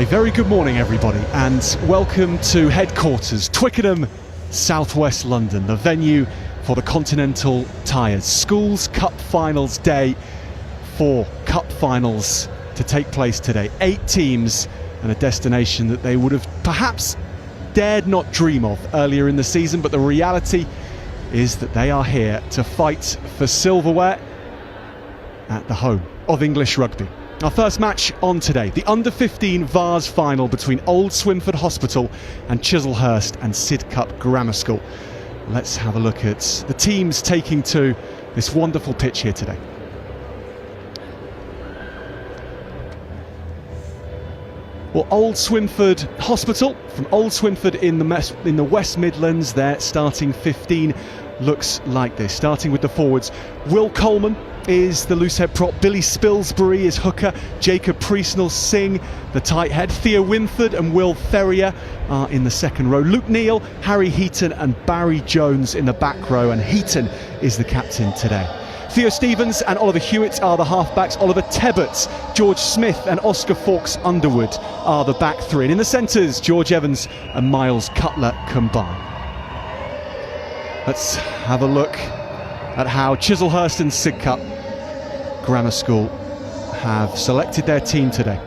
A very good morning, everybody, and welcome to headquarters, Twickenham, southwest London, the venue for the Continental Tyres Schools Cup Finals Day. 4 Cup Finals to take place today. 8 teams and a destination that they would have perhaps dared not dream of earlier in the season, but the reality is that they are here to fight for silverware at the home of English rugby. Our first match on today, the under-15 Vase final between Old Swinford Hospital and Chislehurst and Sidcup Grammar School. Let's have a look at the teams taking to this wonderful pitch here today. Well, Old Swinford Hospital, from Old Swinford in the West Midlands, their starting 15 looks like this. Starting with the forwards, Will Coleman is the loosehead prop, Billy Spilsbury is hooker, Jacob Priestnell Singh the tight head, Theo Winford and Will Ferrier are in the second row, Luke Neal, Harry Heaton and Barry Jones in the back row, and Heaton is the captain today. Theo Stevens and Oliver Hewitt are the halfbacks. Oliver Tebbett, George Smith and Oscar Fawkes-Underwood are the back three. And in the centres, George Evans and Miles Cutler combine. Let's have a look at how Chislehurst and Sidcup Grammar School have selected their team today.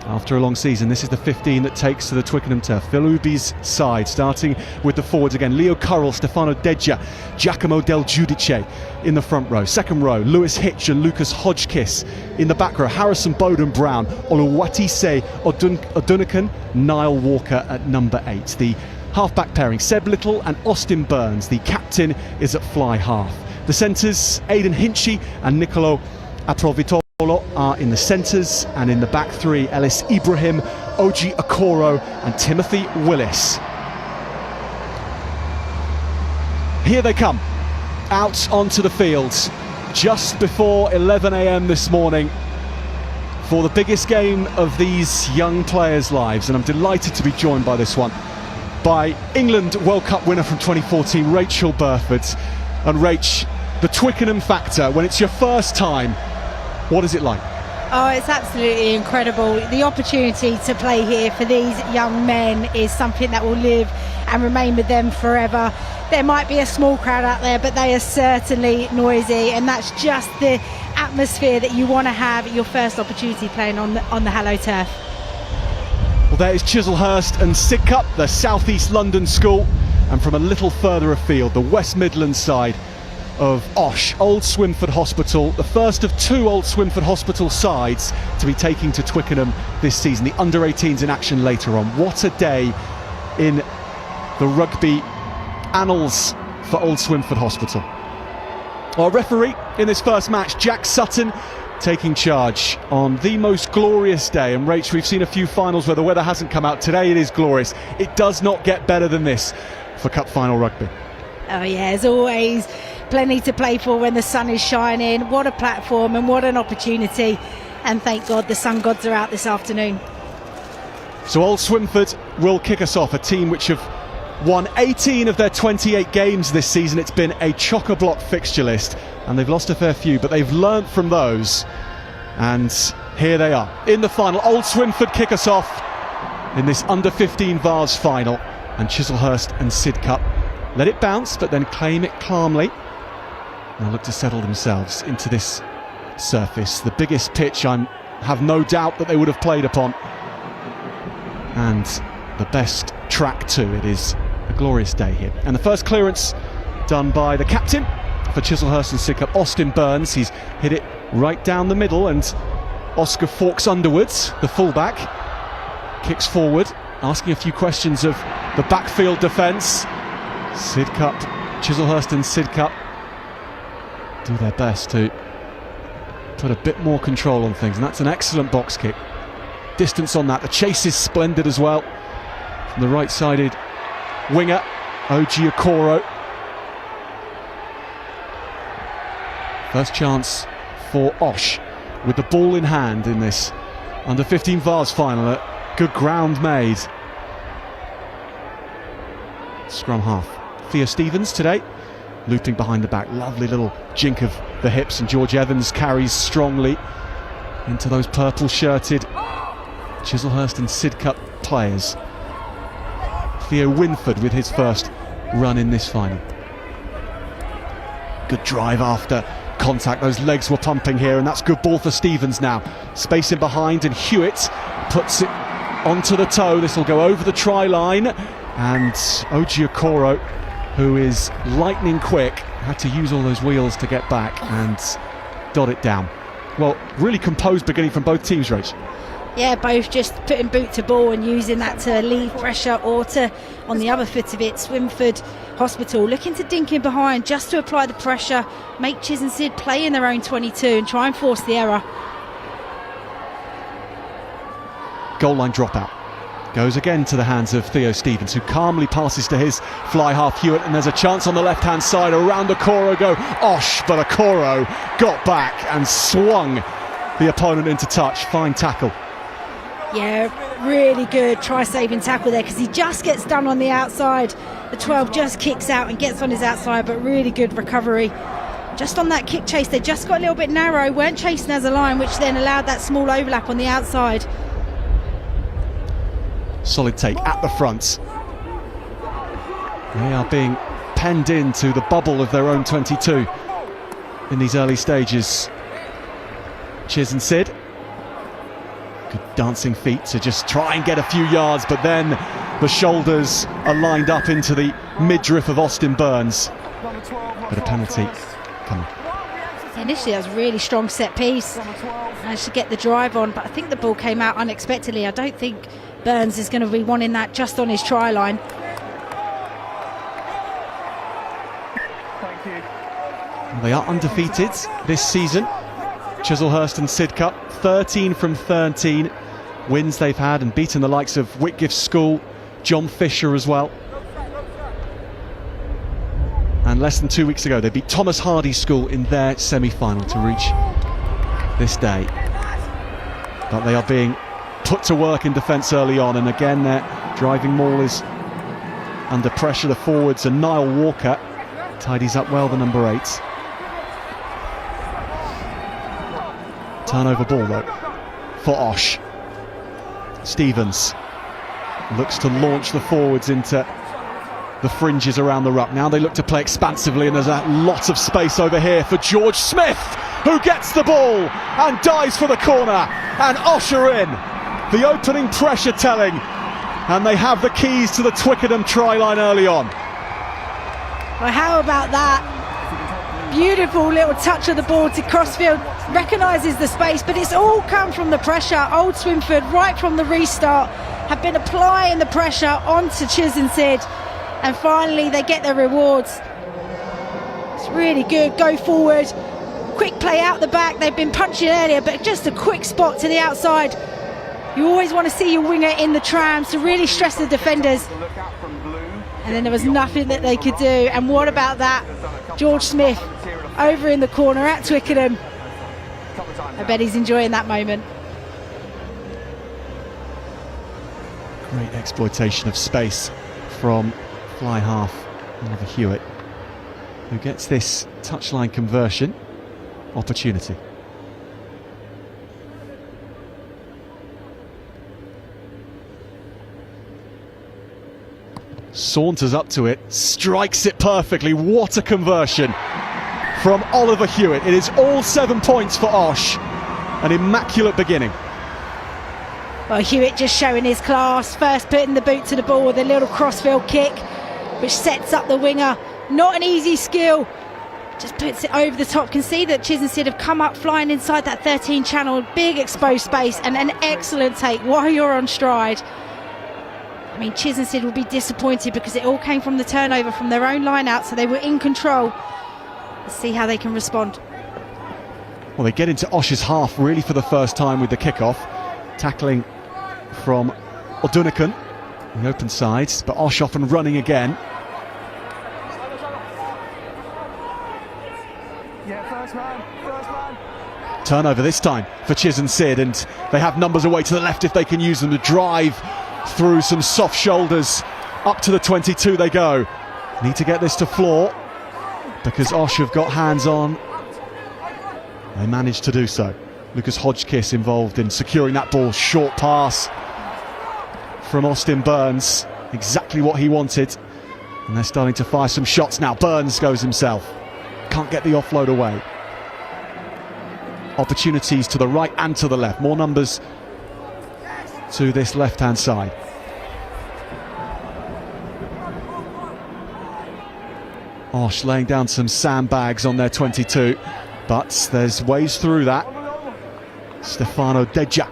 After a long season, this is the 15 that takes to the Twickenham turf. Phil Ubi's side, starting with the forwards again. Leo Currell, Stefano Deja, Giacomo Del Giudice in the front row. Second row, Lewis Hitch and Lucas Hodgkiss. In the back row, Harrison Bowden-Brown, Oluwatise Odunakan, Niall Walker at number 8. The half-back pairing, Seb Little and Austin Burns. The captain is at fly half. The centres, Aidan Hinchy and Nicolo Aprovitolo are in the centres, and in the back three, Ellis Ibrahim, Oji Okoro and Timothy Willis. Here they come, out onto the fields just before 11 a.m. this morning for the biggest game of these young players' lives, and I'm delighted to be joined by this one by England World Cup winner from 2014, Rachel Burford. And Rach, the Twickenham factor, when it's your first time, what is it like? Oh, it's absolutely incredible. The opportunity to play here for these young men is something that will live and remain with them forever. There might be a small crowd out there, but they are certainly noisy, and that's just the atmosphere that you want to have at your first opportunity playing on the Hallow turf. Well, there is Chislehurst and Sidcup, the South East London school, and from a little further afield, the West Midlands side of OSH, Old Swinford Hospital, the first of two Old Swinford Hospital sides to be taking to Twickenham this season. The under-18s in action later on. What a day in the rugby annals for Old Swinford Hospital. Our referee in this first match, Jack Sutton, taking charge on the most glorious day. And Rach, we've seen a few finals where the weather hasn't come out. Today it is glorious. It does not get better than this for cup final rugby. Oh yeah, as always, plenty to play for when the sun is shining. What a platform and what an opportunity, and thank God the sun gods are out this afternoon. So Old Swinford will kick us off, a team which have won 18 of their 28 games this season. It's been a chock-a-block fixture list, and they've lost a fair few, but they've learnt from those, and here they are in the final. Old Swinford kick us off in this under-15 Vase final, and Chislehurst and Sidcup let it bounce but then claim it calmly. Now look to settle themselves into this surface, the biggest pitch I have no doubt that they would have played upon, and the best track too. It is a glorious day here, and the first clearance done by the captain for Chislehurst and Sidcup, Austin Burns. He's hit it right down the middle, and Oscar Fawkes-Underwood, the fullback, kicks forward, asking a few questions of the backfield defence. Sidcup, Chislehurst and Sidcup do their best to put a bit more control on things, and that's an excellent box kick. Distance on that, the chase is splendid as well from the right-sided winger, Oji Okoro. First chance for OSH with the ball in hand in this under-15 Vase final. Good ground made. Scrum half, Theo Stevens today, looping behind the back. Lovely little jink of the hips, and George Evans carries strongly into those purple-shirted Chislehurst and Sidcup players. Theo Winford with his first run in this final. Good drive after contact, those legs were pumping here, and that's good ball for Stevens now. Space in behind, and Hewitt puts it onto the toe. This will go over the try line, and Oji Okoro, who is lightning quick, had to use all those wheels to get back and dot it down. Well, really composed beginning from both teams, Rach. Yeah, both just putting boot to ball and using that to relieve pressure, or to, on the other foot of it, Swinford Hospital looking to dink in behind just to apply the pressure, make Chis and Sid play in their own 22 and try and force the error. Goal line dropout goes again to the hands of Theo Stevens, who calmly passes to his fly half Hewitt, and there's a chance on the left hand side. Around Okoro go OSH, but Okoro got back and swung the opponent into touch. Fine tackle. Yeah, really good try-saving tackle there, because he just gets done on the outside. The 12 just kicks out and gets on his outside, but really good recovery just on that kick chase, they just got a little bit narrow, weren't chasing as a line, which then allowed that small overlap on the outside. Solid take at the front. They are being penned into the bubble of their own 22 in these early stages. Chiz and Sid. Good dancing feet to just try and get a few yards, but then the shoulders are lined up into the midriff of Austin Burns. But a penalty coming. Initially, that was a really strong set piece. Managed to get the drive on, but I think the ball came out unexpectedly. I don't think Burns is going to be wanting that just on his try line. They are undefeated this season. Chislehurst and Sidcup, 13 from 13 wins they've had, and beaten the likes of Whitgift School, John Fisher as well. And less than 2 weeks ago they beat Thomas Hardy School in their semi-final to reach this day. But they are being put to work in defence early on, and again their driving maul is under pressure. The forwards, and Niall Walker tidies up well, the number 8. Turnover ball though for Osh. Stevens looks to launch the forwards into the fringes around the ruck. Now they look to play expansively, and there's a lot of space over here for George Smith, who gets the ball and dives for the corner, and Osh are in. The opening pressure telling, and they have the keys to the Twickenham try line early on. Well, how about that? Beautiful little touch of the ball to Crossfield, recognises the space, but it's all come from the pressure. Old Swinford, right from the restart, have been applying the pressure onto Chiz and Sid, and finally they get their rewards. It's really good, go forward, quick play out the back. They've been punching earlier, but just a quick spot to the outside. You always want to see your winger in the trams to really stress the defenders, and then there was nothing that they could do. And what about that? George Smith over in the corner at Twickenham. I bet he's enjoying that moment. Great exploitation of space from fly half Oliver Hewitt, who gets this touchline conversion opportunity. Saunters up to it, strikes it perfectly. What a conversion from Oliver Hewitt. It is all 7 points for Osh. An immaculate beginning. Well, Hewitt just showing his class, first putting the boot to the ball with a little crossfield kick, which sets up the winger. Not an easy skill, just puts it over the top. Can see that Chiz and Sid have come up flying inside that 13 channel, big exposed space, and an excellent take while you're on stride. I mean, Chiz and Sid will be disappointed because it all came from the turnover from their own line out, so they were in control. Let's see how they can respond. Well, they get into Osh's half really for the first time with the kickoff. Tackling from O'Donoghue, the open side, but Osh off and running again. Yeah, first man. Turnover this time for Chiz and Sid, and they have numbers away to the left if they can use them to drive through some soft shoulders. Up to the 22 they go. Need to get this to floor because Osh have got hands on. They managed to do so. Lucas Hodgkiss involved in securing that ball. Short pass from Austin Burns, exactly what he wanted, and they're starting to fire some shots now. Burns goes himself, can't get the offload away. Opportunities to the right and to the left, more numbers to this left-hand side. Osh laying down some sandbags on their 22, but there's ways through that. Stefano Deja,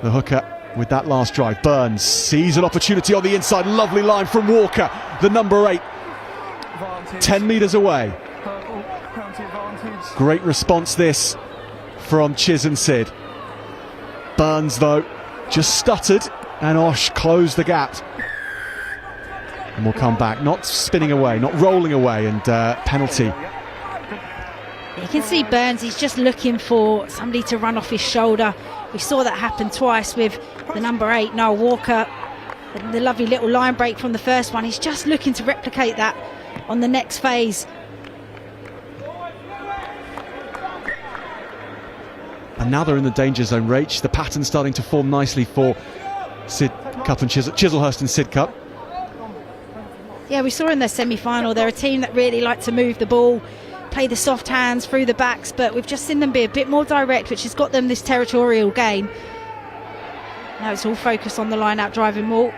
the hooker, with that last drive. Burns sees an opportunity on the inside, lovely line from Walker, the number 8, 10 metres away. Great response this from Chiz and Sid. Burns though just stuttered, and Osh closed the gap. And we'll come back, not spinning away, not rolling away, and penalty. You can see Burns, he's just looking for somebody to run off his shoulder. We saw that happen twice with the number 8, Niall Walker. The lovely little line break from the first one. He's just looking to replicate that on the next phase. And now they're in the danger zone, Rach. The pattern's starting to form nicely for Sidcup and Chislehurst and Sidcup. Yeah, we saw in their semi-final, they're a team that really like to move the ball, play the soft hands through the backs, but we've just seen them be a bit more direct, which has got them this territorial gain. Now it's all focused on the line-out driving maul.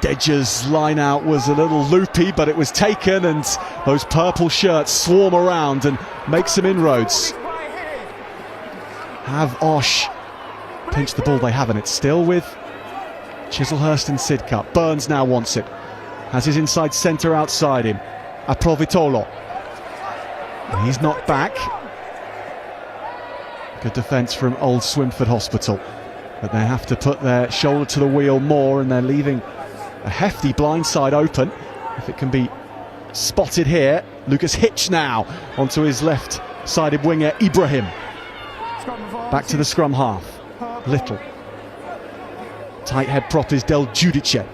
Dedger's line-out was a little loopy, but it was taken, and those purple shirts swarm around and make some inroads. Have Osh pinched the ball? They haven't. It's still with Chislehurst and Sidcup. Burns now wants it. Has his inside centre outside him. Aprovitolo. And he's knocked back. Good defence from Old Swinford Hospital. But they have to put their shoulder to the wheel more, and they're leaving a hefty blind side open. If it can be spotted here. Lucas Hitch now onto his left-sided winger, Ibrahim. Back to the scrum half. Little. Tight head prop is Del Giudice.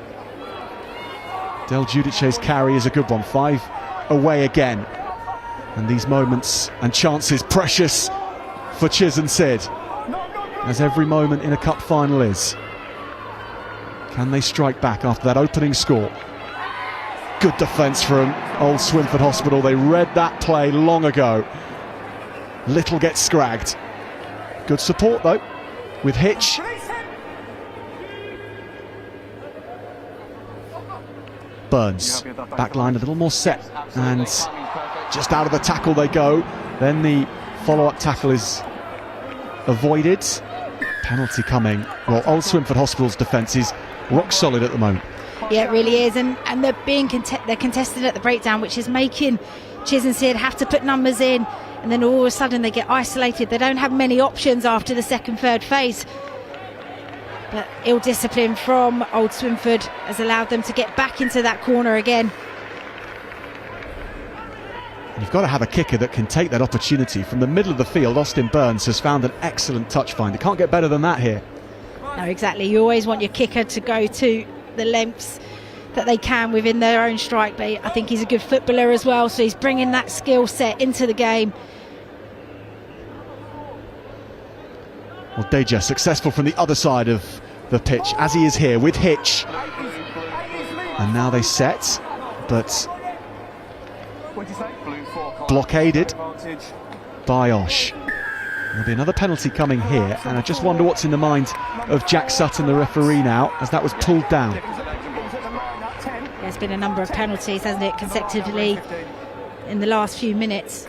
Del Giudice's carry is a good one. 5 away again. And these moments and chances precious for Chiz and Sid, as every moment in a cup final is. Can they strike back after that opening score? Good defence from Old Swinford Hospital. They read that play long ago. Little gets scragged. Good support though, with Hitch. Burns, back line a little more set, and just out of the tackle they go. Then the follow-up tackle is avoided. Penalty coming. Well, Old Swinford Hospital's defence is rock solid at the moment. Yeah, it really is, and they're being they're contested at the breakdown, which is making Chiz and Sid have to put numbers in, and then all of a sudden they get isolated. They don't have many options after the second, third phase. But ill discipline from Old Swinford has allowed them to get back into that corner again. You've got to have a kicker that can take that opportunity. From the middle of the field, Austin Burns has found an excellent touch find. It can't get better than that here. No, exactly. You always want your kicker to go to the lengths that they can within their own strike. But I think he's a good footballer as well, so he's bringing that skill set into the game. Well, Deja successful from the other side of the pitch, as he is here with Hitch. And now they set, but blockaded by Osh. There'll be another penalty coming here, and I just wonder what's in the mind of Jack Sutton, the referee, now, as that was pulled down. There's been a number of penalties, hasn't it, consecutively in the last few minutes.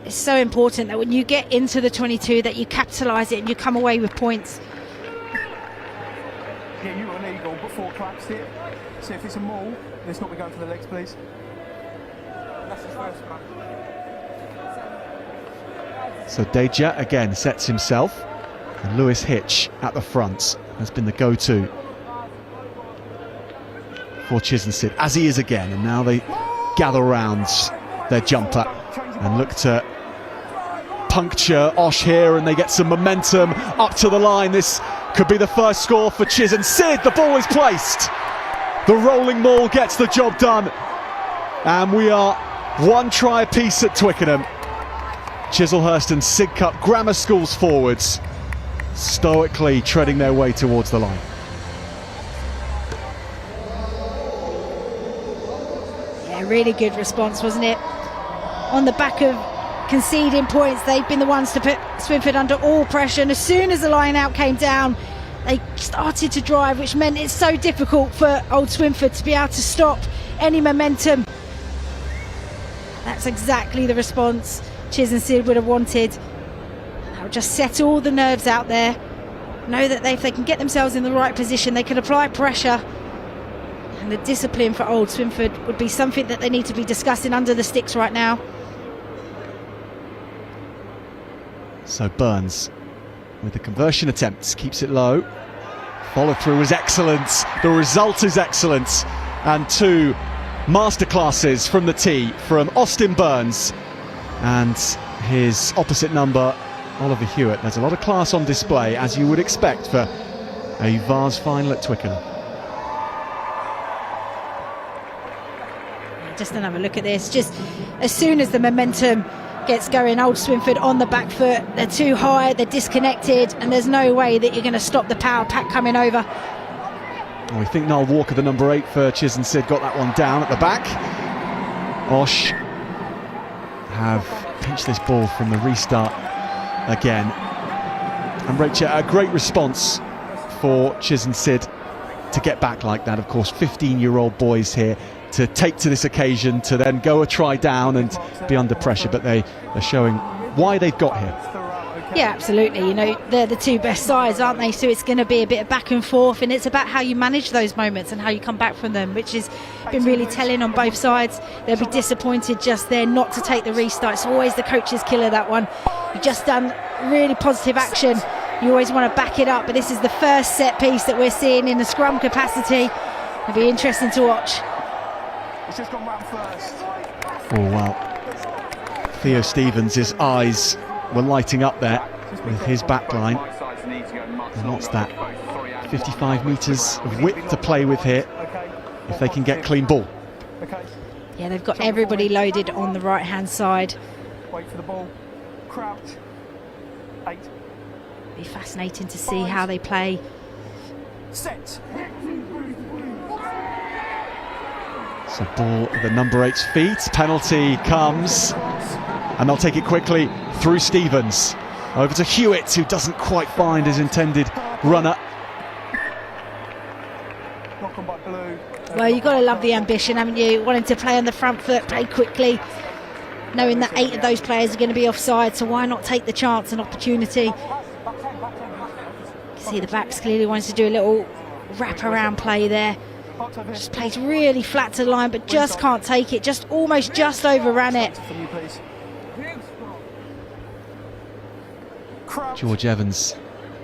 It's so important that when you get into the 22 that you capitalise it and you come away with points. Yeah, you got an eagle before collapsed it. So if it's a maul, let's not be going for the legs, please. That's his first one. So Deja again sets himself, and Lewis Hitch at the front has been the go-to for Chiz and Sid, as he is again, and now they gather round their jumper and look to puncture Osh here, and they get some momentum up to the line. This could be the first score for Chiz and Sid. The ball is placed. The rolling maul gets the job done, and we are one try apiece at Twickenham. Chislehurst and Sidcup Grammar School's forwards stoically treading their way towards the line. Yeah, really good response, wasn't it? On the back of conceding points, they've been the ones to put Swinford under all pressure, and as soon as the line out came down, they started to drive, which meant it's so difficult for Old Swinford to be able to stop any momentum. That's exactly the response Chiz and Sid would have wanted. They'll just set all the nerves out there, know that if they can get themselves in the right position, they can apply pressure, and the discipline for Old Swinford would be something that they need to be discussing under the sticks right now. So Burns with the conversion attempts keeps it low. Follow through is excellent, the result is excellent, and two masterclasses from the tee from Austin Burns and his opposite number, Oliver Hewitt. There's a lot of class on display, as you would expect for a Vase final at Twickenham. Just another look at this. Just as soon as the momentum gets going. Old Swinford on the back foot. They're too high, they're disconnected, and there's no way that you're going to stop the power pack coming over. Oh, I think Niall Walker, the number 8 for Chislehurst, got that one down at the back. Osh have pinched this ball from the restart again. And Rachel, a great response for Chislehurst to get back like that. Of course, 15-year-old boys here to take to this occasion, to then go a try down and be under pressure, but they are showing why they've got here. Yeah, absolutely. You know, they're the two best sides, aren't they? So it's going to be a bit of back and forth, and it's about how you manage those moments and how you come back from them, which has been really telling on both sides. They'll be disappointed just there not to take the restart. It's always the coach's killer, that one. You've just done really positive action. You always want to back it up, but this is the first set piece that we're seeing in the scrum capacity. It'll be interesting to watch. It's just gone round first. Oh, well, Theo Stevens' eyes were lighting up there with his backline. And what's that? 55 metres of width to play with here if they can get clean ball. Yeah, they've got everybody loaded on the right hand side. Wait for the ball. Crouch. 8. Be fascinating to see how they play. Set. So ball at the number 8's feet. Penalty comes, and they'll take it quickly through Stevens. Over to Hewitt, who doesn't quite find his intended runner. Knock on by Blue. Well, you've got to love the ambition, haven't you? Wanting to play on the front foot, play quickly, knowing that 8 of those players are going to be offside, so why not take the chance and opportunity? You see the backs clearly wants to do a little wrap-around play there. Just plays really flat to the line, but just can't take it. Just almost just overran it. George Evans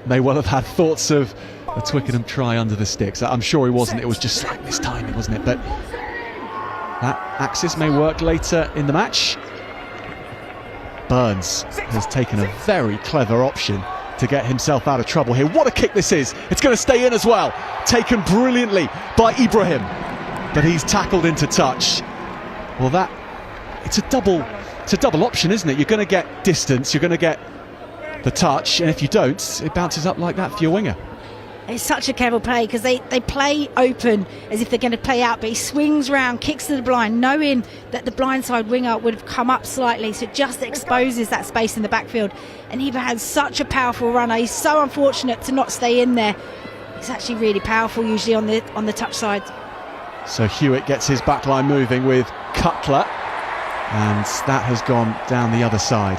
may well have had thoughts of a Twickenham try under the sticks. I'm sure he wasn't. It was just slight mistiming, wasn't it? But that axis may work later in the match. Burns has taken a very clever option to get himself out of trouble here. What a kick this is. It's going to stay in as well. Taken brilliantly by Ibrahim, but he's tackled into touch. Well, it's a double option, isn't it? You're going to get distance, you're going to get the touch, and if you don't, it bounces up like that for your winger. It's such a clever play because they play open as if they're going to play out, but he swings round, kicks to the blind, knowing that the blindside winger would have come up slightly, so it just exposes that space in the backfield. And Ibrahim's such a powerful runner. He's so unfortunate to not stay in there. He's actually really powerful usually on the touch side. So Hewitt gets his backline moving with Cutler, and that has gone down the other side.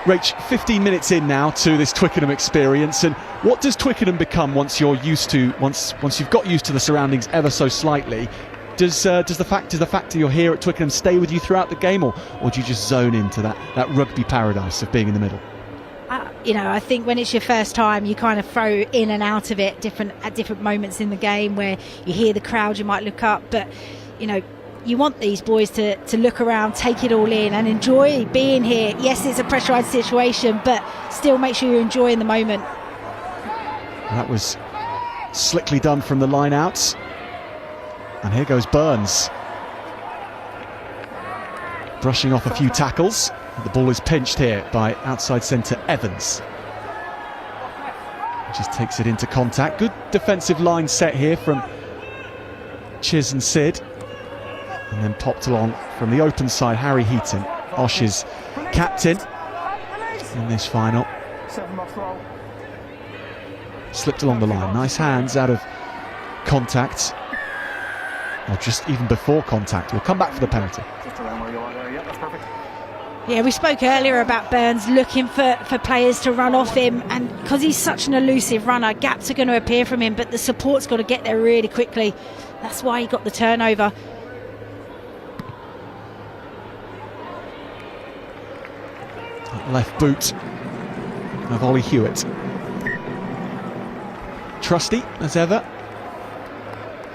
Rach, 15 minutes in now to this Twickenham experience, and what does Twickenham become once you've got used to the surroundings ever so slightly? Does the fact you're here at Twickenham stay with you throughout the game, or do you just zone into that rugby paradise of being in the middle? I think when it's your first time, you kind of throw in and out of it at different moments in the game where you hear the crowd, you might look up, but you want these boys to look around, take it all in and enjoy being here. Yes, it's a pressurised situation, but still make sure you're enjoying the moment. That was slickly done from the line out. And here goes Burns. Brushing off a few tackles. The ball is pinched here by outside centre Evans. Just takes it into contact. Good defensive line set here from Chiz and Sid. And then popped along from the open side, Harry Heaton, Osh's captain in this final. Slipped along the line. Nice hands out of contact. Or just even before contact. We'll come back for the penalty. Yeah, we spoke earlier about Burns looking for players to run off him, and because he's such an elusive runner, gaps are going to appear from him, but the support's got to get there really quickly. That's why he got the turnover. Left boot of Ollie Hewitt. Trusty as ever.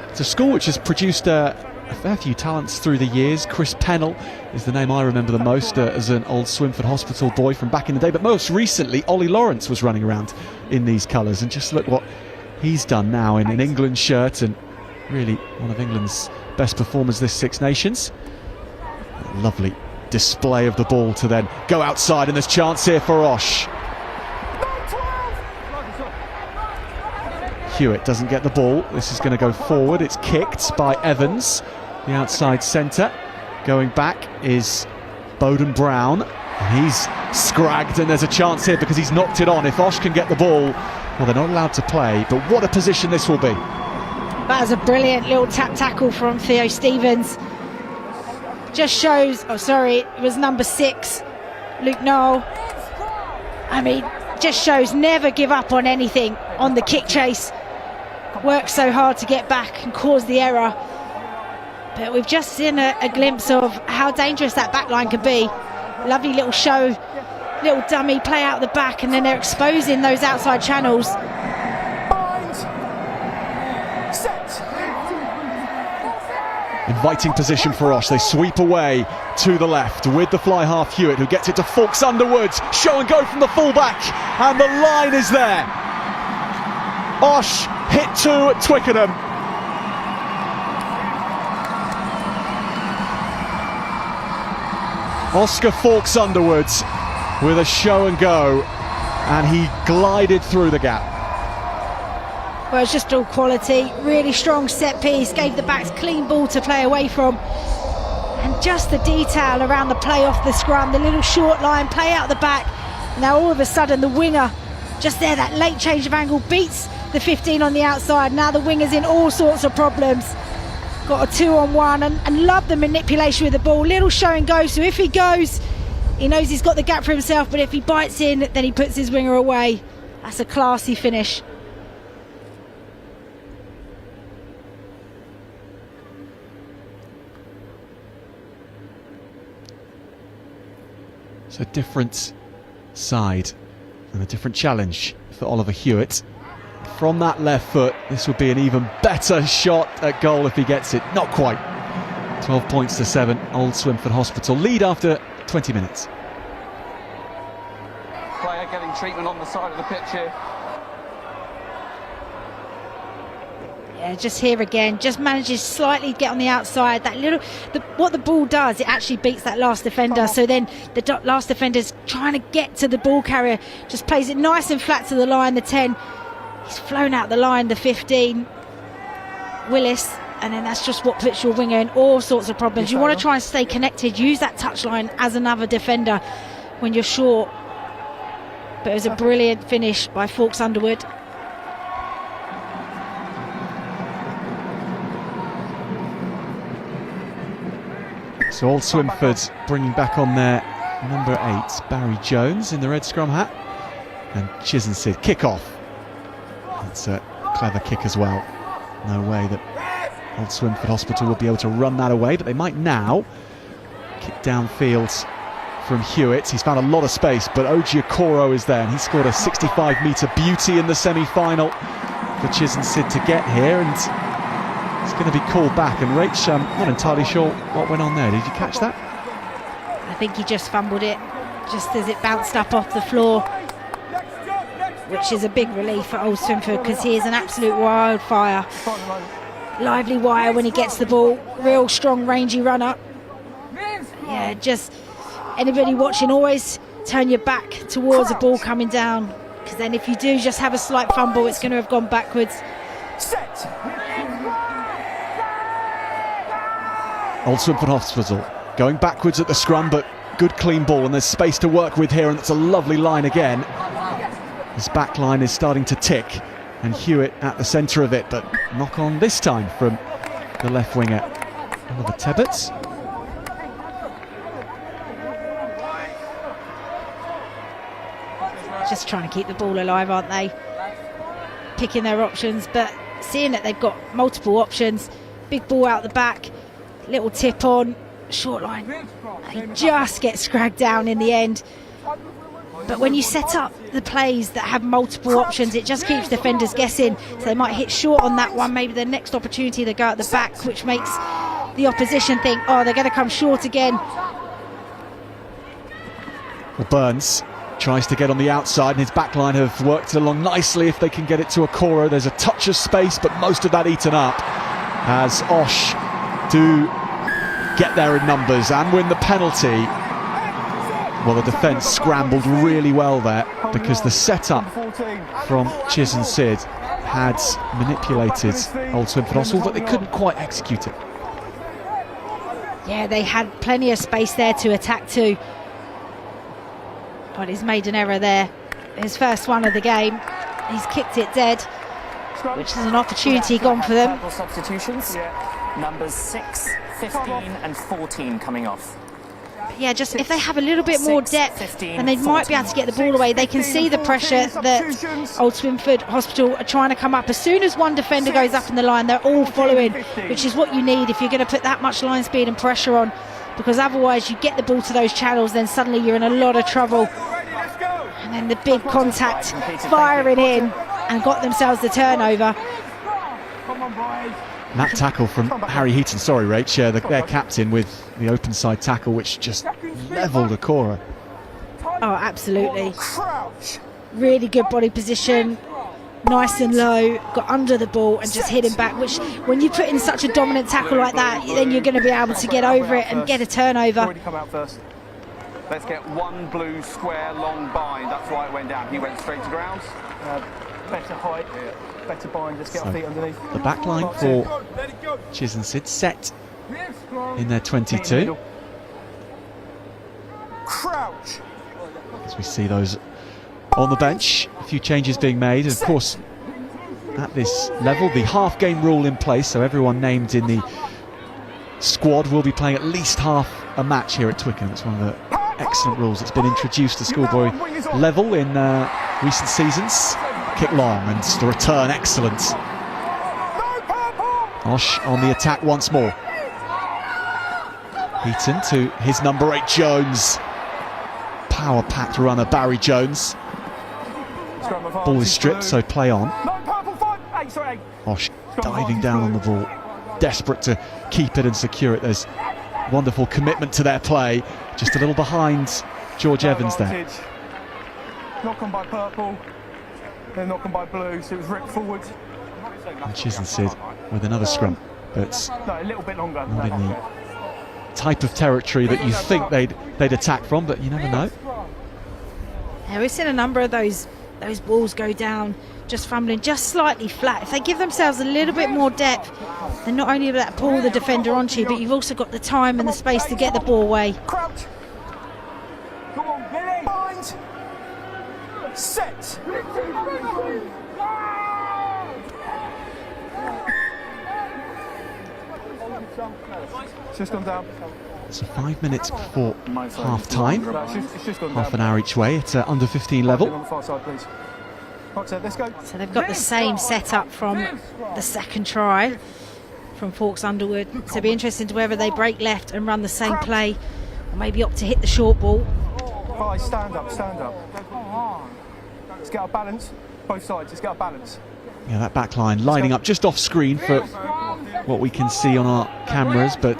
It's a school which has produced a fair few talents through the years. Chris Pennell is the name I remember the most as an old Swinford Hospital boy from back in the day, but most recently Ollie Lawrence was running around in these colours, and just look what he's done now in an England shirt, and really one of England's best performers this Six Nations. Lovely display of the ball to then go outside, and there's chance here for Osh. Hewitt doesn't get the ball. This is going to go forward. It's kicked by Evans, the outside centre. Going back is Bowden Brown. And he's scragged, and there's a chance here because he's knocked it on. If Osh can get the ball, well, they're not allowed to play, but what a position this will be. That was a brilliant little tap tackle from Theo Stevens. Just shows, oh sorry, it was number 6, Luke Knoll. I mean, just shows never give up on anything on the kick chase. Work so hard to get back and cause the error. But we've just seen a glimpse of how dangerous that back line could be. Lovely little show, little dummy play out the back, and then they're exposing those outside channels. Inviting position for Osh. They sweep away to the left with the fly half Hewitt, who gets it to Fawkes Underwood. Show and go from the fullback, and the line is there. Osh hit 2 at Twickenham. Oscar Fawkes Underwood with a show and go, and he glided through the gap. Well, it's just all quality, really strong set piece, gave the backs clean ball to play away from, and just the detail around the play off the scrum, the little short line, play out the back. Now all of a sudden the winger, just there, that late change of angle, beats the 15 on the outside. Now the winger's in all sorts of problems. Got a 2-on-1, and love the manipulation with the ball. Little show and go, so if he goes, he knows he's got the gap for himself, but if he bites in, then he puts his winger away. That's a classy finish. It's a different side and a different challenge for Oliver Hewitt. From that left foot, this would be an even better shot at goal if he gets it. Not quite. 12 points to 7. Old Swinford Hospital lead after 20 minutes. Player getting treatment on the side of the pitch here. Yeah, just here again, just manages slightly to get on the outside. That little, what the ball does, it actually beats that last defender. So then the last defender's trying to get to the ball carrier, just plays it nice and flat to the line, the 10. He's flown out the line, the 15, Willis, and then that's just what puts your winger in all sorts of problems. You want to try and stay connected, use that touchline as another defender when you're short. But it was a brilliant finish by Fawkes Underwood. So Old Swinford bringing back on their number 8, Barry Jones, in the red scrum hat, and Chislehurst kick off. That's a clever kick as well. No way that Old Swinford Hospital will be able to run that away, but they might now. Kick downfield from Hewitt. He's found a lot of space, but Oji Okoro is there, and he scored a 65-metre beauty in the semi-final for Chislehurst to get here, and it's going to be called back. And Rach, not entirely sure what went on there. Did you catch that? I think he just fumbled it just as it bounced up off the floor, which is a big relief for Old Swinford because he is an absolute wildfire. Lively wire when he gets the ball, real strong rangy runner. Yeah, just anybody watching, always turn your back towards the ball coming down, because then if you do just have a slight fumble, it's going to have gone backwards. Old Swinford Hospital going backwards at the scrum, but good clean ball, and there's space to work with here, and it's a lovely line again. His back line is starting to tick, and Hewitt at the centre of it, but knock on this time from the left winger, Oliver Tebbets. Just trying to keep the ball alive, aren't they? Picking their options, but seeing that they've got multiple options. Big ball out the back, little tip on, short line. They just get scragged down in the end. But when you set up the plays that have multiple options, it just keeps defenders guessing. So they might hit short on that one, maybe the next opportunity they go at the back, which makes the opposition think, oh, they're going to come short again. Well, Burns tries to get on the outside, and his backline have worked along nicely if they can get it to Okoro. There's a touch of space, but most of that eaten up as Osh do get there in numbers and win the penalty. Well, the defence scrambled really well there because the setup from Chiz and Sid had manipulated Old Swinford Hostel, but they couldn't quite execute it. Yeah, they had plenty of space there to attack to. But he's made an error there. His first one of the game. He's kicked it dead, which is an opportunity gone for them. Substitutions. Numbers 6, 15 and 14 coming off. Yeah, just if they have a little bit more depth, then they might be able to get the ball away. They can see the pressure that Old Swinford Hospital are trying to come up. As soon as one defender goes up in the line, they're all following, which is what you need if you're going to put that much line speed and pressure on, because otherwise you get the ball to those channels, then suddenly you're in a lot of trouble. And then the big contact firing in and got themselves the turnover. And that tackle from Harry Heaton, sorry Rach, their captain, with the open side tackle which just levelled Akora. Oh, absolutely. Really good body position, nice and low, got under the ball and just hit him back, which when you put in such a dominant tackle like that, then you're going to be able to get over it and get a turnover. Let's get one blue square long bind. That's why it went down. He went straight to ground. Better height, better bind, just get our feet underneath. The back line for Chiz and Sid set in their 22. Crouch. As we see those on the bench, a few changes being made. And of course, at this level, the half game rule in place, so everyone named in the squad will be playing at least half a match here at Twickenham. It's one of the excellent rules that's been introduced to schoolboy level in recent seasons. Kick long and the return excellent. Osh on the attack once more. Heaton to his number 8 Jones. Power packed runner Barry Jones. Ball is stripped, so play on. Osh diving down on the ball, desperate to keep it and secure it. There's wonderful commitment to their play, just a little behind George Evans there. Knock on by purple, then knock on by blue, so it was ripped forward. And Chiz and Sid with another scrum, but no, a little bit longer. not in the type of territory that you think they'd attack from, but you never know. Yeah, we've seen a number of those balls go down, just fumbling just slightly flat. If they give themselves a little bit more depth, then not only will that pull the defender onto you, but you've also got the time and the space to get the ball away. Crouch. Come on, bind. Set. Just gone down. So 5 minutes before half time, It's just gone half down. an hour each way at under 15 level. On the far side, please. Right, so let's go. So they've got the same setup from the second try from Fawkes Underwood. So it'll be interesting to whether they break left and run the same play, or maybe opt to hit the short ball. Right, stand up, stand up. Let's get our balance. Both sides, let's get our balance. Yeah, that back line lining up just off screen for what we can see on our cameras, but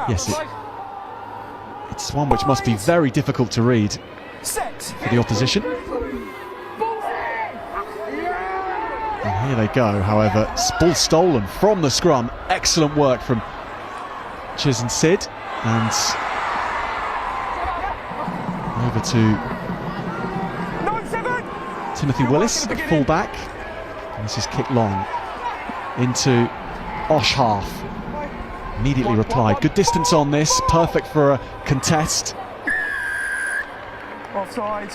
yes, it's one which must be very difficult to read for the opposition. And here they go, however, ball stolen from the scrum. Excellent work from Chiz and Sid, and over to Timothy Willis, the full-back. And this is kick long into Osh half. Immediately replied. Good distance on this, perfect for a contest. Offside.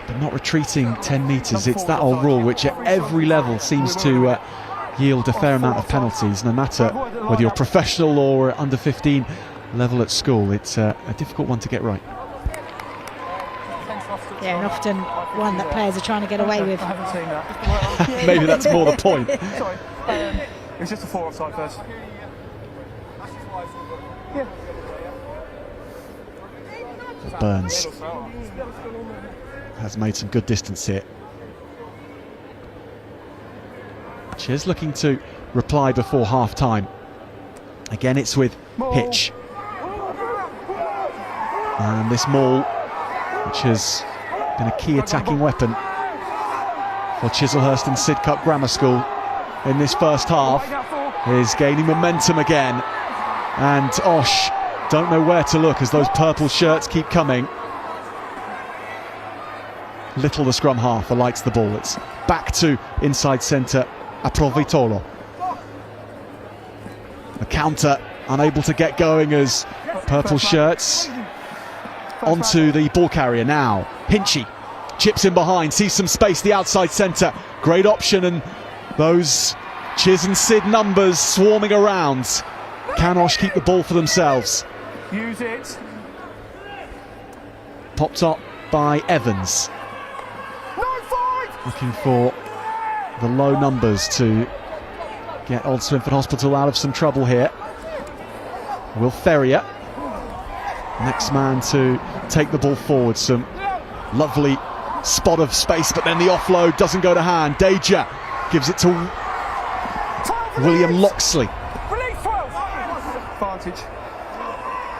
But not retreating 10 metres. It's that old rule which at every level seems to yield a fair amount of penalties, no matter whether you're professional or under 15 level at school. It's a difficult one to get right. Yeah, and often one that players are trying to get away with. I haven't seen that. Maybe that's more the point. Sorry. It was just a 4 offside first. Yeah. Burns has made some good distance here. Chiz looking to reply before half time. Again, it's with Hitch. And this maul, which has been a key attacking weapon for Chislehurst and Sidcup Grammar School in this first half, is gaining momentum again. And Osh don't know where to look as those purple shirts keep coming. Little, the scrum half, alights the ball. It's back to inside centre, Aprovitolo. The counter unable to get going as purple shirts onto the ball carrier now. Hinchy chips in behind, sees some space, the outside centre. Great option, and those Chiz and Sid numbers swarming around. Can Osh keep the ball for themselves? Use it. Popped up by Evans. Looking for the low numbers to get Old Swinford Hospital out of some trouble here. Will Ferrier, next man to take the ball forward. Some lovely spot of space, but then the offload doesn't go to hand. Deja gives it to William Loxley. Advantage.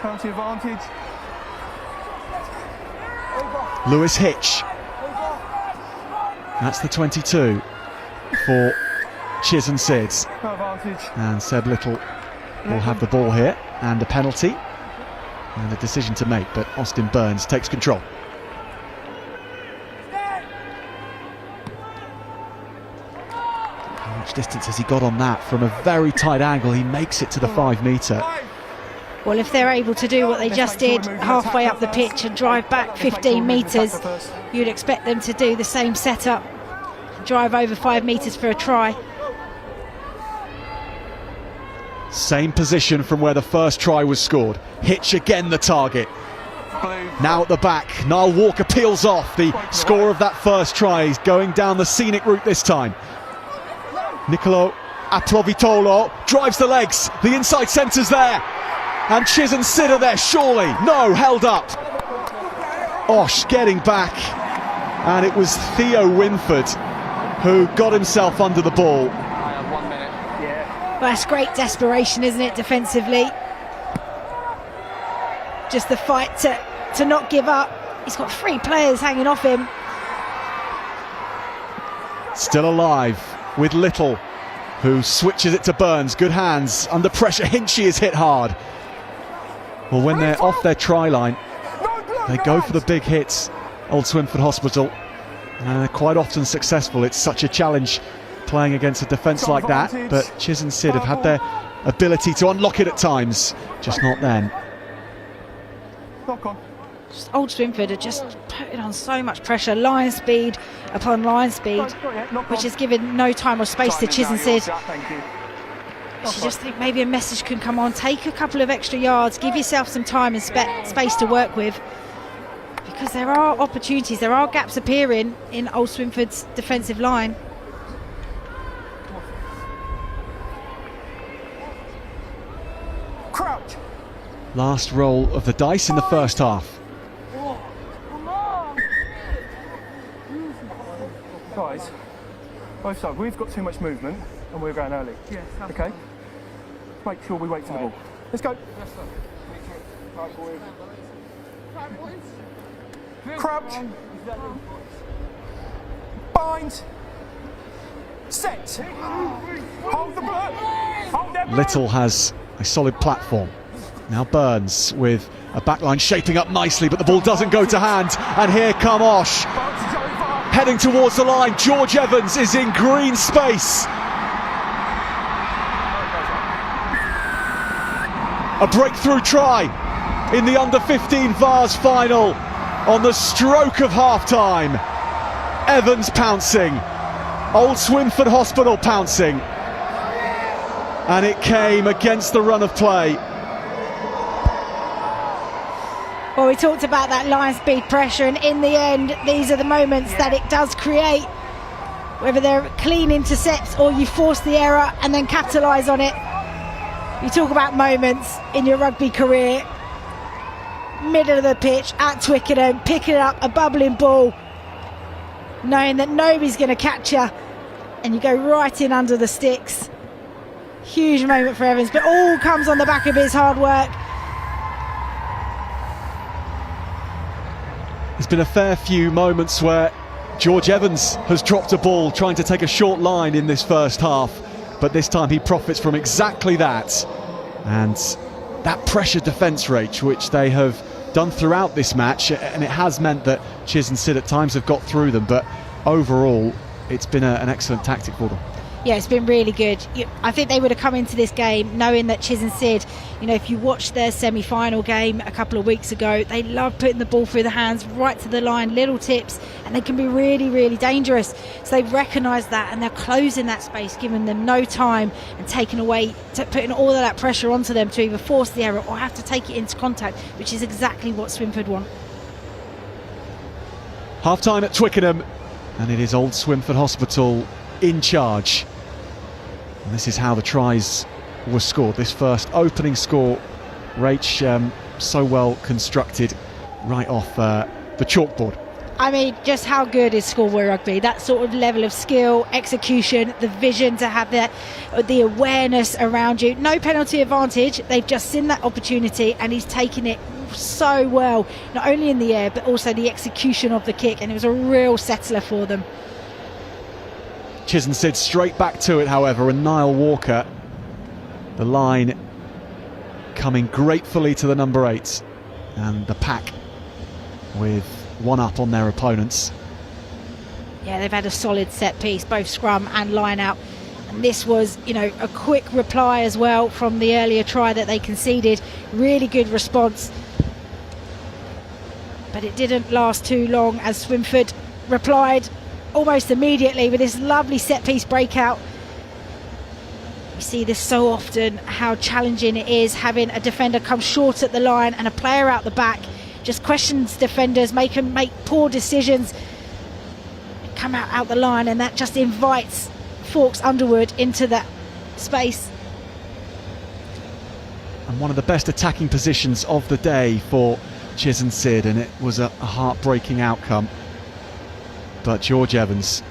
Penalty advantage. Lewis Hitch. That's the 22 for Chiz and Sids. No advantage. And Seb Little will have the ball here, and a penalty and a decision to make, but Austin Burns takes control. How much distance has he got on that? From a very tight angle, he makes it to the 5 metre. Well, if they're able to do what they just did halfway up the pitch and drive back 15 metres, you'd expect them to do the same setup, drive over 5 metres for a try. Same position from where the first try was scored. Hitch again the target. Now at the back, Niall Walker peels off the score of that first try. He's going down the scenic route this time. Nicolo Aprovitolo drives the legs, the inside centre's there. And Chiz and Sid are there, surely. No, held up. Osh getting back. And it was Theo Winford who got himself under the ball. Well, that's great desperation, isn't it, defensively? Just the fight to not give up. He's got 3 players hanging off him. Still alive with Little, who switches it to Burns. Good hands, under pressure. Hinchy is hit hard. Well, when they're off their try line, they go for the big hits, Old Swinford Hospital. And they're quite often successful. It's such a challenge playing against a defence like that, but Chiz and Sid have had their ability to unlock it at times, just not then. Old Swinford are just putting on so much pressure, line speed upon line speed, which has given no time or space to Chiz and Sid. I just think maybe a message can come on, take a couple of extra yards, give yourself some time and space to work with, because there are opportunities, there are gaps appearing in Old Swinford's defensive line. Crouch. Last roll of the dice in the first half. Guys, both sides, we've got too much movement and we're going early. Yes. Okay. Make sure we wait for the ball. Let's go. Yes, sir. Crouch. Bind. Set. Hold the block. Hold them. Little has a solid platform. Now Burns with a backline shaping up nicely, but the ball doesn't go to hand. And here come Osh. Heading towards the line. George Evans is in green space. A breakthrough try in the under-15 Vase final on the stroke of half-time. Evans pouncing. Old Swinford Hospital pouncing. And it came against the run of play. Well, we talked about that line speed pressure, and in the end, these are the moments that it does create. Whether they're clean intercepts or you force the error and then capitalise on it. You talk about moments in your rugby career. Middle of the pitch at Twickenham, picking up a bubbling ball, knowing that nobody's going to catch you, and you go right in under the sticks. Huge moment for Evans, but all comes on the back of his hard work. There's been a fair few moments where George Evans has dropped a ball trying to take a short line in this first half, but this time he profits from exactly that. And that pressure defence rate, which they have done throughout this match, and it has meant that Chis and Sid at times have got through them, but overall it's been an excellent tactic for them. Yeah, it's been really good. I think they would have come into this game knowing that Chis and Sid, you know, if you watched their semi-final game a couple of weeks ago, they love putting the ball through the hands, right to the line, little tips, and they can be really, really dangerous. So they've recognised that, and they're closing that space, giving them no time and putting all of that pressure onto them to either force the error or have to take it into contact, which is exactly what Swinford want. Half-time at Twickenham, and it is Old Swinford Hospital in charge. And this is how the tries were scored. This first opening score, Rach, so well constructed right off the chalkboard. I mean, just how good is schoolboy rugby? That sort of level of skill, execution, the vision to have the awareness around you. No penalty advantage. They've just seen that opportunity, and he's taken it so well, not only in the air but also the execution of the kick, and it was a real settler for them. Chis and Sid straight back to it, however, and Niall Walker, the line coming gratefully to the number 8, and the pack with one up on their opponents. Yeah, they've had a solid set piece, both scrum and line out, and this was, you know, a quick reply as well from the earlier try that they conceded. Really good response, but it didn't last too long as Swinford replied almost immediately with this lovely set-piece breakout. We see this so often, how challenging it is having a defender come short at the line and a player out the back just questions defenders, make them make poor decisions, come out the line, and that just invites Fawkes Underwood into that space. And one of the best attacking positions of the day for Chis and Sid, and it was a heartbreaking outcome. But George Evans,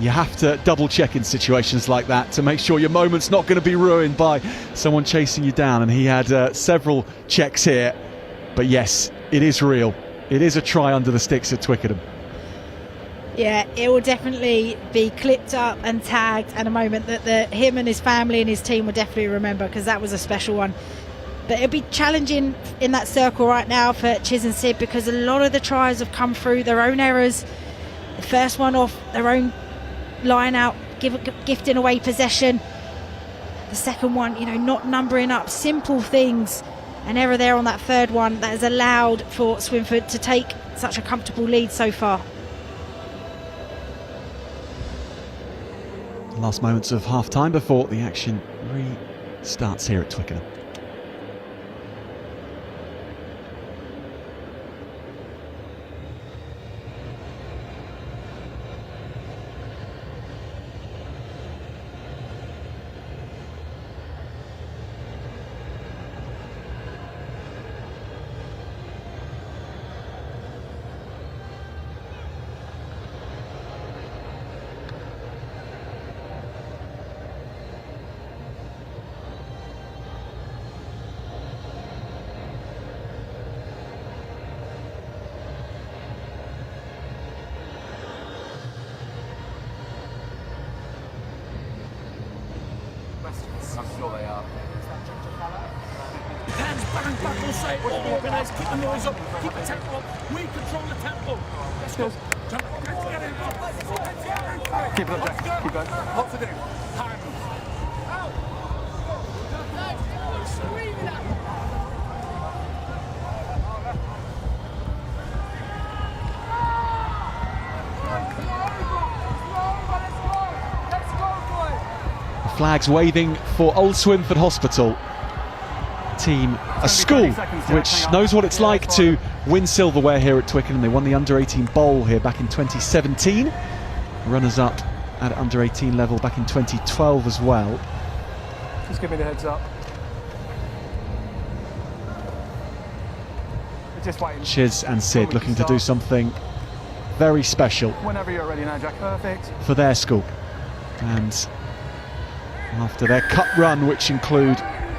you have to double check in situations like that to make sure your moment's not going to be ruined by someone chasing you down, and he had several checks here. But yes, it is real. It is a try under the sticks at Twickenham. Yeah, it will definitely be clipped up and tagged, and a moment that him and his family and his team will definitely remember, because that was a special one. But it'll be challenging in that circle right now for Chis and Sid, because a lot of the tries have come through their own errors. The first one off their own line out, gifting away possession. The second one, you know, not numbering up, simple things. An error there on that third one that has allowed for Swinford to take such a comfortable lead so far. Last moments of half-time before the action restarts here at Twickenham. I'm sure they are. Hands bang, buckle, say, all organised, keep the noise up, keep the tempo up, we control the tempo. Let's go. Keep it up, Jack. Keep going. What to do? High move. Flags waving for Old Swinford Hospital. Team, a school which knows what it's like to win silverware here at Twickenham. They won the under-18 bowl here back in 2017. Runners-up at under-18 level back in 2012 as well. Just give me the heads up. We're just waiting. Chis and Sid looking to do something very special. Whenever you're ready now, Jack. Perfect. For their school. And after their cup run, which include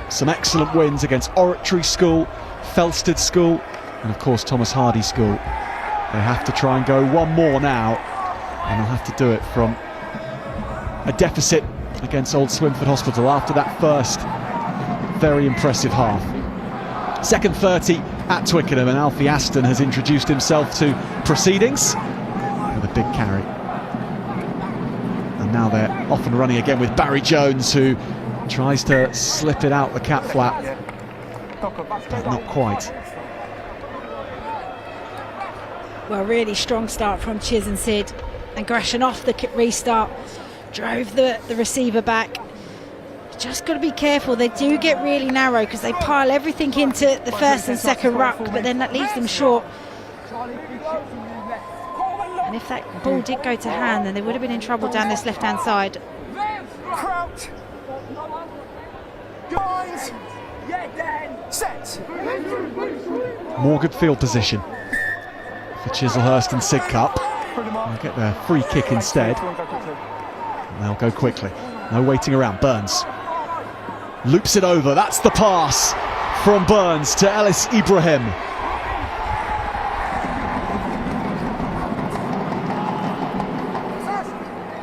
some excellent wins against Oratory School, Felsted School, and of course Thomas Hardy School, they have to try and go one more now, and they'll have to do it from a deficit against Old Swinford Hospital after that first very impressive half. Second 30 at Twickenham, and Alfie Aston has introduced himself to proceedings with a big carry. And now they're off and running again with Barry Jones, who tries to slip it out the cat flap, but not quite. Well, really strong start from Chiz and Sid. Aggression off the restart, drove the receiver back. Just got to be careful, they do get really narrow because they pile everything into the first and second ruck, but then that leaves them short. And if that ball did go to hand, then they would have been in trouble down this left-hand side. Crouch. Guys. Set. More good field position for Chislehurst and Sidcup. They'll get their free kick instead. And they'll go quickly. No waiting around. Burns loops it over. That's the pass from Burns to Ellis Ibrahim.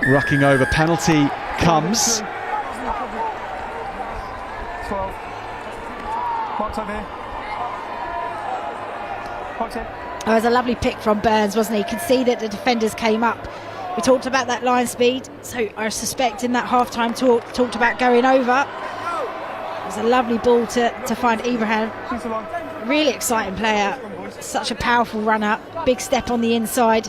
Rucking over. Penalty comes. 12. Mark's over here. Mark's here. It was a lovely pick from Burns, wasn't he? You could see that the defenders came up. We talked about that line speed, so I suspect in that half-time talk, talked about going over. It was a lovely ball to find Ibrahim. Really exciting player, such a powerful runner, big step on the inside.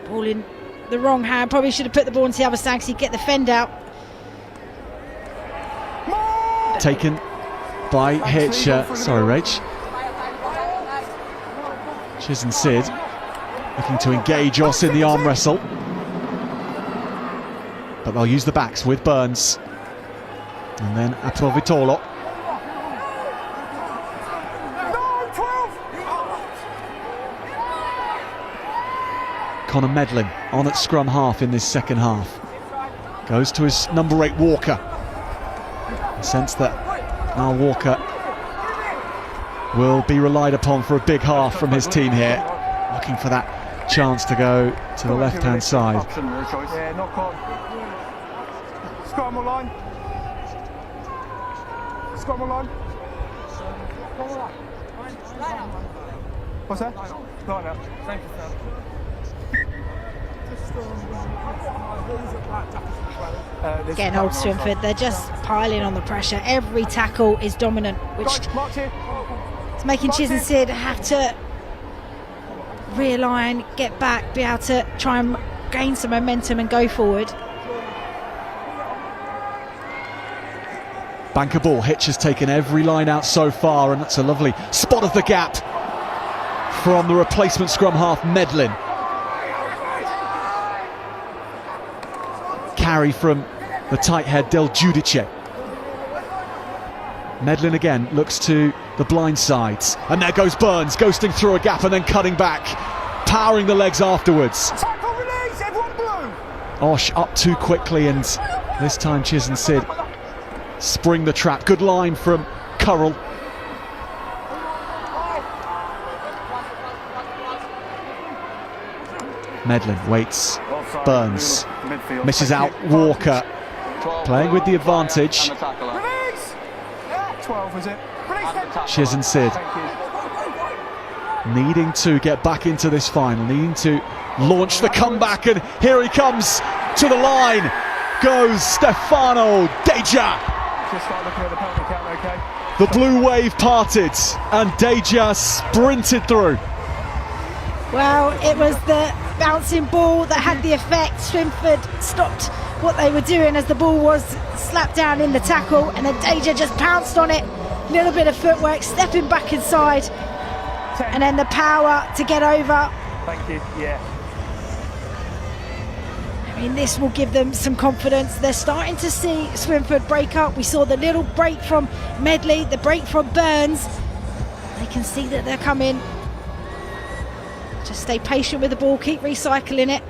Ball in the wrong hand, probably should have put the ball into the other side because he'd get the fend out. Taken by Hitch, sorry Rach. Chiz and Sid looking to engage Oss in the arm wrestle, but they'll use the backs with Burns and then Atul Vitolo. Connor Medlin on at scrum half in this second half. Goes to his number 8 Walker. A sense that now Walker will be relied upon for a big half from his team here, looking for that chance to go to the left-hand side. Yeah, knock on. Scrum line. Scrum line. What's that? Line out. Thank you, sir. Getting old Swinford, they're just piling on the pressure. Every tackle is dominant, which is making Chiz and Sid have to realign, get back, be able to try and gain some momentum and go forward. Banker ball. Hitch has taken every line out so far, and that's a lovely spot of the gap from the replacement scrum half Medlin. Carry from the tight head Del Giudice. Medlin again looks to the blind sides, and there goes Burns, ghosting through a gap and then cutting back, powering the legs afterwards. Tackle release, everyone blue. Osh up too quickly, and this time Chiz and Sid spring the trap. Good line from Currell. Medlin waits. Burns misses out. Walker playing with the advantage. 12 is it? Chiz and Sid needing to get back into this final, needing to launch the comeback, and here he comes to the line. Goes Stefano Deja. Just start looking at the penalty count, okay? The blue wave parted and Deja sprinted through. Well, it was the bouncing ball that had the effect. Swinford stopped what they were doing as the ball was slapped down in the tackle, and then Deja just pounced on it. Little bit of footwork, stepping back inside, 10. and then the power to get over. Thank you, yeah. I mean, this will give them some confidence. They're starting to see Swinford break up. We saw the little break from Medley, the break from Burns. They can see that they're coming. Just stay patient with the ball, keep recycling it.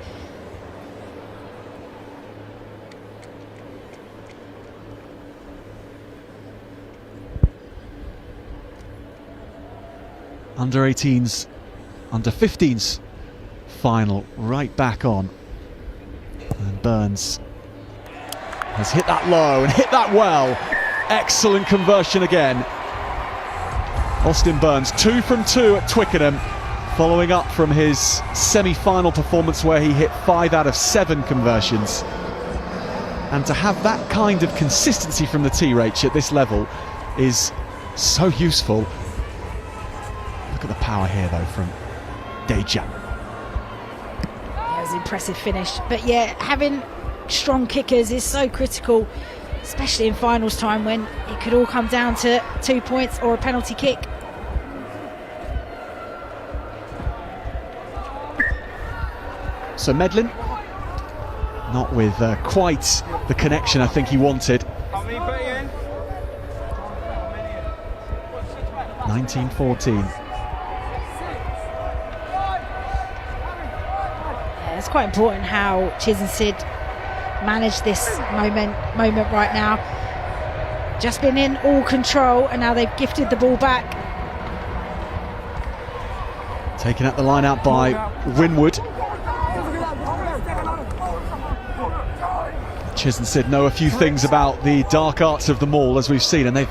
Under 18s, under 15s final right back on. And Burns has hit that low and hit that well. Excellent conversion again. Austin Burns, 2 from 2 at Twickenham, following up from his semi-final performance where he hit 5 out of 7 conversions. And to have that kind of consistency from the T-Rach at this level is so useful. Look at the power here though from Deja. It was an impressive finish, but yeah, having strong kickers is so critical, especially in finals time when it could all come down to 2 points or a penalty kick. So Medlin, not with quite the connection I think he wanted. 19-14. Yeah, it's quite important how Chiz and Sid manage this moment right now. Just been in all control and now they've gifted the ball back. Taken at the line out by Winwood. Chiz and Sid know a few things about the dark arts of the maul, as we've seen, and they've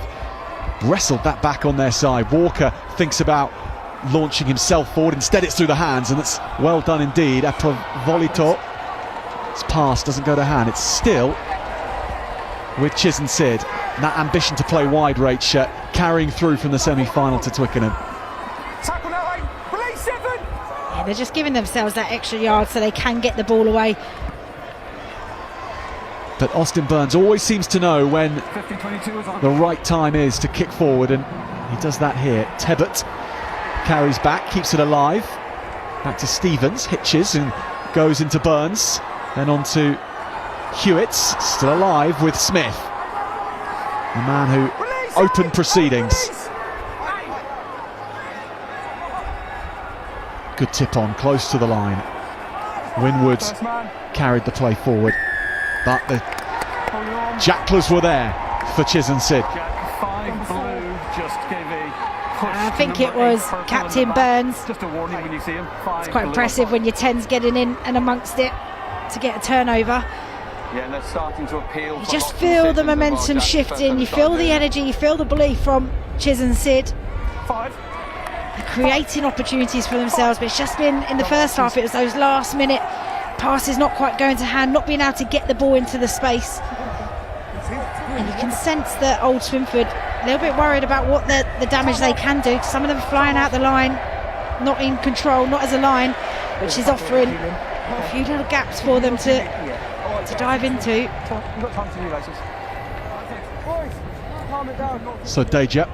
wrestled that back on their side. Walker thinks about launching himself forward, instead it's through the hands, and it's well done indeed. Aprovolito, it's pass, doesn't go to hand, it's still with Chiz and Sid, and that ambition to play wide Rach carrying through from the semi-final to Twickenham. Yeah, they're just giving themselves that extra yard so they can get the ball away. But Austin Burns always seems to know when the right time is to kick forward, and he does that here. Tebbett carries back, keeps it alive. Back to Stevens, hitches and goes into Burns. Then on to Hewitt, still alive with Smith. The man who opened proceedings. Good tip on, close to the line. Winwood carried the play forward. But the Jacklers were there for Chiz and Sid. I think it was Captain Burns. Just a warning when you see him. It's quite impressive when your 10's getting in and amongst it to get a turnover. Yeah, and they're starting to appeal. You just feel the momentum shifting, you feel the energy, you feel the belief from Chiz and Sid. They're creating opportunities for themselves, but it's just been in the first half, it was those last minute passes not quite going to hand, not being able to get the ball into the space. And you can sense that Old Swinford a little bit worried about what the damage they can do. Some of them flying out the line, not in control, not as a line, which is offering a few little gaps for them to dive into. So Deja.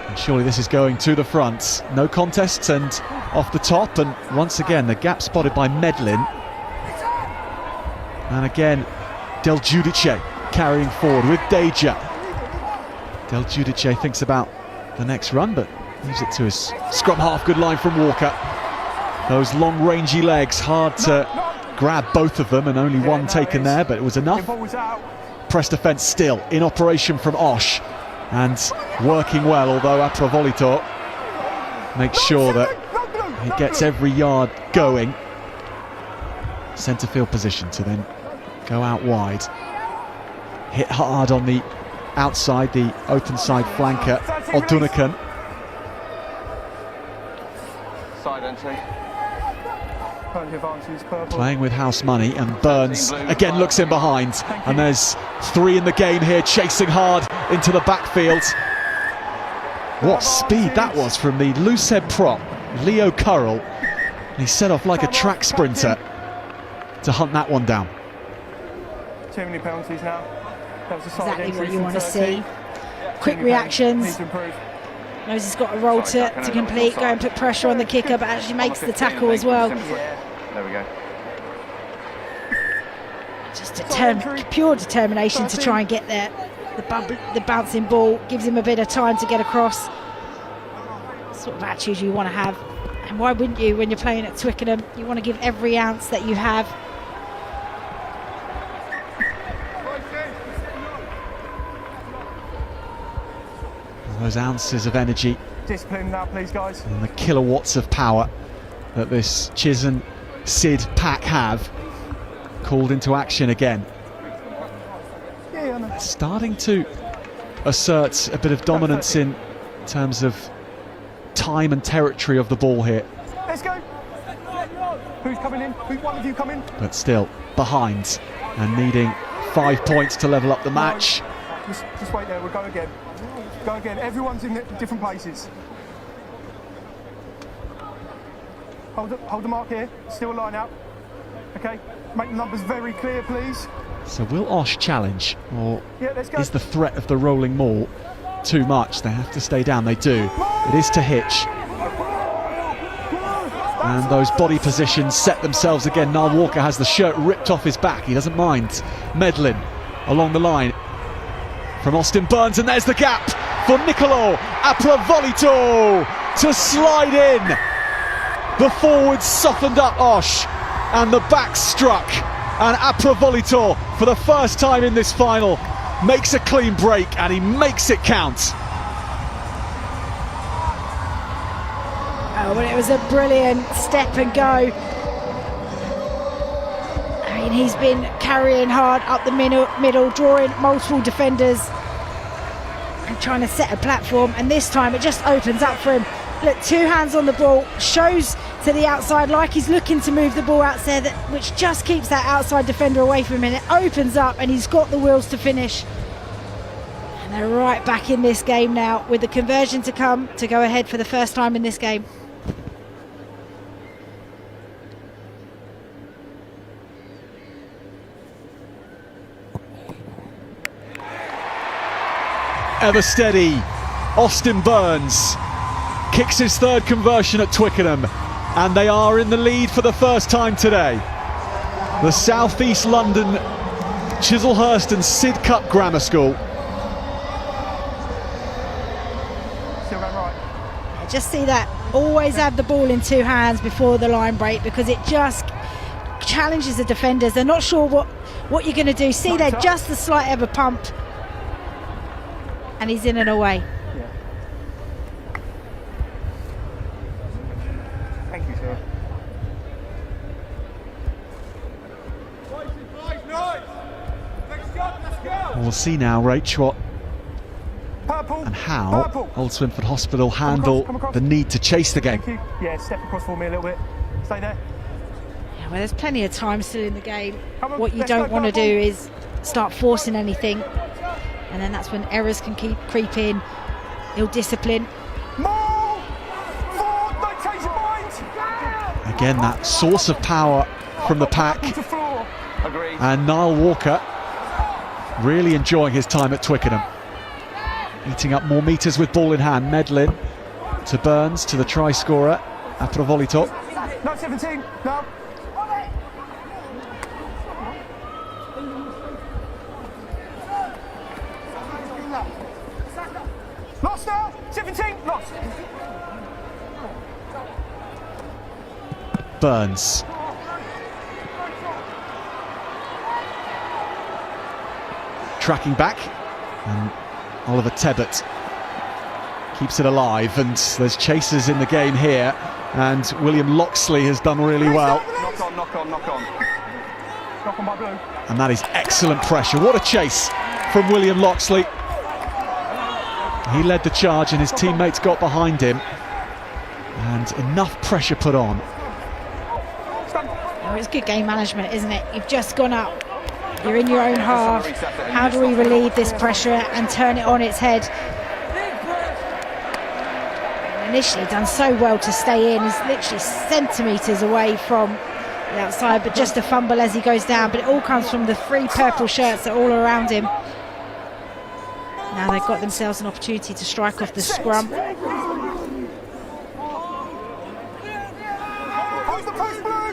And surely this is going to the front. No contests and off the top, and once again the gap spotted by Medlin. And again Del Giudice carrying forward with Deja. Del Giudice thinks about the next run, but leaves it to his scrum half. Good line from Walker. Those long rangy legs, hard to grab both of them, and only one taken there, but it was enough. Press defence still in operation from Osh, and working well, although Aprovolito makes sure that he gets every yard going. Centre field position to then go out wide. Hit hard on the outside, the open side flanker, O'Donoghue. Side entry. Playing with house money, and Burns again looks in behind, and there's 3 in the game here, chasing hard into the backfield. What speed that was from the loosehead prop, Leo Currell. He set off like a track sprinter to hunt that one down. Too many penalties now. Exactly what you want to see. Quick reactions. Knows he's got a role to complete, go and put pressure on the kicker, but actually makes the tackle as well. There we go. Just pure determination to try and get there. The bouncing ball gives him a bit of time to get across. Sort of attitude you want to have. And why wouldn't you when you're playing at Twickenham? You want to give every ounce that you have. Those ounces of energy, discipline now, please, guys, and the kilowatts of power that this Chiz and Sid pack have called into action again. starting to assert a bit of dominance in terms of time and territory of the ball here. Let's go. Who's coming in? One of you come in? But still behind and needing 5 points to level up the match. Just wait there, we'll go again. Go again, everyone's in different places. Hold the mark here, still line out. Okay, make the numbers very clear, please. So will Osh challenge, or Yeah, let's go. is the threat of the rolling maul too much? They have to stay down, they do. It is to Hitch. And those body positions set themselves again. Niall Walker has the shirt ripped off his back. He doesn't mind meddling along the line from Austin Burns, and there's the gap for Niccolò Apravolito to slide in. The forwards softened up Osh, and the back struck, and Apravolito, for the first time in this final, makes a clean break, and he makes it count. Oh, well, it was a brilliant step and go. I mean, he's been carrying hard up the middle, drawing multiple defenders and trying to set a platform, and this time it just opens up for him. Look, 2 hands on the ball, shows to the outside like he's looking to move the ball out there, which just keeps that outside defender away from him, and it opens up and he's got the wheels to finish. And they're right back in this game now with the conversion to come to go ahead for the first time in this game. Ever steady, Austin Burns kicks his 3rd conversion at Twickenham, and they are in the lead for the first time today. The South East London Chislehurst and Sidcup Grammar School. Still going right. Just see that, always have the ball in 2 hands before the line break, because it just challenges the defenders. They're not sure what you're going to do. See there, just the slight ever pump, and he's in and away. Yeah. Thank you, sir. We'll see now, Rach, what Purple. and how Purple. Old Swinford Hospital handle come across. the need to chase the game. Thank you. Yeah, step across for me a little bit. Stay there. Yeah, well, there's plenty of time still in the game. Come on, What you let's don't go, want to Purple. do is start forcing anything, and then that's when errors can creep in. Ill-discipline. More! Forward, don't change your mind! Again, that source of power from the pack, To floor. Agreed. and Niall Walker really enjoying his time at Twickenham. Eating up more metres with ball in hand. Medlin to Burns, to the try scorer, Apravolito. No, 17. No. Lost now. 17. Lost. Burns. Tracking back, and Oliver Tebbett keeps it alive, and there's chasers in the game here, and William Loxley has done really well. Knock on, knock on, knock on. Knock on by blue. And that is excellent pressure. What a chase from William Loxley. He led the charge and his teammates got behind him, and enough pressure put on. Oh, it's good game management, isn't it? You've just gone up, you're in your own half. How do we relieve this pressure and turn it on its head? Initially done so well to stay in. He's literally centimetres away from the outside, but just a fumble as he goes down. But it all comes from the 3 purple shirts that are all around him. Now they've got themselves an opportunity to strike off the scrum.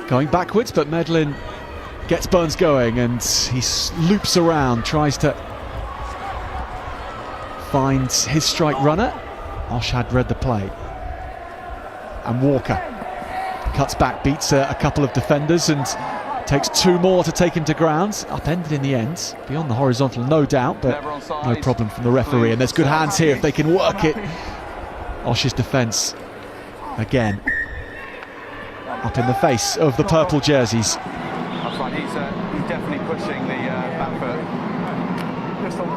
Going backwards, but Medlin gets Burns going, and he loops around, tries to find his strike runner. Osh had read the play. And Walker cuts back, beats a couple of defenders, and takes 2 more to take him to ground. Upended in the end, beyond the horizontal, no doubt, but no problem from the referee. And there's good hands here if they can work it. Osh's defence again up in the face of the purple jerseys. That's right, he's definitely pushing the back foot. Just on.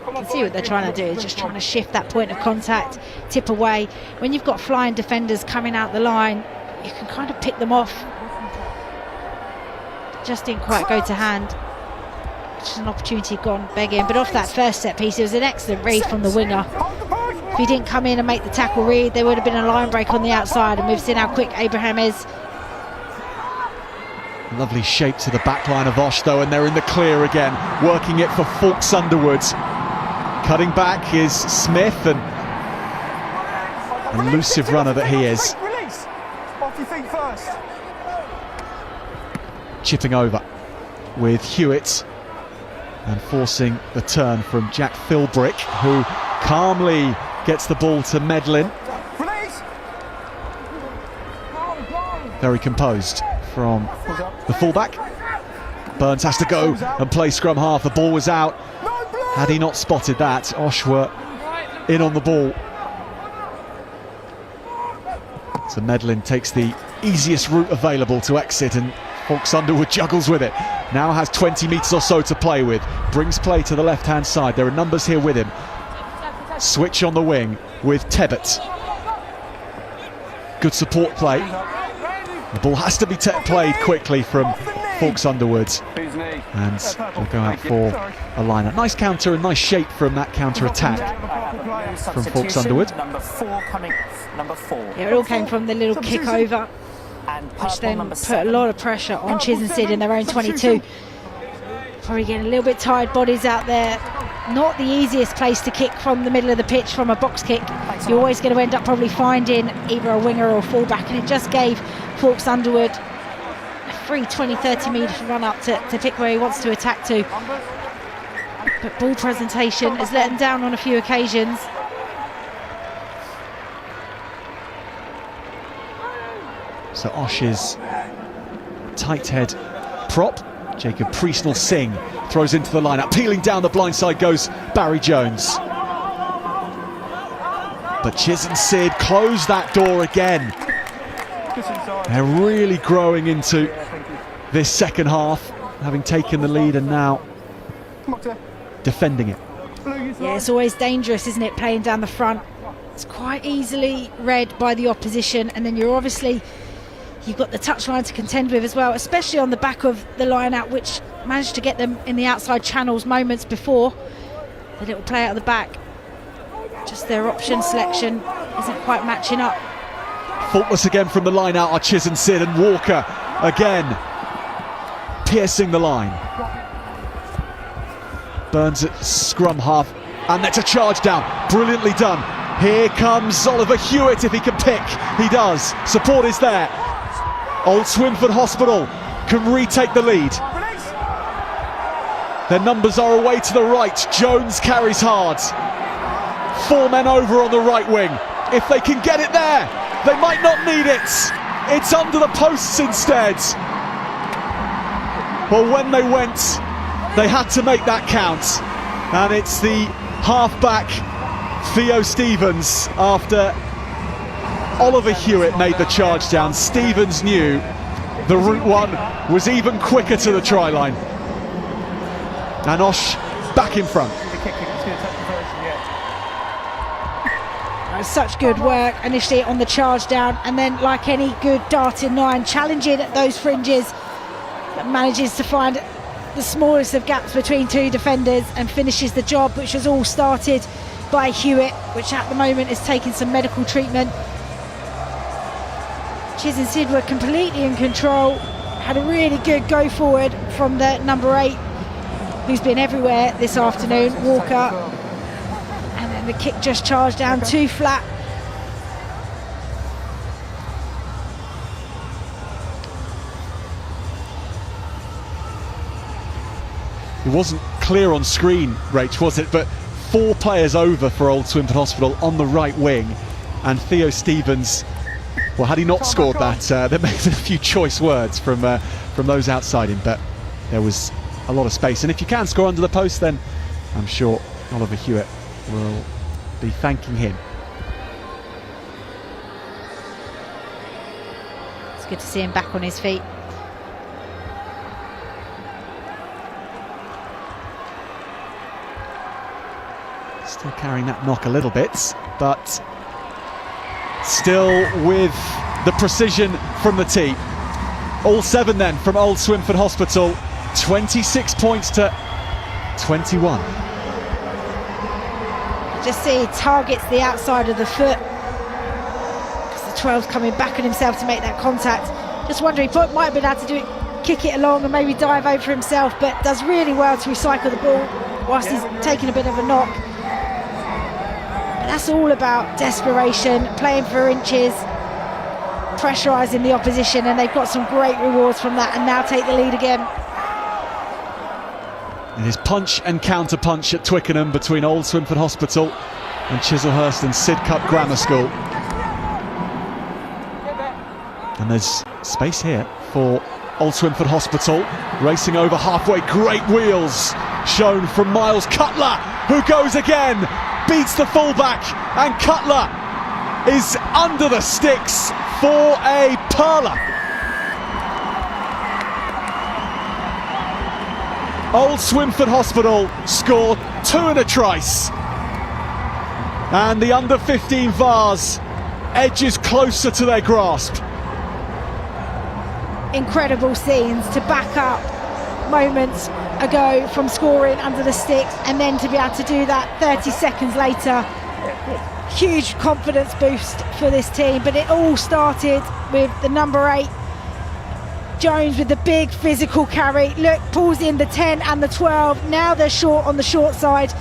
You can see what they're trying to do, just trying to shift that point of contact, tip away. When you've got flying defenders coming out the line, you can kind of pick them off. Just didn't quite go to hand, which is an opportunity gone begging. But off that first set piece, it was an excellent read from the winger. If he didn't come in and make the tackle read, there would have been a line break on the outside, and we've seen how quick Abraham is. Lovely shape to the back line of Osh though, and they're in the clear again, working it for Fawkes Underwood. Cutting back is Smith, and elusive runner that he is. Release. Off your feet first. Chipping over with Hewitt and forcing the turn from Jack Philbrick, who calmly gets the ball to Medlin. Release. Very composed from the fullback. Burns has to go and play scrum half. The ball was out. Had he not spotted that, Osh were in on the ball. So Medlin takes the easiest route available to exit, and Fawkes Underwood juggles with it. Now has 20 metres or so to play with. Brings play to the left-hand side. There are numbers here with him. Switch on the wing with Tebbett. Good support play. The ball has to be played quickly from Fawkes Underwood, and they'll go out for a line-out. Nice counter and nice shape from that counter-attack from Fawkes Underwood. Number 4 coming off. Number 4. Yeah, it all came from the little kick over, which then put a lot of pressure on Chislehurst in their own 22. Probably getting a little bit tired bodies out there. Not the easiest place to kick from the middle of the pitch from a box kick. You're always going to end up probably finding either a winger or a fullback, and it just gave Fawkes Underwood a free 20-30 metres run up to pick where he wants to attack to. But ball presentation has let him down on a few occasions. So Osh's tight head prop, Jacob Priestnell-Singh, throws into the lineup. Peeling down the blind side goes Barry Jones. But Chislehurst close that door again. They're really growing into this second half, having taken the lead and now defending it. Yeah, it's always dangerous, isn't it, playing down the front. It's quite easily read by the opposition, and then you've got the touchline to contend with as well, especially on the back of the line out, which managed to get them in the outside channels moments before. The little play out of the back, just their option selection isn't quite matching up. Faultless again from the line out are Chislehurst, and Walker again piercing the line. Burns at scrum half, and that's a charge down. Brilliantly done. Here comes Oliver Hewitt if he can pick. He does. Support is there. Old Swinford Hospital can retake the lead. Their numbers are away to the right. Jones carries hard. 4 men over on the right wing. If they can get it there, they might not need it. It's under the posts instead. Well, when they went, they had to make that count. And it's the half-back Theo Stevens after Oliver Hewitt made the charge down. Stevens knew the route one was even quicker to the try line. And Osh back in front. Such good work initially on the charge down, and then like any good darting 9, challenging at those fringes, manages to find the smallest of gaps between 2 defenders and finishes the job, which was all started by Hewitt, which at the moment is taking some medical treatment. Chislehurst were completely in control, had a really good go forward from the number 8, who's been everywhere this afternoon, Walker. And then the kick just charged down too flat. It wasn't clear on screen, Rach, was it? But 4 players over for Old Swinford Hospital on the right wing, and Theo Stevens, well, had he not scored that, there may have been a few choice words from those outside him, but there was a lot of space. And if you can score under the post, then I'm sure Oliver Hewitt will be thanking him. good to see him back on his feet. Still carrying that knock a little bit, but still with the precision from the team. All 7 then from Old Swinford Hospital, 26 points to 21. Just see he targets the outside of the foot, because the 12's coming back on himself to make that contact. Just wondering, he might have been able to do it, kick it along and maybe dive over himself, but does really well to recycle the ball whilst he's taking a bit of a knock. But that's all about desperation, playing for inches, pressurising the opposition, and they've got some great rewards from that, and now take the lead again. It is punch and counter punch at Twickenham between Old Swinford Hospital and Chislehurst and Sidcup Grammar School. And there's space here for Old Swinford Hospital, racing over halfway. Great wheels shown from Miles Cutler, who goes again, beats the fullback, and Cutler is under the sticks for a perler. Old Swinford Hospital scored 2 and a trice, and the under-15 Vase edges closer to their grasp. Incredible scenes to back up moments ago from scoring under the sticks, and then to be able to do that 30 seconds later. Huge confidence boost for this team, but it all started with the number 8 Jones with the big physical carry. Look, pulls in the 10 and the 12. Now they're short on the short side,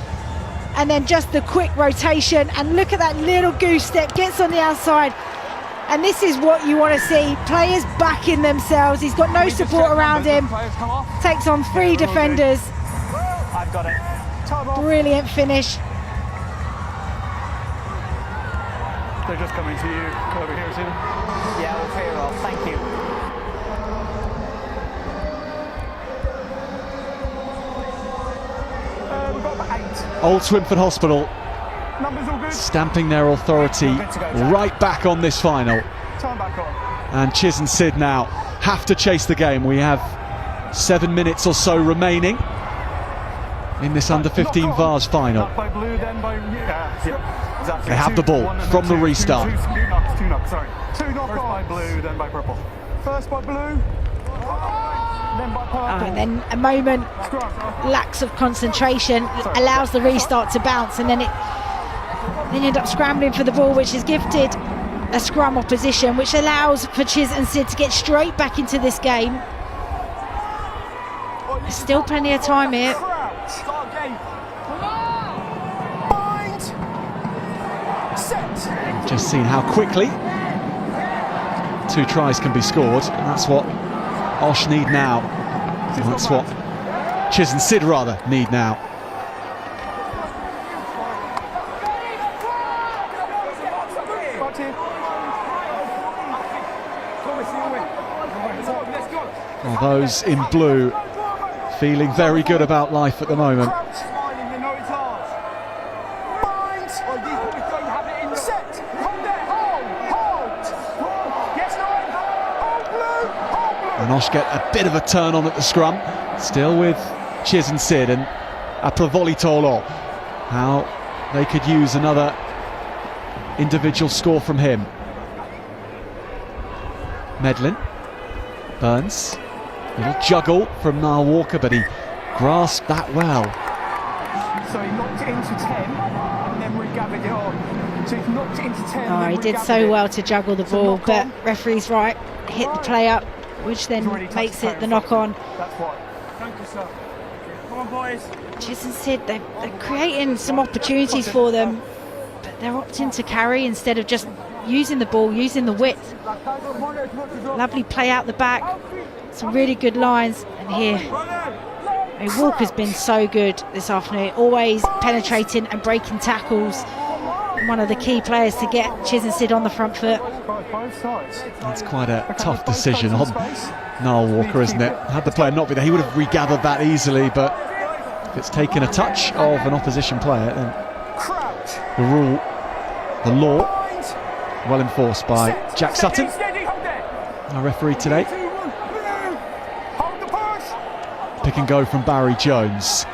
and then just the quick rotation, and look at that little goose step, gets on the outside. And this is what you want to see, players backing themselves. He's got no support around him, takes on 3 defenders. I've got it. Brilliant finish. They're just coming to you. Come over here, see them? Yeah, we'll clear off. Thank you. We've got about 8. Old Swinford Hospital Numbers all good. stamping their authority right back on this final. Time back on. And Chiz and Sid now have to chase the game. We have 7 minutes or so remaining in this under-15 Vase final. Knocked by blue, then by exactly. They have the ball from the restart. Two knock, sorry. 2 knock by blue, then by purple. First by blue, then by purple. And then a moment, lacks of concentration, allows the restart to bounce, and then you end up scrambling for the ball, which is gifted a scrum opposition, which allows for Chiz and Sid to get straight back into this game. There's still plenty of time here. We've just seen how quickly 2 tries can be scored, and that's what Osh need now. And that's what Chiz and Sid rather need now. Well, those in blue feeling very good about life at the moment. And Osh get a bit of a turn on at the scrum, still with Chiz and Sid, and Apravolitolo, how they could use another individual score from him. Medlin, Burns, little juggle from Niall Walker, but he grasped that well. So he knocked it into 10 and then regathered it on. So he's knocked it into 10. Oh, he did so well to juggle the ball, but referee's right, hit the play up, which then makes it the knock on. That's why. Thank you, sir. Come on, boys. Chiz and Sid, they're creating some opportunities for them, but they're opting to carry instead of just using the ball, using the width. Lovely play out the back, some really good lines, and here Walker's been so good this afternoon, always penetrating and breaking tackles. One of the key players to get Chiz and Sid on the front foot. That's quite a tough decision on Niall Walker, isn't it? Had the player not been there, he would have regathered that easily, but if it's taken a touch of an opposition player, then the law, well enforced by Jack Sutton. our referee today. 2, 1, hold the push. Pick and go from Barry Jones.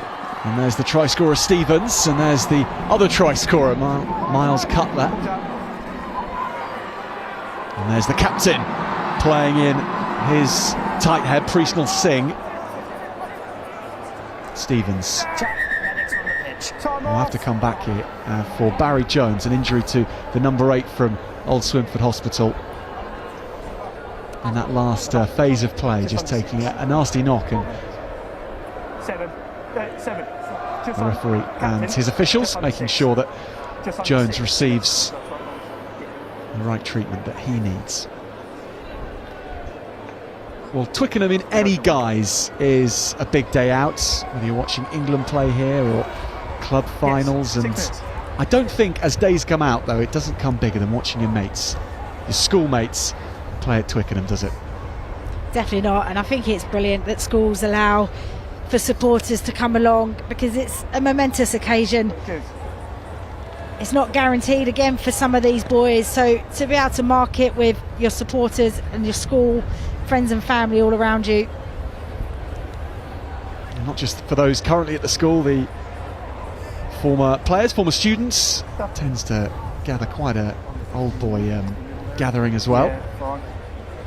And there's the try scorer Stevens, and there's the other try scorer, Miles Cutler. And there's the captain playing in his tight head, Priestnell Singh. Stevens Medics on the pitch. will have to come back here for Barry Jones, an injury to the number 8 from Old Swinford Hospital. In that last phase of play, just taking a nasty knock, and 7. Just the on. referee and Captain. his officials Just under making 6. sure that Just under Jones 6. receives the right treatment that he needs. Well, Twickenham in any guise is a big day out, whether you're watching England play here or club finals. 6 And minutes. I don't think as days come out, though, it doesn't come bigger than watching your mates, your schoolmates, play at Twickenham, does it? Definitely not, and I think it's brilliant that schools allow for supporters to come along, because it's a momentous occasion. Good. It's not guaranteed again for some of these boys, so to be able to mark it with your supporters and your school, friends and family all around you. And not just for those currently at the school, the former players, former students, tends to gather quite a old boy gathering as well. Yeah, fine.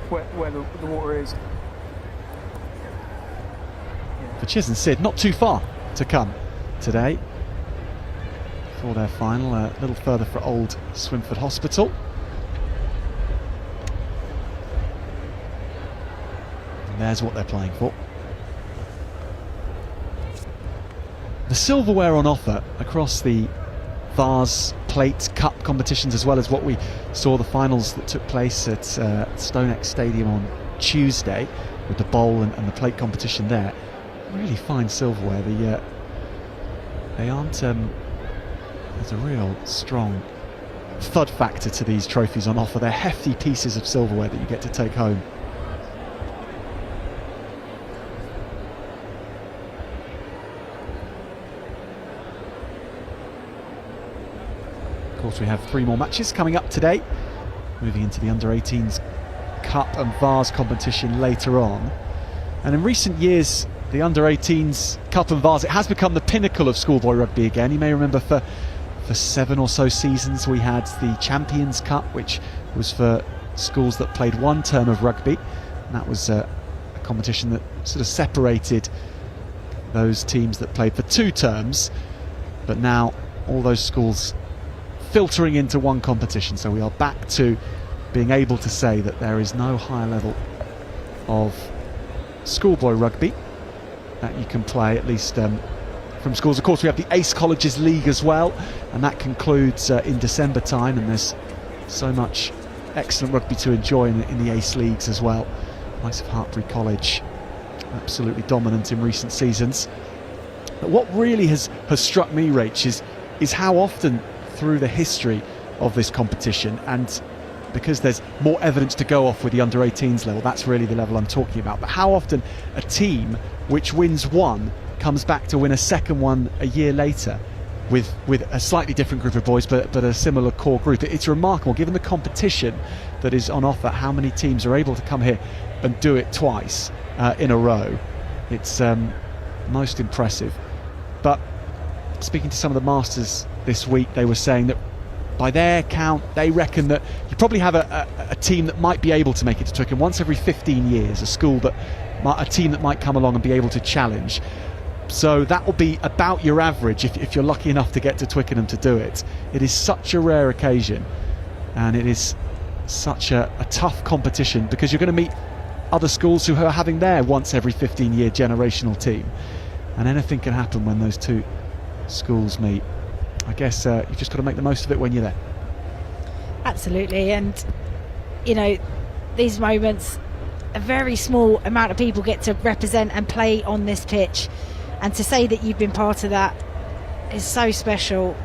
Where the water is. For Chis and Sid, not too far to come today for their final, a little further for Old Swinford Hospital. And there's what they're playing for. The silverware on offer across the Vase, Plate, Cup competitions, as well as what we saw the finals that took place at Stonex Stadium on Tuesday with the bowl and the plate competition there. Really fine silverware. They aren't. There's a real strong thud factor to these trophies on offer. They're hefty pieces of silverware that you get to take home. Of course, we have 3 more matches coming up today, moving into the under-18s Cup and Vase competition later on. And in recent years, the under-18s Cup and Vase, it has become the pinnacle of schoolboy rugby again. You may remember for 7 or so seasons we had the Champions Cup, which was for schools that played 1 term of rugby, and that was a competition that sort of separated those teams that played for 2 terms. But now all those schools filtering into 1 competition, so we are back to being able to say that there is no higher level of schoolboy rugby that you can play, at least from schools. Of course, we have the Ace Colleges League as well, and that concludes in December time, and there's so much excellent rugby to enjoy in the Ace Leagues as well. Likes of Hartbury College, absolutely dominant in recent seasons. But what really has struck me, Rach, is how often through the history of this competition, and because there's more evidence to go off with the under-18s level, that's really the level I'm talking about, but how often a team which wins 1 comes back to win a second one a year later with a slightly different group of boys, but a similar core group. It's remarkable, given the competition that is on offer, how many teams are able to come here and do it twice in a row. It's most impressive. But speaking to some of the masters this week, they were saying that by their count, they reckon that you probably have a team that might be able to make it to Twickenham once every 15 years, a team that might come along and be able to challenge. So that will be about your average if you're lucky enough to get to Twickenham to do it. It is such a rare occasion, and it is such a tough competition, because you're going to meet other schools who are having their once every 15-year generational team, and anything can happen when those 2 schools meet. I guess you've just got to make the most of it when you're there. Absolutely, and you know, these moments, a very small amount of people get to represent and play on this pitch, and to say that you've been part of that is so special,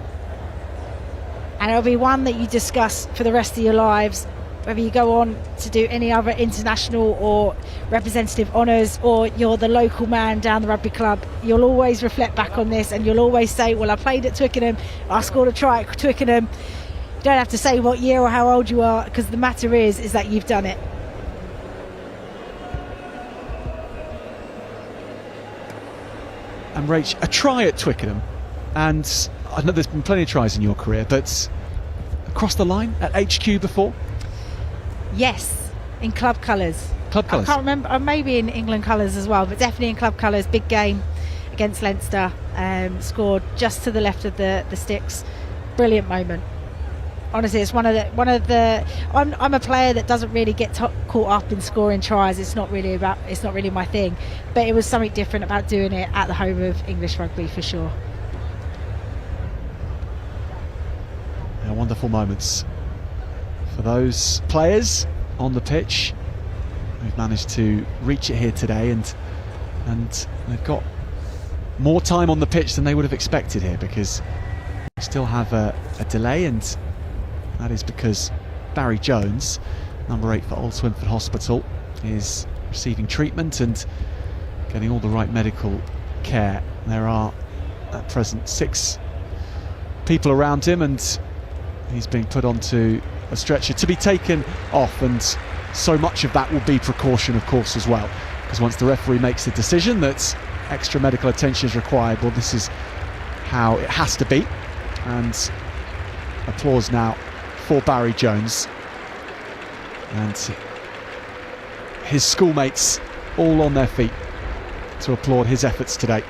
and it'll be one that you discuss for the rest of your lives, whether you go on to do any other international or representative honours, or you're the local man down the rugby club. You'll always reflect back on this, and you'll always say, well, I played at Twickenham, I scored a try at Twickenham. You don't have to say what year or how old you are, because the matter is that you've done it. And Rach, a try at Twickenham, and I know there's been plenty of tries in your career, but across the line at HQ before? Yes, in club colours. Club colours? I can't remember, maybe in England colours as well, but definitely in club colours. Big game against Leinster, scored just to the left of the sticks. Brilliant moment. Honestly, it's one of the. I'm a player that doesn't really get caught up in scoring tries. It's not really my thing. But it was something different about doing it at the home of English rugby for sure. Yeah, wonderful moments for those players on the pitch who've managed to reach it here today, and they've got more time on the pitch than they would have expected here, because we still have a delay, and that is because Barry Jones, number 8 for Old Swinford Hospital, is receiving treatment and getting all the right medical care. There are at present 6 people around him, and he's being put onto a stretcher to be taken off, and so much of that will be precaution, of course, as well, because once the referee makes the decision that extra medical attention is required, well, this is how it has to be. And applause now for Barry Jones and his schoolmates, all on their feet to applaud his efforts today.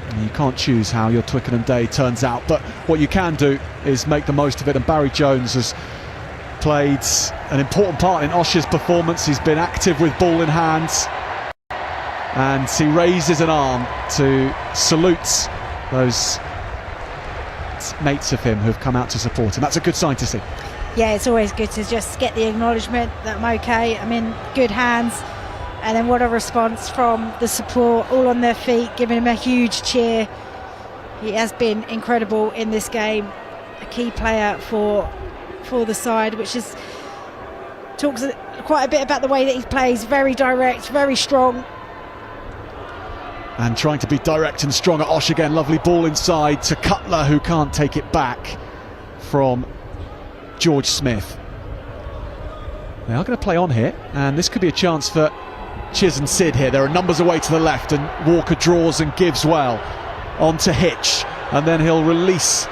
And you can't choose how your Twickenham day turns out, but what you can do is make the most of it, and Barry Jones has played an important part in Osher's performance. He's been active with ball in hand, and he raises an arm to salute those mates of him who have come out to support him. That's a good sign to see. Yeah, it's always good to just get the acknowledgement that I'm okay, I'm in good hands, and then what a response from the support, all on their feet, giving him a huge cheer. He has been incredible in this game, a key player for the side, which talks quite a bit about the way that he plays. Very direct, very strong. And trying to be direct and strong at Osh again. Lovely ball inside to Cutler, who can't take it back from George Smith. They are going to play on here, and this could be a chance for Chiz and Sid here. There are numbers away to the left, and Walker draws and gives well onto Hitch, and then he'll release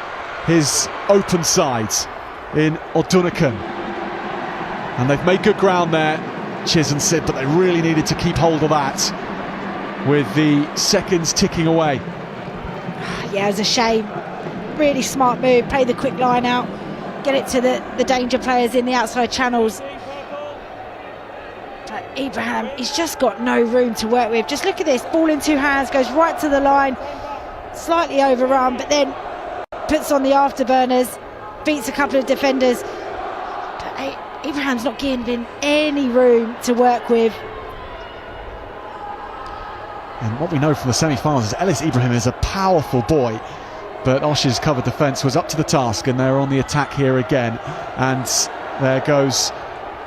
his open sides in O'Donoghue. And they've made good ground there, Chiz and Sid, but they really needed to keep hold of that with the seconds ticking away. Yeah, it was a shame. Really smart move, play the quick line out, get it to the danger players in the outside channels. But Ibrahim, he's just got no room to work with. Just look at this, ball in 2 hands, goes right to the line, slightly overrun, but then puts on the afterburners, beats a couple of defenders. But Ibrahim's not given any room to work with. And what we know from the semi-finals is Ellis Ibrahim is a powerful boy, but Osh's covered defence was up to the task, and they're on the attack here again. And there goes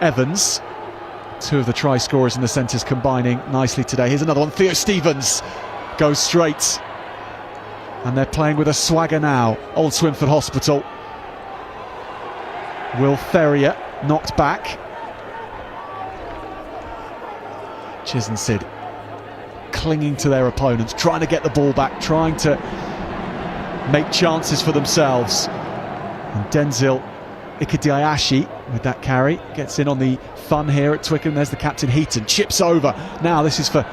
Evans. 2 of the try scorers in the centres combining nicely today. Here's another one. Theo Stevens goes straight, and they're playing with a swagger now. Old Swinford Hospital. Will Ferrier knocked back. Chiz and Sid clinging to their opponents, trying to get the ball back, trying to make chances for themselves. And Denzil Ikediayashi with that carry gets in on the fun here at Twickenham. There's the captain Heaton, chips over. Now this is for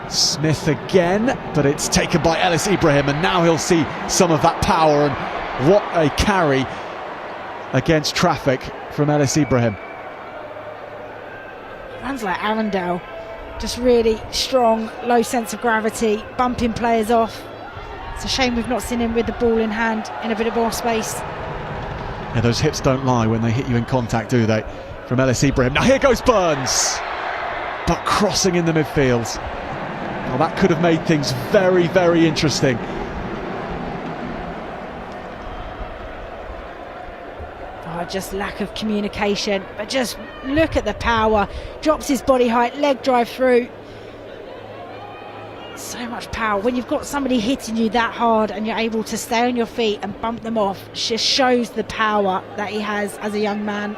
Smith again, but it's taken by Ellis Ibrahim, and now he'll see some of that power. And what a carry against traffic from Ellis Ibrahim. Runs like Arundel, just really strong, low sense of gravity, bumping players off. It's a shame we've not seen him with the ball in hand in a bit of more space. Yeah, those hips don't lie when they hit you in contact, do they? From Ellis Ibrahim. Now here goes Burns, but crossing in the midfield. Well, that could have made things very, very interesting. Just lack of communication, but just look at the power. Drops his body height, leg drive through. So much power. When you've got somebody hitting you that hard and you're able to stay on your feet and bump them off, it just shows the power that he has as a young man.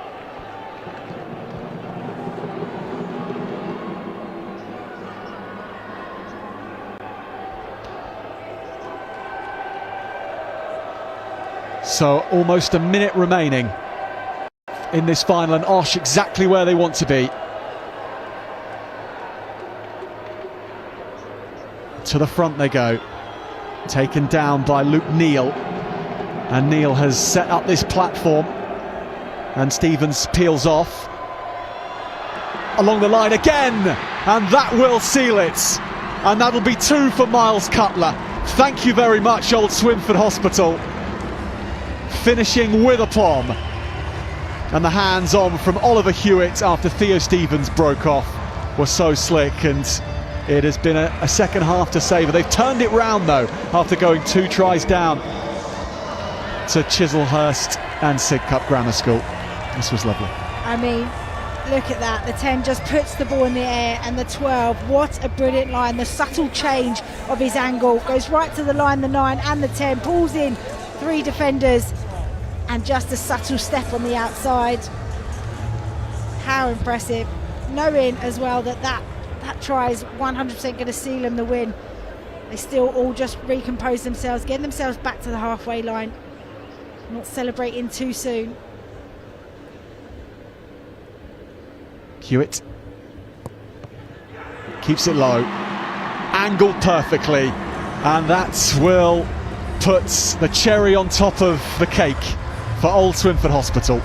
So almost a minute remaining in this final, and Osh exactly where they want to be. To the front they go, taken down by Luke Neal, and Neal has set up this platform, and Stevens peels off along the line again, and that will seal it, and that'll be 2 for Miles Cutler. Thank you very much, Old Swinford Hospital, finishing with aplomb. And the hands-on from Oliver Hewitt after Theo Stevens broke off were so slick, and it has been a second half to savour. They've turned it round though after going 2 tries down to Chislehurst and Sidcup Grammar School. This was lovely. I mean, look at that. The 10 just puts the ball in the air, and the 12, what a brilliant line. The subtle change of his angle goes right to the line, the 9 and the 10, pulls in 3 defenders, and just a subtle step on the outside. How impressive. Knowing as well that try is 100% going to seal them the win. They still all just recompose themselves, getting themselves back to the halfway line, not celebrating too soon. Hewitt keeps it low, angled perfectly, and that will put the cherry on top of the cake for Old Swinford Hospital.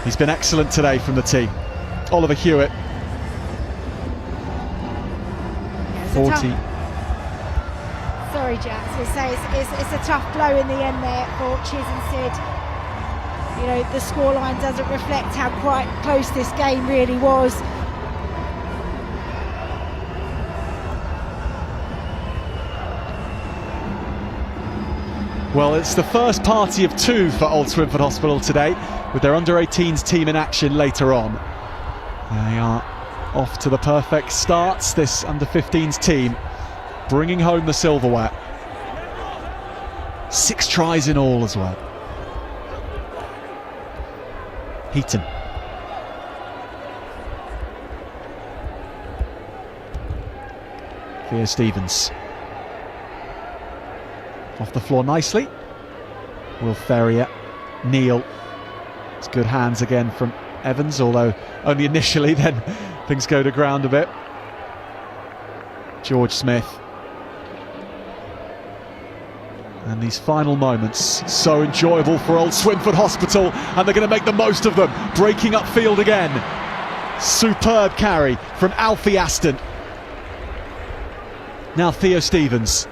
He's been excellent today from the team. Oliver Hewitt, 40. Sorry, Jack, to say it's a tough blow in the end there for Chiz and Sid. You know, the scoreline doesn't reflect how quite close this game really was. Well, it's the first party of 2 for Old Swinford Hospital today, with their under-18s team in action later on. They are off to the perfect starts, this under-15s team, bringing home the silverware. 6 tries in all as well. Heaton. Theo Stevens. Off the floor nicely. Will Ferrier. Neal. It's good hands again from Evans, although only initially, then things go to ground a bit. George Smith. And these final moments, so enjoyable for Old Swinford Hospital, and they're going to make the most of them. Breaking upfield again. Superb carry from Alfie Aston. Now Theo Stevens.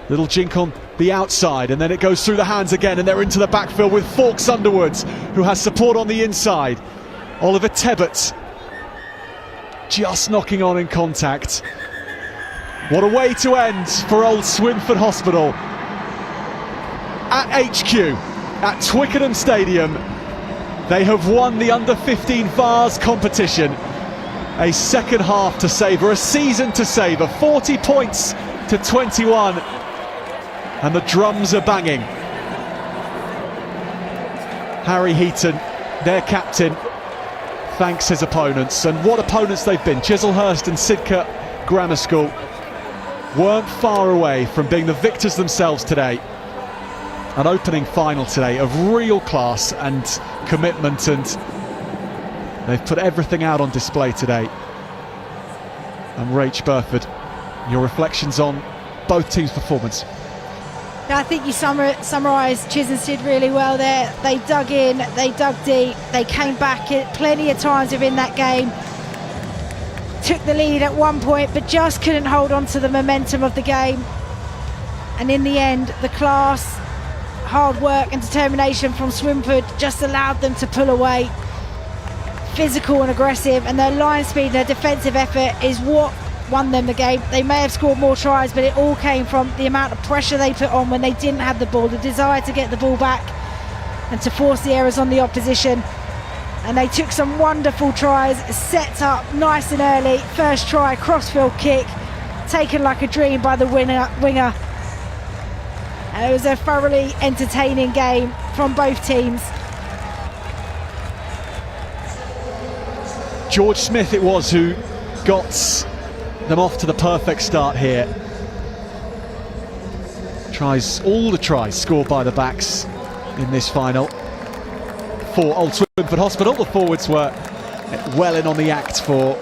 Little jink on the outside, and then it goes through the hands again, and they're into the backfield with Fawkes Underwoods, who has support on the inside. Oliver Tebbett just knocking on in contact. What a way to end for Old Swinford Hospital. At HQ, at Twickenham Stadium, they have won the under-15 Vase competition. A second half to savour, a season to savour, 40 points to 21. And the drums are banging. Harry Heaton, their captain, thanks his opponents. And what opponents they've been. Chislehurst and Sidcup Grammar School weren't far away from being the victors themselves today. An opening final today of real class and commitment, and they've put everything out on display today. And Rach Burford, your reflections on both teams' performance? I think you summarised Chiz and Sid really well there. They dug in, they dug deep, they came back plenty of times within that game. Took the lead at one point, but just couldn't hold on to the momentum of the game. And in the end, the class, hard work and determination from Swinford just allowed them to pull away. Physical and aggressive, and their line speed and their defensive effort is what won them the game. They may have scored more tries, but it all came from the amount of pressure they put on when they didn't have the ball, the desire to get the ball back and to force the errors on the opposition. And they took some wonderful tries, set up nice and early. First try, crossfield kick, taken like a dream by the winger. And it was a thoroughly entertaining game from both teams. George Smith it was who got them off to the perfect start here. all the tries scored by the backs in this final for Old Swinford Hospital. The forwards were well in on the act for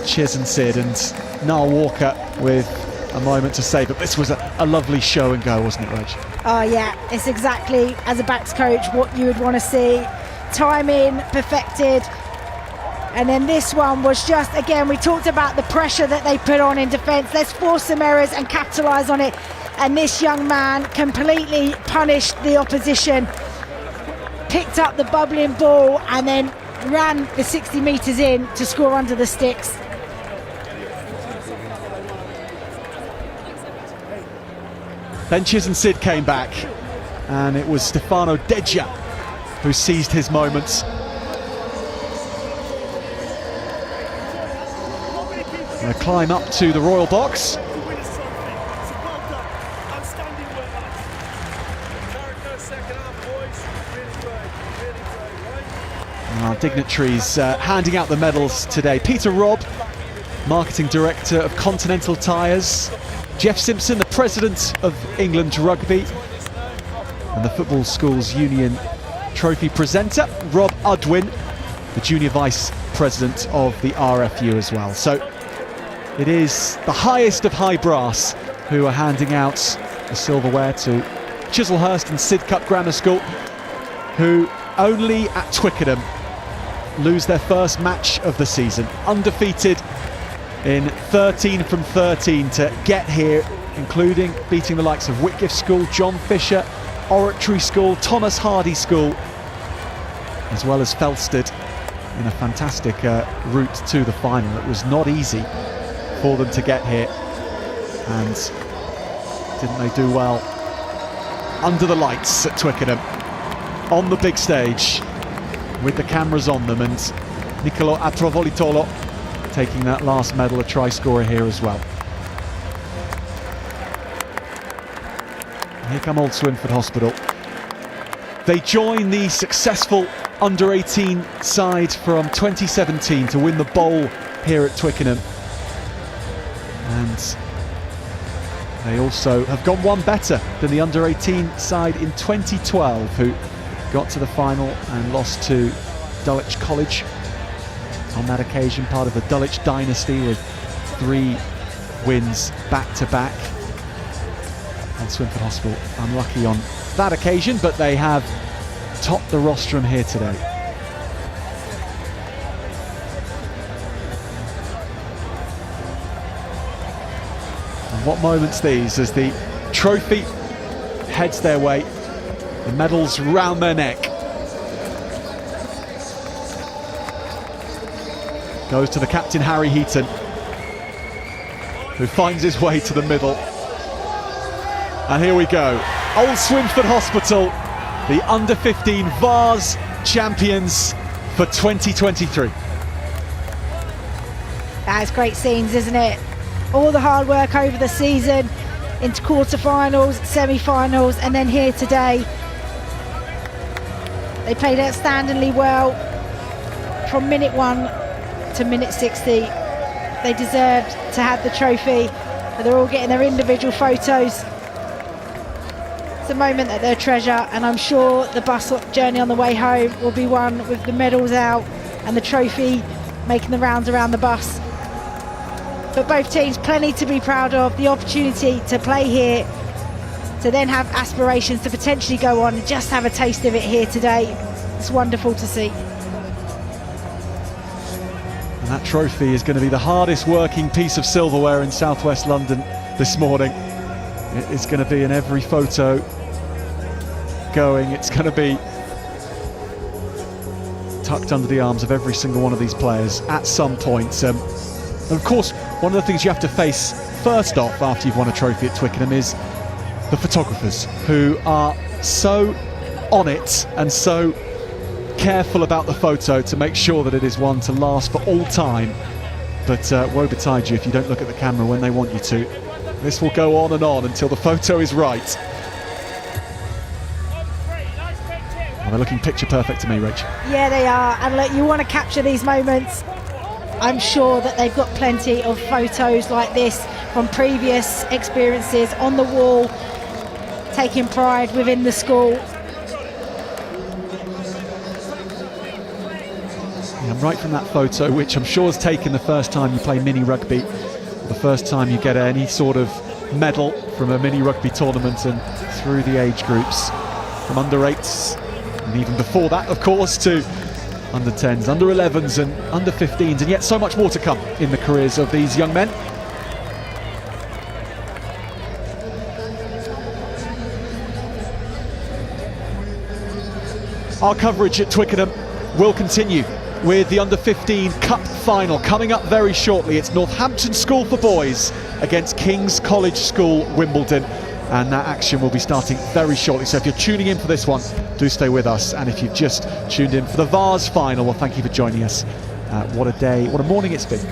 Chis and Sid, and Niall Walker with a moment to say, but this was a lovely show and go, wasn't it, Reg? Oh yeah, it's exactly, as a backs coach, what you would want to see. Timing perfected, and then this one was just, again, we talked about the pressure that they put on in defence. Let's force some errors and capitalise on it, and this young man completely punished the opposition, picked up the bubbling ball and then ran the 60 metres in to score under the sticks. Then Chis and Sid came back, and it was Stefano Deggia who seized his moments. Gonna climb up to the royal box. And our dignitaries handing out the medals today. Peter Robb, Marketing Director of Continental Tyres. Jeff Simpson, the President of England Rugby. And the Football Schools Union Trophy presenter, Rob Udwin, the Junior Vice President of the RFU as well. So it is the highest of high brass who are handing out the silverware to Chislehurst and Sidcup Grammar School, who only at Twickenham lose their first match of the season. Undefeated in 13 from 13 to get here, including beating the likes of Whitgift School, John Fisher, Oratory School, Thomas Hardy School, as well as Felsted in a fantastic route to the final. It was not easy for them to get here, and didn't they do well under the lights at Twickenham, on the big stage with the cameras on them, and Niccolò Atrovolitolo taking that last medal, a try scorer here as well. Here come Old Swinford Hospital. They join the successful under-18 side from 2017 to win the bowl here at Twickenham. And they also have gone one better than the under-18 side in 2012, who got to the final and lost to Dulwich College on that occasion, part of the Dulwich dynasty with 3 wins back-to-back. And Swinford Hospital unlucky on that occasion, but they have topped the rostrum here today. And what moments these, as the trophy heads their way, the medals round their neck. Goes to the captain, Harry Heaton, who finds his way to the middle. And here we go, Old Swinford Hospital, the under-15 Vase champions for 2023. That's great scenes, isn't it? All the hard work over the season, into quarter-finals, semi-finals, and then here today. They played outstandingly well from minute 1 to minute 60. They deserved to have the trophy, but they're all getting their individual photos. It's a moment that they'll treasure, and I'm sure the bus journey on the way home will be one with the medals out and the trophy making the rounds around the bus. But both teams plenty to be proud of, the opportunity to play here, to then have aspirations to potentially go on and just have a taste of it here today. It's wonderful to see. And that trophy is going to be the hardest working piece of silverware in southwest London this morning. It is going to be in every photo going. It's going to be tucked under the arms of every single one of these players at some point. And of course, one of the things you have to face first off after you've won a trophy at Twickenham is the photographers, who are so on it and so careful about the photo to make sure that it is one to last for all time. But woe betide you if you don't look at the camera when they want you to. This will go on and on until the photo is right. Well, they're looking picture perfect to me, Rach. Yeah, they are. And look, you want to capture these moments. I'm sure that they've got plenty of photos like this from previous experiences on the wall. taking pride within the school. Yeah, right from that photo, which I'm sure is taken the first time you play mini rugby, the first time you get any sort of medal from a mini rugby tournament, and through the age groups, from under 8s, and even before that, of course, to under 10s, under 11s and under 15s, and yet so much more to come in the careers of these young men. Our coverage at Twickenham will continue with the Under-15 Cup final coming up very shortly. It's Northampton School for Boys against King's College School, Wimbledon, and that action will be starting very shortly. So if you're tuning in for this one, do stay with us. And if you've just tuned in for the Vase final, well, thank you for joining us. What a day, what a morning it's been.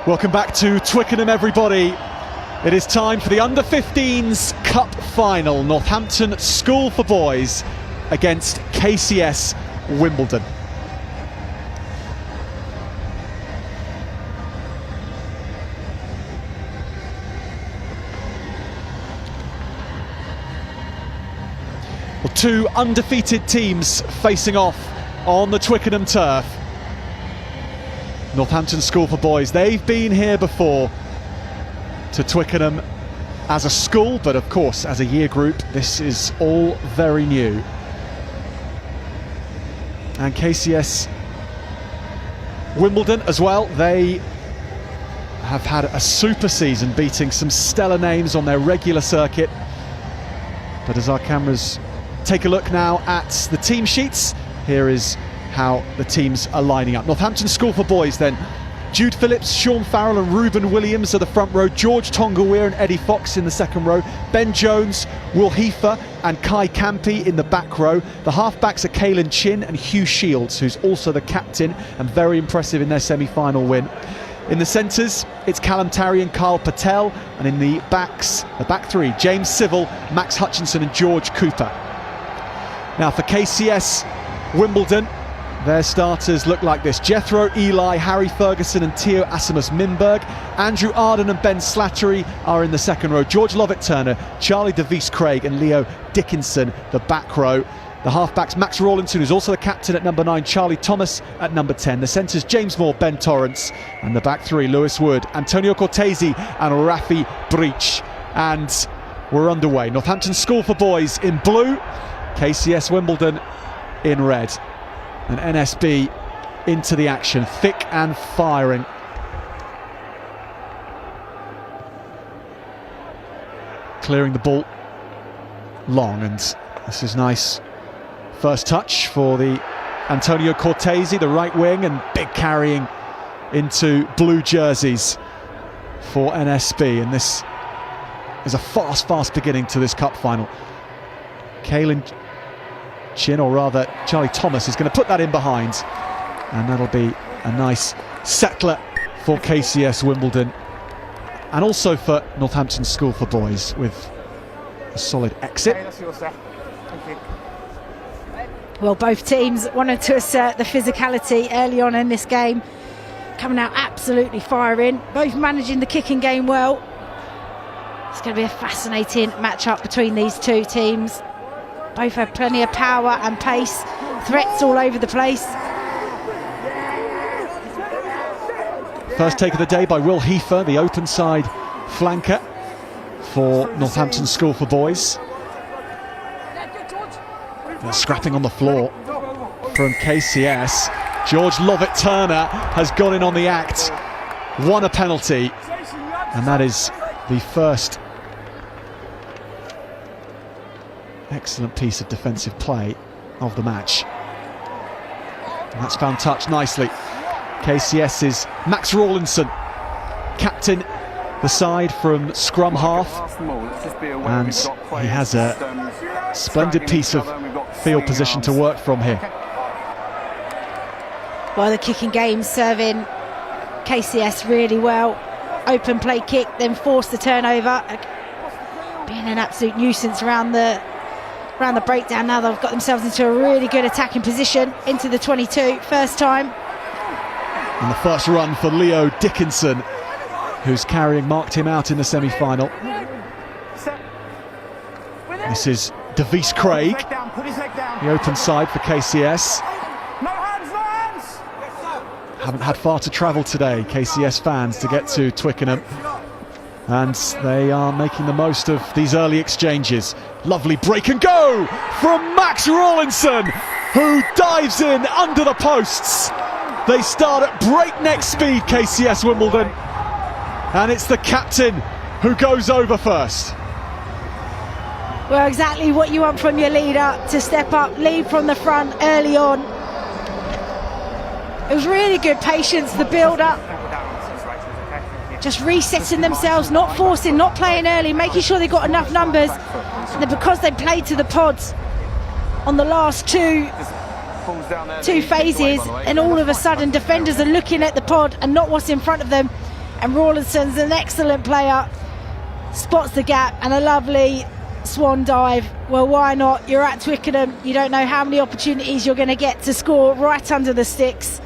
Welcome back to Twickenham, everybody. It is time for the Under-15s Cup final. Northampton School for Boys against KCS Wimbledon. Well, two undefeated teams facing off on the Twickenham turf. Northampton School for Boys, they've been here before to Twickenham as a school, but of course as a year group this is all very new. And KCS Wimbledon as well, they have had a super season, beating some stellar names on their regular circuit. But as our cameras take a look now at the team sheets, here is how the teams are lining up. Northampton School for Boys then: Jude Phillips, Sean Farrell and Ruben Williams are the front row, George Tonga-Weir and Eddie Fox in the second row, Ben Jones, Will Heifer and Kai Campy in the back row. The halfbacks are Caelan Chin and Hugh Shields, who's also the captain and very impressive in their semi-final win. In the centres, it's Callum Tarry and Carl Patel, and in the backs, the back three, James Civil, Max Hutchinson and George Cooper. Now for KCS Wimbledon, their starters look like this: Jethro Eli, Harry Ferguson and Theo Asimus Minberg. Andrew Arden and Ben Slattery are in the second row. George Lovett-Turner, Charlie DeVries Craig and Leo Dickinson, the back row. The halfbacks, Max Rawlinson, who's also the captain at number 9, Charlie Thomas at number 10. The centres, James Moore, Ben Torrance, and the back three, Lewis Wood, Antonio Cortesi and Rafi Breach. And we're underway. Northampton School for Boys in blue, KCS Wimbledon in red. And NSB into the action, thick and firing. Clearing the ball long, and this is nice. First touch for the Antonio Cortesi, the right wing, and big carrying into blue jerseys for NSB. And this is a fast beginning to this cup final. Caelan Chin, or rather Charlie Thomas, is going to put that in behind, and that'll be a nice settler for KCS Wimbledon and also for Northampton School for Boys, with a solid exit. Well, both teams wanted to assert the physicality early on in this game, coming out absolutely firing, both managing the kicking game well. It's going to be a fascinating match-up between these two teams. Both have plenty of power and pace, threats all over the place. First take of the day by Will Heifer, the open side flanker for Northampton School for Boys. They're scrapping on the floor from KCS. George Lovett-Turner has gone in on the act, won a penalty, and that is the first excellent piece of defensive play of the match. And that's found touch nicely. KCS's Max Rawlinson, captain the side from scrum half, and he has a splendid piece of field position to work from here. Well, the kicking game serving KCS really well. Open play kick, then force the turnover, being an absolute nuisance around the breakdown. Now they've got themselves into a really good attacking position into the 22, first time. And the first run for Leo Dickinson, whose carrying marked him out in the semi-final. This is DeVries Craig, the open side for KCS. Haven't had far to travel today, KCS fans, to get to Twickenham, and they are making the most of these early exchanges. Lovely break and go from Max Rawlinson, who dives in under the posts. They start at breakneck speed, KCS Wimbledon, and it's the captain who goes over first. Well, exactly what you want from your leader, to step up, lead from the front early on. It was really good patience, the build-up. just resetting themselves, not forcing, not playing early, making sure they've got enough numbers. And then because they played to the pods on the last two phases, and all of a sudden defenders are looking at the pod and not what's in front of them. And Rawlinson's an excellent player, spots the gap, and a lovely swan dive. Well, why not? You're at Twickenham, you don't know how many opportunities you're going to get to score right under the sticks.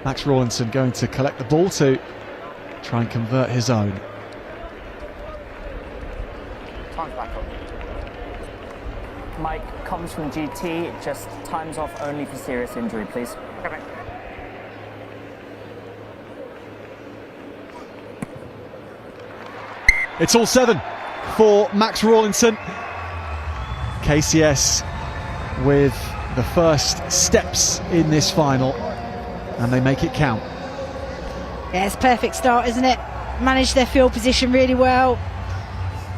Max Rawlinson going to collect the ball to try and convert his own. Time's back on. Mike comes from GT, just times off only for serious injury, please. Okay. It's all 7 for Max Rawlinson. KCS with the first steps in this final, and they make it count. Yeah, it's a perfect start, isn't it? Managed their field position really well,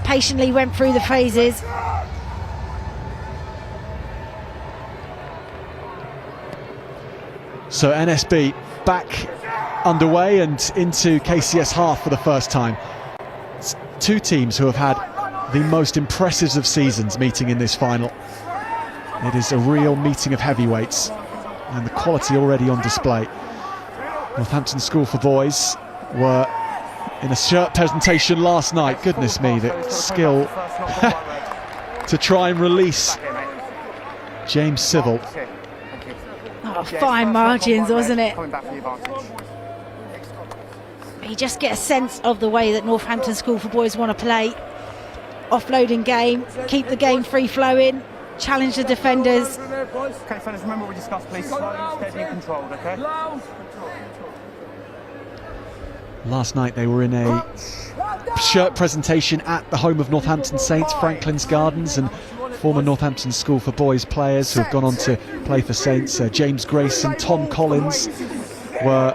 patiently went through the phases. So NSB back underway and into KCS half for the first time. It's two teams who have had the most impressive of seasons meeting in this final. It is a real meeting of heavyweights, and the quality already on display. Northampton School for Boys were in a shirt presentation last night. Goodness me, the skill to try and release James Civil. Oh, fine margins, wasn't it? You just get a sense of the way that Northampton School for Boys want to play. Offloading game, keep the game free flowing, challenge the defenders. Okay, fellas, remember what we discussed, please. Slow, steady and controlled, okay? Last night they were in a shirt presentation at the home of Northampton Saints, Franklin's Gardens, and former Northampton School for Boys players who have gone on to play for Saints, James Grayson, Tom Collins, were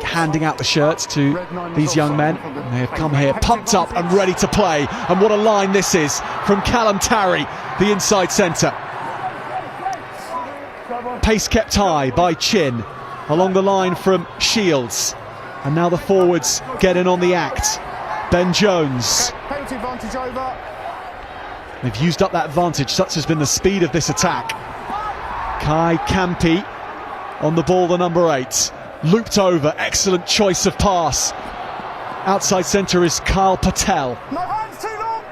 handing out the shirts to these young men. And they have come here pumped up and ready to play. And what a line this is from Callum Tarry, the inside centre. Pace kept high by Chin, along the line from Shields. And now the forwards get in on the act. Ben Jones. Penalty advantage over. They've used up that advantage, such has been the speed of this attack. Kai Campi on the ball, the number 8. Looped over, excellent choice of pass. Outside centre is Kyle Patel. No hands, too long.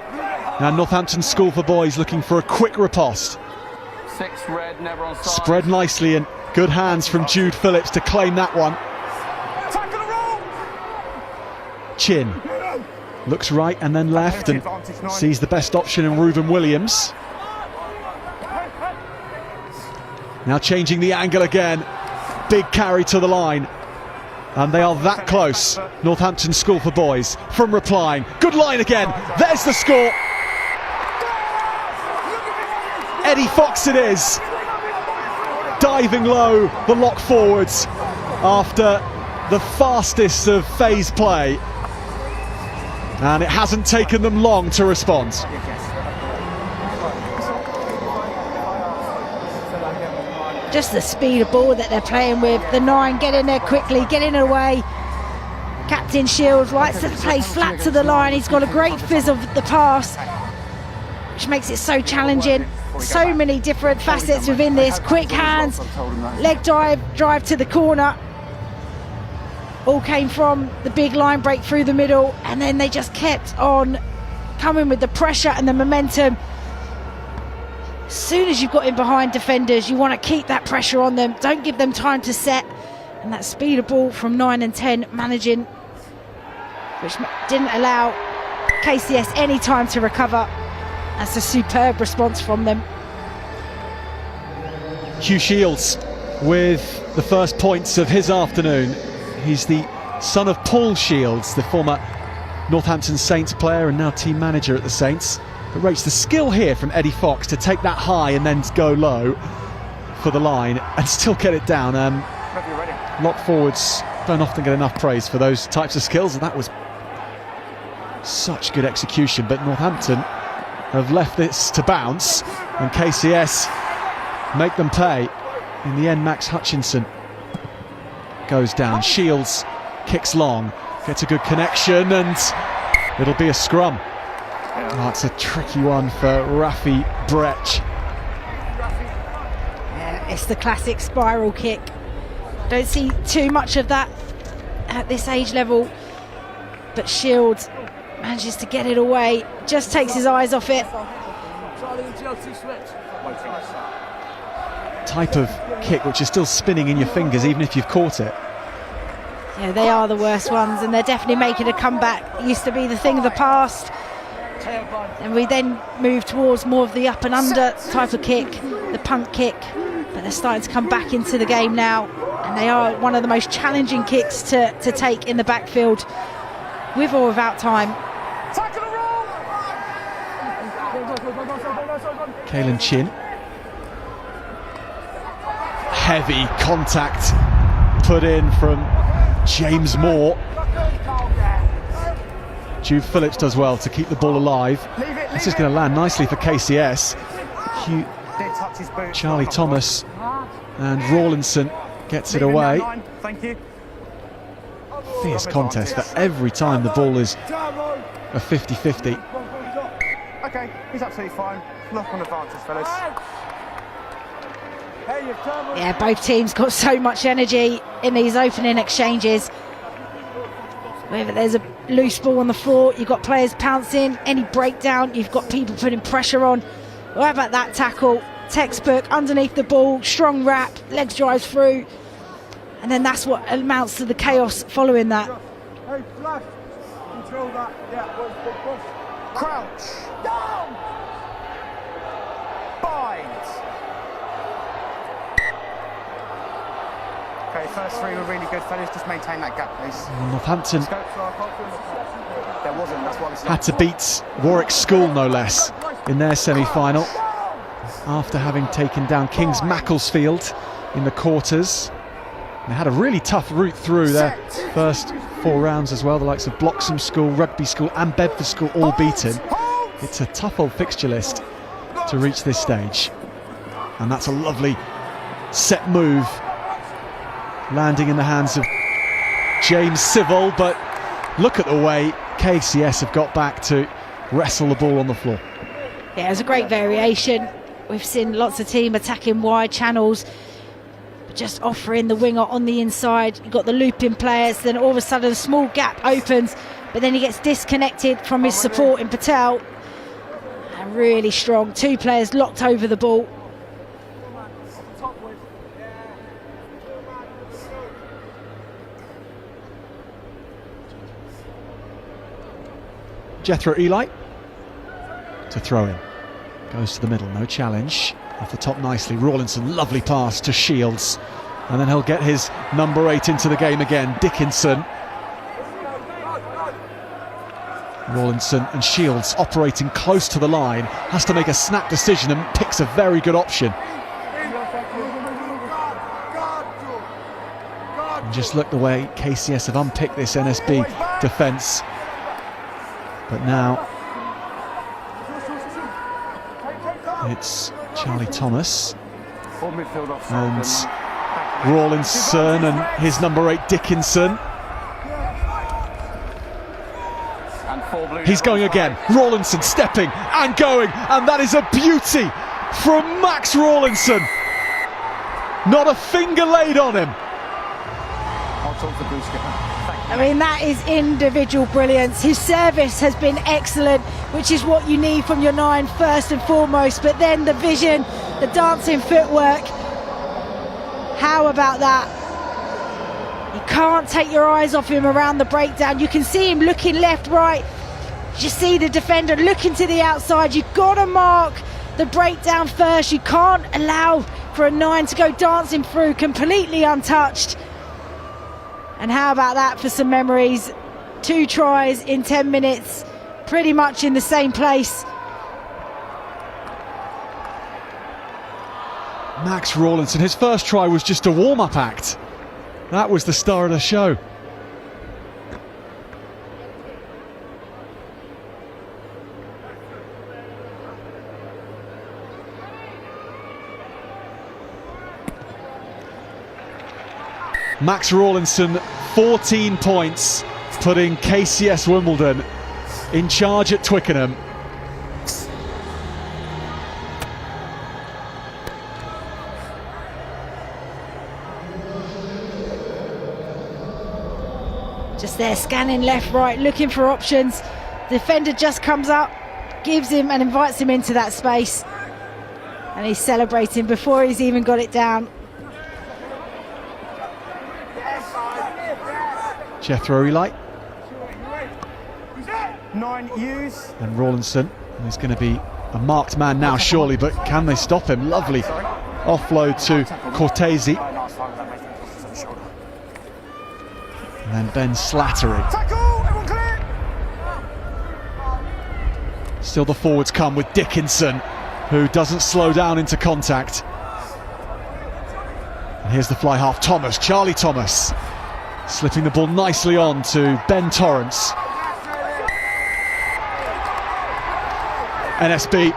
Now Northampton School for Boys looking for a quick riposte. 6 red, never on side. Spread nicely, and good hands from Jude Phillips to claim that one. Tackle the roll. Chin looks right and then left and sees the best option in Reuben Williams. Now changing the angle again. Big carry to the line. And they are that close. Northampton School for Boys from replying. Good line again. There's the score. Eddie Fox it is. Diving low, the lock forwards after the fastest of phase play. And it hasn't taken them long to respond. Just the speed of ball that they're playing with. The 9 getting there quickly, getting away. Captain Shields likes to play flat to the line. He's got a great fizz of the pass, which makes it so challenging. So many different facets within this. Quick hands, leg drive to the corner. All came from the big line break through the middle, and then they just kept on coming with the pressure and the momentum. As soon as you've got in behind defenders, you want to keep that pressure on them. Don't give them time to set. And that speed of ball from 9 and 10 managing, which didn't allow KCS any time to recover. That's a superb response from them. Hugh Shields with the first points of his afternoon. He's the son of Paul Shields, the former Northampton Saints player and now team manager at the Saints. But rates the skill here from Eddie Fox to take that high and then go low for the line and still get it down. Lock forwards don't often get enough praise for those types of skills, and that was such good execution. But Northampton have left this to bounce, and KCS make them pay. in the end, Max Hutchinson goes down. Shields kicks long, gets a good connection, and it'll be a scrum. Oh, it's a tricky one for Rafi Brecht. Yeah, it's the classic spiral kick. Don't see too much of that at this age level, but Shields manages to get it away, just takes his eyes off it. Type of kick which is still spinning in your fingers even if you've caught it. Yeah, they are the worst ones, and they're definitely making a comeback. It used to be the thing of the past, and we then moved towards more of the up and under type of kick, the punt kick, but they're starting to come back into the game now, and they are one of the most challenging kicks to take in the backfield, with or without time. Caelan Chin. Heavy contact put in from James Moore. Jude Phillips does well to keep the ball alive. This is going to land nicely for KCS. Charlie Thomas and Rawlinson gets it away. Fierce contest for every time the ball is a 50-50. Okay, he's absolutely fine. Look on advantage, fellas. Yeah, both teams got so much energy in these opening exchanges. Whether there's a loose ball on the floor, you've got players pouncing, any breakdown, you've got people putting pressure on. What about that tackle? Textbook, underneath the ball, strong wrap, legs drives through, and then that's what amounts to the chaos following that. Hey, Flash, control that. Yeah, crouch. Down. Bind. Okay, first three were really good, fellas. Just maintain that gap, please. Northampton There wasn't, that's why we had to beat Warwick School, no less, in their semi-final, after having taken down King's Macclesfield in the quarters. They had a really tough route through their first 4 rounds as well, the likes of Bloxham School, Rugby School and Bedford School all beaten. It's a tough old fixture list to reach this stage, and that's a lovely set move landing in the hands of James Civil, but look at the way KCS have got back to wrestle the ball on the floor. Yeah, it's a great variation. We've seen lots of team attacking wide channels, but just offering the winger on the inside. You've got the looping players, then all of a sudden a small gap opens, but then he gets disconnected from his support in Patel. And really strong, 2 players locked over the ball. Jethro Eli to throw in. Goes to the middle, no challenge. Off the top nicely, Rawlinson, lovely pass to Shields. And then he'll get his number 8 into the game again, Dickinson. Rawlinson and Shields operating close to the line. Has to make a snap decision and picks a very good option. And just look the way KCS have unpicked this NSB defence. But now it's Charlie Thomas and Rawlinson and his number 8 Dickinson. He's going again. Rawlinson stepping and going, and that is a beauty from Max Rawlinson. Not a finger laid on him. I'll talk to Bruce. I mean, that is individual brilliance. His service has been excellent, which is what you need from your 9 first and foremost, but then the vision, the dancing footwork, how about that? You can't take your eyes off him around the breakdown. You can see him looking left, right. You see the defender looking to the outside. You've got to mark the breakdown first. You can't allow for a 9 to go dancing through completely untouched. And how about that for some memories? 2 tries in 10 minutes, pretty much in the same place. Max Rawlinson, his first try was just a warm-up act. That was the star of the show. Max Rawlinson, 14 points, putting KCS Wimbledon in charge at Twickenham. Just there, scanning left, right, looking for options. Defender just comes up, gives him and invites him into that space. And he's celebrating before he's even got it down. Jethro Eli. 9 U's. And Rawlinson is going to be a marked man now, surely, but can they stop him? Lovely offload to Cortese. And then Ben Slattery. Tackle! Everyone clear! Still the forwards come with Dickinson, who doesn't slow down into contact. And here's the fly half, Thomas, Charlie Thomas, slipping the ball nicely on to Ben Torrance. NSB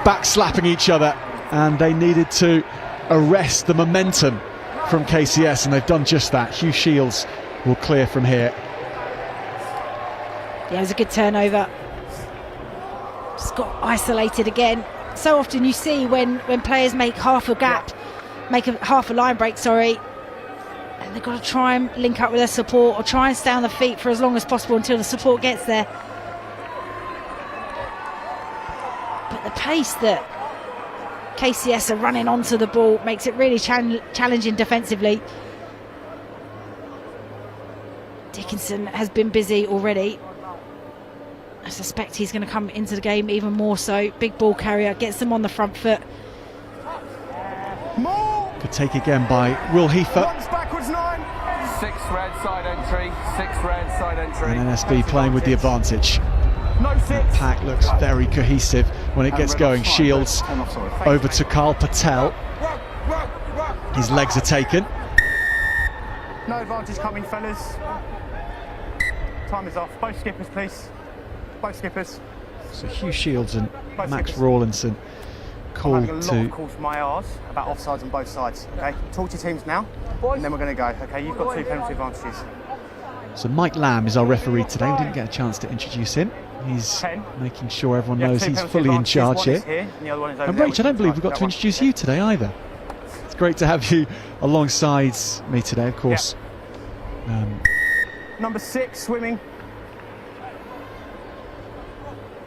back slapping each other, and they needed to arrest the momentum from KCS, and they've done just that. Hugh Shields will clear from here. Yeah, it was a good turnover. Just got isolated again. So often you see when players make half a gap, half a line break, sorry, and they've got to try and link up with their support or try and stay on the feet for as long as possible until the support gets there. But the pace that KCS are running onto the ball makes it really challenging defensively. Dickinson has been busy already. I suspect he's going to come into the game even more so. Big ball carrier, gets them on the front foot. Good take again by Will Heifer. Backwards 9. 6 red side entry, 6 red side entry. And NSB playing with the advantage. No 6. Pack looks very cohesive when it gets going. Shields over to Carl Patel. His legs are taken. No advantage coming, fellas. Time is off. Both skippers, please. Both skippers. So Hugh Shields and Both Max skippers. Rawlinson called I'm having a lot to... of calls from my R's about offsides on both sides. Okay, talk to your teams now, and then we're going to go. Okay, you've got 2 penalty advantages. So Mike Lamb is our referee today. We didn't get a chance to introduce him. He's 10. making sure everyone You have knows 2 he's penalty fully in advantages. charge One here. is here, and the other one is over And there, Rach, I don't believe we got that to one. introduce you today either. It's great to have you alongside me today, of course. Number 6, swimming.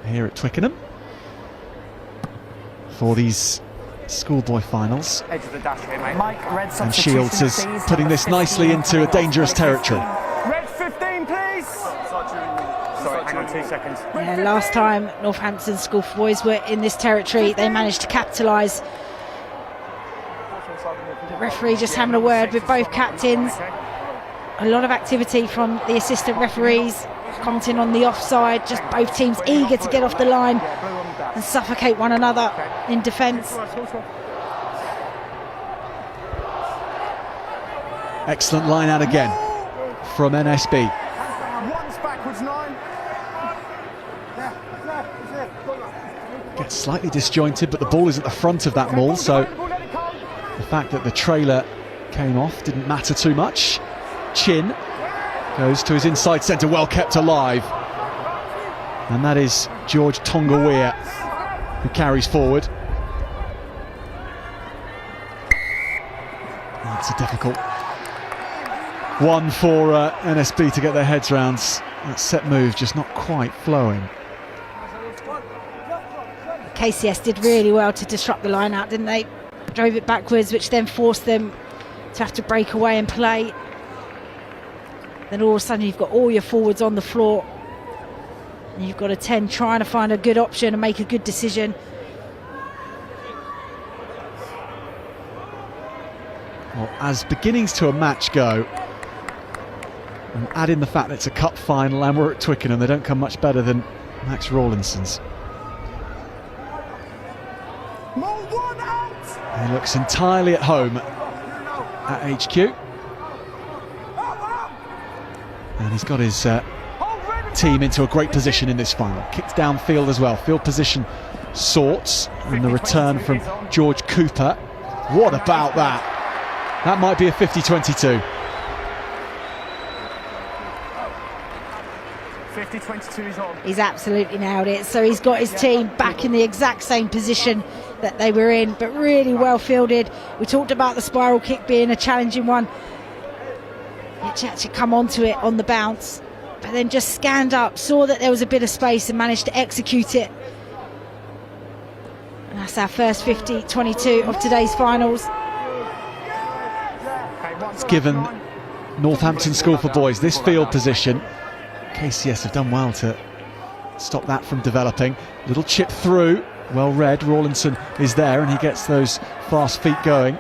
Here at Twickenham for these schoolboy finals. Edge of the dash here, mate. Mike, red And substitution, Shields is please. putting Number this nicely 15 into a coming off. dangerous territory. Red 15, please. Sorry, hang on 2 seconds. Yeah, last time Northampton schoolboys were in this territory, they managed to capitalise. The referee just having a word with both captains. A lot of activity from the assistant referees, commenting on the offside, just both teams eager to get off the line and suffocate one another in defence. Excellent line out again from NSB. Once backwards 9. Gets slightly disjointed, but the ball is at the front of that maul, so the fact that the trailer came off didn't matter too much. Chin goes to his inside centre, well kept alive. And that is George Tongaweer who carries forward. That's a difficult one for NSB to get their heads round. That set move just not quite flowing. KCS did really well to disrupt the line out, didn't they? Drove it backwards, which then forced them to have to break away and play. Then all of a sudden you've got all your forwards on the floor and you've got a 10 trying to find a good option and make a good decision. Well, as beginnings to a match go, and add in the fact that it's a cup final and we're at Twickenham, they don't come much better than Max Rawlinson's. He looks entirely at home at HQ. And he's got his team into a great position in this final. Kicked downfield as well. Field position sorts. And the return from George Cooper. What about that? That might be a 50-22. 50-22 is on. He's absolutely nailed it. So he's got his team back in the exact same position that they were in, but really well fielded. We talked about the spiral kick being a challenging one. He actually come onto it on the bounce, but then just scanned up, saw that there was a bit of space and managed to execute it. And that's our first 50-22 of today's finals. It's given Northampton School for Boys this field position. KCS have done well to stop that from developing. Little chip through, well read. Rawlinson is there and he gets those fast feet going.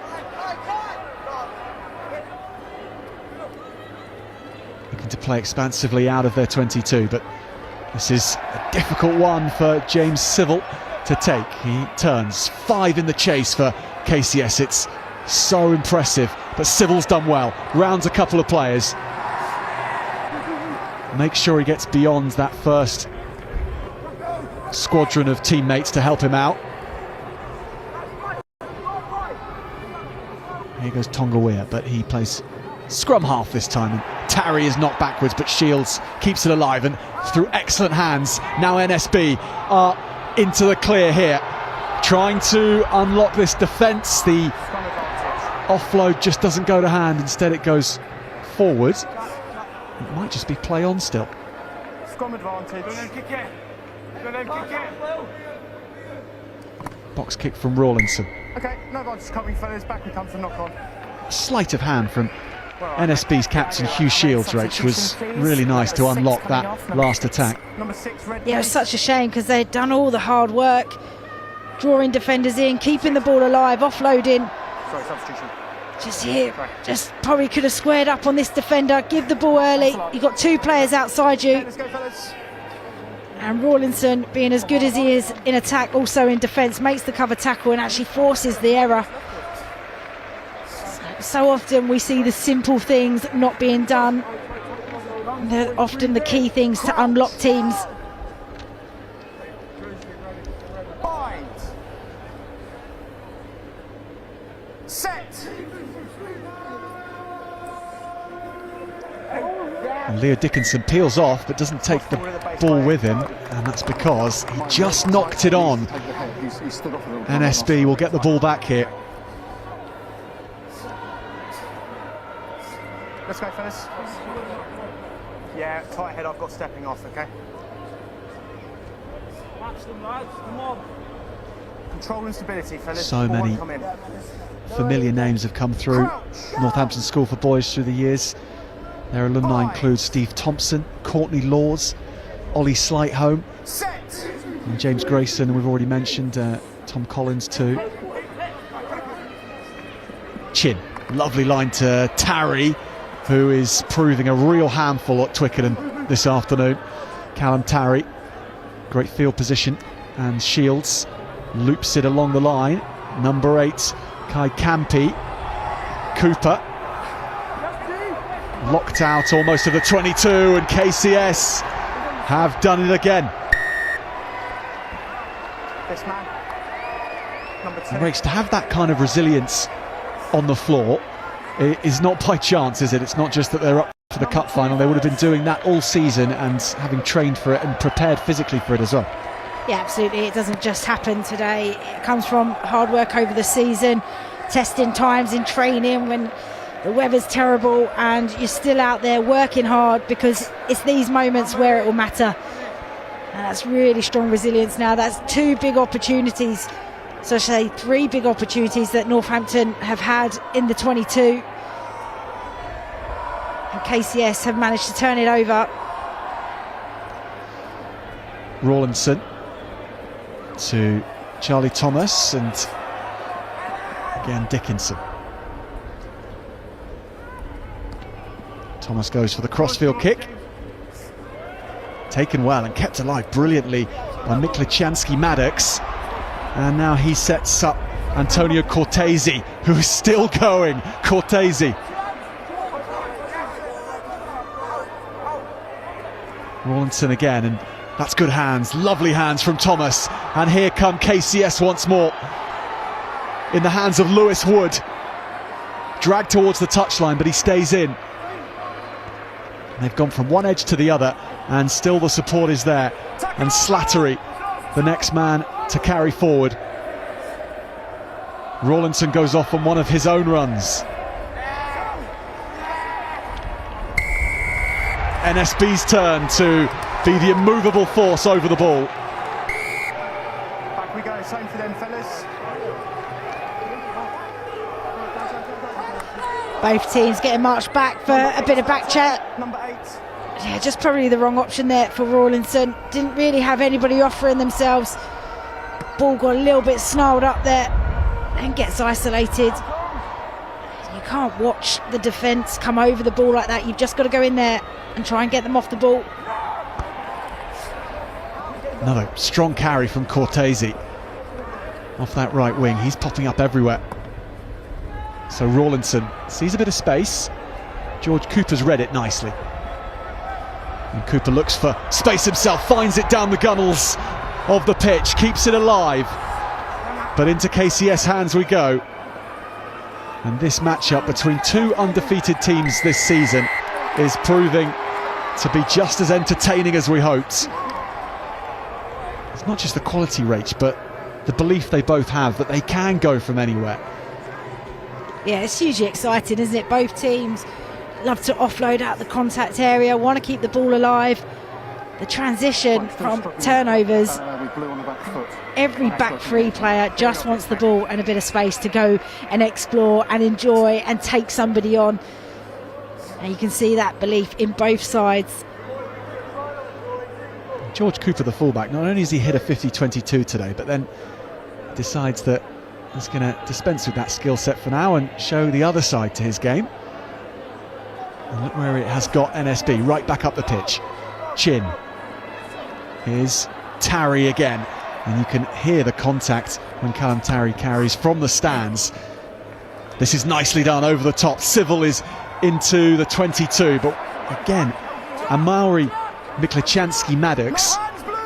Looking to play expansively out of their 22, but this is a difficult one for James Civil to take. He turns 5 in the chase for KCS. It's so impressive, but Civil's done well. Rounds a couple of players. Make sure he gets beyond that first squadron of teammates to help him out. Here goes Tonga, but he plays scrum half this time, and Tarry is knocked backwards, but Shields keeps it alive, and through excellent hands now NSB are into the clear here, trying to unlock this defence. The offload just doesn't go to hand, instead it goes forward. It might just be play on still. Scrum advantage. Box kick from Rawlinson. Okay, no advantage coming, fellas. Back and comes the knock on. Sleight of hand from NSB's captain Hugh Shields, which was really nice to unlock that last attack. Yeah, it was such a shame because they'd done all the hard work, drawing defenders in, keeping the ball alive, offloading. Sorry, substitution. Just here, just probably could have squared up on this defender, give the ball early. You've got 2 players outside you. Let's go, fellas. And Rawlinson, being as good as he is in attack, also in defence, makes the cover tackle and actually forces the error. So often we see the simple things not being done. They're often the key things to unlock teams. Bind. Set. And Leo Dickinson peels off but doesn't take the ball with him, and that's because he just knocked it on. NSB will get the ball back here. Let's go, fellas. Yeah, tight head, I've got stepping off, okay? Match them, lads, come on. Control and stability, fellas. So many Come in. familiar names have come through Northampton School for Boys through the years. Their alumni include Steve Thompson, Courtney Laws, Ollie Slightholme, and James Grayson, and we've already mentioned Tom Collins too. Chin, lovely line to Tarry, who is proving a real handful at Twickenham this afternoon. Callum Tarry, great field position, and Shields loops it along the line. Number 8, Kai Campi. Cooper locked out almost of the 22, and KCS have done it again. This man, number 2. And Rakes, to have that kind of resilience on the floor is not by chance, is it? It's not just that they're up for the cup final. They would have been doing that all season and having trained for it and prepared physically for it as well. Yeah, absolutely. It doesn't just happen today. It comes from hard work over the season, testing times in training when the weather's terrible and you're still out there working hard, because it's these moments where it will matter. And that's really strong resilience now. That's 2 big opportunities. So I say 3 big opportunities that Northampton have had in the 22. And KCS have managed to turn it over. Rawlinson to Charlie Thomas, and again Dickinson. Thomas goes for the crossfield kick. Taken well and kept alive brilliantly by Miklichanski-Maddox. And now he sets up Antonio Cortese, who is still going. Cortese. Rawlinson again, and that's good hands, lovely hands from Thomas. And here come KCS once more, in the hands of Lewis Wood. Dragged towards the touchline, but he stays in. They've gone from one edge to the other, and still the support is there. And Slattery, the next man to carry forward. Rawlinson goes off on one of his own runs. NSB's turn to be the immovable force over the ball. Back we go, same for them fellas. Both teams getting marched back for a bit of back chat. Number 8. Yeah, just probably the wrong option there for Rawlinson. Didn't really have anybody offering themselves. Ball got a little bit snarled up there and gets isolated. You can't watch the defence come over the ball like that. You've just got to go in there and try and get them off the ball. Another strong carry from Cortese off that right wing. He's popping up everywhere. So Rawlinson sees a bit of space. George Cooper's read it nicely. And Cooper looks for space himself, finds it down the gunnels of the pitch, keeps it alive. But into KCS hands we go. And this matchup between two undefeated teams this season is proving to be just as entertaining as we hoped. It's not just the quality rate, but the belief they both have that they can go from anywhere. Yeah, it's hugely exciting, isn't it? Both teams love to offload out the contact area, want to keep the ball alive. The transition from turnovers, every back three player just wants the ball and a bit of space to go and explore and enjoy and take somebody on. And you can see that belief in both sides. George Cooper, the fullback, not only has he hit a 50-22 today, but then decides that he's going to dispense with that skill set for now and show the other side to his game. And look where it has got NSB, right back up the pitch. Chin. Here's Tarry again, and you can hear the contact when Callum Tarry carries from the stands. This is nicely done over the top. Civil is into the 22, but again, Amaury Miklichanski Maddox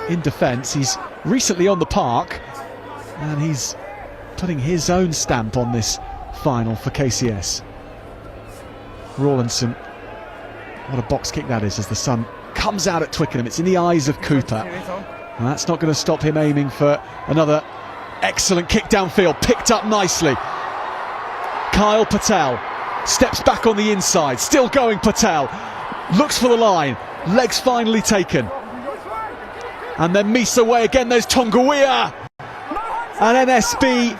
in defence. He's recently on the park, and he's putting his own stamp on this final for KCS. Rawlinson, what a box kick that is as the sun comes out at Twickenham. It's in the eyes of Cooper, and that's not going to stop him aiming for another excellent kick downfield, picked up nicely. Kyle Patel steps back on the inside, still going Patel, looks for the line, legs finally taken, and then Meese away again. There's Tonguia, and NSB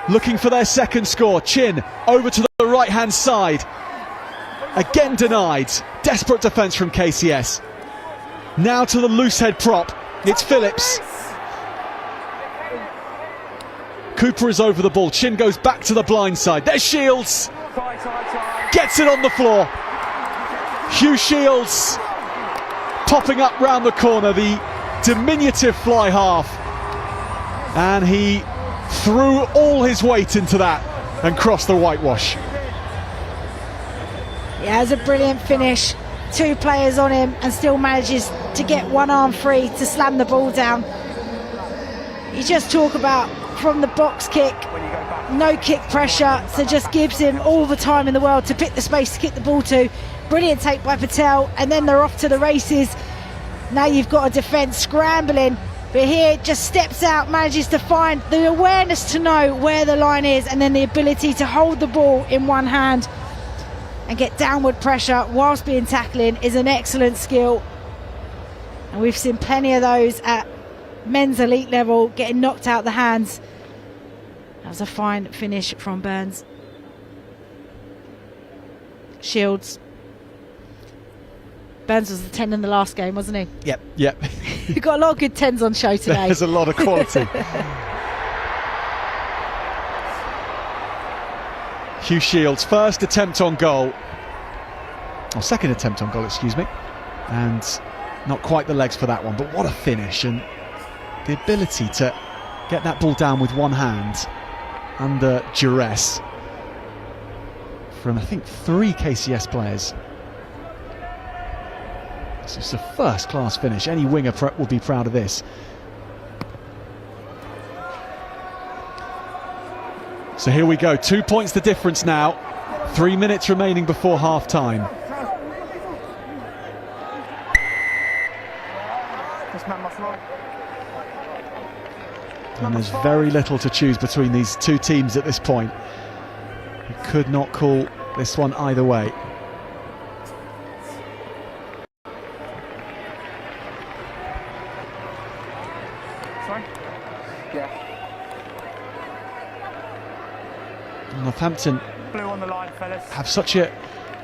looking for their second score. Chin over to the right hand side, again denied. Desperate defence from KCS. Now to the loose head prop, it's Phillips. Cooper is over the ball, Chin goes back to the blind side. There's Shields, gets it on the floor. Hugh Shields popping up round the corner, the diminutive fly half, and he threw all his weight into that and crossed the whitewash. Yeah, it was a brilliant finish. Two players on him and still manages to get one arm free to slam the ball down. You just talk about from the box kick, no kick pressure, so just gives him all the time in the world to pick the space to kick the ball to. Brilliant take by Patel, and then they're off to the races. Now you've got a defence scrambling, but here just steps out, manages to find the awareness to know where the line is, and then the ability to hold the ball in one hand and get downward pressure whilst being tackling is an excellent skill. And we've seen plenty of those at men's elite level getting knocked out the hands. That was a fine finish from Burns. Shields. Burns was the 10 in the last game, wasn't he? Yep. You've got a lot of good 10s on show today. There's a lot of quality. Hugh Shields, first attempt on goal, or second attempt on goal, excuse me, and not quite the legs for that one, but what a finish, and the ability to get that ball down with one hand under duress from, I think, 3 KCS players. This is a first-class finish. Any winger will be proud of this. So here we go, 2 points the difference now. 3 minutes remaining before half-time. This man must roll. And there's very little to choose between these two teams at this point. You could not call this one either way. Sorry? Yeah. Northampton Blue on the line, fellas. have such an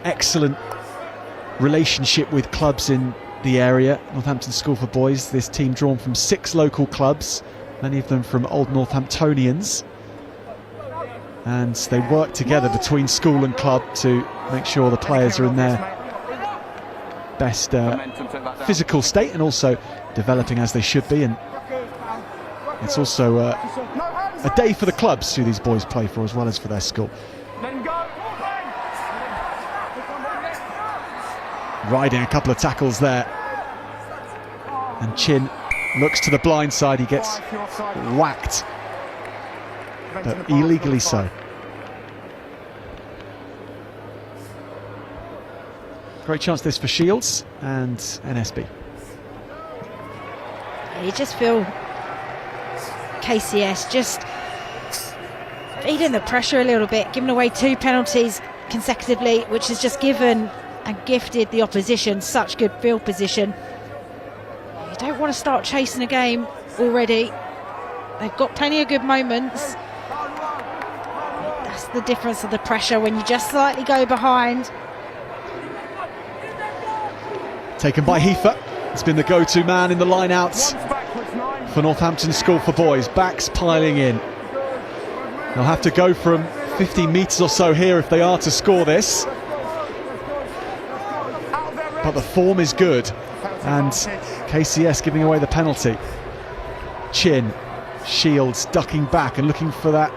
excellent relationship with clubs in the area. Northampton School for Boys, this team drawn from 6 local clubs, many of them from old Northamptonians, and they work together between school and club to make sure the players are in their best physical state and also developing as they should be. And it's also a day for the clubs who these boys play for as well as for their school. Let him go. Riding a couple of tackles there, and Chin looks to the blind side. He gets whacked, but illegally so. Great chance this for Shields and NSB. You just feel KCS just feeding the pressure a little bit, giving away 2 penalties consecutively, which has just given and gifted the opposition such good field position. You don't want to start chasing a game already. They've got plenty of good moments. That's the difference of the pressure when you just slightly go behind. Taken by Heifer. It's been the go-to man in the line-outs for Northampton School for Boys. Backs piling in. They'll have to go from 15 metres or so here if they are to score this. But the form is good, and KCS giving away the penalty. Chin, Shields ducking back and looking for that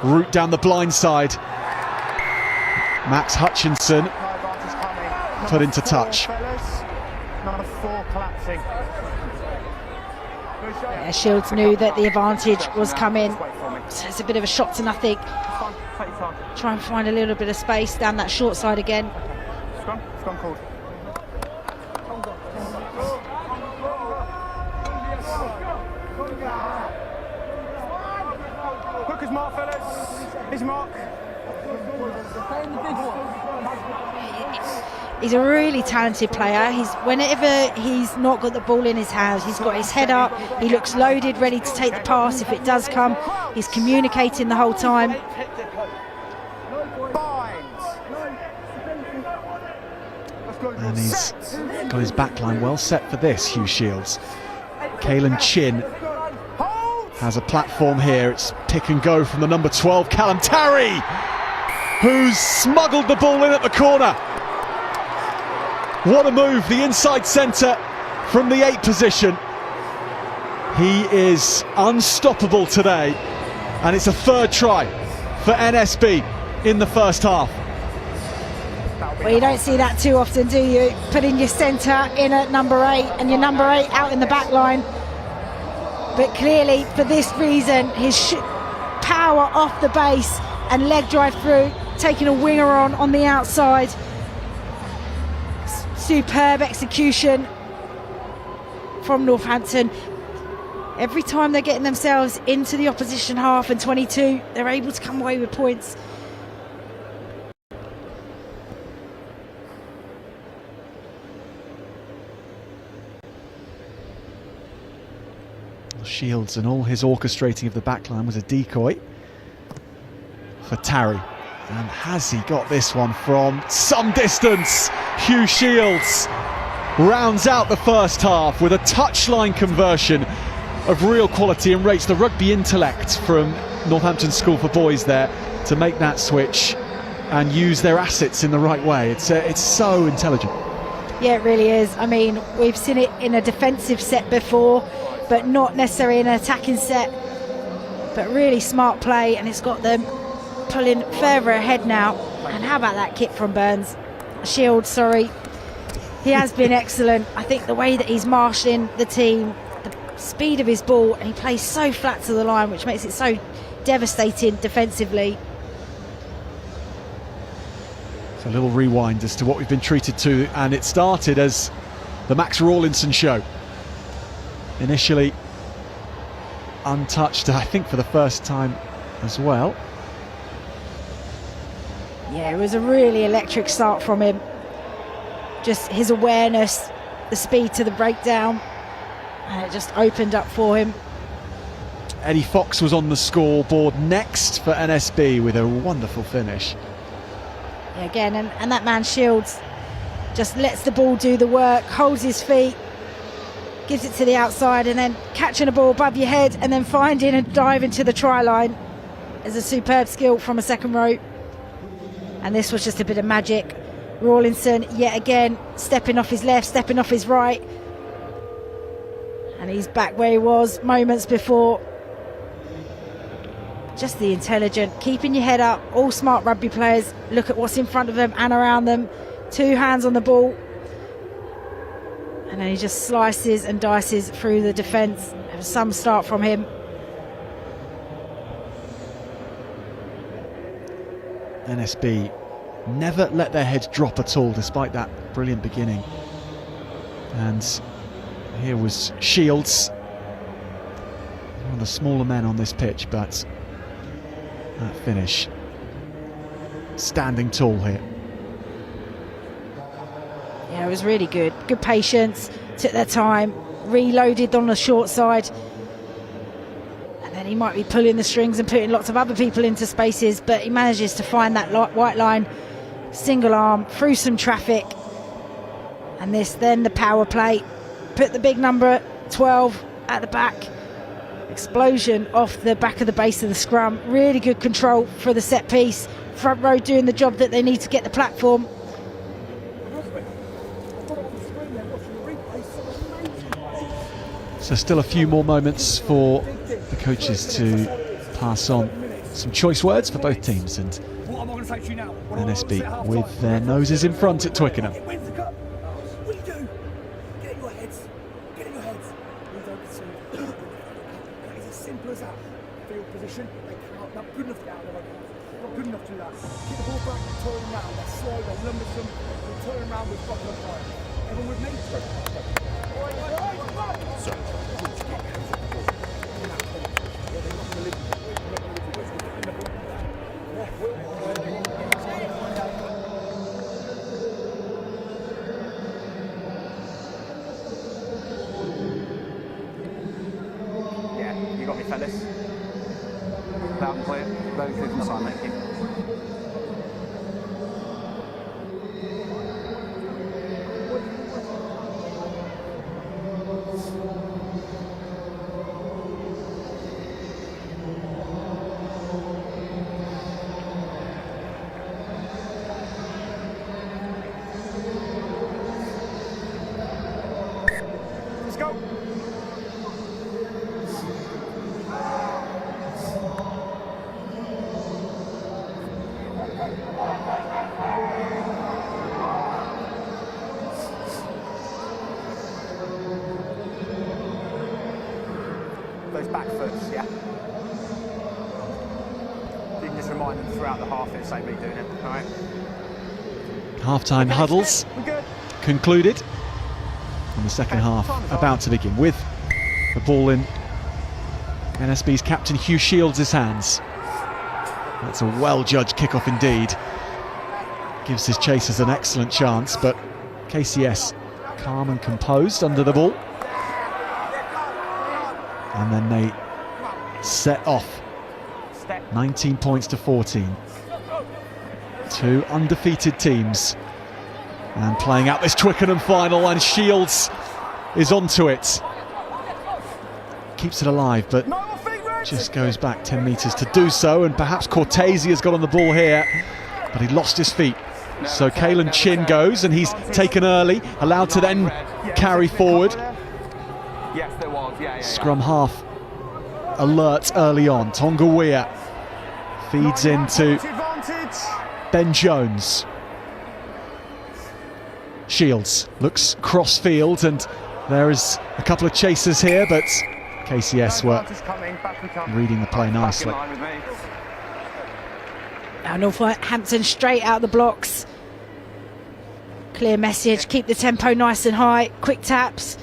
route down the blind side. Max Hutchinson put into touch. Number 4 collapsing. Yeah, Shields knew that the advantage was coming, so it's a bit of a shot to nothing. Try and find a little bit of space down that short side again. Scrum called. Hooker's mark, fellas. His mark. He's a really talented player. Whenever he's not got the ball in his hands, he's got his head up, he looks loaded, ready to take the pass if it does come. He's communicating the whole time. And he's got his backline well set for this, Hugh Shields. Caelan Chin has a platform here. It's pick and go from the number 12, Callum Tarry, who's smuggled the ball in at the corner. What a move, the inside centre from the 8 position. He is unstoppable today, and it's a 3rd try for NSB in the first half. Well, you don't see that too often, do you? Putting your centre in at number 8 and your number 8 out in the back line. But clearly, for this reason, his power off the base and leg drive through, taking a winger on the outside. Superb execution from Northampton. Every time they're getting themselves into the opposition half and 22, they're able to come away with points. Shields and all his orchestrating of the backline was a decoy for Tarry. And has he got this one from some distance? Hugh Shields rounds out the first half with a touchline conversion of real quality and rates the rugby intellect from Northampton School for Boys there to make that switch and use their assets in the right way. It's so intelligent. Yeah, it really is. I mean, we've seen it in a defensive set before, but not necessarily in an attacking set. But really smart play, and it's got them pulling further ahead now. And how about that kick from Shields, sorry. He has been excellent. I think the way that he's marshalling the team, the speed of his ball, and he plays so flat to the line, which makes it so devastating defensively. It's a little rewind as to what we've been treated to, and it started as the Max Rawlinson show. initially untouched, I think for the first time as well. Yeah, it was a really electric start from him. Just his awareness, the speed to the breakdown, and it just opened up for him. Eddie Fox was on the scoreboard next for NSB with a wonderful finish. Yeah, again, and that man Shields just lets the ball do the work, holds his feet, gives it to the outside, and then catching a ball above your head and then finding and diving to the try line is a superb skill from a second row. And this was just a bit of magic. Rawlinson yet again stepping off his left, stepping off his right, and he's back where he was moments before. Just the intelligent, keeping your head up, all smart rugby players look at what's in front of them and around them, 2 hands on the ball, and then he just slices and dices through the defence. Some start from him. NSB never let their heads drop at all despite that brilliant beginning. And here was Shields, one of the smaller men on this pitch, but that finish standing tall here. Yeah, it was really good. Good patience, took their time, reloaded on the short side. And then he might be pulling the strings and putting lots of other people into spaces, but he manages to find that white line, single arm, through some traffic. And this, then the power play, put the big number 12 at the back. Explosion off the back of the base of the scrum. Really good control for the set piece. Front row doing the job that they need to get the platform. So still a few more moments for the coaches to pass on some choice words for both teams, and NSB with their noses in front at Twickenham. Wins the cup. What do you do? Get in your heads. Get in your heads. We don't concede. That is as simple as that. Field position. They cannot. Not good enough to get out of their own. Not good enough to do that. Get the ball back and turn them round. They're slow. They're lumbersome. They turn them round with proper fire. Everyone with me. Yeah, you got me, fellas. Loud and clear. Very clear from the side, thank you. Let's go. Those back foots, yeah. You can just remind them throughout the half, it's like me doing it, all right? Half-time huddles concluded, and the second half about to begin with the ball in NSB's captain Hugh Shields' hands. That's a well-judged kickoff indeed. Gives his chasers an excellent chance, but KCS calm and composed under the ball. And then they set off 19 points to 14. 2 undefeated teams and playing out this Twickenham final, and Shields is onto it. Keeps it alive, but just goes back 10 metres to do so, and perhaps Cortese has got on the ball here, but he lost his feet. So Caelan Chin goes, and he's taken early, allowed to then carry forward. Yes, there was, yeah. Scrum half alert early on. Tonga Weir feeds into Ben Jones. Shields looks cross-field, and there is a couple of chasers here, but KCS were reading the play nicely. Now Northampton straight out the blocks. Clear message, keep the tempo nice and high, quick taps.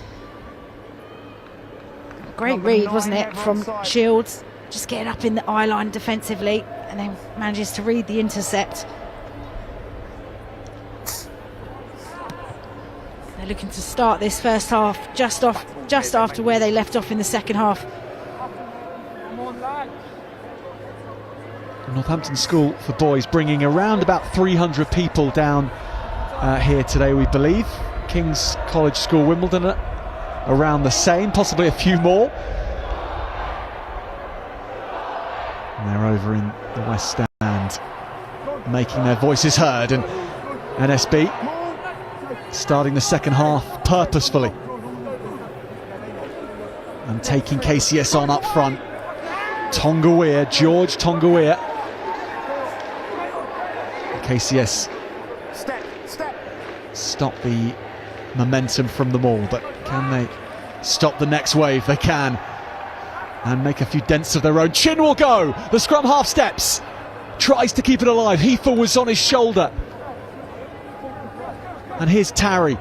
Great read, wasn't it, from Shields? Just getting up in the eye line defensively and then manages to read the intercept. They're looking to start this first half just after where they left off in the second half. Northampton School for boys bringing around about 300 people down here today, we believe. King's College School Wimbledon around the same, possibly a few more. And they're over in the West Stand making their voices heard, and NSB starting the second half purposefully and taking KCS on up front. George Tongaweer. KCS stop the momentum from them all, but can they stop the next wave? They can, and make a few dents of their own. Chin will go, the scrum half steps, tries to keep it alive. Heifer was on his shoulder, and here's Tarry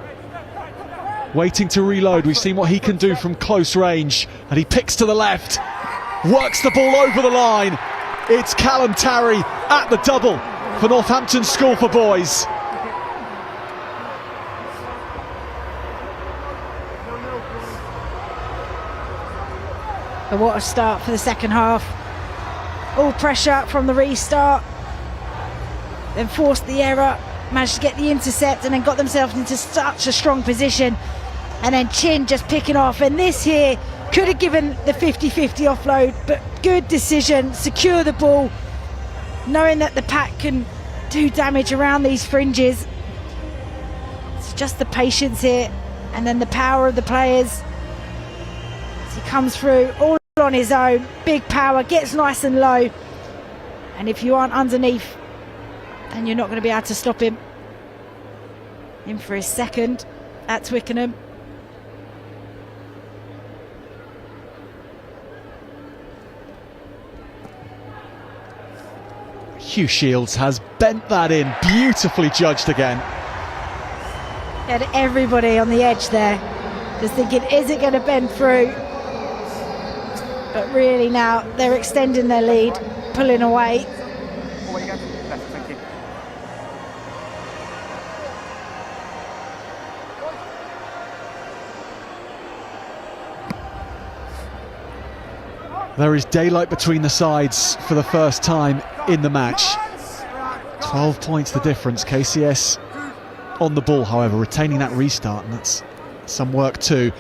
waiting to reload. We've seen what he can do from close range, and he picks to the left, works the ball over the line. It's Callum Tarry at the double for Northampton School for boys. But what a start for the second half. All pressure from the restart, then forced the error, managed to get the intercept, and then got themselves into such a strong position, and then Chin just picking off. And this here could have given the 50-50 offload, but good decision, secure the ball, knowing that the pack can do damage around these fringes. It's just the patience here, and then the power of the players as he comes through all on his own. Big power, gets nice and low, and if you aren't underneath, then you're not going to be able to stop him. In for his second at Twickenham. Hugh Shields has bent that in, beautifully judged again. Had everybody on the edge there, just thinking, is it going to bend through? But really now they're extending their lead, pulling away. Away you go. Left, thank you. There is daylight between the sides for the first time in the match. 12 points the difference. KCS on the ball, however, retaining that restart, and that's some work too.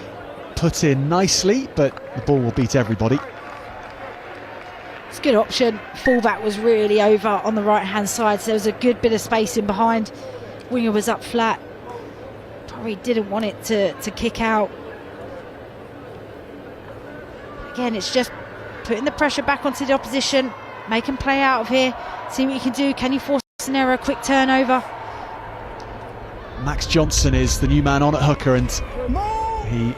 Put in nicely, but the ball will beat everybody. It's a good option. Fullback was really over on the right hand side, so there was a good bit of space in behind. Winger was up flat. Probably didn't want it to kick out. Again, it's just putting the pressure back onto the opposition, make them play out of here, see what you can do. Can you force an error, a quick turnover? Max Johnson is the new man on at hooker, and he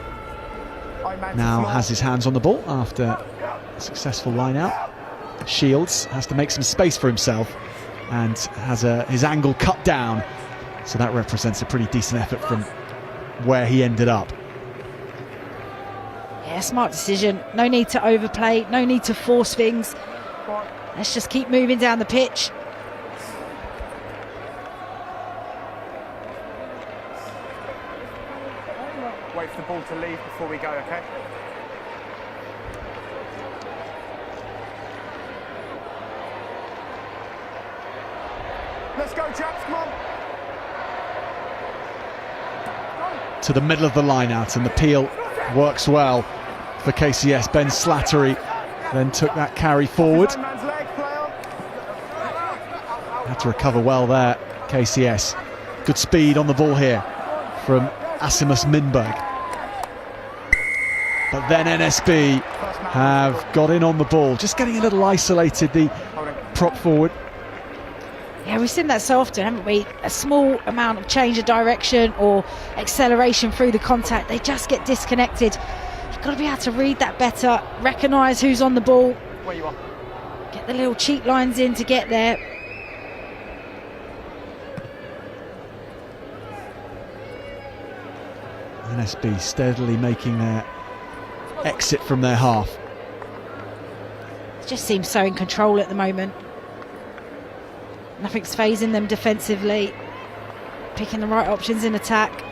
now has his hands on the ball after a successful line out. Shields has to make some space for himself and has his angle cut down, so that represents a pretty decent effort from where he ended up. Yeah, smart decision. No need to overplay, no need to force things. Let's just keep moving down the pitch. Wait for the ball to leave before we go, okay? Let's go, chaps, come on! To the middle of the line out, and the peel works well for KCS. Ben Slattery then took that carry forward. Had to recover well there, KCS. Good speed on the ball here from Asimus Minberg. But then NSB have got in on the ball, just getting a little isolated, the prop forward. Yeah, we've seen that so often, haven't we? A small amount of change of direction or acceleration through the contact, they just get disconnected. You've got to be able to read that better, recognise who's on the ball, Where you are. get the little cheat lines in to get there. NSB steadily making their exit from their half. Just seems so in control at the moment. Nothing's phasing them defensively. Picking the right options in attack.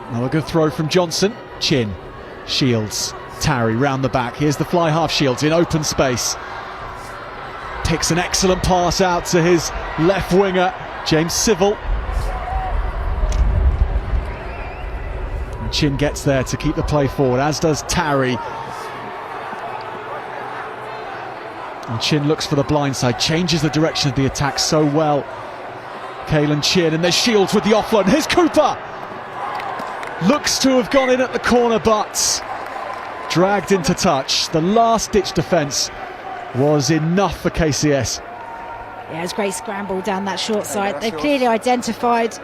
Another good throw from Johnson. Chin, Shields, Tarry round the back. Here's the fly half. Shields in open space. Picks an excellent pass out to his left winger, James Civil. And Chin gets there to keep the play forward, as does Tarry. And Chin looks for the blind side, changes the direction of the attack so well. Caelan Chin, and there's Shields with the offload. Here's Cooper! Looks to have gone in at the corner, but dragged into touch. The last-ditch defence was enough for KCS. Yeah, it was a great scramble down that short side. They've clearly identified,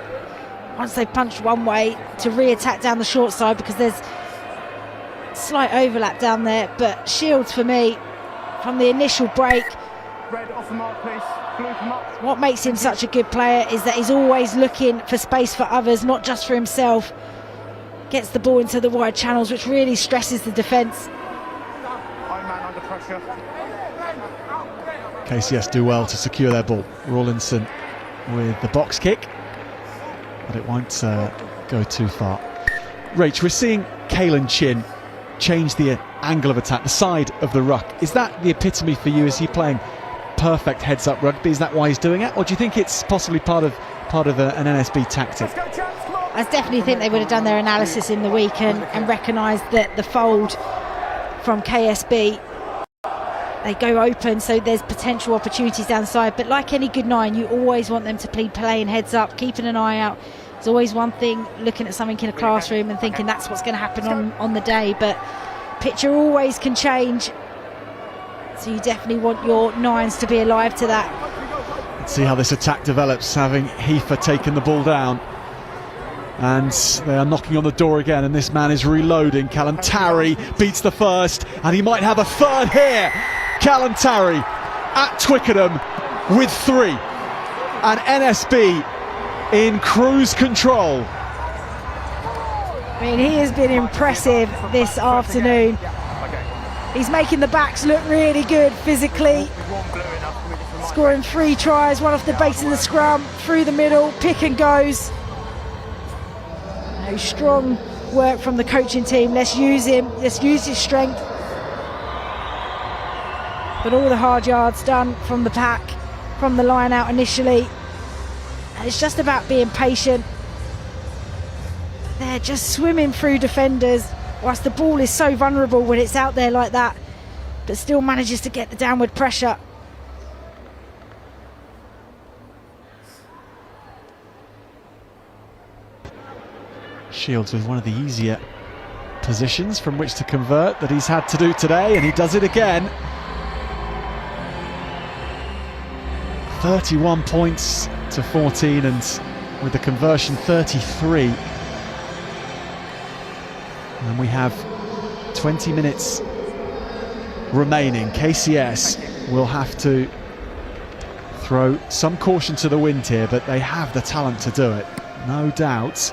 once they punched one way, to re-attack down the short side, because there's slight overlap down there. But Shields, for me, from the initial break, Red off the mark, please. Blue, come up. what makes him such a good player is that he's always looking for space for others, not just for himself. Gets the ball into the wide channels, which really stresses the defence. Iron man under pressure. KCS do well to secure their ball. Rawlinson with the box kick, but it won't go too far. Rach, we're seeing Caelan Chin change the angle of attack, the side of the ruck. Is that the epitome for you? Is he playing perfect heads-up rugby? Is that why he's doing it, or do you think it's possibly part of an NSB tactic? I definitely think they would have done their analysis in the week and recognised that the fold from KSB, they go open, so there's potential opportunities down the side. But like any good nine, you always want them to be playing heads up, keeping an eye out. There's always one thing, looking at something in a classroom and thinking that's what's going to happen on the day. But picture always can change, so you definitely want your nines to be alive to that. Let's see how this attack develops, having Heifer taken the ball down. And they are knocking on the door again, and this man is reloading. Callum Tarry beats the first, and he might have a third here. Callum Tarry at Twickenham with 3, and NSB in cruise control. I mean, he has been impressive this afternoon. He's making the backs look really good physically. Scoring 3 tries, one off the base of the scrum, through the middle, pick and goes. Strong work from the coaching team. Let's use him, let's use his strength. But all the hard yards done from the pack, from the line out initially. And it's just about being patient. They're just swimming through defenders, whilst the ball is so vulnerable when it's out there like that, but still manages to get the downward pressure. Shields with one of the easier positions from which to convert that he's had to do today, and he does it again. 31 points to 14, and with the conversion 33. And we have 20 minutes remaining. KCS will have to throw some caution to the wind here, but they have the talent to do it, no doubt.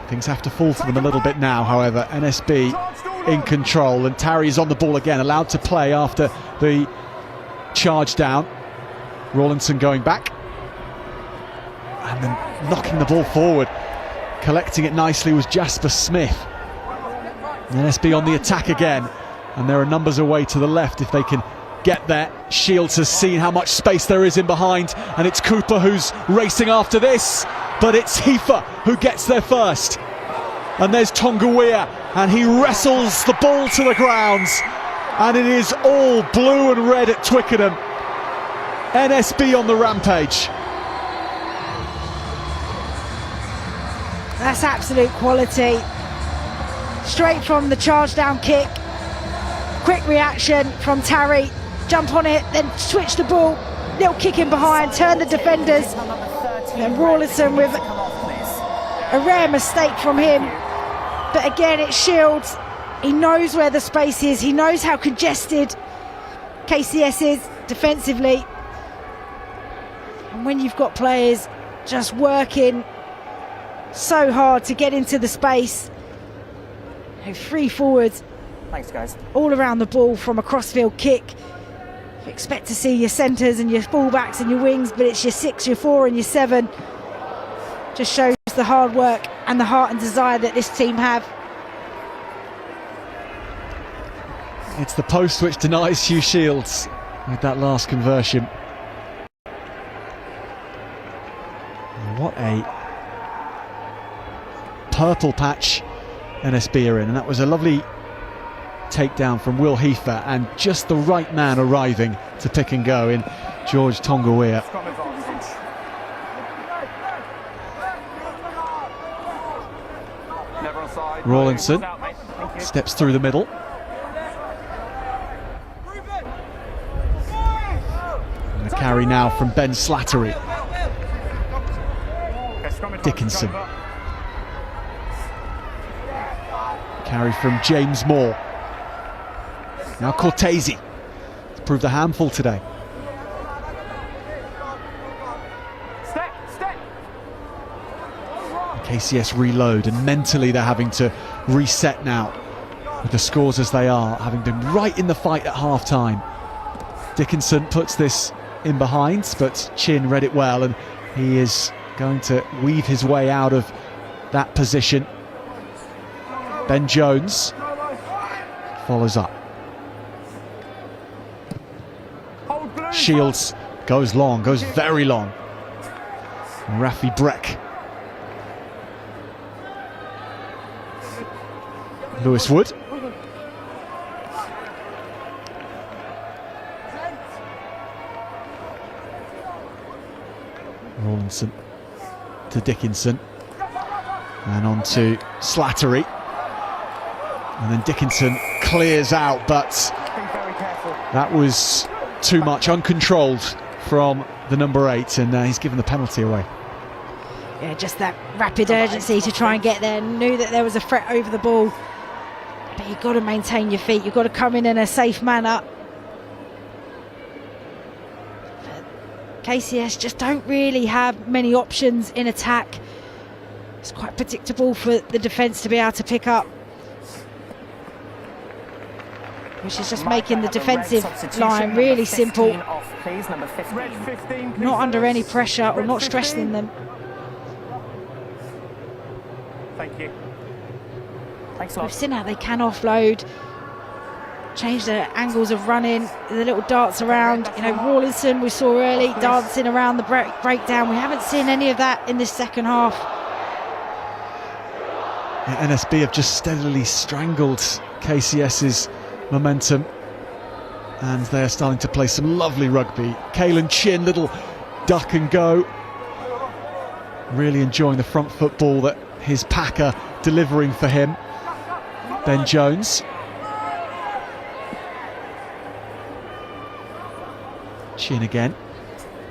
Things have to fall for them a little bit now, however. NSB in control, and Tarry's on the ball again, allowed to play after the charge down. Rawlinson going back and then knocking the ball forward. Collecting it nicely was Jasper Smith. NSB on the attack again, and there are numbers away to the left if they can get there. Shields has seen how much space there is in behind, and it's Cooper who's racing after this, but it's Heifer who gets there first. And there's Tonguia, and he wrestles the ball to the ground, and it is all blue and red at Twickenham. NSB on the rampage. That's absolute quality. Straight from the charge down kick. Quick reaction from Tarry. Jump on it, then switch the ball. Little kick in behind, turn the defenders. And Rawlinson with a rare mistake from him. But again, it's Shields He knows where the space is. He knows how congested KCS is defensively. And when you've got players just working so hard to get into the space, free forwards, Thanks, guys. all around the ball from a crossfield kick. You expect to see your centres and your fullbacks and your wings, but it's your 6, your 4 and your 7. Just shows the hard work and the heart and desire that this team have. It's the post which denies Hugh Shields with that last conversion. What a purple patch NSB are in, and that was a lovely takedown from Will Heifer, and just the right man arriving to pick and go in George Tongaweah. Rawlinson steps through the middle. And a carry now from Ben Slattery. Dickinson. Carry from James Moore. Now Cortese. It's proved a handful today. KCS reload, and mentally they're having to reset now with the scores as they are, having been right in the fight at half time. Dickinson puts this in behind, but Chin read it well, and he is going to weave his way out of that position. Ben Jones follows up. Shields goes long, goes very long. And Rafi Breck. Lewis Wood. Rawlinson to Dickinson. And on to Slattery. And then Dickinson clears out, but that was too much, uncontrolled from the number 8, and he's given the penalty away. Yeah, just that rapid urgency to try and get there. Knew that there was a threat over the ball, but you've got to maintain your feet. You've got to come in a safe manner. KCS just don't really have many options in attack. It's quite predictable for the defence to be able to pick up, which is just making the defensive line really simple. Not under any pressure or not stressing them. Thank you. Thanks a lot. We've seen how they can offload, change their angles of running, the little darts around. You know, Rawlinson we saw early dancing around the breakdown. We haven't seen any of that in this second half. Yeah, NSB have just steadily strangled KCS's momentum, and they're starting to play some lovely rugby. Caelan Chin, little duck and go, really enjoying the front football that his packer delivering for him. Ben Jones. Chin again,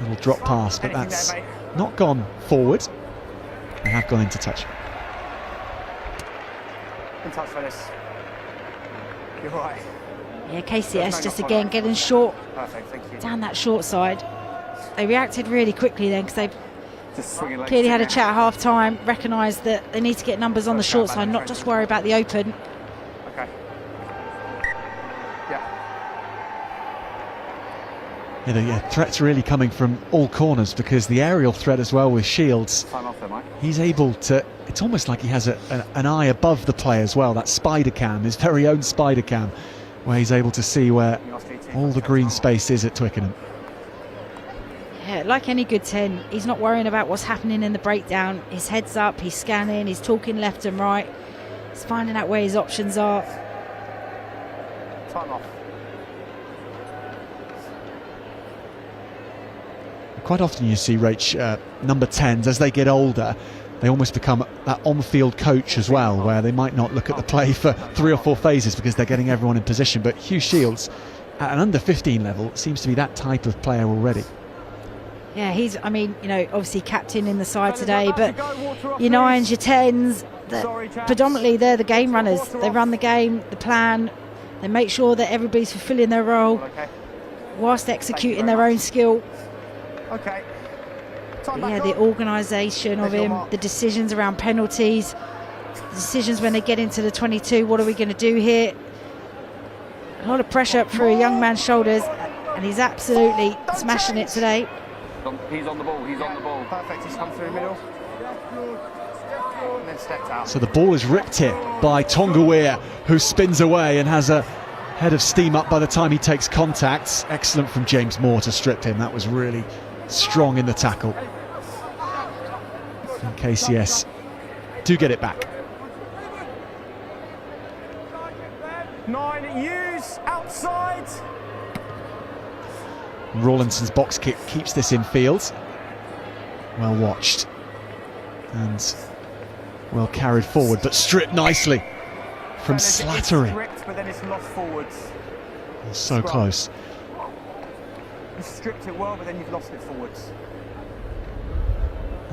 little drop pass, but that's not gone forward. They have gone into touch. In touch for this. You're right. Yeah, KCS just again getting short. Perfect, thank you. Down that short side. They reacted really quickly then, because they've Just swinging legs clearly had a in. chat at half time, recognised that they need to get numbers on the short side, not just worry about the open. Okay. Yeah. Yeah, the threats are really coming from all corners, because the aerial threat as well with Shields, Time off there, Mike. he's able to, it's almost like he has an eye above the play as well, that spider cam, his very own spider cam, where he's able to see where all the green space is at Twickenham. Yeah, like any good 10, he's not worrying about what's happening in the breakdown. His head's up, he's scanning, he's talking left and right, he's finding out where his options are. Time off. Quite often you see, Rach, number 10s, as they get older, they almost become that on-field coach as well, where they might not look at the play for 3 or 4 phases because they're getting everyone in position. But Hugh Shields, at an under 15 level, seems to be that type of player already. Yeah, he's, I mean, you know, obviously captain in the side today, but your 9s, your 10s, that predominantly they're the game runners. They run the game, the plan, they make sure that everybody's fulfilling their role whilst executing their own skill. Okay. But yeah, the organisation of him, the decisions around penalties, the decisions when they get into the 22, what are we going to do here? A lot of pressure through a young man's shoulders, and he's absolutely smashing it today. He's on the ball, he's on the ball. Perfect, he's come through the middle. And then stepped out. So the ball is ripped here by Tonga, who spins away and has a head of steam up by the time he takes contact. Excellent from James Moore to strip him. That was really strong in the tackle. And KCS do get it back. 9 Hughes outside. Rawlinson's box kick keeps this in field. Well watched and well carried forward, but stripped nicely from Slattery. Stripped, but then it's lost forwards. So close. You stripped it well, but then you've lost it forwards.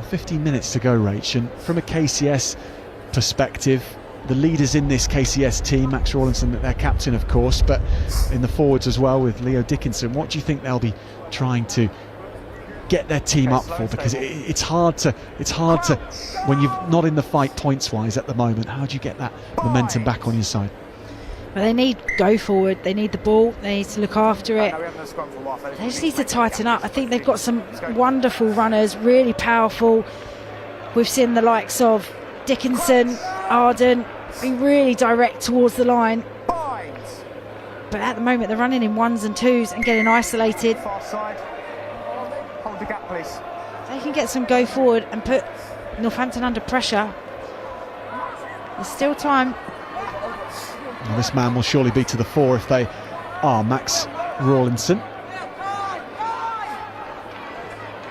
15 minutes to go, Rach, and from a KCS perspective, the leaders in this KCS team, Max Rawlinson, their captain of course, but in the forwards as well with Leo Dickinson, what do you think they'll be trying to get their team up for? Because it's hard to when you're not in the fight points wise at the moment. How do you get that momentum back on your side? Well, they need go forward, they need the ball, they need to look after it. They just need to tighten up. I think they've got some wonderful runners, really powerful. We've seen the likes of Dickinson, Arden, being really direct towards the line. But at the moment they're running in 1s and 2s and getting isolated. Far side. Hold the gap, please. They can get some go forward and put Northampton under pressure. There's still time. Well, this man will surely be to the fore if they are. Max Rawlinson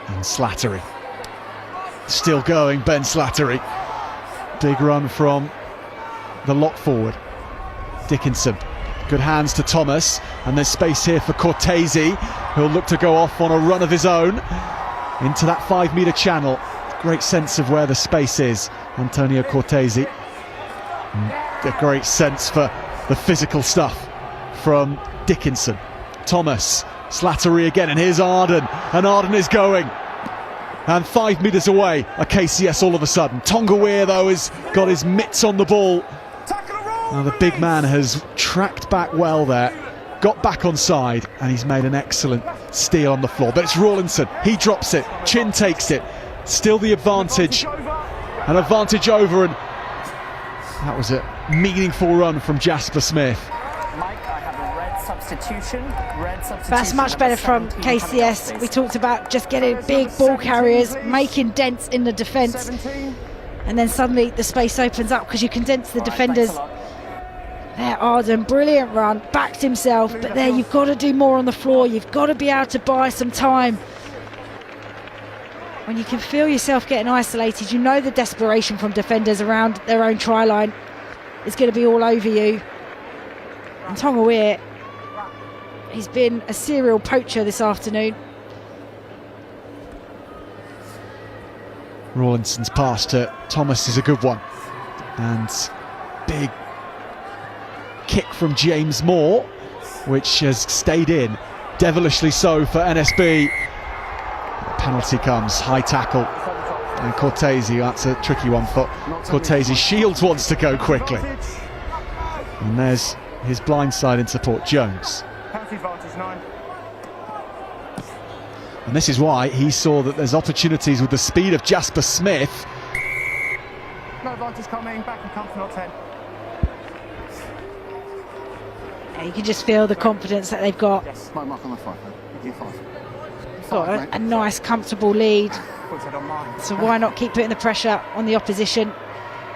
and Slattery still going. Ben Slattery, big run from the lock forward. Dickinson, good hands to Thomas, and there's space here for Cortese, who'll look to go off on a run of his own into that 5-metre channel. Great sense of where the space is, Antonio Cortese. A great sense for the physical stuff from Dickinson. Thomas, Slattery again, and here's Arden, and Arden is going. And 5 metres away, a KCS all of a sudden. Tonga though has got his mitts on the ball. Now the big man has tracked back well there, got back on side, and he's made an excellent steal on the floor. But it's Rawlinson, he drops it, Chin takes it, still the advantage, an advantage over, and that was a meaningful run from Jasper Smith. Mike, I have a red substitution. That's much better from KCS. We talked about just getting big ball carriers, making dents in the defence, and then suddenly the space opens up because you condense the defenders. There, Arden, brilliant run, backed himself, but there you've got to do more on the floor. You've got to be able to buy some time. When you can feel yourself getting isolated, you know the desperation from defenders around their own try line is going to be all over you. And Tonga, he's been a serial poacher this afternoon. Rawlinson's pass to Thomas is a good one, and big kick from James Moore, which has stayed in, devilishly so for NSB. Penalty comes, high tackle, and Cortese, that's a tricky one for Cortese. Shields wants to go quickly, and there's his blind side in support, Jones. Penalty advantage 9. And this is why he saw that there's opportunities with the speed of Jasper Smith. No advantage coming, back and come for not 10. Yeah, you can just feel the confidence that they've got. Yes, my mark on the 5. You do 5. Got a nice comfortable lead, so why not keep putting the pressure on the opposition?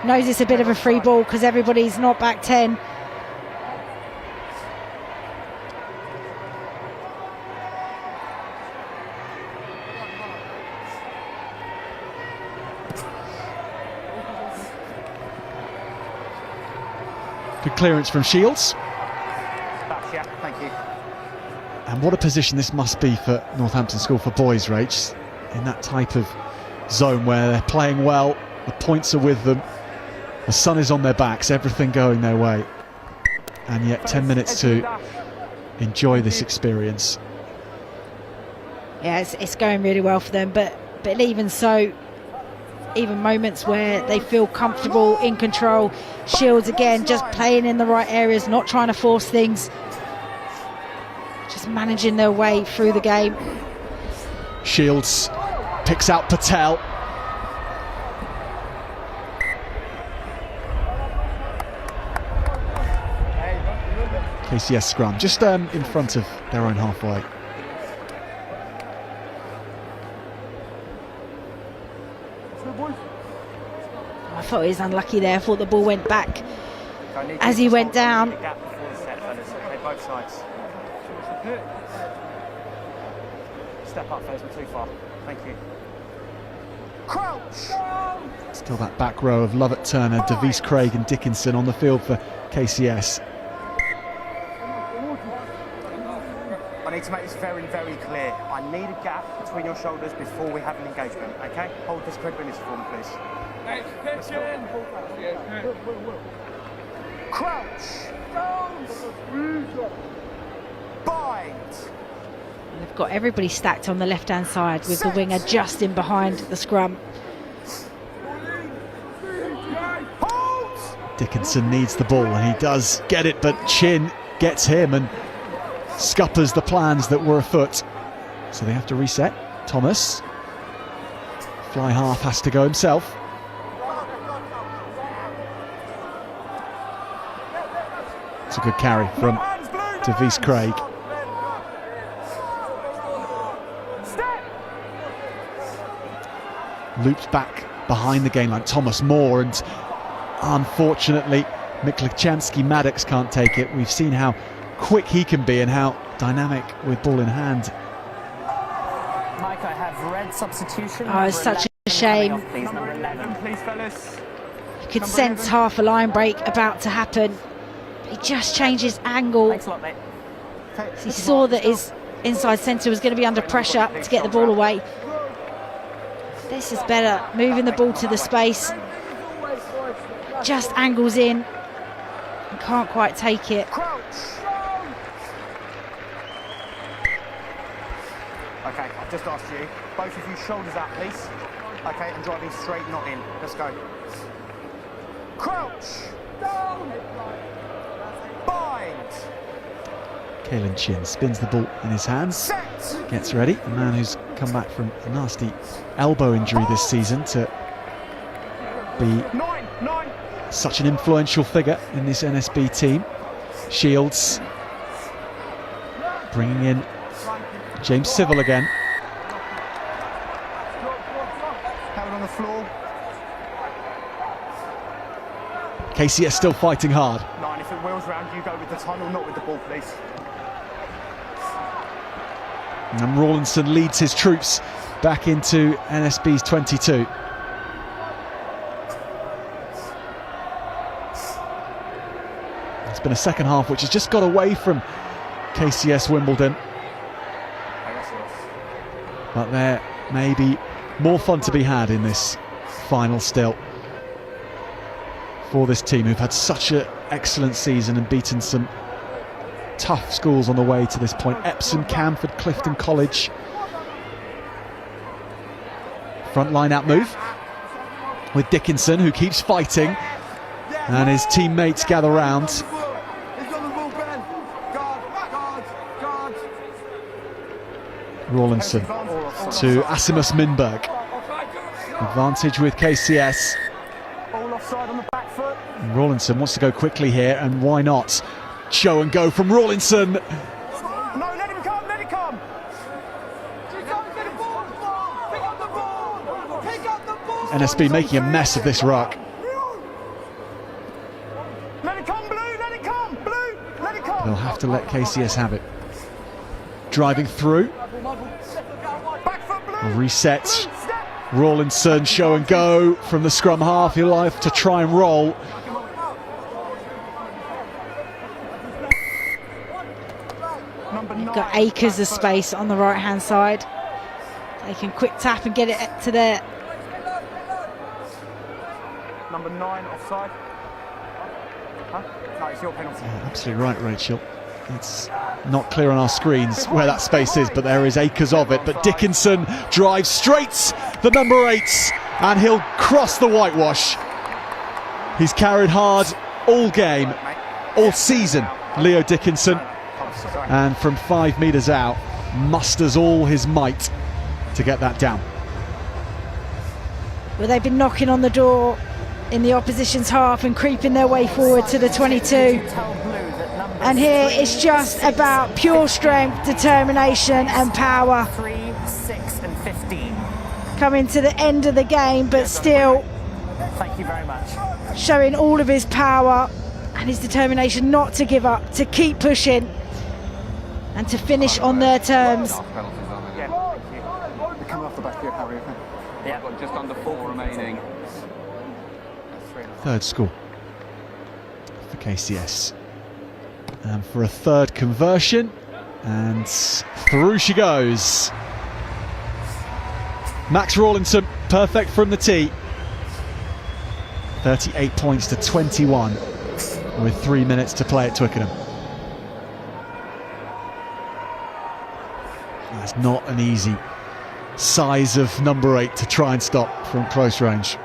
Knows it's a bit of a free ball because everybody's not back 10. Good clearance from Shields. Yeah, thank you. And what a position this must be for Northampton School for boys, Rach, in that type of zone where they're playing well, the points are with them, The sun is on their backs, everything going their way. And yet 10 minutes to enjoy this experience. Yeah, it's going really well for them, but even so, even moments where they feel comfortable, in control, Shields again just playing in the right areas, not trying to force things, just managing their way through the game. Shields picks out Patel. KCS scrum, just in front of their own halfway. I thought he was unlucky there. I thought the ball went back as he went down. Both sides. Step up, fellas, we're too far. Thank you. Crouch! Still that back row of Lovett, Turner, DeVries, Craig and Dickinson on the field for KCS. I need to make this very, very clear. I need a gap between your shoulders before we have an engagement, okay? Hold this credibility for me, please. Let's go. Crouch! Bind! They've got everybody stacked on the left-hand side with the winger just in behind the scrum. Dickinson needs the ball and he does get it, but Chin gets him and scuppers the plans that were afoot. So they have to reset. Thomas, fly half, has to go himself. It's a good carry from DeVries Craig. Looped back behind the game line. Thomas Moore, and unfortunately Miklichanski Maddox can't take it. We've seen how quick he can be and how dynamic with ball in hand. Mike, I have red substitution. Oh, it's such a shame. Please, number 11. Please, fellas. You could sense half a line break about to happen. He just changed his angle. Thanks a lot, mate. He saw that his inside centre was going to be under pressure to get the ball away. This is better, moving the ball to the space. Just angles in and can't quite take it. Okay, I've just asked you, both of you shoulders out, please. Okay, and driving straight, not in. Let's go. Crouch! Bind! Caelan Chin spins the ball in his hands, gets ready. A man who's come back from a nasty elbow injury this season to be such an influential figure in this NSB team. Shields bringing in James Civil again. Held on the floor. KCS still fighting hard. 9, if it wheels round, you go with the tunnel, not with the ball, please. And Rawlinson leads his troops back into NSB's 22. It's been a second half which has just got away from KCS Wimbledon. But there may be more fun to be had in this final still for this team, who've had such an excellent season and beaten some tough schools on the way to this point. Epsom, Camford, Clifton College. Front line out move with Dickinson, who keeps fighting, and his teammates gather round. Rawlinson to Asimus Minberg. Advantage with KCS. And Rawlinson wants to go quickly here, and why not? Show and go from Rawlinson. No, let him come, let him come. NSB making a mess of this ruck. Let it come, Blue, let it come, Blue, let it come. They'll have to let KCS have it. Driving through. Back foot, Blue. A reset. Rawlinson, show and go from the scrum half. He'll have to try and roll. You've got acres of space on the right hand side. They can quick tap and get it to there. Number 9 offside. Huh? No, it's your penalty. Yeah, absolutely right, Rachel. It's not clear on our screens where that space is, but there is acres of it. But Dickinson drives straight the number 8, and he'll cross the whitewash. He's carried hard all game, all season, Leo Dickinson, and from 5 metres out, musters all his might to get that down. Well, they've been knocking on the door in the opposition's half and creeping their way forward to the 22. And here it's just about pure strength, determination and power. 3, 6 and 15. Coming to the end of the game, but still Thank you very much. showing all of his power and his determination not to give up, to keep pushing and to finish on their terms. Yeah, thank you. We're coming off the back here, Harry. Yeah. Got just under 4 remaining. Third score for KCS. And for a third conversion, and through she goes. Max Rawlinson, perfect from the tee. 38 points to 21 with 3 minutes to play at Twickenham. That's not an easy size of number 8 to try and stop from close range.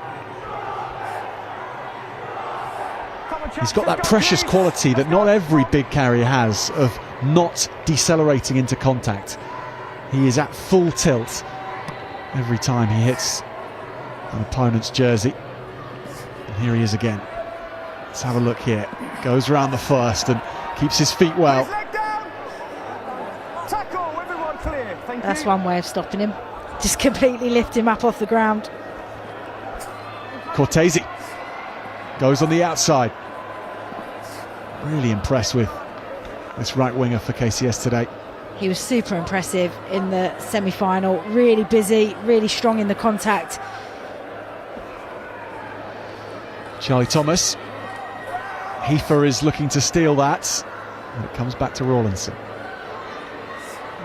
He's got that precious quality that not every big carrier has, of not decelerating into contact. He is at full tilt every time he hits an opponent's jersey. And here he is again. Let's have a look here. Goes around the first and keeps his feet well. Tackle, everyone clear. Thank That's you. one way of stopping him. Just completely lift him up off the ground. Cortese goes on the outside. Really impressed with this right winger for KCS today. He was super impressive in the semi-final. Really busy, really strong in the contact. Charlie Thomas. Heifer is looking to steal that. And it comes back to Rawlinson.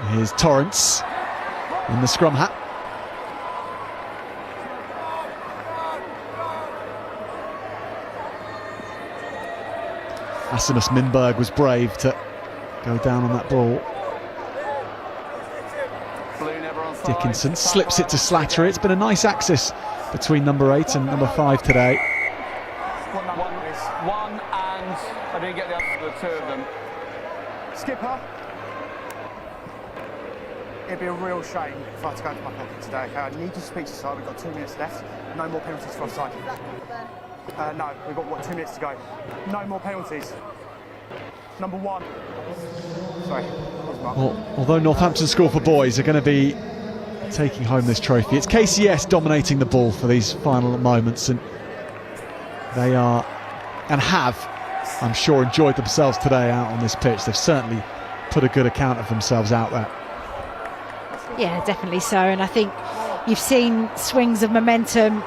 Here's Torrance in the scrum hat. Asimus Minberg was brave to go down on that ball. Dickinson slips it to Slattery. It's been a nice axis between number 8 and number 5 today. One, and I didn't get the two of them. Skipper. It'd be a real shame if I had to go into my pocket today. Okay, I need to speak to side. We've got 2 minutes left. No more penalties for offside. No, we've got 2 minutes to go. No more penalties. Number 1. Sorry. Well, although Northampton School for Boys are going to be taking home this trophy, it's KCS dominating the ball for these final moments, and they are, and have, I'm sure, enjoyed themselves today out on this pitch. They've certainly put a good account of themselves out there. Yeah, definitely so. And I think you've seen swings of momentum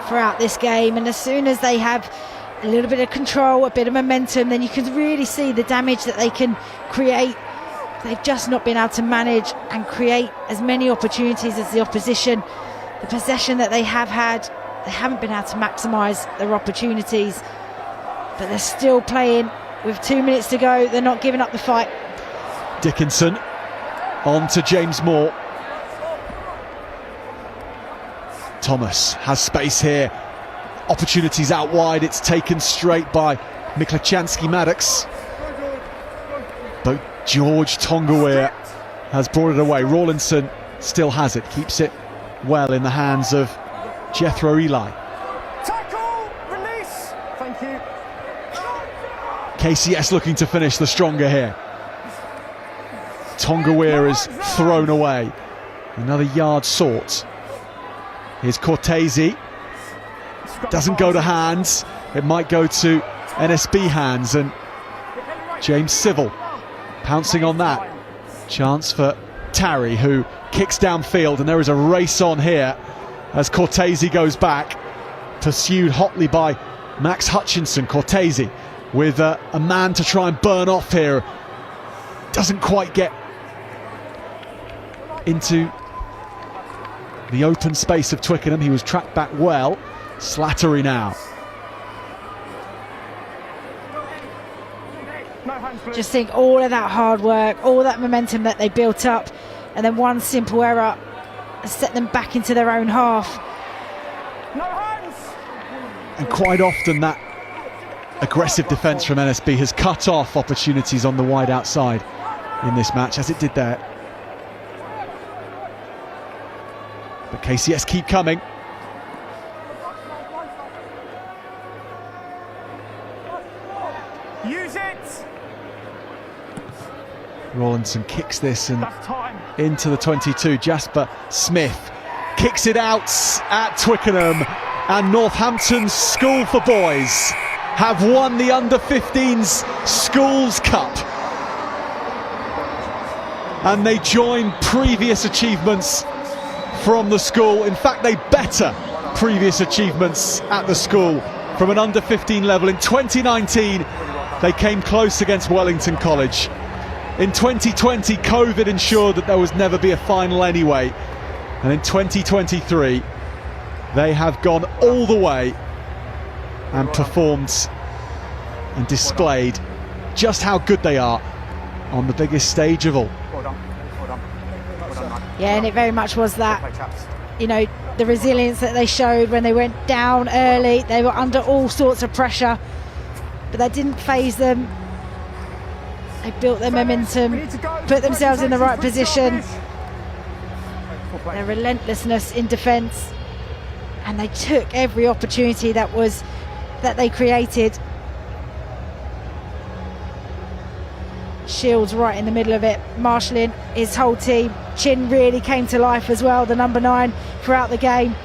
throughout this game, and as soon as they have a little bit of control, a bit of momentum, then you can really see the damage that they can create. They've just not been able to manage and create as many opportunities as the opposition. The possession that they have had, they haven't been able to maximise their opportunities, but they're still playing with 2 minutes to go. They're not giving up the fight. Dickinson on to James Moore. Thomas has space here. Opportunities out wide. It's taken straight by Miklechansky-Maddox. But George Tongawear has brought it away. Rawlinson still has it. Keeps it well in the hands of Jethro Eli. Tackle! Release! Thank you. KCS looking to finish the stronger here. Tongawear is thrown away. Another yard sought. Here's Cortese. Doesn't go to hands. It might go to NSB hands, and James Civil pouncing on that. Chance for Tarry, who kicks downfield, and there is a race on here as Cortese goes back, pursued hotly by Max Hutchinson. Cortese with a man to try and burn off here. Doesn't quite get into the open space of Twickenham. He was tracked back well. Slattery now No hands, please. Just think all of that hard work, all that momentum that they built up, and then one simple error has set them back into their own half. No hands! And quite often that aggressive defence from NSB has cut off opportunities on the wide outside in this match, as it did there. But KCS keep coming. Use it! Rawlinson kicks this and That's time. into the 22. Jasper Smith kicks it out at Twickenham, and Northampton's School for Boys have won the under-15s Schools Cup, and they join previous achievements from the school. In fact, they better previous achievements at the school from an under-15 level. In 2019 they came close against Wellington College. In 2020 COVID ensured that there was never be a final anyway, and in 2023 they have gone all the way and performed and displayed just how good they are on the biggest stage of all. Well done. Well done. Well done, mate. Yeah, and it very much was that, Play, chaps. you know, the resilience that they showed when they went down early. They were under all sorts of pressure, but that didn't faze them. They built their momentum, put themselves in the right position, their relentlessness in defence, and they took every opportunity that they created. Shields right in the middle of it, marshalling his whole team. Chin really came to life as well, the number 9 throughout the game.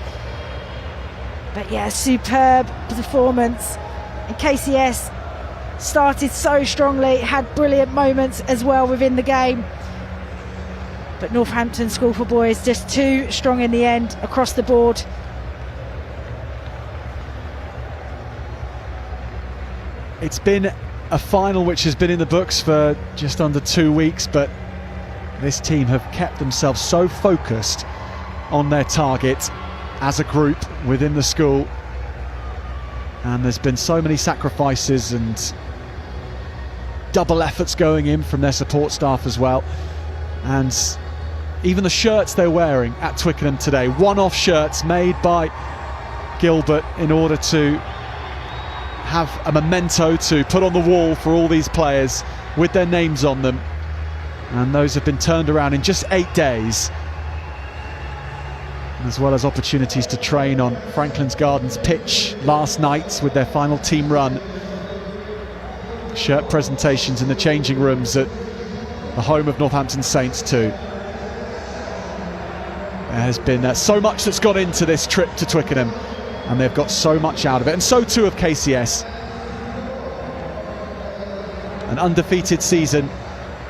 But yeah, superb performance. And KCS started so strongly, had brilliant moments as well within the game. But Northampton School for Boys just too strong in the end across the board. It's been a final which has been in the books for just under 2 weeks, but this team have kept themselves so focused on their target as a group within the school, and there's been so many sacrifices and double efforts going in from their support staff as well. And even the shirts they're wearing at Twickenham today, one-off shirts made by Gilbert in order to have a memento to put on the wall for all these players with their names on them, and those have been turned around in just 8 days, as well as opportunities to train on Franklin's Gardens pitch last night with their final team run. Shirt presentations in the changing rooms at the home of Northampton Saints too. There has been so much that's gone into this trip to Twickenham, and they've got so much out of it, and so too have KCS. An undefeated season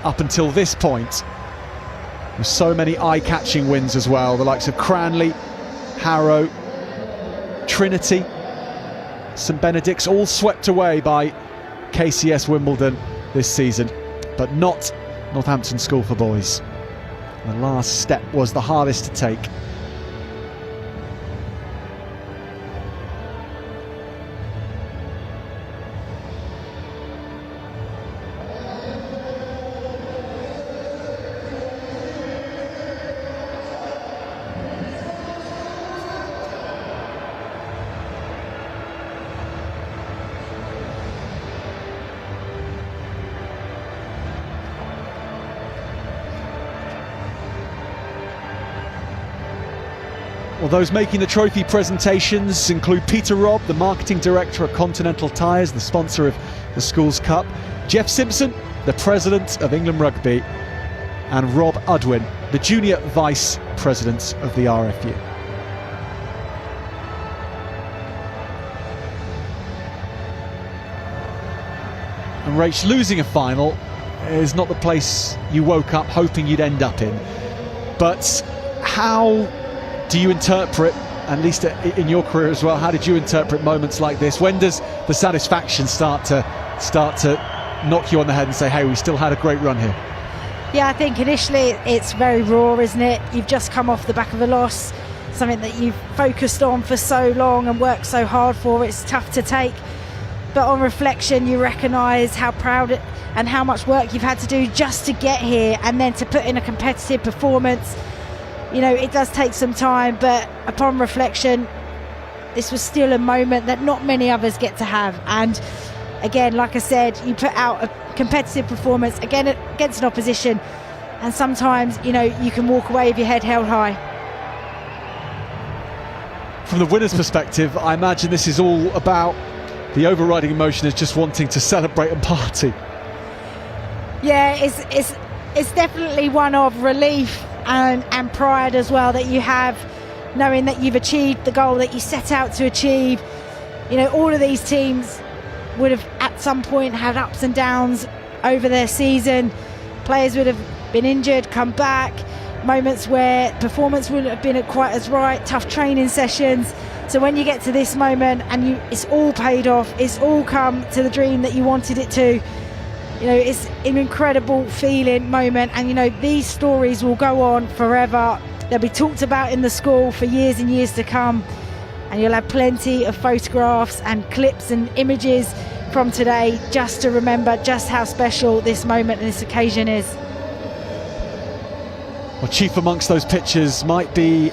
up until this point, with so many eye-catching wins as well, the likes of Cranley, Harrow, Trinity, St Benedict's, all swept away by KCS Wimbledon this season, but not Northampton School for Boys. The last step was the hardest to take. Well, those making the trophy presentations include Peter Robb, the marketing director at Continental Tyres, the sponsor of the Schools Cup, Jeff Simpson, the president of England Rugby, and Rob Udwin, the junior vice president of the RFU. And Rach, losing a final is not the place you woke up hoping you'd end up in. But how do you interpret, at least in your career as well, how did you interpret moments like this? When does the satisfaction start to knock you on the head and say, hey, we still had a great run here? Yeah, I think initially it's very raw, isn't it? You've just come off the back of a loss, something that you've focused on for so long and worked so hard for. It's tough to take. but on reflection you recognise how proud and how much work you've had to do just to get here, and then to put in a competitive performance. You know, it does take some time, but upon reflection, this was still a moment that not many others get to have. And again, like I said, you put out a competitive performance again against an opposition, and sometimes, you know, you can walk away with your head held high. From the winner's perspective, I imagine this is all about the overriding emotion is just wanting to celebrate and party. Yeah, it's definitely one of relief and pride as well, that you have, knowing that you've achieved the goal that you set out to achieve. You know, all of these teams would have at some point had ups and downs over their season. Players would have been injured, come back, moments where performance wouldn't have been quite as right, tough training sessions. So when you get to this moment and it's all paid off, it's all come to the dream that you wanted it to, you know, it's an incredible feeling moment. And you know, these stories will go on forever. They'll be talked about in the school for years and years to come, and you'll have plenty of photographs and clips and images from today just to remember just how special this moment and this occasion is. Well, chief amongst those pictures might be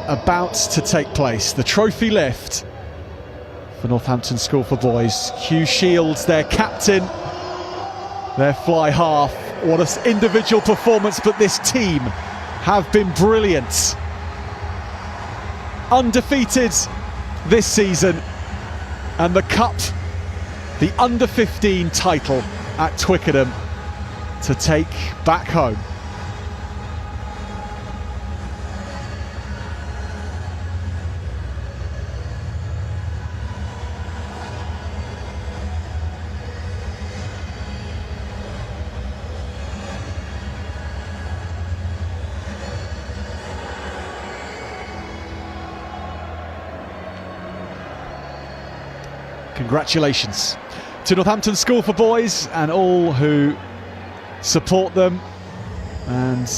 about to take place. The trophy lift for Northampton School for Boys. Hugh Shields, their captain, their fly half. What an individual performance, but this team have been brilliant. Undefeated this season, and the cup, the under-15 title at Twickenham to take back home. Congratulations to Northampton School for Boys and all who support them, and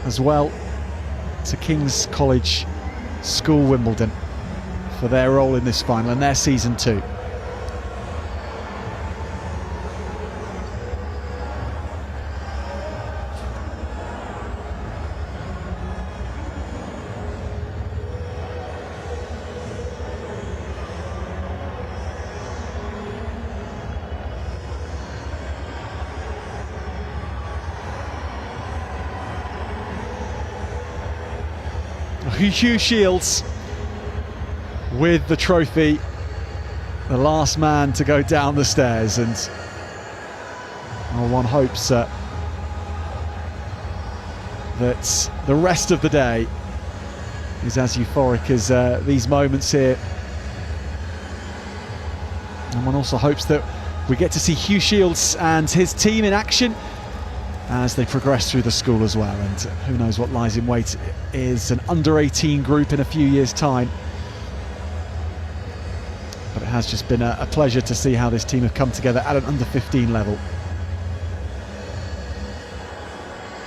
as well to King's College School Wimbledon for their role in this final and their season too. Hugh Shields with the trophy, the last man to go down the stairs, and well, one hopes that the rest of the day is as euphoric as these moments here, and one also hopes that we get to see Hugh Shields and his team in action as they progress through the school as well. And who knows what lies in wait is an under-18 group in a few years' time. But it has just been a pleasure to see how this team have come together at an under-15 level.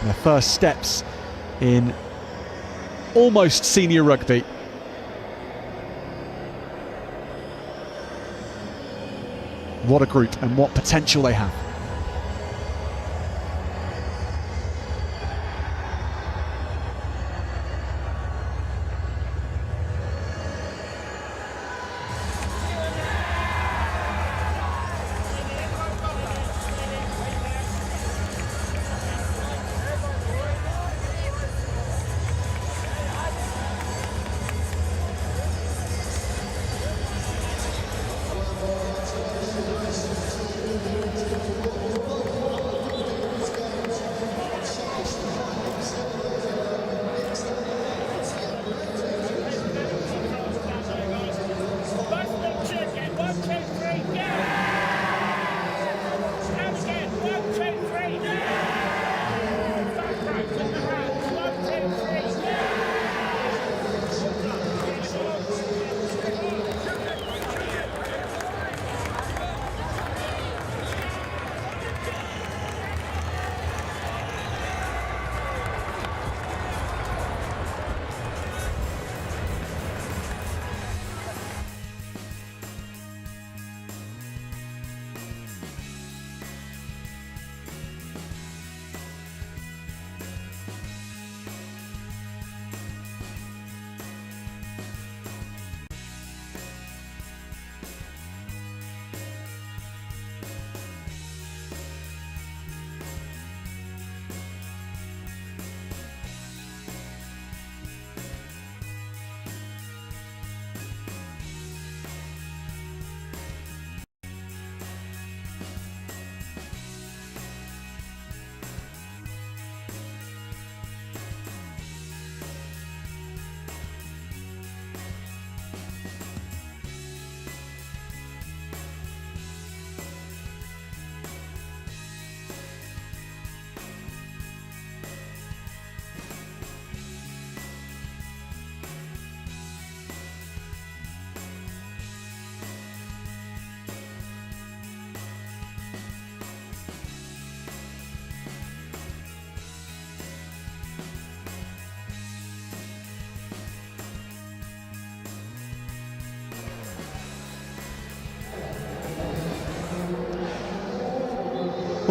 Their first steps in almost senior rugby. What a group and what potential they have.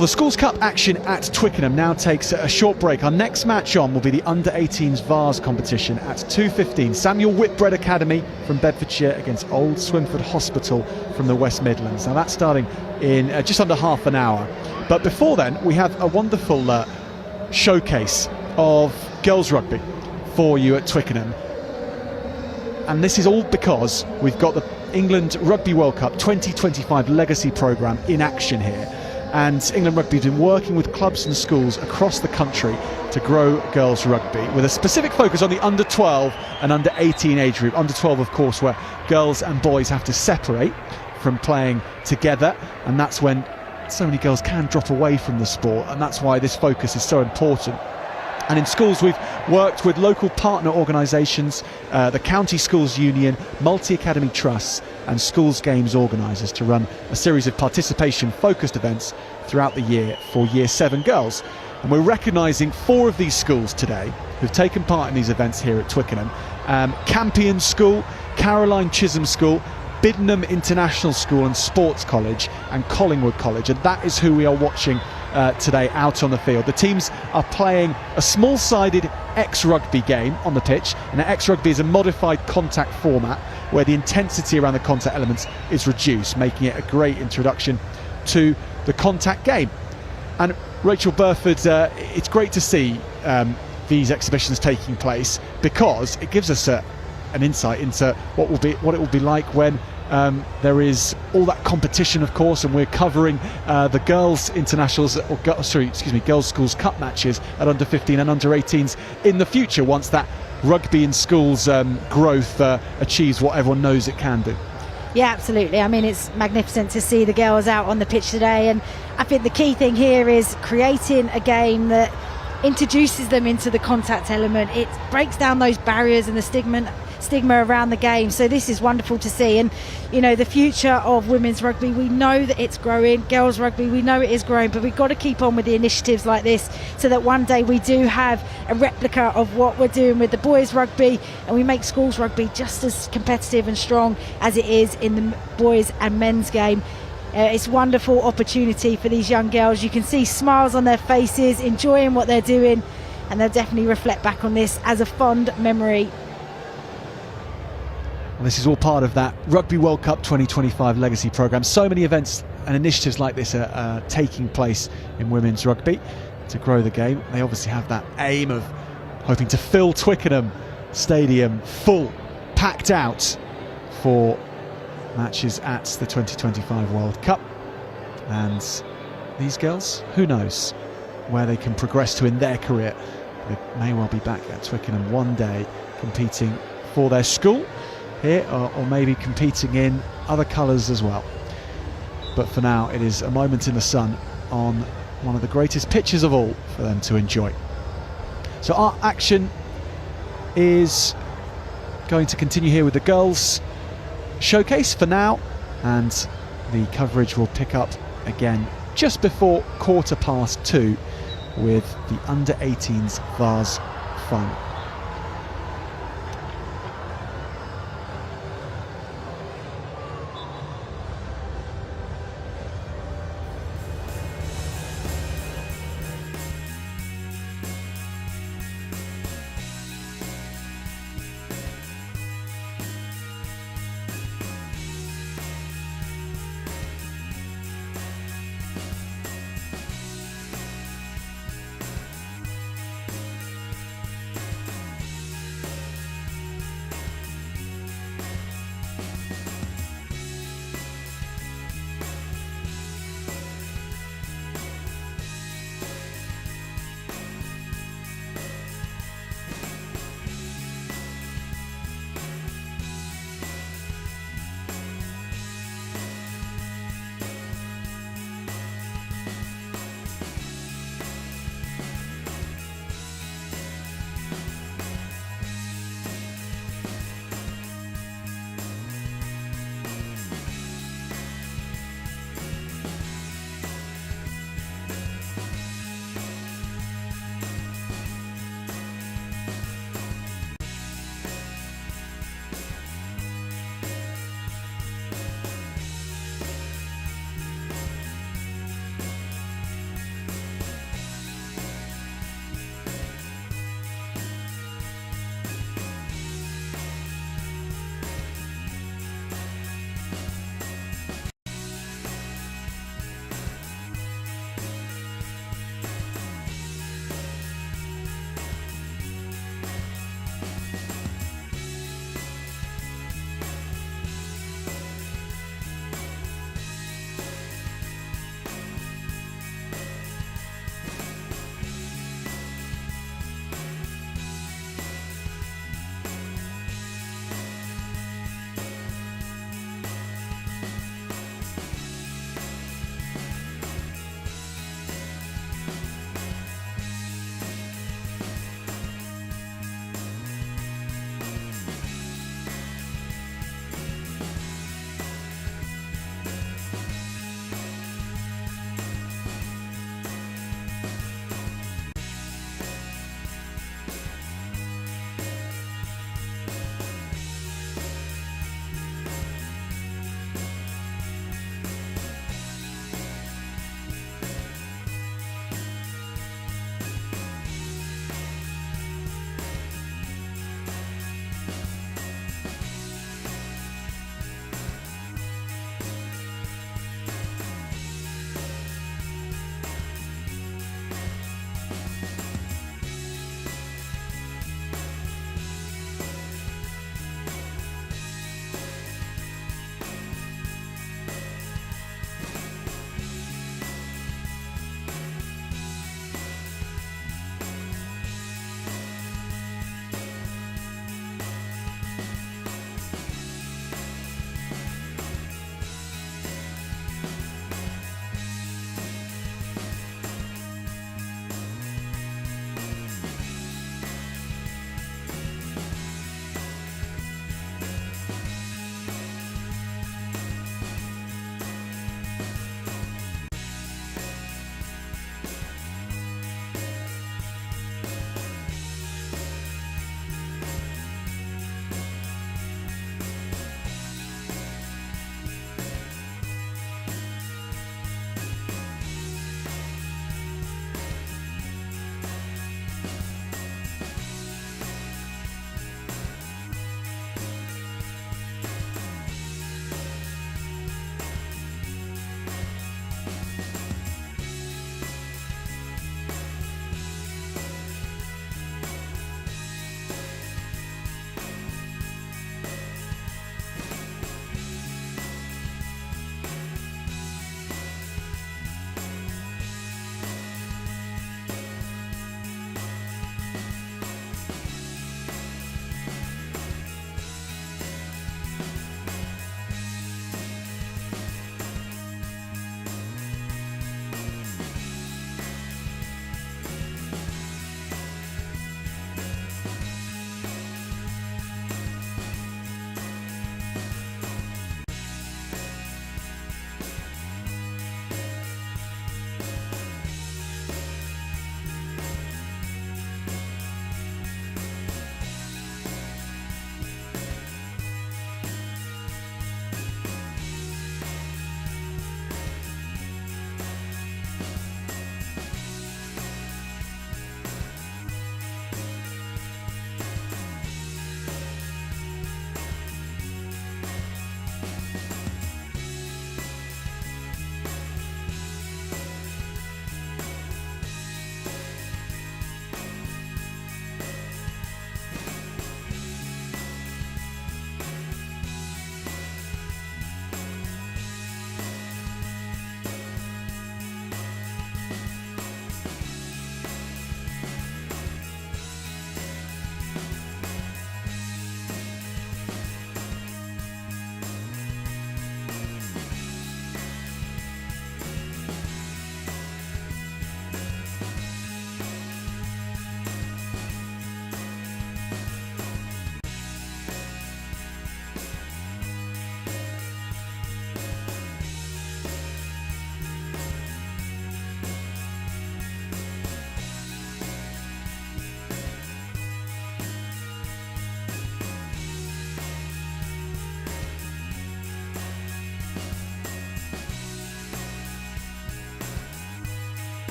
Well, the Schools Cup action at Twickenham now takes a short break. Our next match on will be the Under-18s Vase competition at 2:15. Samuel Whitbread Academy from Bedfordshire against Old Swinford Hospital from the West Midlands. Now that's starting in just under half an hour. But before then, we have a wonderful showcase of girls rugby for you at Twickenham. And this is all because we've got the England Rugby World Cup 2025 Legacy Programme in action here. And England Rugby has been working with clubs and schools across the country to grow girls rugby, with a specific focus on the under 12 and under 18 age group. Under 12, of course, where girls and boys have to separate from playing together, and that's when so many girls can drop away from the sport, and that's why this focus is so important. And in schools, we've worked with local partner organisations, the County Schools Union, multi-academy trusts and schools games organisers to run a series of participation-focused events throughout the year for Year 7 girls. And we're recognising 4 of these schools today who've taken part in these events here at Twickenham. Campion School, Caroline Chisholm School, Biddenham International School and Sports College, and Collingwood College. And that is who we are watching today out on the field. The teams are playing a small-sided X-Rugby game on the pitch, and X-Rugby is a modified contact format where the intensity around the contact elements is reduced, making it a great introduction to the contact game. And Rachel Burford, it's great to see these exhibitions taking place, because it gives us an insight into what it will be like when there is all that competition, of course, and we're covering the girls' internationals, girls' schools cup matches at under 15 and under 18s in the future, once that rugby in schools growth achieves what everyone knows it can do. Yeah, absolutely. I mean, it's magnificent to see the girls out on the pitch today, and I think the key thing here is creating a game that introduces them into the contact element. It breaks down those barriers and the stigma around the game. So this is wonderful to see. And you know, the future of women's rugby, we know that it's growing. Girls rugby, we know it is growing, but we've got to keep on with the initiatives like this, so that one day we do have a replica of what we're doing with the boys rugby, and we make schools rugby just as competitive and strong as it is in the boys and men's game. It's a wonderful opportunity for these young girls. You can see smiles on their faces, enjoying what they're doing, and they'll definitely reflect back on this as a fond memory. Well, this is all part of that Rugby World Cup 2025 Legacy Programme. So many events and initiatives like this are taking place in women's rugby to grow the game. They obviously have that aim of hoping to fill Twickenham Stadium full, packed out for matches at the 2025 World Cup. And these girls, who knows where they can progress to in their career. They may well be back at Twickenham one day competing for their school here, or maybe competing in other colours as well. But for now, it is a moment in the sun on one of the greatest pitches of all for them to enjoy. So our action is going to continue here with the girls showcase for now, and the coverage will pick up again just before 2:15 with the under-18s Vase final.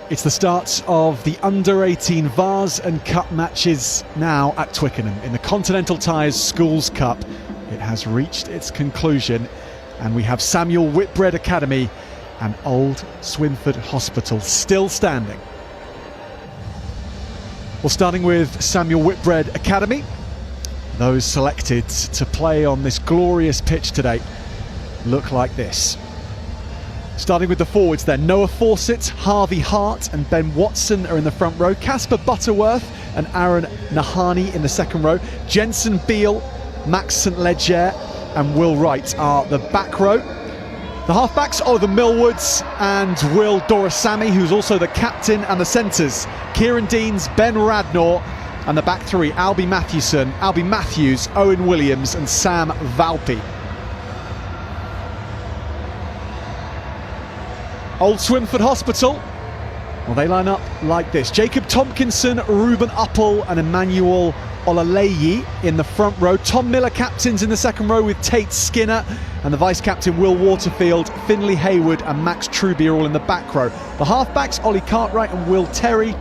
It's the start of the under-18 Vase and Cup matches now at Twickenham in the Continental Tyres Schools Cup. It has reached its conclusion and we have Samuel Whitbread Academy and Old Swinford Hospital still standing. Well, starting with Samuel Whitbread Academy, those selected to play on this glorious pitch today look like this. Starting with the forwards then, Noah Fawcett, Harvey Hart and Ben Watson are in the front row. Casper Butterworth and Aaron Nahani in the second row. Jensen Beale, Max St Leger and Will Wright are the back row. The halfbacks are the Millwoods and Will Dorasami, who's also the captain, and the centres, Kieran Deans, Ben Radnor, and the back three, Albie Matthews, Owen Williams and Sam Valpy. Old Swinford Hospital, well, they line up like this. Jacob Tompkinson, Ruben Uppel and Emmanuel Olaleyi in the front row. Tom Miller captains in the second row with Tate Skinner, and the vice-captain Will Waterfield, Finley Hayward and Max Truby are all in the back row. The halfbacks, Ollie Cartwright and Will Terry.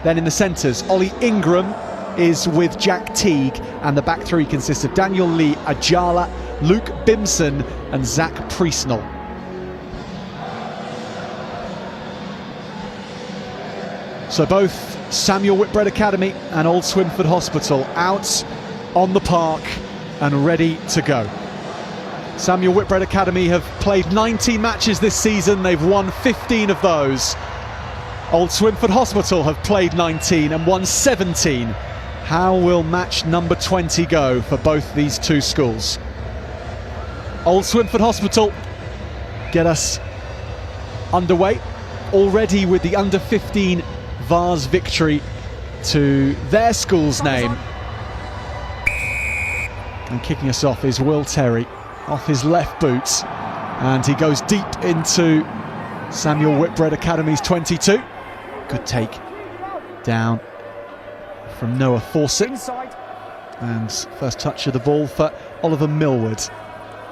Then in the centres, Ollie Ingram is with Jack Teague, and the back three consists of Daniel Lee Ajala, Luke Bimson and Zach Priestnell. So both Samuel Whitbread Academy and Old Swinford Hospital out on the park and ready to go. Samuel Whitbread Academy have played 19 matches this season, they've won 15 of those. Old Swinford Hospital have played 19 and won 17. How will match number 20 go for both these two schools? Old Swinford Hospital get us underway already with the under 15 Vase victory to their school's name. And kicking us off is Will Terry off his left boot, and he goes deep into Samuel Whitbread Academy's 22. Good take down from Noah Fawcett, and first touch of the ball for Oliver Millward,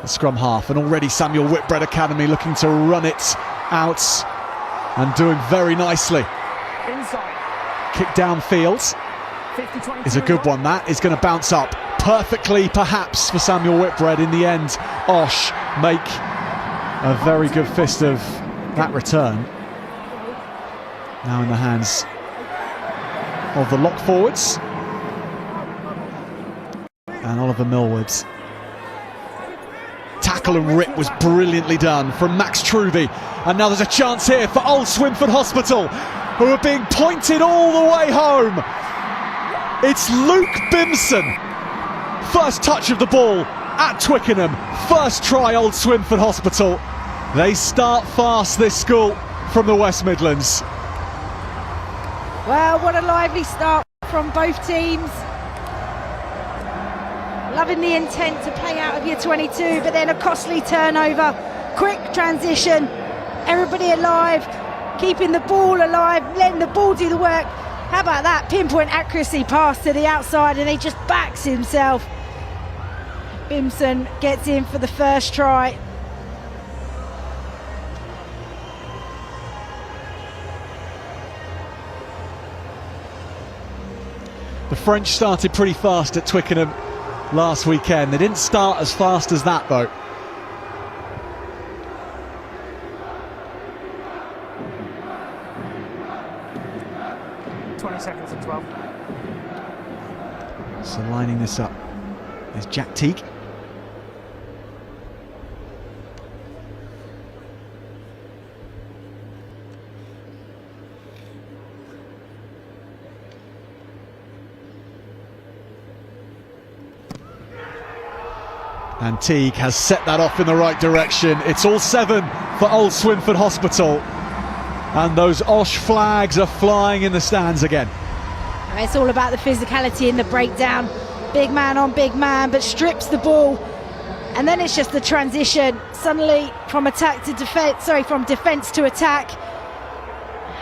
the scrum half, and already Samuel Whitbread Academy looking to run it out and doing very nicely. Kick downfield is a good one. That is going to bounce up perfectly, perhaps, for Samuel Whitbread in the end. Osh make a very good fist of that return. Now in the hands of the lock forwards and Oliver Millward. Tackle and rip was brilliantly done from Max Truby, and now there's a chance here for Old Swinford Hospital, who are being pointed all the way home. It's Luke Bimson. First touch of the ball at Twickenham. First try, Old Swinford Hospital. They start fast, this school from the West Midlands. Well, what a lively start from both teams. Loving the intent to play out of your 22, but then a costly turnover. Quick transition, everybody alive, keeping the ball alive, letting the ball do the work. How about that pinpoint accuracy pass to the outside, and he just backs himself. Bimson gets in for the first try. The French started pretty fast at Twickenham last weekend. They didn't start as fast as that though. Seconds and 12. So lining this up is Jack Teague. And Teague has set that off in the right direction. It's all 7 for Old Swinford Hospital. And those Osh flags are flying in the stands again. It's all about the physicality in the breakdown. Big man on big man, but strips the ball. And then it's just the transition. Suddenly from attack to defence, from defence to attack.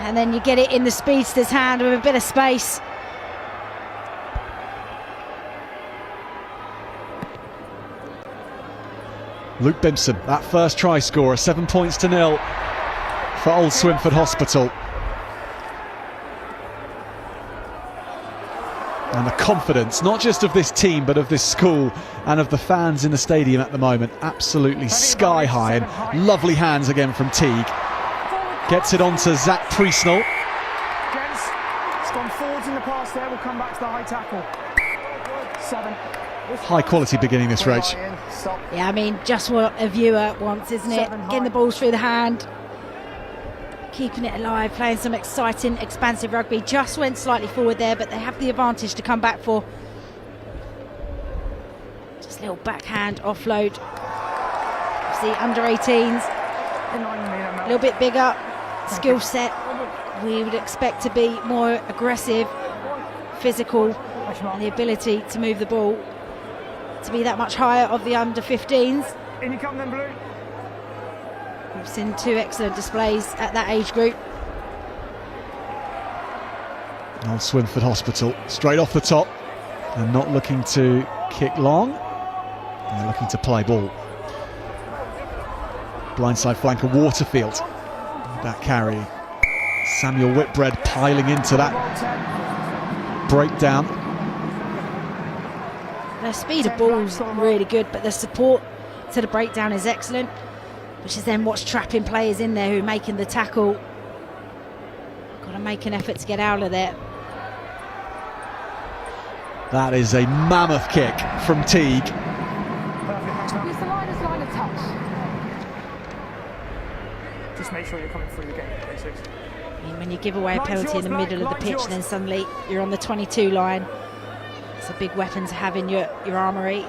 And then you get it in the speedster's hand with a bit of space. Luke Bimson, that first try scorer, 7 points to 0 for Old Swinford Hospital. And the confidence, not just of this team, but of this school and of the fans in the stadium at the moment, absolutely sky high. And lovely hands again from Teague. Gets it on to Zach Priestnall. Gents, it's gone forwards in the pass there. We'll come back to the high tackle. 7. High quality beginning this race. Yeah, I mean, just what a viewer wants, isn't it? Getting the balls through the hand, keeping it alive, playing some exciting, expansive rugby. Just went slightly forward there, but they have the advantage to come back for. Just a little backhand offload. See, under 18s, a little bit bigger skill set. We would expect to be more aggressive, physical, and the ability to move the ball to be that much higher of the under 15s. In you come then, Blue. We've seen 2 excellent displays at that age group. Old Swinford Hospital, straight off the top, and not looking to kick long. They're looking to play ball. Blindside flanker Waterfield. That carry. Samuel Whitbread piling into that breakdown. Their speed of ball's really good, but the support to the breakdown is excellent, which is then what's trapping players in there who are making the tackle. Got to make an effort to get out of there. That is a mammoth kick from Teague. Use the line of touch. Just make sure you're coming through the game. Basics. I mean, when you give away a penalty in the middle of the pitch, then suddenly you're on the 22 line. It's a big weapon to have in your armoury.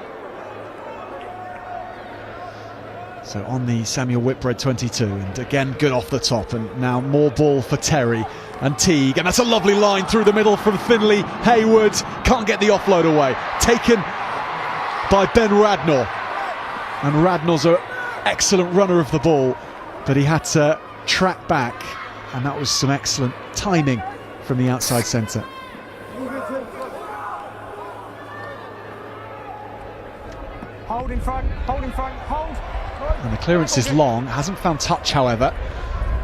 So on the Samuel Whitbread 22, and again good off the top, and now more ball for Terry and Teague, and that's a lovely line through the middle from Finley Hayward. Can't get the offload away. Taken by Ben Radnor, and Radnor's an excellent runner of the ball, but he had to track back, and that was some excellent timing from the outside centre. Hold in front, hold in front, hold. And the clearance is long, hasn't found touch, however.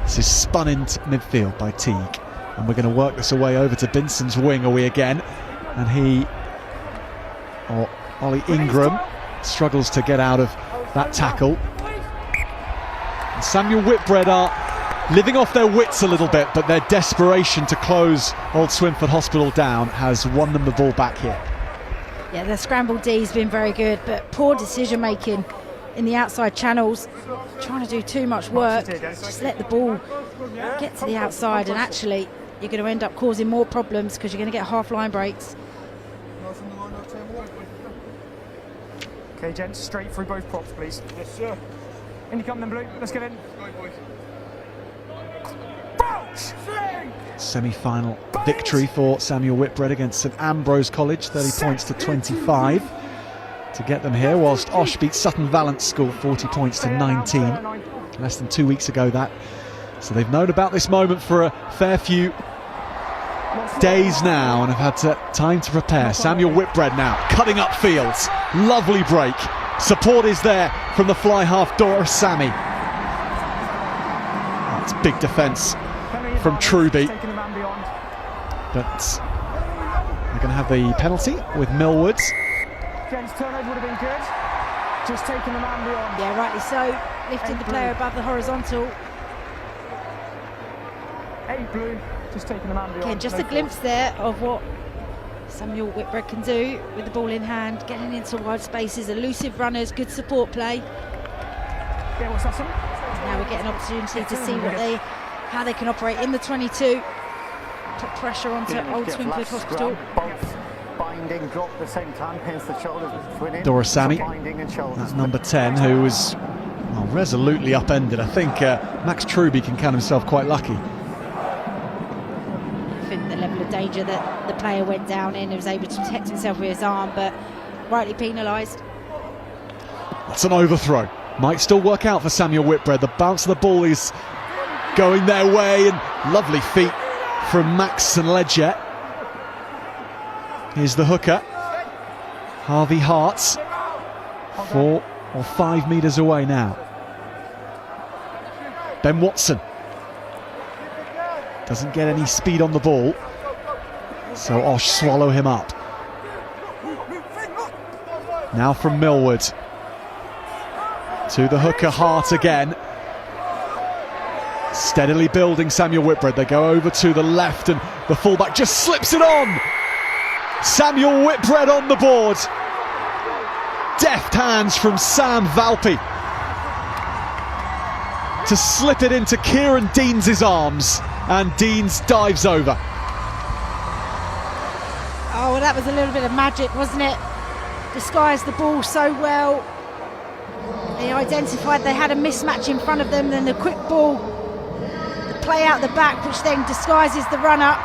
This is spun into midfield by Teague, and we're going to work this away over to Binson's wing, are we again? And he, or Ollie Ingram, struggles to get out of that tackle. And Samuel Whitbread are living off their wits a little bit, but their desperation to close Old Swinford Hospital down has won them the ball back here. Yeah, the scramble D's been very good, but poor decision making in the outside channels. Trying to do too much work, just let the ball get to the outside, and actually you're going to end up causing more problems because you're going to get half line breaks. Okay, gents, straight through both props, please. Yes, sir. In you come then, Blue. Let's get in. Semi-final victory for Samuel Whitbread against St Ambrose College, 30 points to 25 to get them here, whilst Osh beat Sutton Valence School 40 points to 19 less than 2 weeks ago. That so they've known about this moment for a fair few days now and have had time to prepare. Samuel Whitbread now cutting up fields, lovely break, support is there from the fly half Doris Sammy. That's big defence from Truby, but they're going to have the penalty with Millwards. Gents, turnover would have been good. Just taking the man beyond. Yeah, rightly so. Lifted the player above the horizontal. 8 Blue. Just taking the man beyond. Again, just a glimpse there of what Samuel Whitbread can do with the ball in hand, getting into wide spaces, elusive runners, good support play. Yeah, what's that, son? Now we get an opportunity to see how they can operate in the 22. Put pressure onto Old Swinford Hospital. Both binding, drop at the same time, hence the shoulders twinning. Doris Sammy, Binding and shoulders. that's number 10, who was resolutely upended. I think Max Truby can count himself quite lucky. I think the level of danger that the player went down in, he was able to protect himself with his arm, but rightly penalised. That's an overthrow. Might still work out for Samuel Whitbread. The bounce of the ball is going their way, and lovely feet from Max and Ledger. Here's the hooker, Harvey Hartz, 4 or 5 metres away now. Ben Watson doesn't get any speed on the ball, so Osh swallow him up. Now from Millward to the hooker, Hart again. Steadily building Samuel Whitbread. They go over to the left and the fullback just slips it on. Samuel Whitbread on the board. Deft hands from Sam Valpy to slip it into Kieran Deans' arms, and Deans dives over. Oh, well, that was a little bit of magic, wasn't it? Disguised the ball so well. They identified they had a mismatch in front of them, then the quick ball, the play out the back, which then disguises the run-up,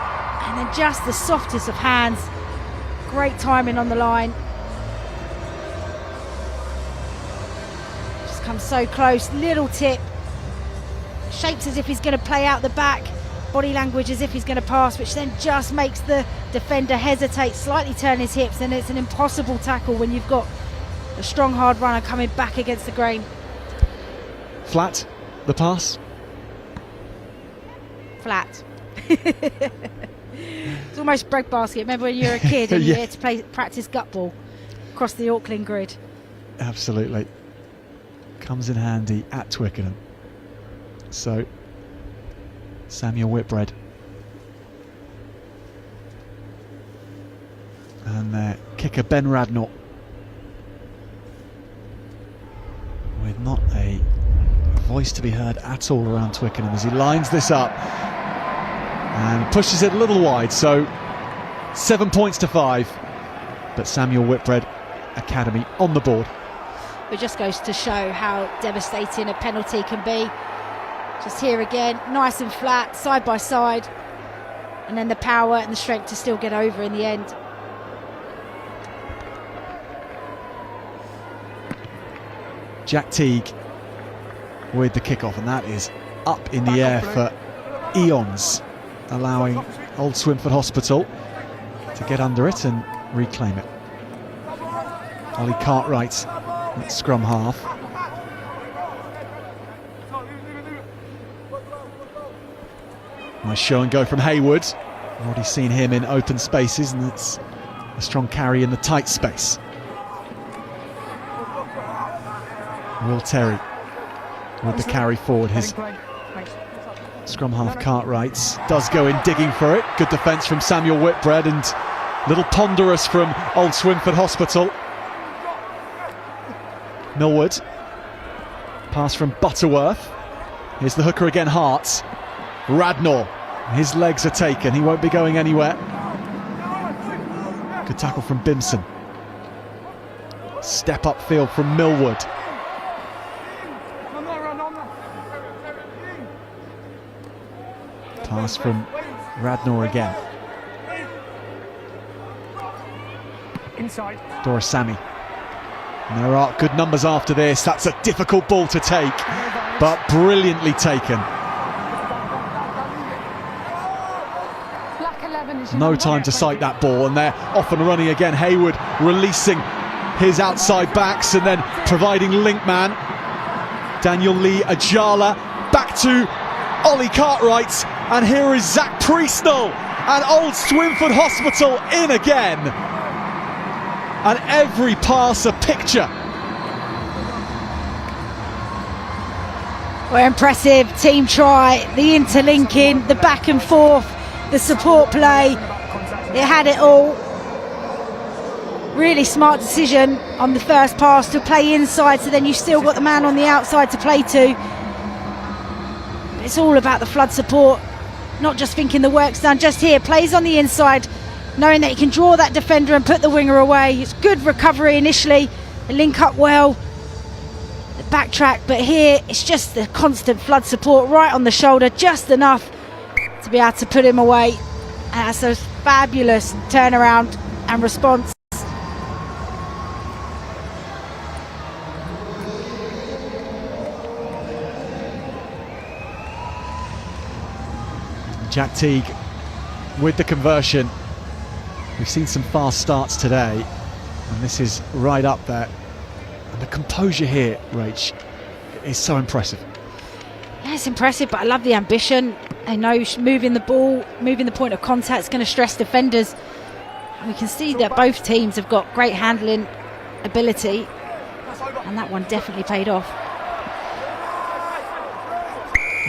and then just the softest of hands. Great timing on the line. Just comes so close, little tip. Shapes as if he's going to play out the back. Body language as if he's going to pass, which then just makes the defender hesitate, slightly turn his hips, and it's an impossible tackle when you've got a strong hard runner coming back against the grain. Flat, the pass. Flat. It's almost breadbasket. Remember when you were a kid and you had to practice gut ball across the Auckland grid? Absolutely. Comes in handy at Twickenham. So, Samuel Whitbread. And their kicker Ben Radnor, with not a voice to be heard at all around Twickenham as he lines this up and pushes it a little wide. So 7 points to 5, but Samuel Whitbread Academy on the board. It just goes to show how devastating a penalty can be. Just here again, nice and flat, side by side, and then the power and the strength to still get over in the end. Jack Teague with the kickoff, and that is up in the air for eons, allowing Old Swinford Hospital to get under it and reclaim it. Ollie Cartwright at scrum half. Nice show and go from Hayward. Already seen him in open spaces, and it's a strong carry in the tight space. Will Terry with the carry forward. His scrum half Cartwright does go in digging for it. Good defence from Samuel Whitbread, and little ponderous from Old Swinford Hospital. Millward. Pass from Butterworth. Here's the hooker again, Hart. Radnor. His legs are taken. He won't be going anywhere. Good tackle from Bimson. Step upfield from Millward. Pass from Radnor again. Inside. Dorasami. And there are good numbers after this. That's a difficult ball to take, but brilliantly taken. No time to sight that ball, and they're off and running again. Hayward releasing his outside backs and then providing link man. Daniel Lee Ajala back to Ollie Cartwright, and here is Zach Priestnall and Old Swinford Hospital in again. And every pass a picture. Well, impressive team try, the interlinking, the back and forth, the support play. It had it all. Really smart decision on the first pass to play inside, so then you've still got the man on the outside to play to. It's all about the flood support, not just thinking the work's done. Just here, plays on the inside, knowing that he can draw that defender and put the winger away. It's good recovery initially, the link up well, the backtrack, but here it's just the constant flood support right on the shoulder, just enough to be able to put him away. And that's a fabulous turnaround and response. Jack Teague with the conversion. We've seen some fast starts today, and this is right up there. And the composure here, Rach, is so impressive. Yeah, it's impressive, but I love the ambition. They know moving the ball, moving the point of contact is going to stress defenders. And we can see that both teams have got great handling ability, and that one definitely paid off.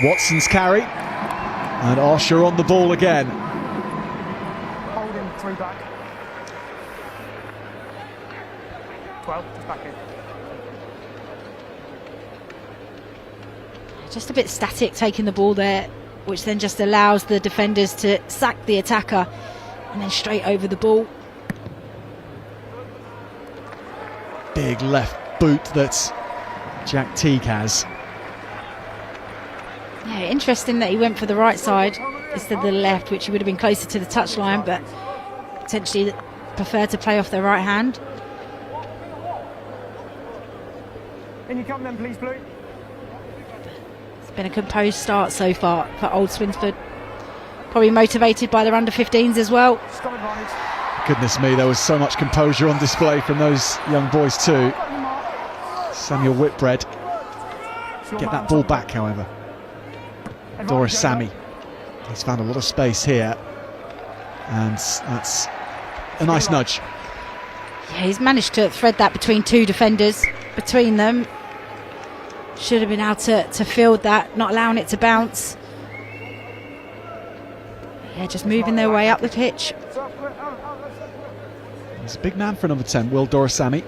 Watson's carry, and Osher on the ball again. Hold him, 3 back. 12, just back in. Just a bit static taking the ball there, which then just allows the defenders to sack the attacker and then straight over the ball. Big left boot that Jack Teague has. Yeah, interesting that he went for the right side instead of the left, which he would have been closer to the touchline, but potentially preferred to play off the right hand. In you come then, please, Blue. It's been a composed start so far for Old Swinford. Probably motivated by their under-15s as well. Stop advantage. Goodness me, there was so much composure on display from those young boys too. Samuel Whitbread get that ball back, however. Doris Sammy, he's found a lot of space here, and that's a nice nudge. Yeah, he's managed to thread that between 2 defenders, between them. Should have been able to field that, not allowing it to bounce. Yeah, just moving their way up the pitch. He's a big man for number 10, Will Dorisamy.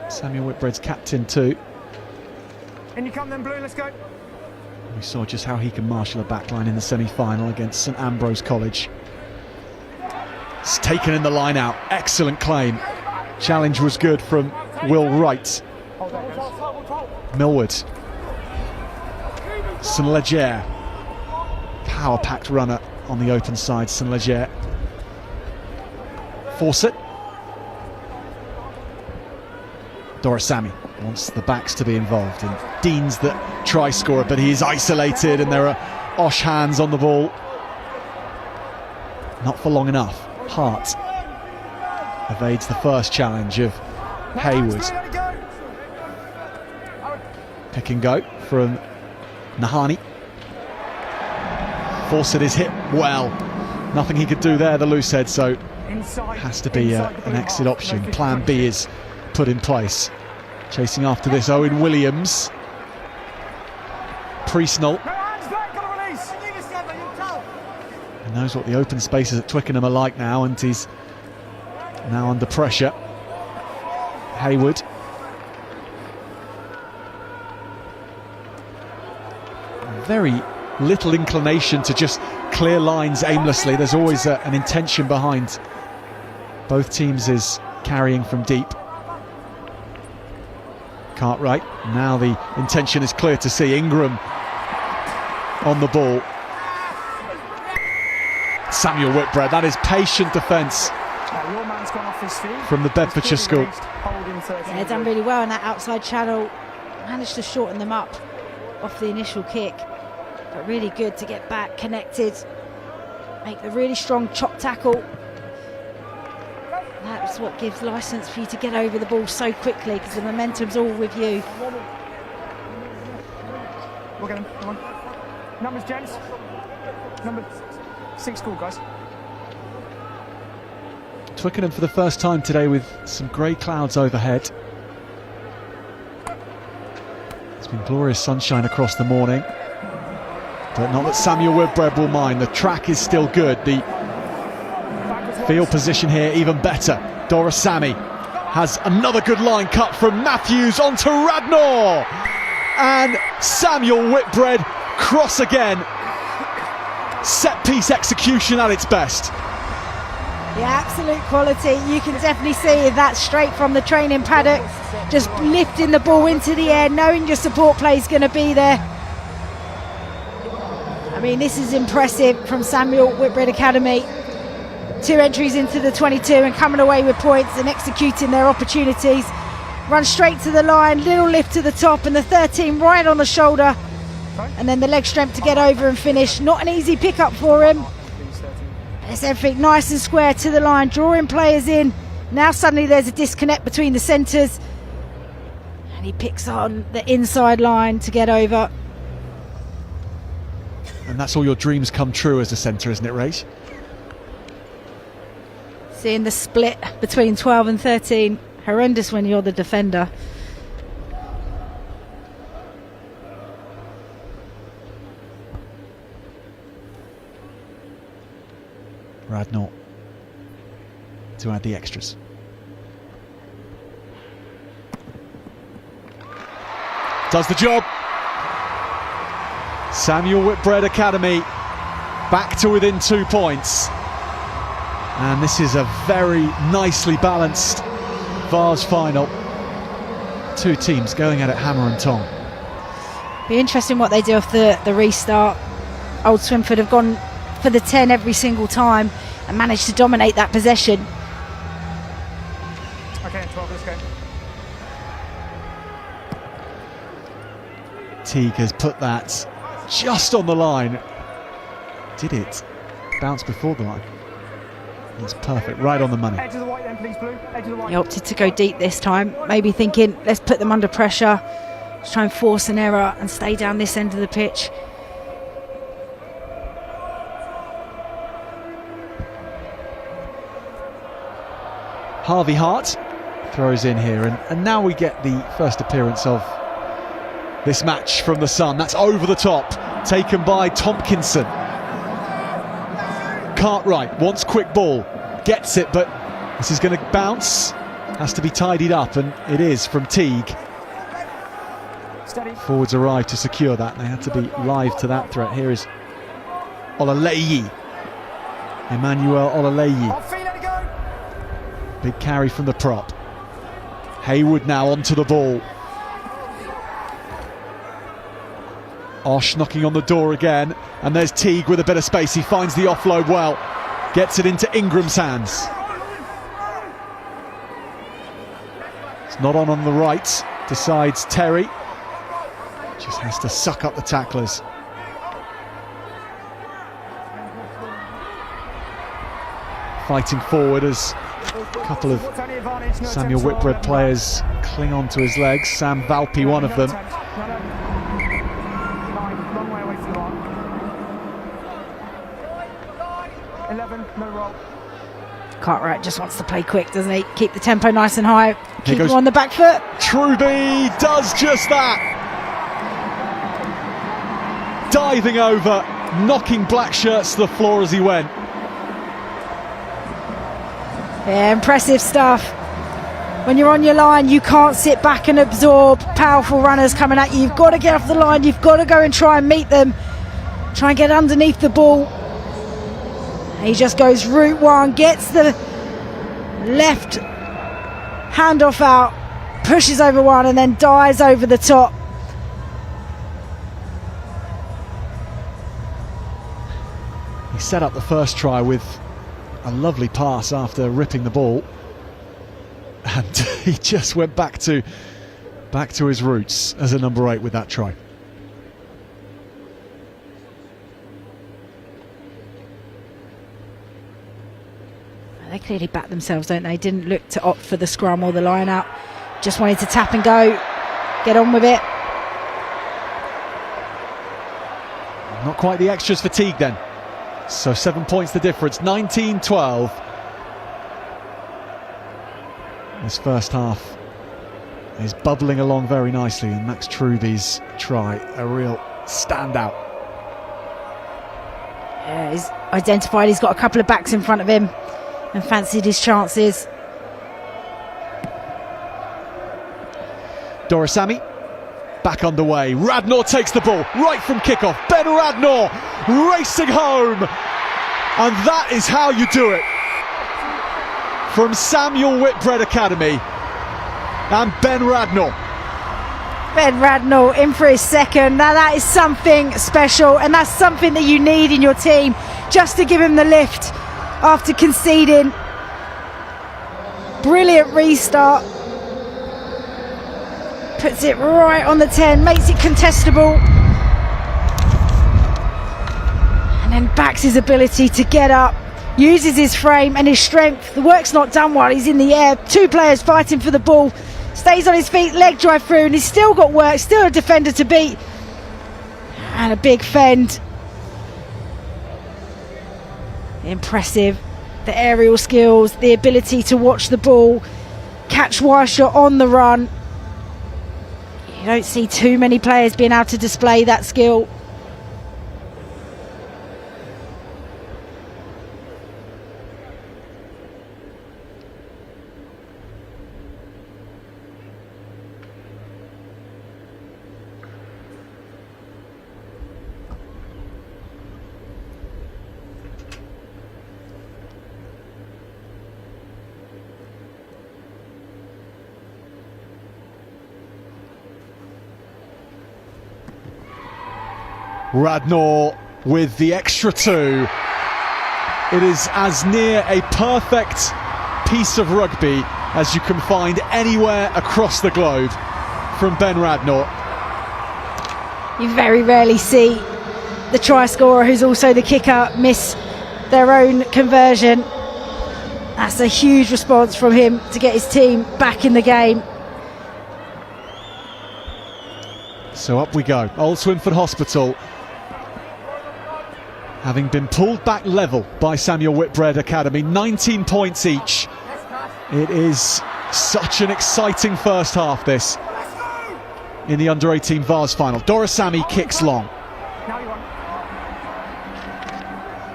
Samuel Whitbread's captain too. In you come then, Blue, let's go. We saw just how he can marshal a backline in the semi-final against St Ambrose College. It's taken in the line out, excellent claim. Challenge was good from Will Wright. Millward. St Leger, power-packed runner on the open side. St Leger. Fawcett. Dorisamy wants the backs to be involved, and Dean's the try scorer, but he is isolated and there are Osh hands on the ball. Not for long enough. Hart evades the first challenge of Hayward. Pick and go from Nahani. Fawcett is hit well. Nothing he could do there, the loose head, so has to be an exit option. Plan B is put in place. Chasing after this, Owen Williams. Priestnell. He knows what the open spaces at Twickenham are like now, and he's now under pressure. Hayward. Very little inclination to just clear lines aimlessly. There's always an intention behind both teams is carrying from deep. Cartwright, now the intention is clear to see. Ingram on the ball. Samuel Whitbread, that is patient defence from the Bedfordshire school. Yeah, done really well in that outside channel. Managed to shorten them up off the initial kick, but really good to get back connected, make the really strong chop tackle. That's what gives licence for you to get over the ball so quickly, because the momentum's all with you. We'll get him, come on. Numbers, gents. Number 6 score, guys. Twickenham for the first time today with some grey clouds overhead. It's been glorious sunshine across the morning, but not that Samuel Whitbread will mind. The track is still good. The field position here even better. Dorisamy has another good line cut from Matthews onto Radnor, and Samuel Whitbread cross again. Set piece execution at its best. Yeah, absolute quality. You can definitely see that straight from the training paddock, just lifting the ball into the air, knowing your support play is going to be there. I mean, this is impressive from Samuel Whitbread Academy. 2 entries into the 22 and coming away with points and executing their opportunities. Run straight to the line, little lift to the top, and the 13 right on the shoulder, and then the leg strength to get over and finish. Not an easy pickup for him. It's everything nice and square to the line, drawing players in. Now suddenly there's a disconnect between the centres, and he picks on the inside line to get over. And that's all your dreams come true as a centre, isn't it, Rach? Seeing the split between 12 and 13 horrendous when you're the defender. Radnor to add the extras. Does the job. Samuel Whitbread Academy back to within 2 points. And this is a very nicely balanced Vase final. Two teams going at it hammer and tong. Be interesting what they do off the restart. Old Swinford have gone for the 10 every single time and managed to dominate that possession. Okay, 12, let's go. Teague has put that just on the line. Did it bounce before the line? It's perfect, right on the money. Edge of the white then, please, Blue. Edge of the white. He opted to go deep this time, maybe thinking, let's put them under pressure, let's try and force an error and stay down this end of the pitch. Harvey Hart throws in here, and now we get the first appearance of this match from the Sun. That's over the top, taken by Tompkinson. Cartwright wants quick ball, gets it, but this is going to bounce, has to be tidied up, and it is from Teague. Steady. Forwards arrive to secure that. They had to be live to that threat. Here is Olaleyi, Emmanuel Olaleyi. Off feet, let it go. Big carry from the prop. Haywood now onto the ball. Osh knocking on the door again, and there's Teague with a bit of space. He finds the offload well, gets it into Ingram's hands. It's not on the right, decides Terry. Just has to suck up the tacklers. Fighting forward as a couple of Samuel Whitbread players cling on to his legs. Sam Valpy, one of them. Long way away from the mark. 11, no roll. Cartwright just wants to play quick, doesn't he? Keep the tempo nice and high, keep goes them on the back foot. Truby does just that. Diving over, knocking black shirts to the floor as he went. Yeah, impressive stuff. When you're on your line, you can't sit back and absorb powerful runners coming at you. You've got to get off the line, you've got to go and try and meet them. Try and get underneath the ball. He just goes route one, gets the left handoff out, pushes over one and then dives over the top. He set up the first try with a lovely pass after ripping the ball, and he just went back to his roots as a number 8 with that try. They clearly backed themselves, don't they? Didn't look to opt for the scrum or the line out. Just wanted to tap and go, get on with it. Not quite the extras fatigue then. So 7 points the difference, 19-12. This first half is bubbling along very nicely, and Max Truby's try, a real standout. Yeah, he's identified he's got a couple of backs in front of him and fancied his chances. Dorisami back underway. Radnor takes the ball right from kickoff. Ben Radnor racing home, and that is how you do it. From Samuel Whitbread Academy and Ben Radnor. Ben Radnor in for his second. Now that is something special, and that's something that you need in your team, just to give him the lift after conceding. Brilliant restart. Puts it right on the 10, makes it contestable, and then backs his ability to get up, uses his frame and his strength. The work's not done while he's in the air. Two players fighting for the ball, stays on his feet, leg drive through, and he's still got work, still a defender to beat, and a big fend. Impressive. The aerial skills, the ability to watch the ball, catch whilst you're on the run. You don't see too many players being able to display that skill. Radnor with the extra 2. It is as near a perfect piece of rugby as you can find anywhere across the globe from Ben Radnor. You very rarely see the try scorer, who's also the kicker, miss their own conversion. That's a huge response from him to get his team back in the game. So up we go. Old Swinford Hospital, having been pulled back level by Samuel Whitbread Academy, 19 points each. It is such an exciting first half, this, in the under-18 Vase final. Dorisami kicks long.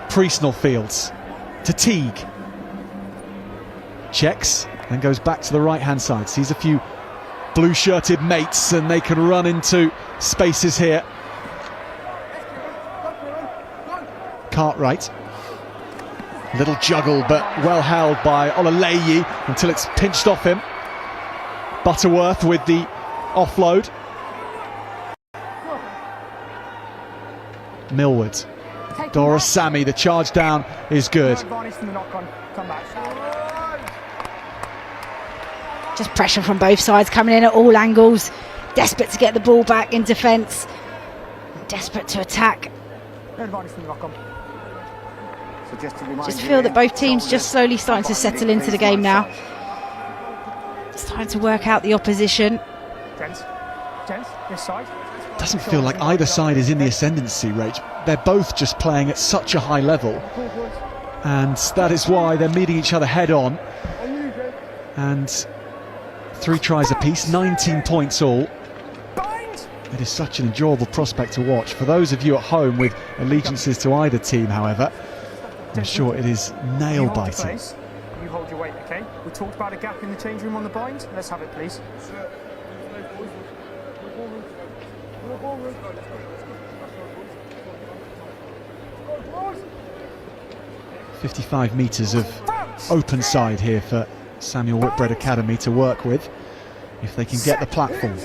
Priestnell fields to Teague. Checks, then goes back to the right-hand side. Sees a few blue-shirted mates, and they can run into spaces here. Cartwright, little juggle but well held by Olaleyi until it's pinched off him. Butterworth with the offload. Millward, Dorisami, the charge down is good. Just pressure from both sides coming in at all angles, desperate to get the ball back in defence, desperate to attack. Just feel that both teams just slowly starting to settle into the game now. Starting to work out the opposition. Doesn't feel like either side is in the ascendancy, Rach. They're both just playing at such a high level, and that is why they're meeting each other head on. And 3 tries apiece, 19 points all. It is such an enjoyable prospect to watch. For those of you at home with allegiances to either team, however, I'm sure it is nail-biting. You hold your weight, okay? We talked about a gap in the change room on the bind. Let's have it, please. 55 metres of open side here for Samuel Whitbread Academy to work with, if they can get the platform.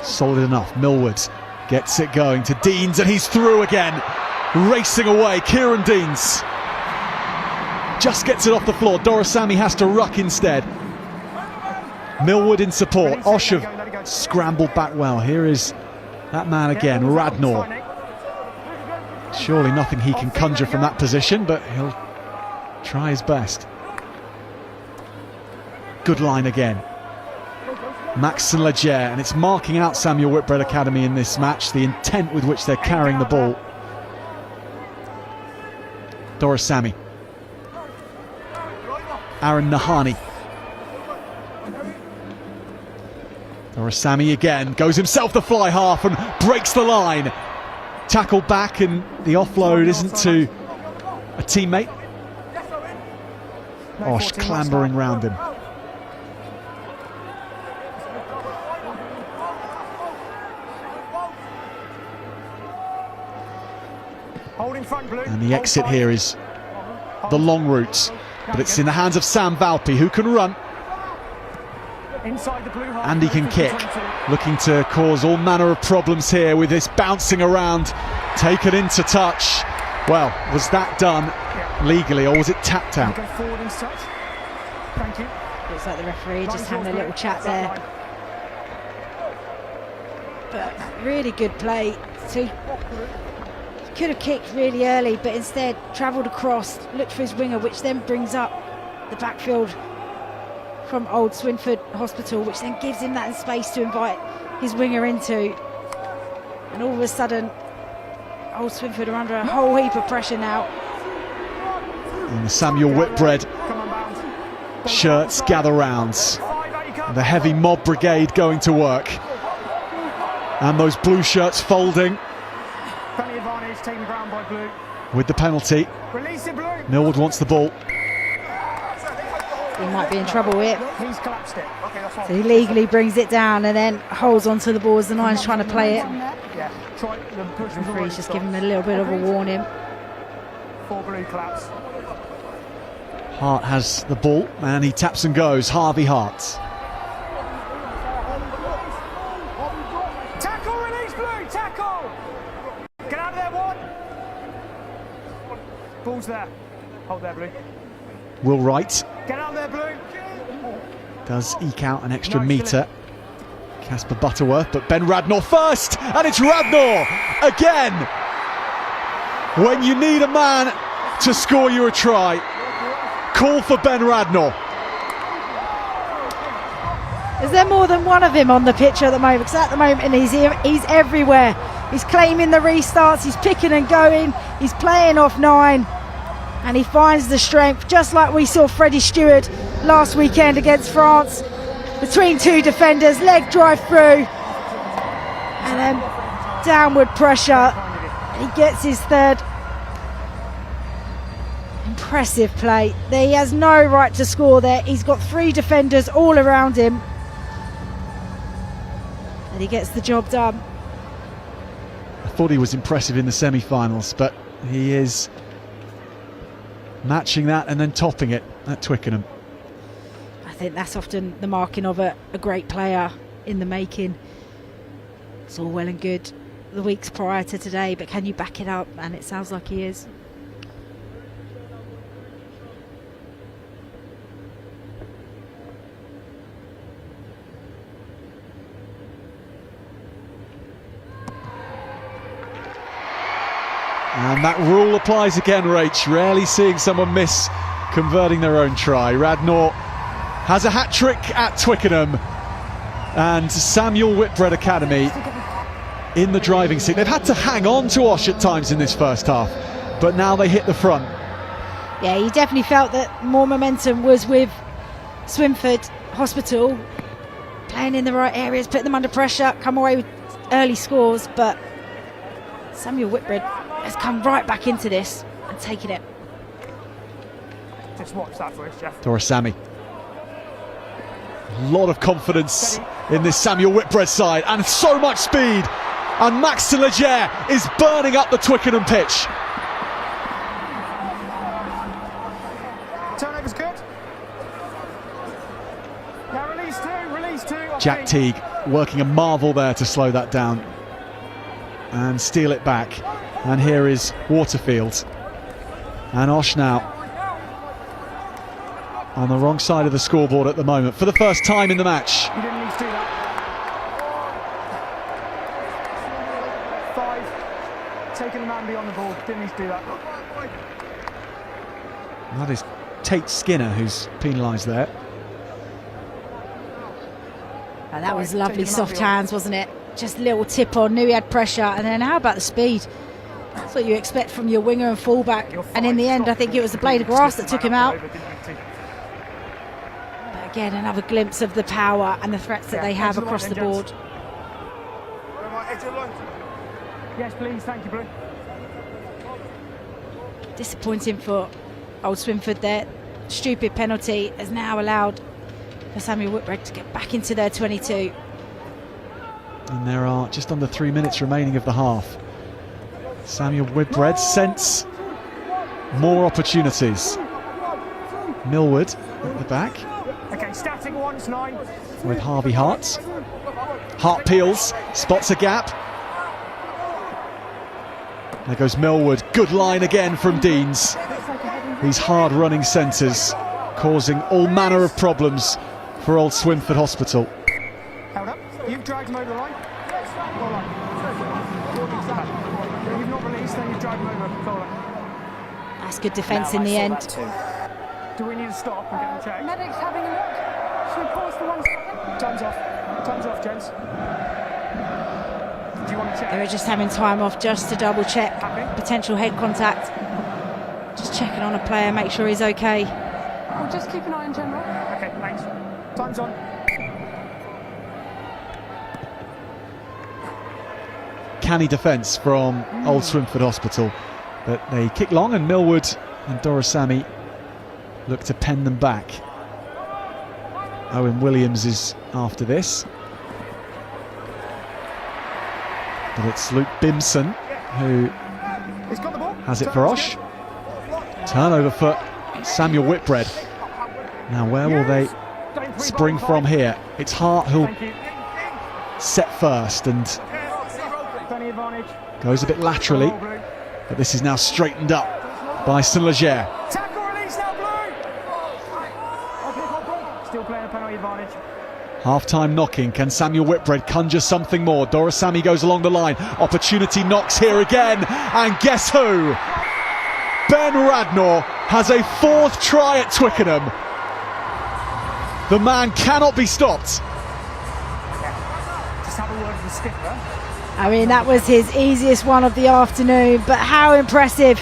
Solid enough. Millward gets it going to Deans, and he's through again, racing away. Kieran Deans just gets it off the floor. Dorisami has to ruck instead. Millward in support. Osh have scrambled back well. Here is that man again, Radnor. Surely nothing he can conjure from that position, but he'll try his best. Good line again. Maxon Leger, and it's marking out Samuel Whitbread Academy in this match, the intent with which they're carrying the ball. Dorisami. Aaron Nahani. Dorisami again, goes himself the fly half and breaks the line. Tackle back, and the offload isn't to a teammate. Osh clambering round him. And the exit here is the long route, but it's in the hands of Sam Valpy, who can run and he can kick, looking to cause all manner of problems here with this bouncing around, taken into touch. Well, was that done legally, or was it tapped out? Looks like the referee just having a little chat there. But really good play. So he could have kicked really early, but instead travelled across, looked for his winger, which then brings up the backfield from Old Swinford Hospital, which then gives him that space to invite his winger into. And all of a sudden, Old Swinford are under a whole heap of pressure now. And the Samuel Whitbread shirts gather round. The heavy mob brigade going to work. And those blue shirts folding. Plenty advantage, taking the ground by blue. With the penalty. Release it, blue. Millward wants the ball. He might be in trouble here. He's collapsed it. Okay, that's So he legally brings it down and then holds onto the ball as the nine's trying to play it. Yeah, try the push. Referee's just giving him a little bit of a warning. 4 blue collapse. Hart has the ball and he taps and goes. Harvey Hart. Tackle, release blue, tackle! Get out of there, one! Ball's there. Hold there, blue. Will Wright Get out of there, blue! does eke out an extra Nice, metre. Casper Butterworth, but Ben Radnor first, and it's Radnor again. When you need a man to score you a try, call for Ben Radnor. Is there more than one of him on the pitch at the moment? Because at the moment he's everywhere. He's claiming the restarts, he's picking and going, he's playing off 9, and he finds the strength, just like we saw Freddie Stewart last weekend against France. Between 2 defenders, leg drive through, and then downward pressure. He gets his 3rd. Impressive play. He has no right to score there. He's got 3 defenders all around him, and he gets the job done. I thought he was impressive in the semi-finals, but he is matching that and then topping it at Twickenham. I think that's often the marking of a great player in the making. It's all well and good the weeks prior to today, but can you back it up? And it sounds like he is. And that rule applies again, Rach. Rarely seeing someone miss converting their own try. Radnor has a hat-trick at Twickenham, and Samuel Whitbread Academy in the driving seat. They've had to hang on to Osh at times in this first half, but now they hit the front. Yeah, he definitely felt that more momentum was with Swinford Hospital, playing in the right areas, putting them under pressure, come away with early scores, but Samuel Whitbread has come right back into this and taken it. Just watch that for us, Jeff. Dorasami. A lot of confidence in this Samuel Whitbread side, and so much speed. And Maxton Leger is burning up the Twickenham pitch. Turnover's good. Now release 2. Jack Teague working a marvel there to slow that down and steal it back. And here is Waterfield. And Osh now on the wrong side of the scoreboard at the moment for the first time in the match. You didn't need to do that. 5. Taking the man beyond the ball. Didn't need to do that. That is Tate Skinner who's penalised there. Oh, that was lovely soft hands, wasn't it? Just a little tip on, knew he had pressure, and then how about the speed? That's what you expect from your winger and fullback, and in the end I think it was the blade of grass that took him out. But again, another glimpse of the power and the threats that they have across the board. Yes, please, thank you, Blue. Disappointing for Old Swinford there. Stupid penalty has now allowed for Samuel Whitbread to get back into their 22. And there are just under 3 minutes remaining of the half. Samuel Whitbread scents more opportunities. Millward at the back. Okay, static once, 9. With Harvey Hart. Hart peels, spots a gap. There goes Millward. Good line again from Deans. These hard running centres causing all manner of problems for Old Swinford Hospital. Held up. You've dragged him over the line. Goal line. You've not released, then you've dragged him over. Goal line. That's good defence in the end. Do we need to stop and get him checked? Medic's having a look. Should we pause for 1 second? Time's off. Time's off, gents. Do you want to check? They were just having time off just to double check Happy? potential head contact. Just checking on a player, make sure he's okay. We'll just keep an eye on general. Okay, thanks. Time's on. Canny defence from Old Swinford Hospital, but they kick long and Millwood and Dorasami look to pen them back. Owen Williams is after this, but it's Luke Bimson who He's got the ball. has it for Osh. Turnover for Samuel Whitbread. Now where will they spring from here? It's Hart who'll set first and Plenty advantage. goes a bit laterally, but this is now straightened up by St Leger. Tackle release now, Blue. Still playing a penalty advantage. Half-time knocking. Can Samuel Whitbread conjure something more? Dorasami goes along the line. Opportunity knocks here again. And guess who? Ben Radnor has a 4th try at Twickenham. The man cannot be stopped. Just have a word with the skipper. I mean, that was his easiest one of the afternoon, but how impressive.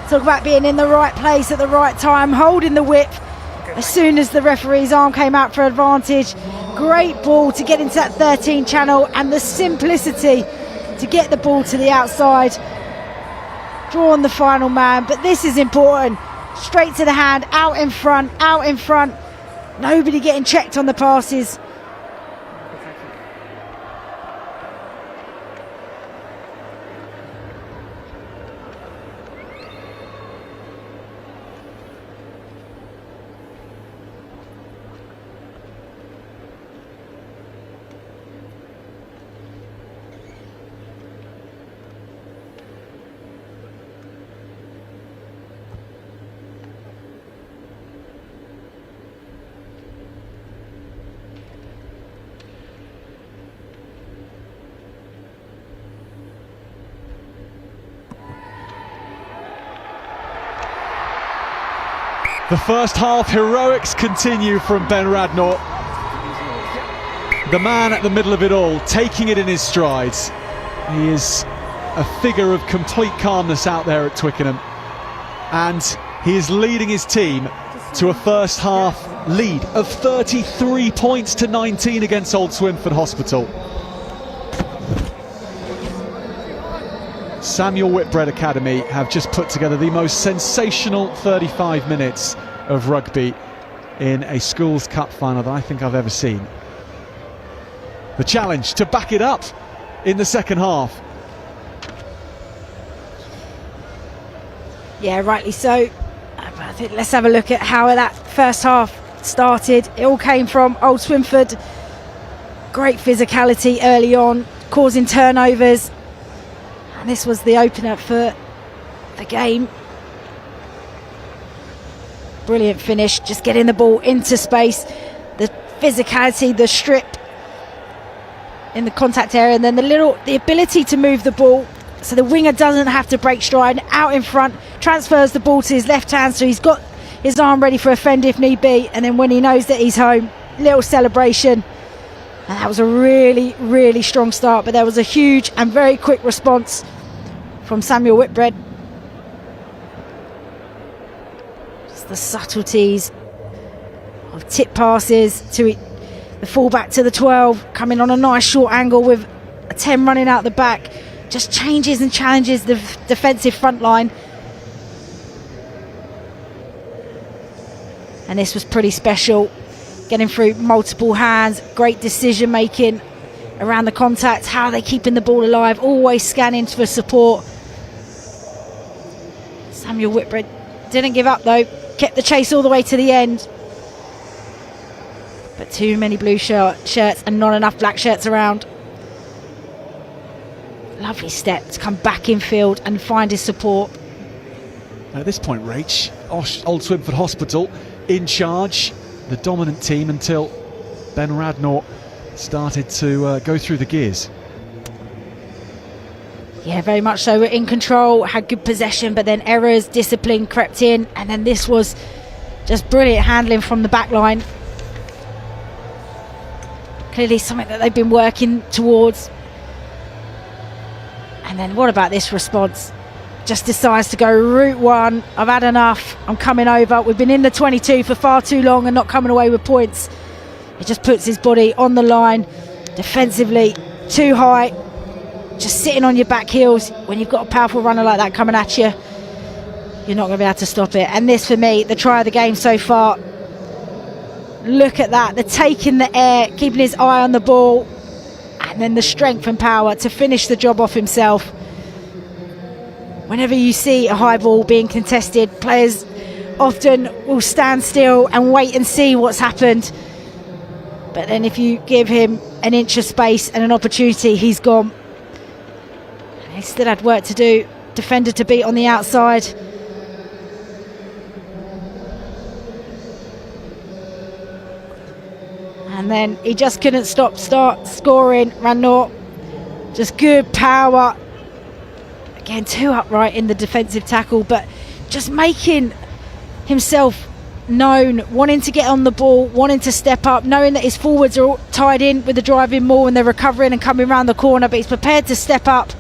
Talk about being in the right place at the right time, holding the whip as soon as the referee's arm came out for advantage. Great ball to get into that 13 channel, and the simplicity to get the ball to the outside. Draw on the final man, but this is important. Straight to the hand, out in front, out in front. Nobody getting checked on the passes. The first half heroics continue from Ben Radnor. The man at the middle of it all, taking it in his strides. He is a figure of complete calmness out there at Twickenham, and he is leading his team to a first half lead of 33 points to 19 against Old Swinford Hospital. Samuel Whitbread Academy have just put together the most sensational 35 minutes of rugby in a Schools Cup final that I think I've ever seen. The challenge to back it up in the second half. Yeah, rightly so. I think let's have a look at how that first half started. It all came from Old Swinford. Great physicality early on, causing turnovers. And this was the opener for the game. Brilliant finish, just getting the ball into space. The physicality, the strip in the contact area, and then the ability to move the ball so the winger doesn't have to break stride. Out in front, transfers the ball to his left hand, so he's got his arm ready for a fend if need be. And then when he knows that he's home, little celebration. And that was a really, really strong start, but there was a huge and very quick response from Samuel Whitbread. Just the subtleties of tip passes to the fullback to the 12, coming on a nice short angle with a 10 running out the back. Just changes and challenges the defensive front line. And this was pretty special. Getting through multiple hands, great decision making around the contact, how they're keeping the ball alive, always scanning for support. Samuel Whitbread didn't give up though, kept the chase all the way to the end. But too many blue shirts and not enough black shirts around. Lovely step to come back in field and find his support. At this point, Rach, Old Swinford Hospital in charge, the dominant team, until Ben Radnor started to go through the gears. Yeah, very much so. We're in control, had good possession, but then errors, discipline crept in, and then this was just brilliant handling from the back line. Clearly something that they've been working towards. And then what about this response? just decides to go route one. I've had enough. I'm coming over. We've been in the 22 for far too long and not coming away with points. He just puts his body on the line, defensively too high, just sitting on your back heels. When you've got a powerful runner like that coming at you, you're not going to be able to stop it. And this, for me, the try of the game so far. Look at that, the take in the air, keeping his eye on the ball, and then the strength and power to finish the job off himself. Whenever you see a high ball being contested, players often will stand still and wait and see what's happened. But then if you give him an inch of space and an opportunity, he's gone. He still had work to do, defender to beat on the outside. And then he just couldn't start scoring. Ranor, just good power. Again, too upright in the defensive tackle, but just making himself known, wanting to get on the ball, wanting to step up, knowing that his forwards are all tied in with the driving maul and they're recovering and coming around the corner, but he's prepared to step up.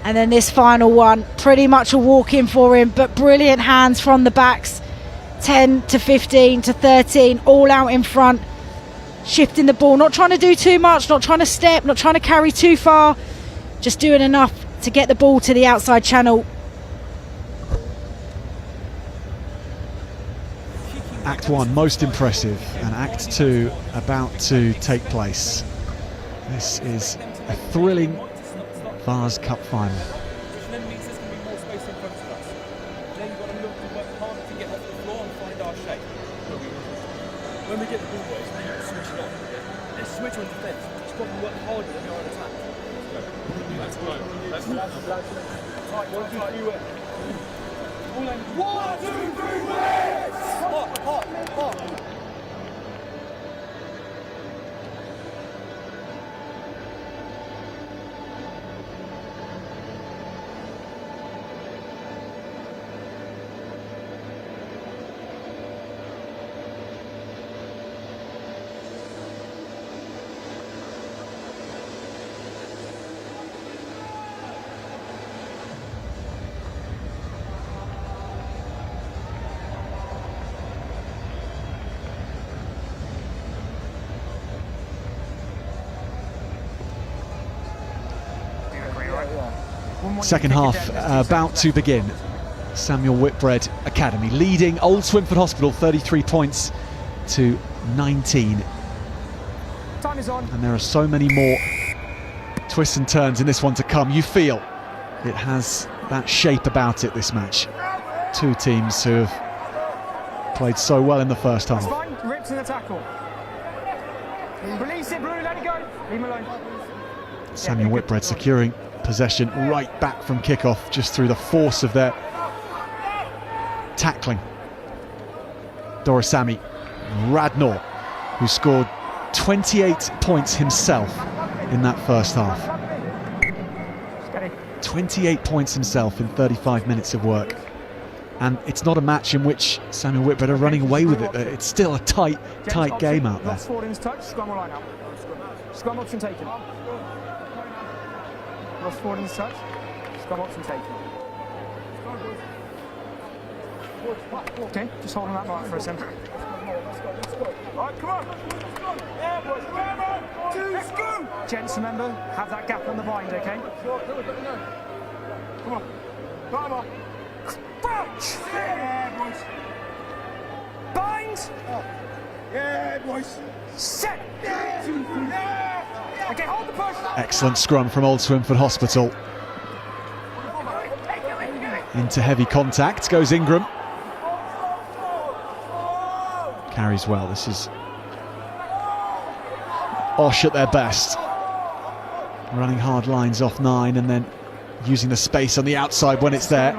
And then this final one, pretty much a walk in for him, but brilliant hands from the backs. 10 to 15 to 13, all out in front, shifting the ball, not trying to do too much, not trying to step, not trying to carry too far, just doing enough to get the ball to the outside channel. Act 1 most impressive, and Act 2 about to take place. This is a thrilling Vase Cup final. When we get the ball, boys, we need to switch it on. Let's switch on defence. It's probably work harder than we are on attack. Let's go. Let's go. Tight, 1, 2, 3, work. 1, 2, 3, work! Hot. Second half about to begin. Samuel Whitbread Academy leading Old Swinford Hospital 33 points to 19. Time is on. And there are so many more twists and turns in this one to come. You feel it has that shape about it, this match. Two teams who have played so well in the first half. That's fine. Rips in the tackle. Release it, Blue, let it go. Leave him alone. Samuel Whitbread securing possession right back from kickoff, just through the force of their tackling. Dorasami Radnor, who scored 28 points himself in that first half. 28 points himself in 35 minutes of work. And it's not a match in which Samuel Whitbread are running away with it. It's still a tight game out there. Lost forward in his touch, scrum or line out. Scrum option taken. Lost forward in his touch, scrum option taken. Okay, just holding that mark for a second. Right, come on. Yeah, boys, come on. Let's go. Gents, remember, have that gap on the bind, okay? Come on. Come on. Crouch! Yeah, boys. Bind! Yeah, boys. Set! Yeah. Okay, hold the push! Excellent scrum from Old Swinford Hospital. Into heavy contact goes Ingram. Carries well. This is Osh at their best. Running hard lines off 9 and then using the space on the outside when it's there.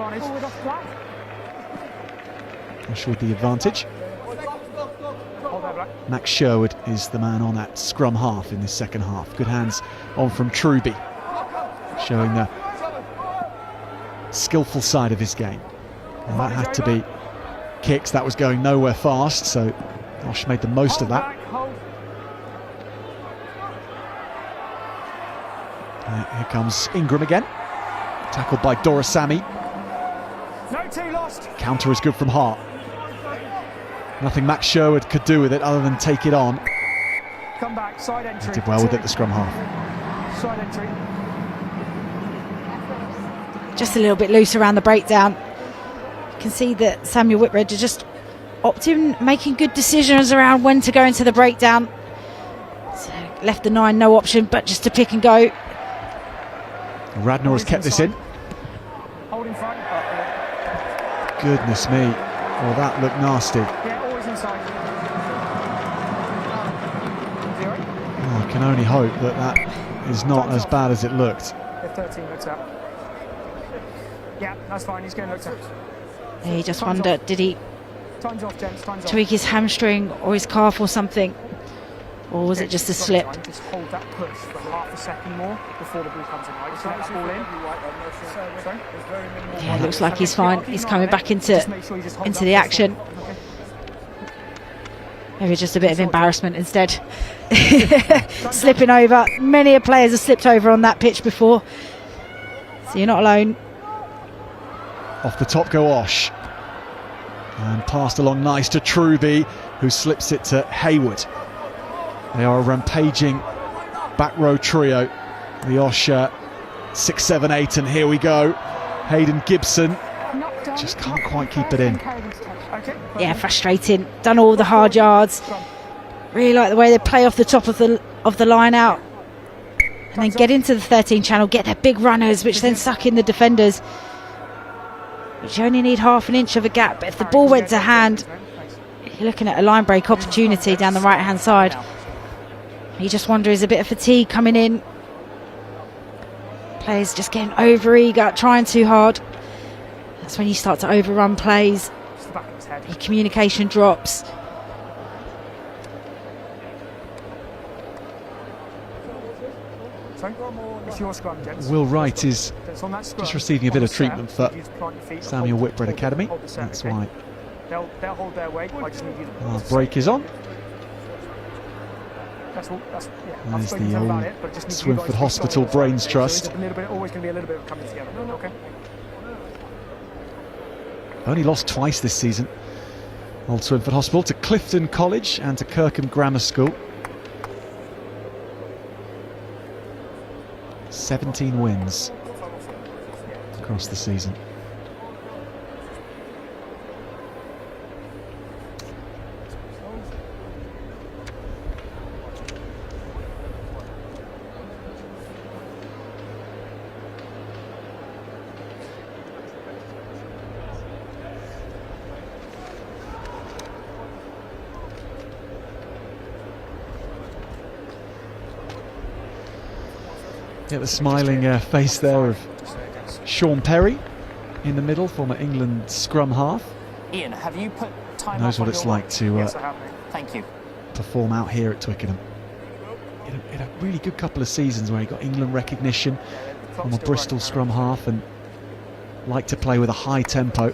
Osh with the advantage. Max Sherwood is the man on that scrum half in this second half. Good hands on from Truby, showing the skillful side of his game. And that had to be kicks. That was going nowhere fast, so Osh made the most of that. Here comes Ingram again. Tackled by Dorasami. No two lost. Counter is good from Hart. Nothing Max Sherwood could do with it other than take it on. Come back, side entry. He did well with it, the scrum half. Side entry. Just a little bit loose around the breakdown. You can see that Samuel Whitbread are just opting, making good decisions around when to go into the breakdown. So left the 9 no option, but just to pick and go. Radnor has kept this in. Hold in front. Goodness me. Oh, that looked nasty. Yeah, always inside. Oh, I can only hope that that is not as bad as it looked. The 13 looks out. Yeah, that's fine. He's going to look out. He just wondered, did he Time's off, gents. Time's tweak his hamstring or his calf or something? Or was it just a slip? Just hold that push for half a second more before the ball comes in. Right? Just let the ball in. Sorry? Yeah, it looks like he's fine. He's coming back into the action. Maybe just a bit of embarrassment instead. Slipping over. Many players have slipped over on that pitch before. So you're not alone. Off the top go Osh. And passed along nice to Truby, who slips it to Hayward. They are a rampaging back row trio. The Osh 6, 7, 8, and here we go. Hayden Gibson just can't quite keep it in. Yeah, frustrating. Done all the hard yards. Really like the way they play off the top of the line out, and then get into the 13 channel, get their big runners, which then suck in the defenders. Which you only need half an inch of a gap. But if the ball went to hand, you're looking at a line break opportunity down the right hand side. You just wonder, is a bit of fatigue coming in? Players just getting over eager, trying too hard. That's when you start to overrun plays. Your communication drops. Will Wright is just receiving a bit of treatment for Samuel Whitbread Academy. That's why they'll hold their weight. I just need you to our break is on. That's yeah. There's the old Swinford Hospital Brains Trust. Always going to be a little bit of coming together. Okay. Only lost twice this season. Old Swinford Hospital to Clifton College and to Kirkham Grammar School. 17 wins across the season. Get the smiling face there of Sean Perry in the middle, former England scrum half. Ian, have you put time knows what it's like to thank you. perform out here at Twickenham. In a really good couple of seasons where he got England recognition from a Bristol scrum half and liked to play with a high tempo.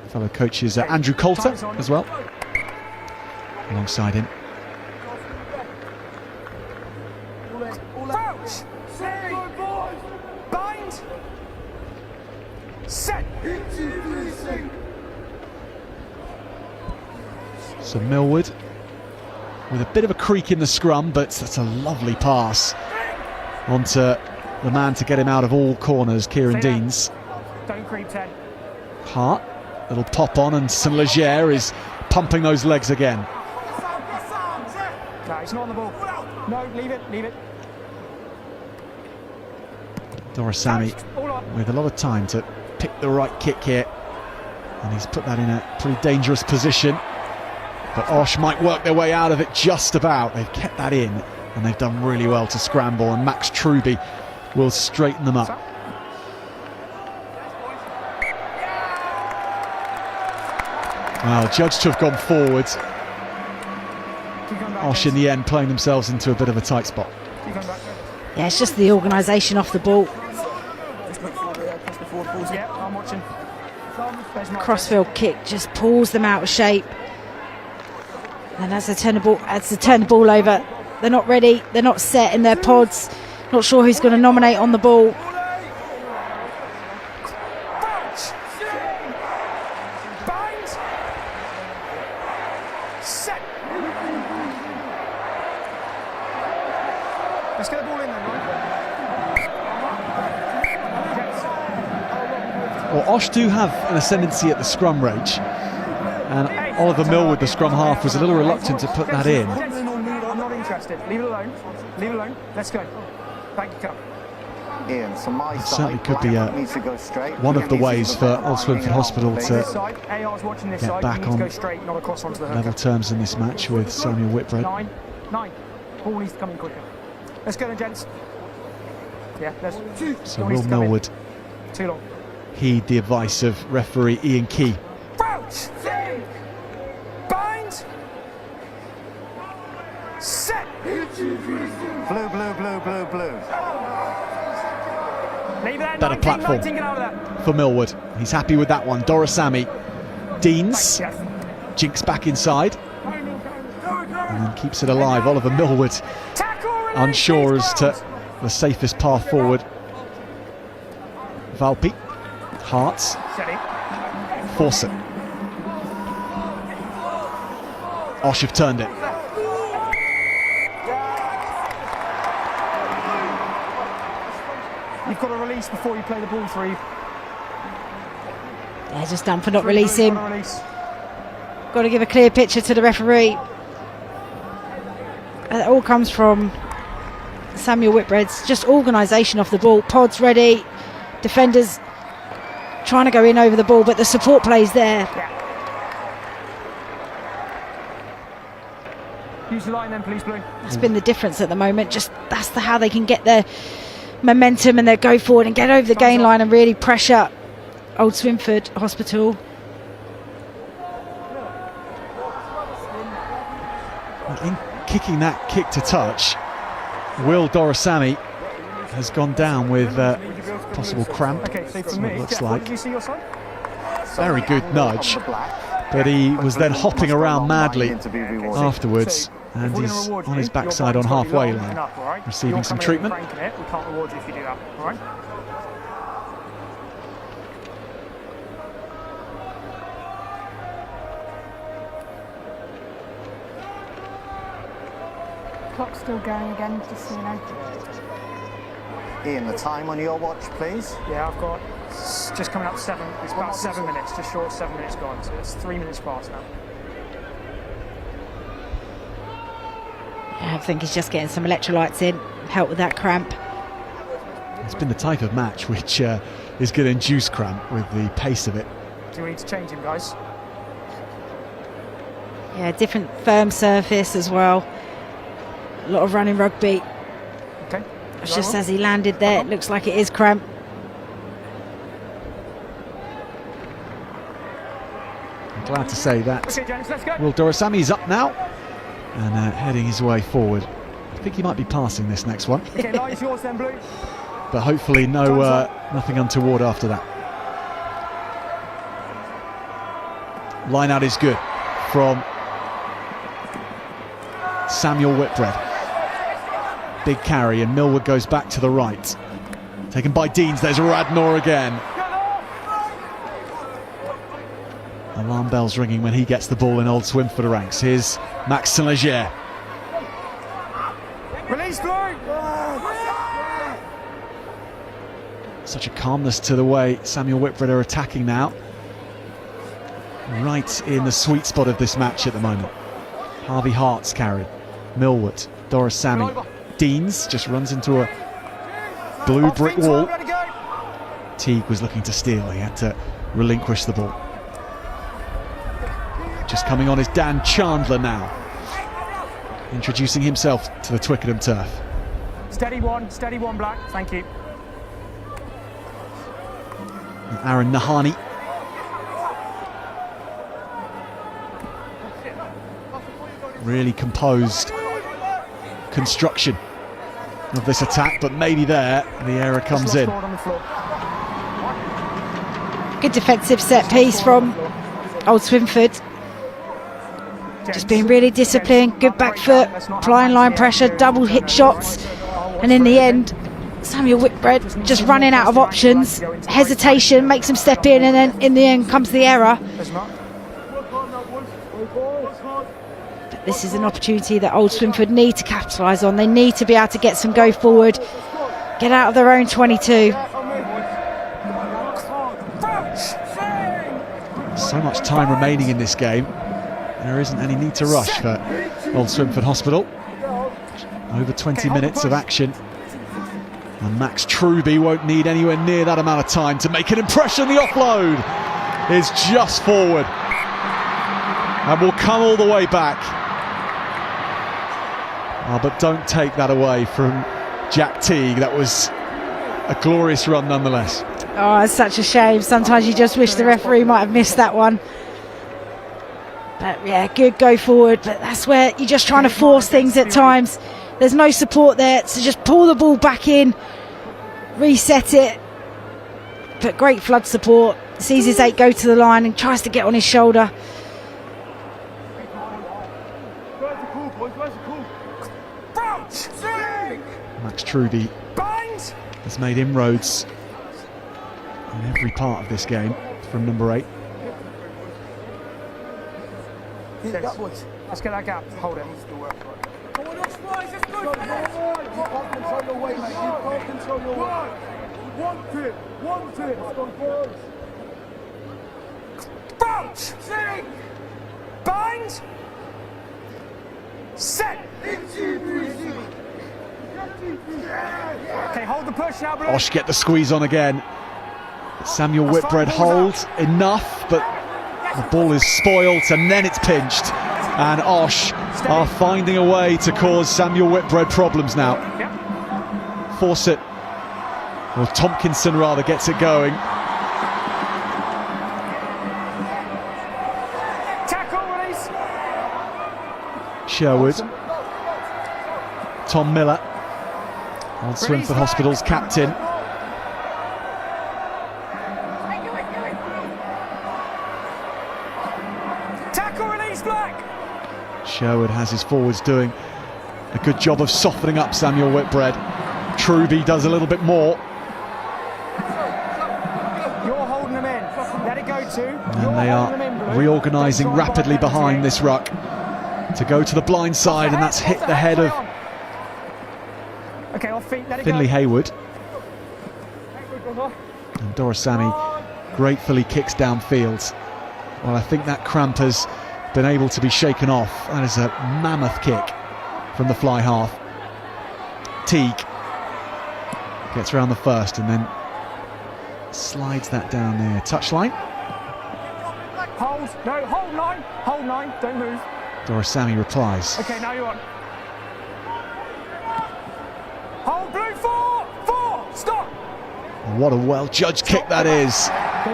Fellow coach is Andrew Coulter as well, alongside him. So Millward with a bit of a creak in the scrum, but that's a lovely pass onto the man to get him out of all corners, Kieran Deans. Don't creep 10. Hart, little pop on, and St Leger is pumping those legs again. No, he's not on the ball. No, leave it, leave it. Dorasami with a lot of time to pick the right kick here, and he's put that in a pretty dangerous position. But Osh might work their way out of it just about. They've kept that in, and they've done really well to scramble, and Max Truby will straighten them up. Well, judged to have gone forwards. Osh in the end playing themselves into a bit of a tight spot. Yeah, it's just the organisation off the ball. Yeah, I'm watching. Crossfield kick just pulls them out of shape. And as they turn the ball over, they're not ready, they're not set in their pods. Not sure who's going to nominate on the ball. Bind. Set. Let's get the ball in then, right? Well, Osh do have an ascendancy at the scrum range, and Oliver Millwood, the scrum half, was a little reluctant to put that in. I'm not interested. Leave it alone. Leave it alone. Let's go. Thank you, Cup. Ian, from my It side, certainly could be Black needs to go straight. one of the Ian needs ways to for go Old Swinford Hospital This to side. AR's watching this get side. back You need on to go straight, not across onto the hook. level terms in this match with Samuel Whitbread. 9. Ball needs to come in quicker. Let's go then, gents. Yeah, let's. So Ball needs will to come in. Millwood Too long. heed the advice of referee Ian Key? Crouch. Bind. Set. Blue, blue, blue, blue, blue. Leave it there. Better 19, platform 19, get out of there. for Millwood. He's happy with that one. Dorasami. Deans. Thanks, Jeff. Jinks back inside and then keeps it alive. Oliver Millwood Tackle, release, unsure please, as to Browns. the safest path forward. Valpi. Hearts. Steady. Fawcett. Osh have turned it. You've got to release before you play the ball through. Yeah, just done for not releasing. Got to release. Got to give a clear picture to the referee. And it all comes from Samuel Whitbread's just organisation off the ball. Pods ready, defenders trying to go in over the ball, but the support plays there. Yeah. Use the line then, please, Blue. That's been the difference at the moment. Just that's how they can get their momentum and their go forward and get over the gain line and really pressure Old Swinford Hospital. In kicking that kick to touch, Will Dorasami has gone down with possible cramp. Okay, so That's for what me, it looks Jeff, like. what did you see your side? Very good nudge, but he was then hopping around madly afterwards, and he's on his backside on halfway line, receiving some treatment. We can't reward you if you do that, all right? Clock's still going again, just so you know. Ian, the time on your watch, please. Yeah, I've got just coming up 7. It's about 7 minutes, just short of 7 minutes gone. So it's 3 minutes past now. I think he's just getting some electrolytes in, help with that cramp. It's been the type of match which is going to induce cramp with the pace of it. Do we need to change him, guys? Yeah, different firm surface as well. A lot of running rugby. Okay. It's just as he landed there, it looks like it is cramp. I'm glad to say that Okay, gents, let's go. Will Dorasami's up now and heading his way forward. I think he might be passing this next one, Okay, line's yours then, Blue. but hopefully nothing untoward after that. Line out is good from Samuel Whitbread. Big carry, and Millwood goes back to the right. Taken by Deans, there's Radnor again. Alarm bells ringing when he gets the ball in Old Swinford ranks. Here's Max Saint-Leger. Release, Blue. Such a calmness to the way Samuel Whitbread are attacking now. Right in the sweet spot of this match at the moment. Harvey Hart's carry. Millwood, Dorasami. Deans just runs into a blue brick wall. Teague was looking to steal. He had to relinquish the ball. Just coming on is Dan Chandler now, introducing himself to the Twickenham turf. Steady one, Black. Thank you. Aaron Nahani. Really composed construction of this attack, but maybe there the error comes in. Good defensive set piece from Old Swinford. Just being really disciplined, good back foot, applying line pressure, double hit shots, and in the end Samuel Whitbread just running out of options, hesitation, makes him step in, and then in the end comes the error. But this is an opportunity that Old Swinford need to capitalise on. They need to be able to get some go forward, get out of their own 22. So much time remaining in this game. There isn't any need to rush for Old Swinford Hospital. Over 20 minutes of action. And Max Truby won't need anywhere near that amount of time to make an impression. The offload is just forward and will come all the way back. But don't take that away from Jack Teague. That was a glorious run nonetheless. Oh, it's such a shame. Sometimes you just wish the referee might have missed that one. But yeah, good go forward. But that's where you're just trying to force things at times. There's no support there, so just pull the ball back in, reset it. But great flood support. Sees his 8 go to the line and tries to get on his shoulder. Max Truby has made inroads in every part of this game from number 8. Let's get that gap. Hold it. You can't control your weight, mate. You can't control your weight. Want it. Bounce! Bind! Set! Okay, hold the push now, bro. Osh get the squeeze on again. Samuel Whitbread holds enough, but the ball is spoilt and then it's pinched. And Osh are finding a way to cause Samuel Whitbread problems now. Fawcett, or Tompkinson rather, gets it going. Tackle, release. Sherwood. Tom Miller, Old Swinford Hospital's captain. Tackle, release, Black. Sherwood has his forwards doing a good job of softening up Samuel Whitbread. Truby does a little bit more. You're holding them in. Let it go to. And they are reorganising rapidly behind this ruck to go to the blind side, and that's hit the head of Finley Hayward. And Dorasami gratefully kicks downfield. Well, I think that cramp has been able to be shaken off. That is a mammoth kick from the fly half. Teague gets around the first and then slides that down there. Touchline. Hold, no, hold line, don't move. Dorasami replies. Okay, now you're on. Hold blue, four, stop. What a well-judged kick that is.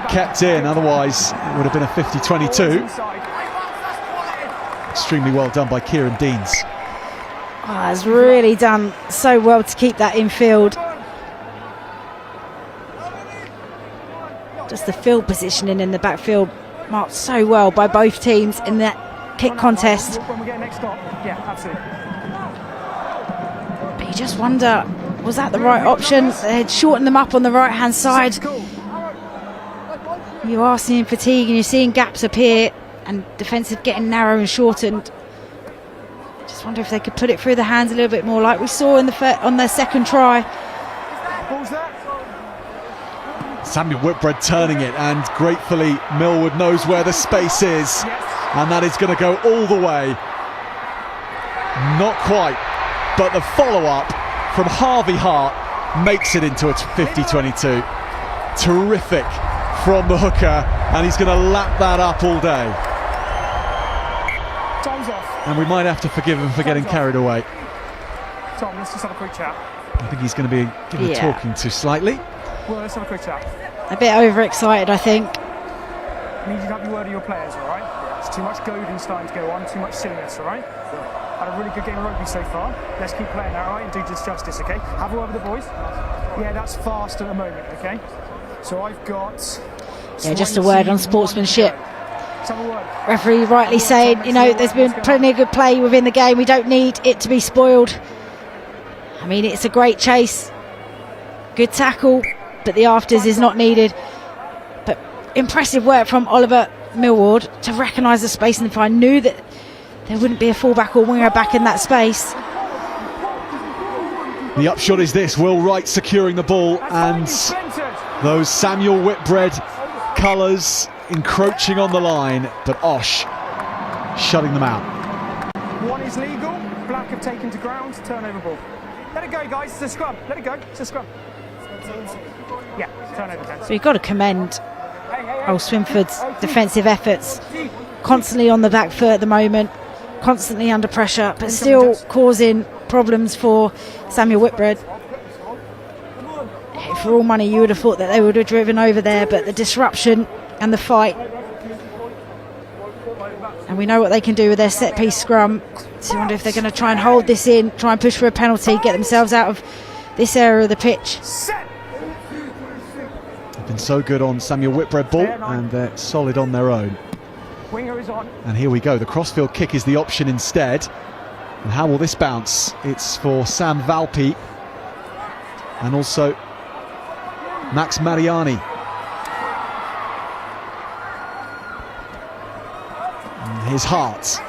Kept in, otherwise it would have been a 50-22. Extremely well done by Kieran Deans. Oh, has really done so well to keep that in field. Just the field positioning in the backfield marked so well by both teams in that kick contest. When we get next stop, yeah, absolutely. But you just wonder, was that the right option? They had shortened them up on the right-hand side. You are seeing fatigue and you're seeing gaps appear and defensive getting narrow and shortened. Just wonder if they could put it through the hands a little bit more, like we saw in on their second try. Samuel Whitbread turning it, and gratefully Millwood knows where the space is, and that is going to go all the way. Not quite, but the follow-up from Harvey Hart makes it into a 50-22. Terrific from the hooker, and he's going to lap that up all day. Time's off. And we might have to forgive him for getting carried away. Tom, let's just have a quick chat. I think he's going to be given a talking to slightly. Well, let's have a quick chat. A bit overexcited, I think. I need you to have your word of your players, all right? There's too much goading starting to go on, too much silliness, all right? Had a really good game of rugby so far. Let's keep playing that, all right, and do just justice, okay? Have a word with the boys. Yeah, that's fast at the moment, okay? So I've got... Yeah, just a word on sportsmanship. Referee rightly saying, you know, there's been plenty of good play within the game. We don't need it to be spoiled. I mean, it's a great chase. Good tackle, but the afters is not needed. But impressive work from Oliver Millward to recognise the space, and if I knew that there wouldn't be a fullback or winger back in that space. The upshot is this: Will Wright securing the ball, and those Samuel Whitbread colours encroaching on the line, but Osh shutting them out. One is legal, Black have taken to ground, turnover ball. Let it go, guys, it's a scrum, let it go, it's a scrum. Yeah, turnover, gents. So you've got to commend old Swinford's defensive efforts. Constantly on the back foot at the moment, constantly under pressure, but still causing problems for Samuel Whitbread. For all money, you would have thought that they would have driven over there, but the disruption and the fight, and we know what they can do with their set piece scrum. So I wonder if they're going to try and hold this in, try and push for a penalty, get themselves out of this area of the pitch. They've been so good on Samuel Whitbread ball, and they're solid on their own. Winger is on. And here we go, the crossfield kick is the option instead. And how will this bounce? It's for Sam Valpi and also Max Mariani. And here's Hart.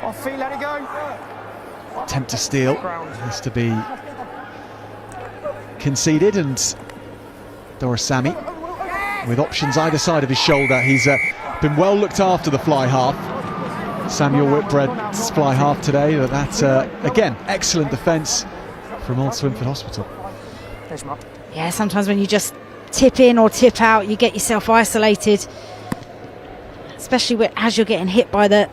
Off feet, let it go. Attempt to steal has to be conceded, and Dorasami with options either side of his shoulder. He's been well looked after, the fly half. Samuel Whitbread's fly half today, but that's again excellent defence from Old Swinford Hospital. Yeah, sometimes when you just tip in or tip out, you get yourself isolated, especially as you're getting hit by a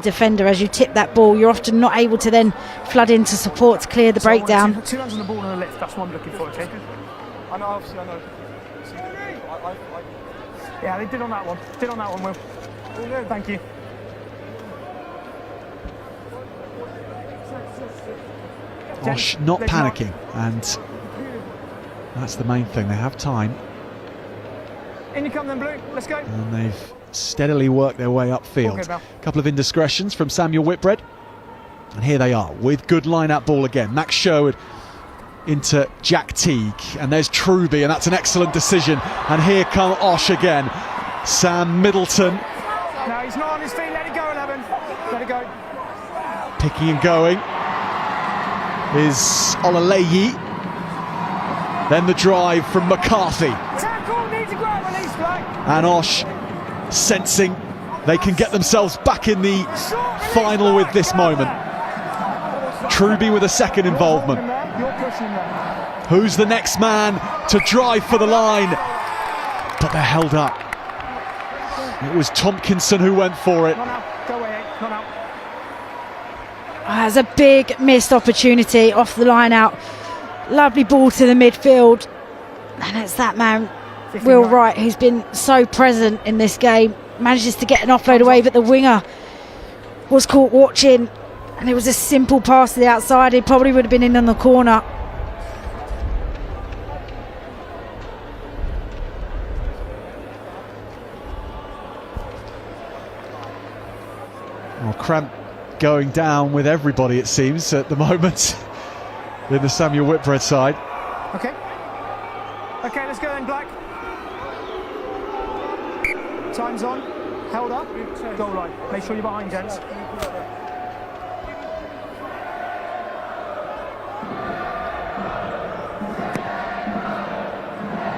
defender. As you tip that ball, you're often not able to then flood into support to clear the breakdown. Two hands on the ball and a lift, that's what I'm looking for, okay? I know, obviously, I know. Yeah, they did on that one. Did on that one, Will. Thank you. Osh not panicking, and that's the main thing. They have time. In you come then, Blue. Let's go. And they've steadily worked their way upfield. A couple of indiscretions from Samuel Whitbread. And here they are with good line-out ball again. Max Sherwood into Jack Teague. And there's Truby, and that's an excellent decision. And here come Osh again. Sam Middleton. No, he's not on his feet. Let it go, 11. Let it go. Picking and going is Olaleyi. Then the drive from McCarthy. Tackle, needs a grab, release, Black. And Osh sensing they can get themselves back in the final with this moment. Truby with a second involvement. Who's the next man to drive for the line? But they're held up. It was Tompkinson who went for it. Not out. Go away, not out. Has a big missed opportunity off the line out. Lovely ball to the midfield, and it's that man Will Wright who's been so present in this game. Manages to get an offload away, but the winger was caught watching, and it was a simple pass to the outside. He probably would have been in on the corner. Well, cramp going down with everybody, it seems, at the moment in the Samuel Whitbread side. Okay. Okay, let's go then, Black. Time's on. Held up. Goal line. Make sure you're behind, gents.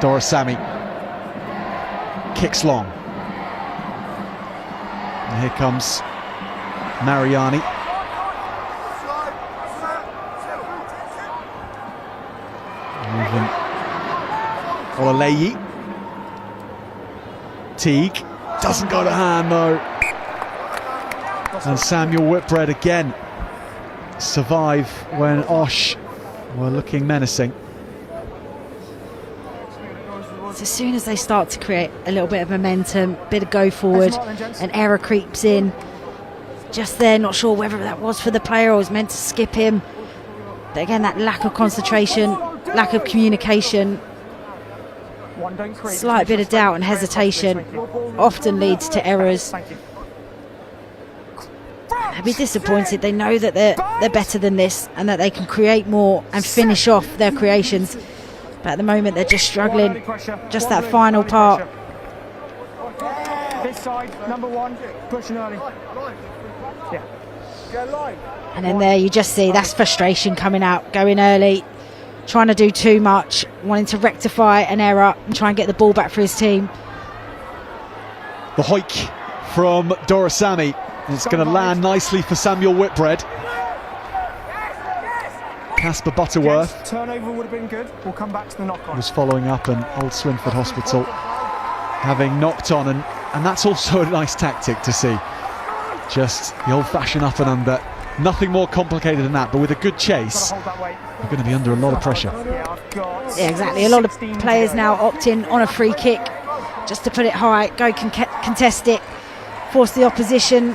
Dorasami kicks long. And here comes Mariani. Olaleyi. Teague doesn't go to hand though. And Samuel Whitbread again survive when Osh were looking menacing. So as soon as they start to create a little bit of momentum, bit of go forward, an error creeps in. Just there, not sure whether that was for the player or was meant to skip him. But again, that lack of concentration, lack of communication, slight bit of doubt and hesitation often leads to errors. they'll be disappointed. They know that they're better than this and that they can create more and finish off their creations. But at the moment, they're just struggling. Just that final part. This side, number 1, pushing early. Yeah. And then there you just see that's frustration coming out, going early, trying to do too much, wanting to rectify an error and try and get the ball back for his team. The hoik from Dorasami. It's going to land nicely for Samuel Whitbread. Casper Butterworth Turnover would have been good. We'll come back to the knock-on. was following up, and Old Swinford Hospital having knocked on, and that's also a nice tactic to see. Just the old-fashioned up and under. Nothing more complicated than that, but with a good chase, you're going to be under a lot of pressure. Yeah, exactly. A lot of players now opting on a free kick just to put it high, go contest it, force the opposition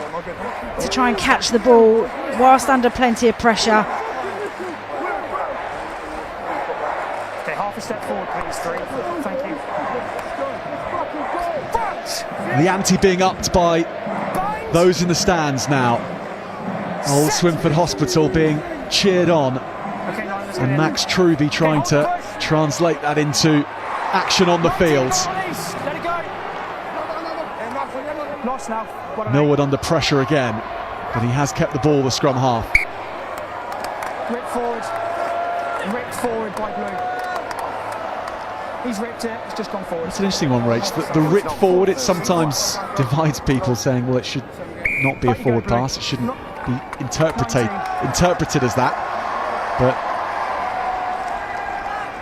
to try and catch the ball whilst under plenty of pressure. Okay, half a step forward, please, 3. Thank you. The ante being upped by those in the stands now. Old Swinford Hospital being cheered on, and Max Truby trying to translate that into action on the field. Millward under pressure again, but he has kept the ball, the scrum half. Ripped forward by Blue. He's ripped it, it's just gone forward. It's an interesting one, Rach. The rip forward, it sometimes divides people, saying, well, it should not be a forward pass, it shouldn't be interpreted as that, but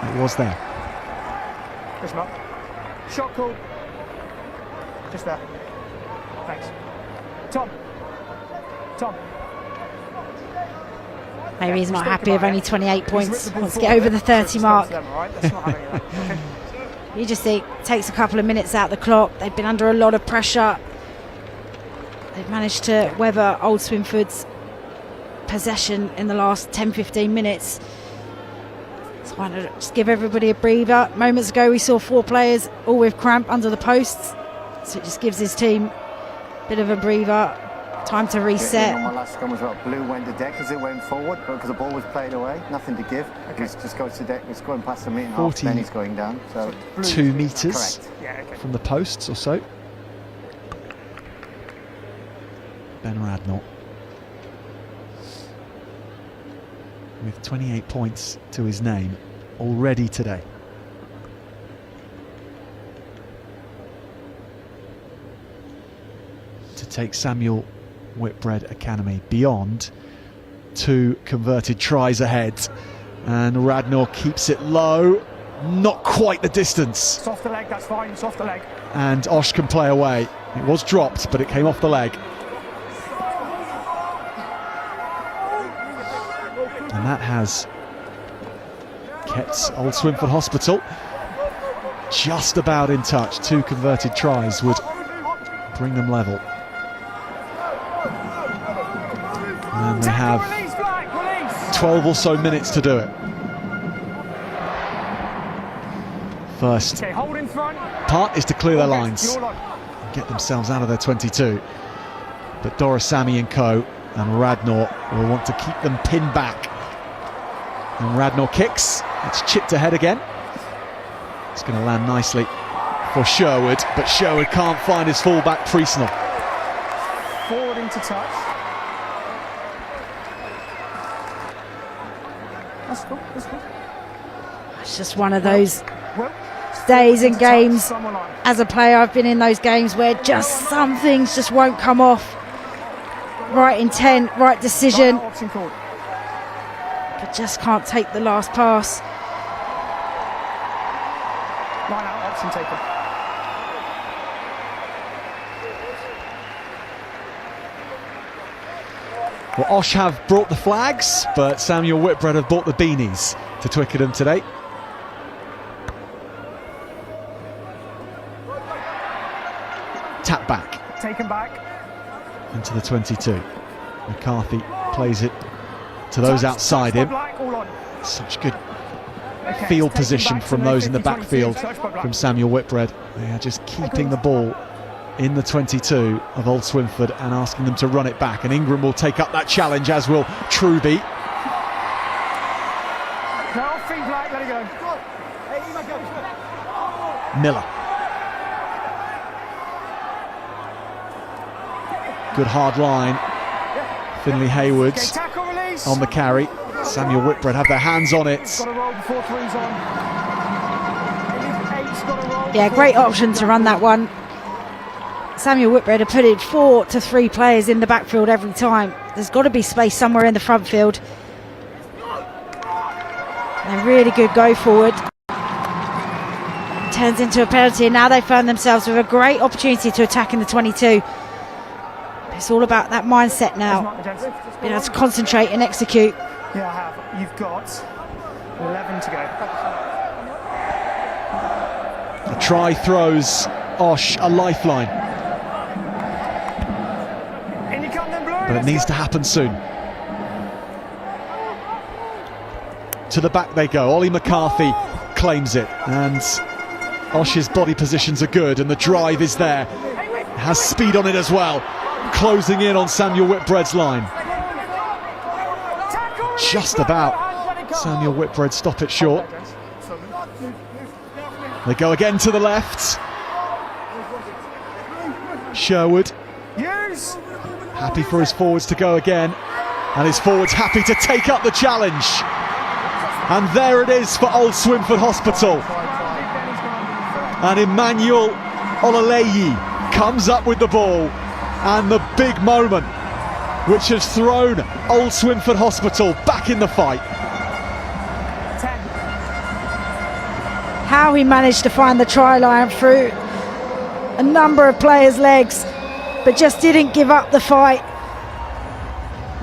it was there. Just not. Shot call. Just there. Thanks. Tom. Maybe he's not happy with only 28 points, wants to get over the 30 mark. You just see, it takes a couple of minutes out the clock. They've been under a lot of pressure. They've managed to weather Old Swinford's possession in the last 10-15 minutes. So why not just give everybody a breather. Moments ago we saw 4 players all with cramp under the posts, so it just gives his team a bit of a breather, time to reset. My last scrum was about Blue went to deck as it went forward, but because the ball was played away, nothing to give. Okay. He just goes to deck, he's going past the metre and half, then he's going down. So 2 metres Correct. from the posts or so. Ben Radnor with 28 points to his name already today. To take Samuel Whitbread Academy beyond 2 converted tries ahead, and Radnor keeps it low, not quite the distance. Soft the leg, that's fine, soft the leg. And Osh can play away. It was dropped, but it came off the leg. And that has kept Old Swinford Hospital just about in touch. 2 converted tries would bring them level. And they have 12 or so minutes to do it. First part is to clear their lines and get themselves out of their 22. But Dorasami and co and Radnor will want to keep them pinned back. And Radnor kicks, it's chipped ahead again. It's going to land nicely for Sherwood, but Sherwood can't find his fullback Priestnell. Forward into touch. That's cool, that's cool. It's just one of those days and games. As a player, I've been in those games where just some things just won't come off. Right intent, right decision, but just can't take the last pass. Line out, option taken. Well, Osh have brought the flags, but Samuel Whitbread have brought the beanies to Twickenham today. Tap back. Taken back. Into the 22. McCarthy plays it to those outside him. Such good field position from those in the backfield from Samuel Whitbread. They are just keeping the ball in the 22 of Old Swinford and asking them to run it back, and Ingram will take up that challenge, as will Truby. No, feet black, let it go. Miller. Good hard line. Finley Hayward Tackle release. on the carry. Samuel Whitbread have their hands on it. Got to roll before three's on. Eight's got to roll. Yeah, great option to run that one. Samuel Whitbread have put in 4 to 3 players in the backfield every time. There's got to be space somewhere in the front field. A really good go forward. Turns into a penalty, and now they found themselves with a great opportunity to attack in the 22. It's all about that mindset now. Being able to concentrate and execute. Yeah, I have. You've got 11 to go. The try throws Osh a lifeline, In you come then, Blue. but it needs to happen soon. To the back they go. Ollie McCarthy claims it, and Osh's body positions are good, and the drive is there. Has speed on it as well, closing in on Samuel Whitbread's line. Just about. Samuel Whitbread stop it short. They go again to the left. Sherwood happy for his forwards to go again, and his forwards happy to take up the challenge. And there it is for Old Swinford Hospital. And Emmanuel Olaleyi comes up with the ball, and the big moment which has thrown Old Swinford Hospital back in the fight. How he managed to find the try line through a number of players' legs, but just didn't give up the fight.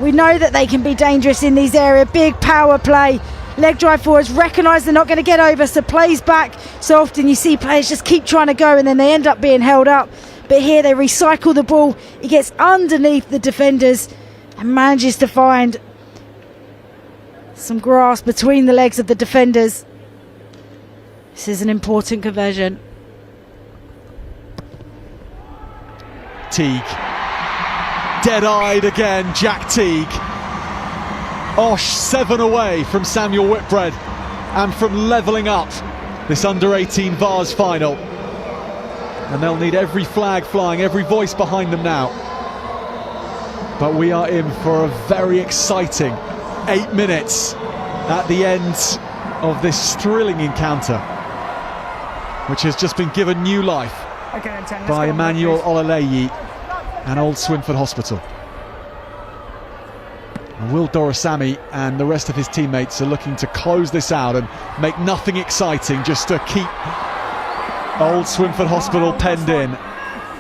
We know that they can be dangerous in these areas. Big power play. Leg drive forwards, recognise they're not going to get over, so plays back. So often you see players just keep trying to go and then they end up being held up. But here they recycle the ball. He gets underneath the defenders and manages to find some grass between the legs of the defenders. This is an important conversion. Teague. Dead-eyed again, Jack Teague. Osh 7 away from Samuel Whitbread and from levelling up this under-18 Vase final. And they'll need every flag flying, every voice behind them now. But we are in for a very exciting 8 minutes at the end of this thrilling encounter, which has just been given new life by Emmanuel Olaleyi and Old Swinford Hospital. And Will Dorasami and the rest of his teammates are looking to close this out and make nothing exciting, just to keep Old Swinford Hospital penned in.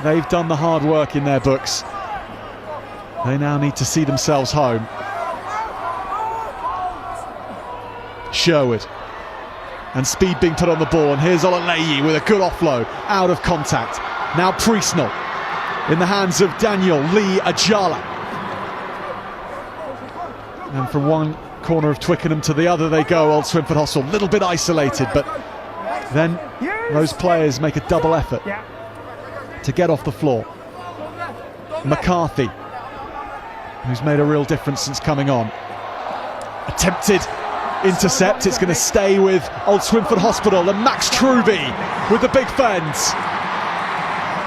They've done the hard work in their books. They now need to see themselves home. Sherwood. And speed being put on the ball, and here's Olaleyi with a good offload, out of contact. Now Priestnell in the hands of Daniel Lee Ajala. And from one corner of Twickenham to the other they go, Old Swinford Hospital, a little bit isolated, but then those players make a double effort to get off the floor. McCarthy, who's made a real difference since coming on. Attempted intercept, it's going to stay with Old Swinford Hospital, and Max Truby with the big fend.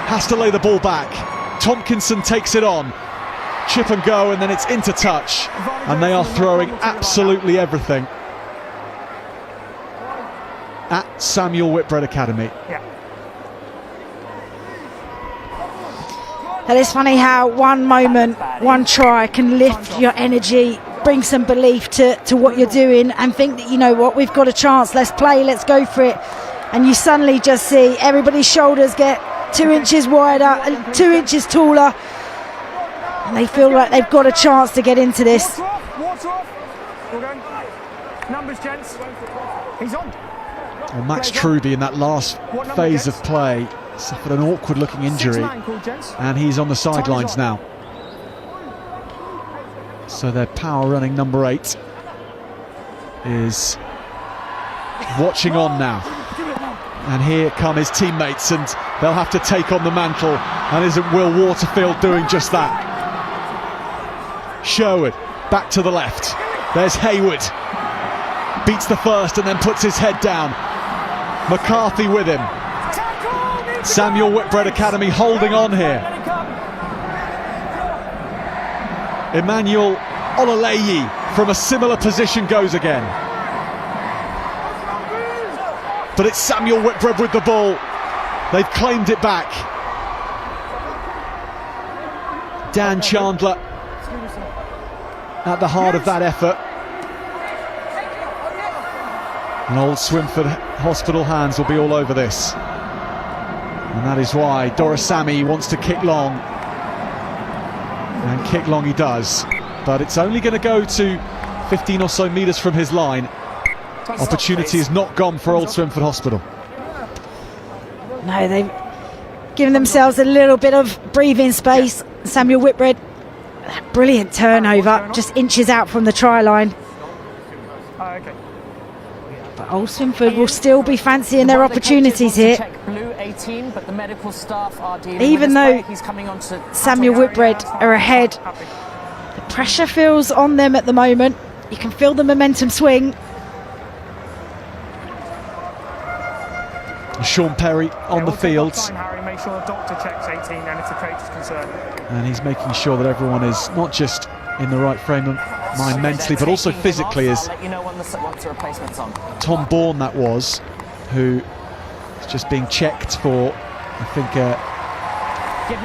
Has to lay the ball back. Tompkinson takes it on. Chip and go, and then it's into touch, and they are throwing absolutely everything at Samuel Whitbread Academy. And it's funny how one moment, one try can lift your energy, bring some belief to what you're doing, and think that, you know what, we've got a chance, let's play, let's go for it. And you suddenly just see everybody's shoulders get 2 inches wider, 2 inches taller, and they feel like they've got a chance to get into this. Water off. We're going. Numbers, gents. He's on. Well, Max Truby in that last phase of play suffered an awkward looking injury, and he's on the sidelines now. So their power running number 8 is watching on now. And here come his teammates, and they'll have to take on the mantle And isn't Will Waterfield doing just that? Sherwood back to the left. There's Hayward. Beats the first and then puts his head down. McCarthy with him. Samuel Whitbread Academy holding on here. Emmanuel Olaleyi from a similar position goes again. But it's Samuel Whitbread with the ball. They've claimed it back. Dan Chandler at the heart of that effort. And old Swinford Hospital hands will be all over this. And that is why Dorasami wants to kick long. And kick long he does. But it's only going to go to 15 or so metres from his line. Opportunity is not gone for old Swinford Hospital. No, they've given themselves a little bit of breathing space. Samuel Whitbread, brilliant turnover, just inches out from the try line. But old Swinford will still be fancying their opportunities here. Blue 18, but the medical staff are dealing even though he's coming on to Samuel Whitbread are ahead, the pressure feels on them at the moment. You can feel the momentum swing. Sean Perry on the field. Make sure the doctor checks 18 and if the coach is concerned. And he's making sure that everyone is not just in the right frame of mind mentally, but also physically. As Tom Bourne that was, who is just being checked for, I think,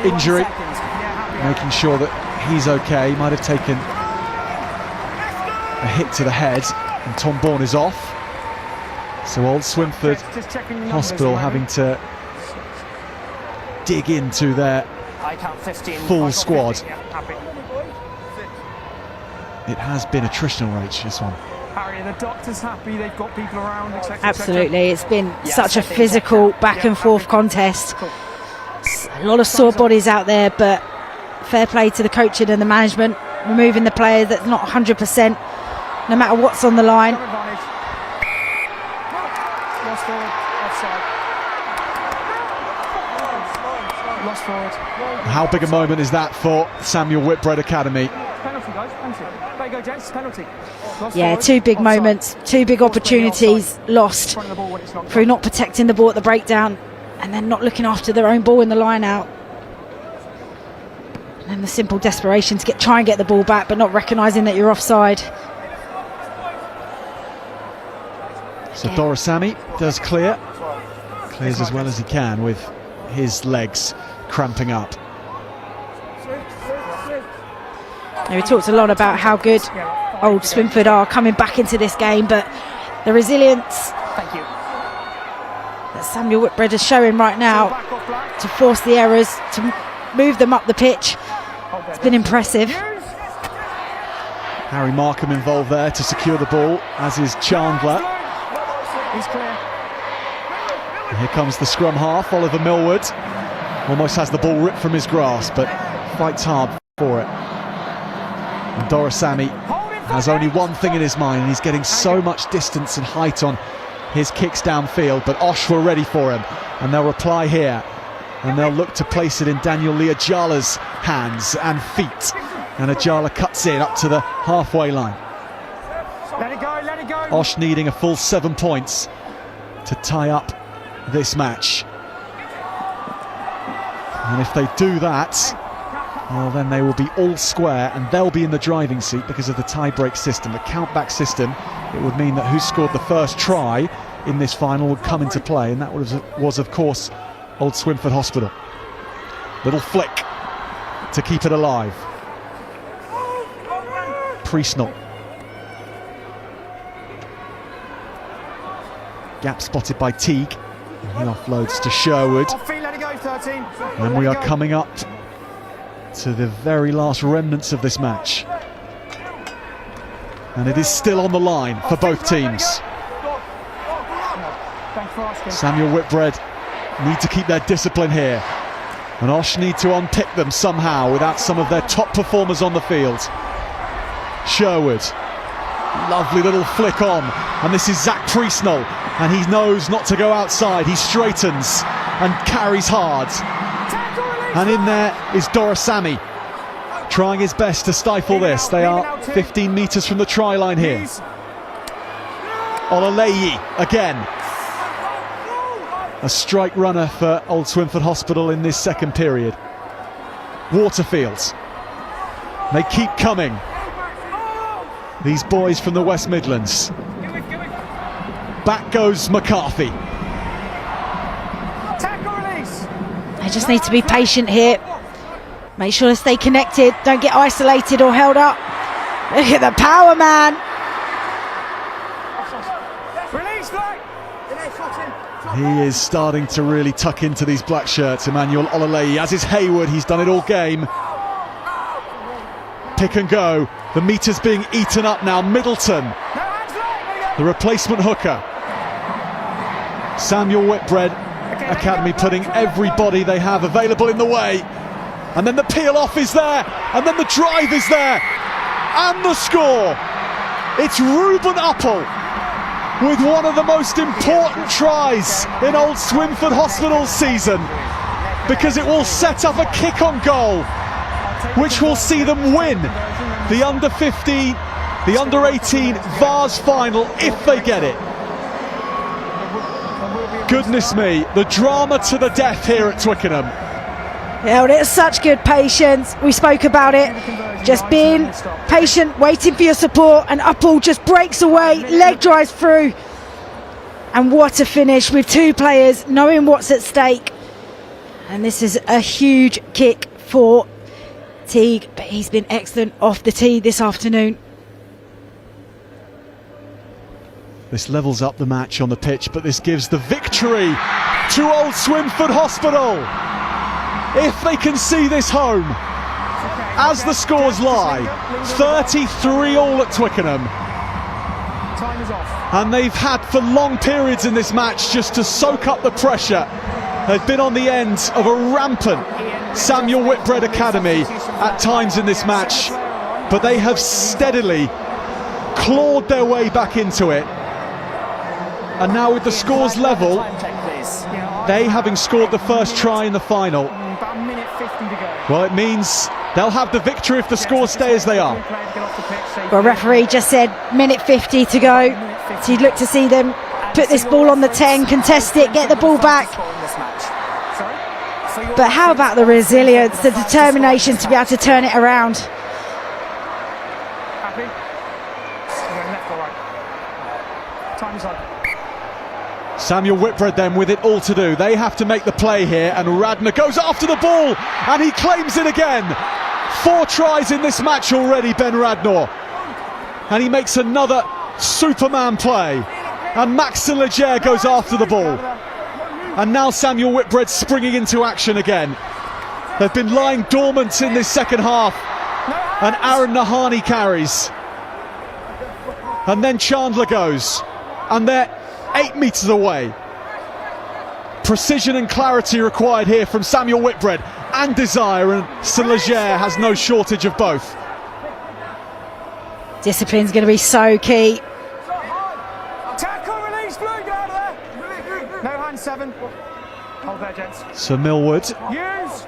injury, making sure that he's okay. He might have taken a hit to the head, and Tom Bourne is off. So old Swinford Hospital having to dig into their full squad. It has been attritional rates, this one. Harry, the doctor's happy, they've got people around, etc. Absolutely, it's been such a physical back and forth contest. A lot of sore bodies out there, but fair play to the coaching and the management, removing the player that's not 100%, no matter what's on the line. How big a moment is that for Samuel Whitbread Academy? Yeah, two big moments, two big opportunities lost through not protecting the ball at the breakdown and then not looking after their own ball in the line out. And then the simple desperation to try and get the ball back, but not recognising that you're offside. So Dorasami does clear. Clears as well as he can with his legs cramping up. Now, we talked a lot about how good old Swinford are coming back into this game, but the resilience that Samuel Whitbread is showing right now to force the errors, to move them up the pitch, it's been impressive. Harry Markham involved there to secure the ball, as is Chandler. And here comes the scrum half, Oliver Millward. Almost has the ball ripped from his grasp, but fights hard for it. And Dorasami has only one thing in his mind, and he's getting so much distance and height on his kicks downfield, but Osh were ready for him, and they'll reply here, and they'll look to place it in Daniel Lee Ajala's hands and feet, and Ajala cuts in up to the halfway line. Let it go, let it go. Osh needing a full 7 points to tie up this match, and if they do that, well, then they will be all square and they'll be in the driving seat because of the tie-break system, the count-back system. It would mean that who scored the first try in this final would come into play, and that was of course old Swinford Hospital. Little flick to keep it alive. Priestnell. Gap spotted by Teague. And he offloads to Sherwood. And we are coming up to the very last remnants of this match, and it is still on the line for both teams. Samuel Whitbread need to keep their discipline here, and Osh need to unpick them somehow without some of their top performers on the field. Sherwood, lovely little flick on, and this is Zach Priestnell, and he knows not to go outside. He straightens and carries hard. And in there is Dorasamy, trying his best to stifle this. They are 15 metres from the try line here. Olaleyi again. A strike runner for Old Swinford Hospital in this second period. Waterfields. They keep coming. These boys from the West Midlands. Back goes McCarthy. They just need to be patient here. Make sure to stay connected. Don't get isolated or held up. Look at the power, man. He is starting to really tuck into these black shirts, Emmanuel Olaleyi, as is Hayward. He's done it all game. Pick and go. The meter's being eaten up now. Middleton, the replacement hooker. Samuel Whitbread Academy putting everybody they have available in the way. And then the peel off is there. And then the drive is there. And the score. It's Ruben Uppel with one of the most important tries in Old Swinford Hospital's season, because it will set up a kick on goal which will see them win the under 15, the under 18 Vase final if they get it. Goodness me, the drama to the death here at Twickenham. Yeah, well, it's such good patience. We spoke about it. Just being patient, waiting for your support, and Uppel just breaks away, leg drives through. And what a finish with two players knowing what's at stake. And this is a huge kick for Teague, but he's been excellent off the tee this afternoon. This levels up the match on the pitch, but this gives the victory to Old Swinford Hospital. If they can see this home, as the scores lie, 33-all at Twickenham. And they've had for long periods in this match just to soak up the pressure. They've been on the end of a rampant Samuel Whitbread Academy at times in this match, but they have steadily clawed their way back into it. And now with the scores level, they having scored the first try in the final, well, it means they'll have the victory if the scores stay as they are. Well, referee just said minute 50 to go. So you'd look to see them put this ball on the 10, contest it, get the ball back. But how about the resilience, the determination to be able to turn it around? Samuel Whitbread then with it all to do. They have to make the play here, and Radnor goes after the ball and he claims it again. 4 tries in this match already, Ben Radnor, and he makes another Superman play, and Maxon Leger goes after the ball, and now Samuel Whitbread springing into action again. They've been lying dormant in this second half, and Aaron Nahani carries, and then Chandler goes, and they're 8 metres away. Precision and clarity required here from Samuel Whitbread, and desire, and St Leger has no shortage of both. Discipline's going to be so key. Tackle, release, blue, get out of there. No hand 7. Hold there, gents. Sir Millward. Use.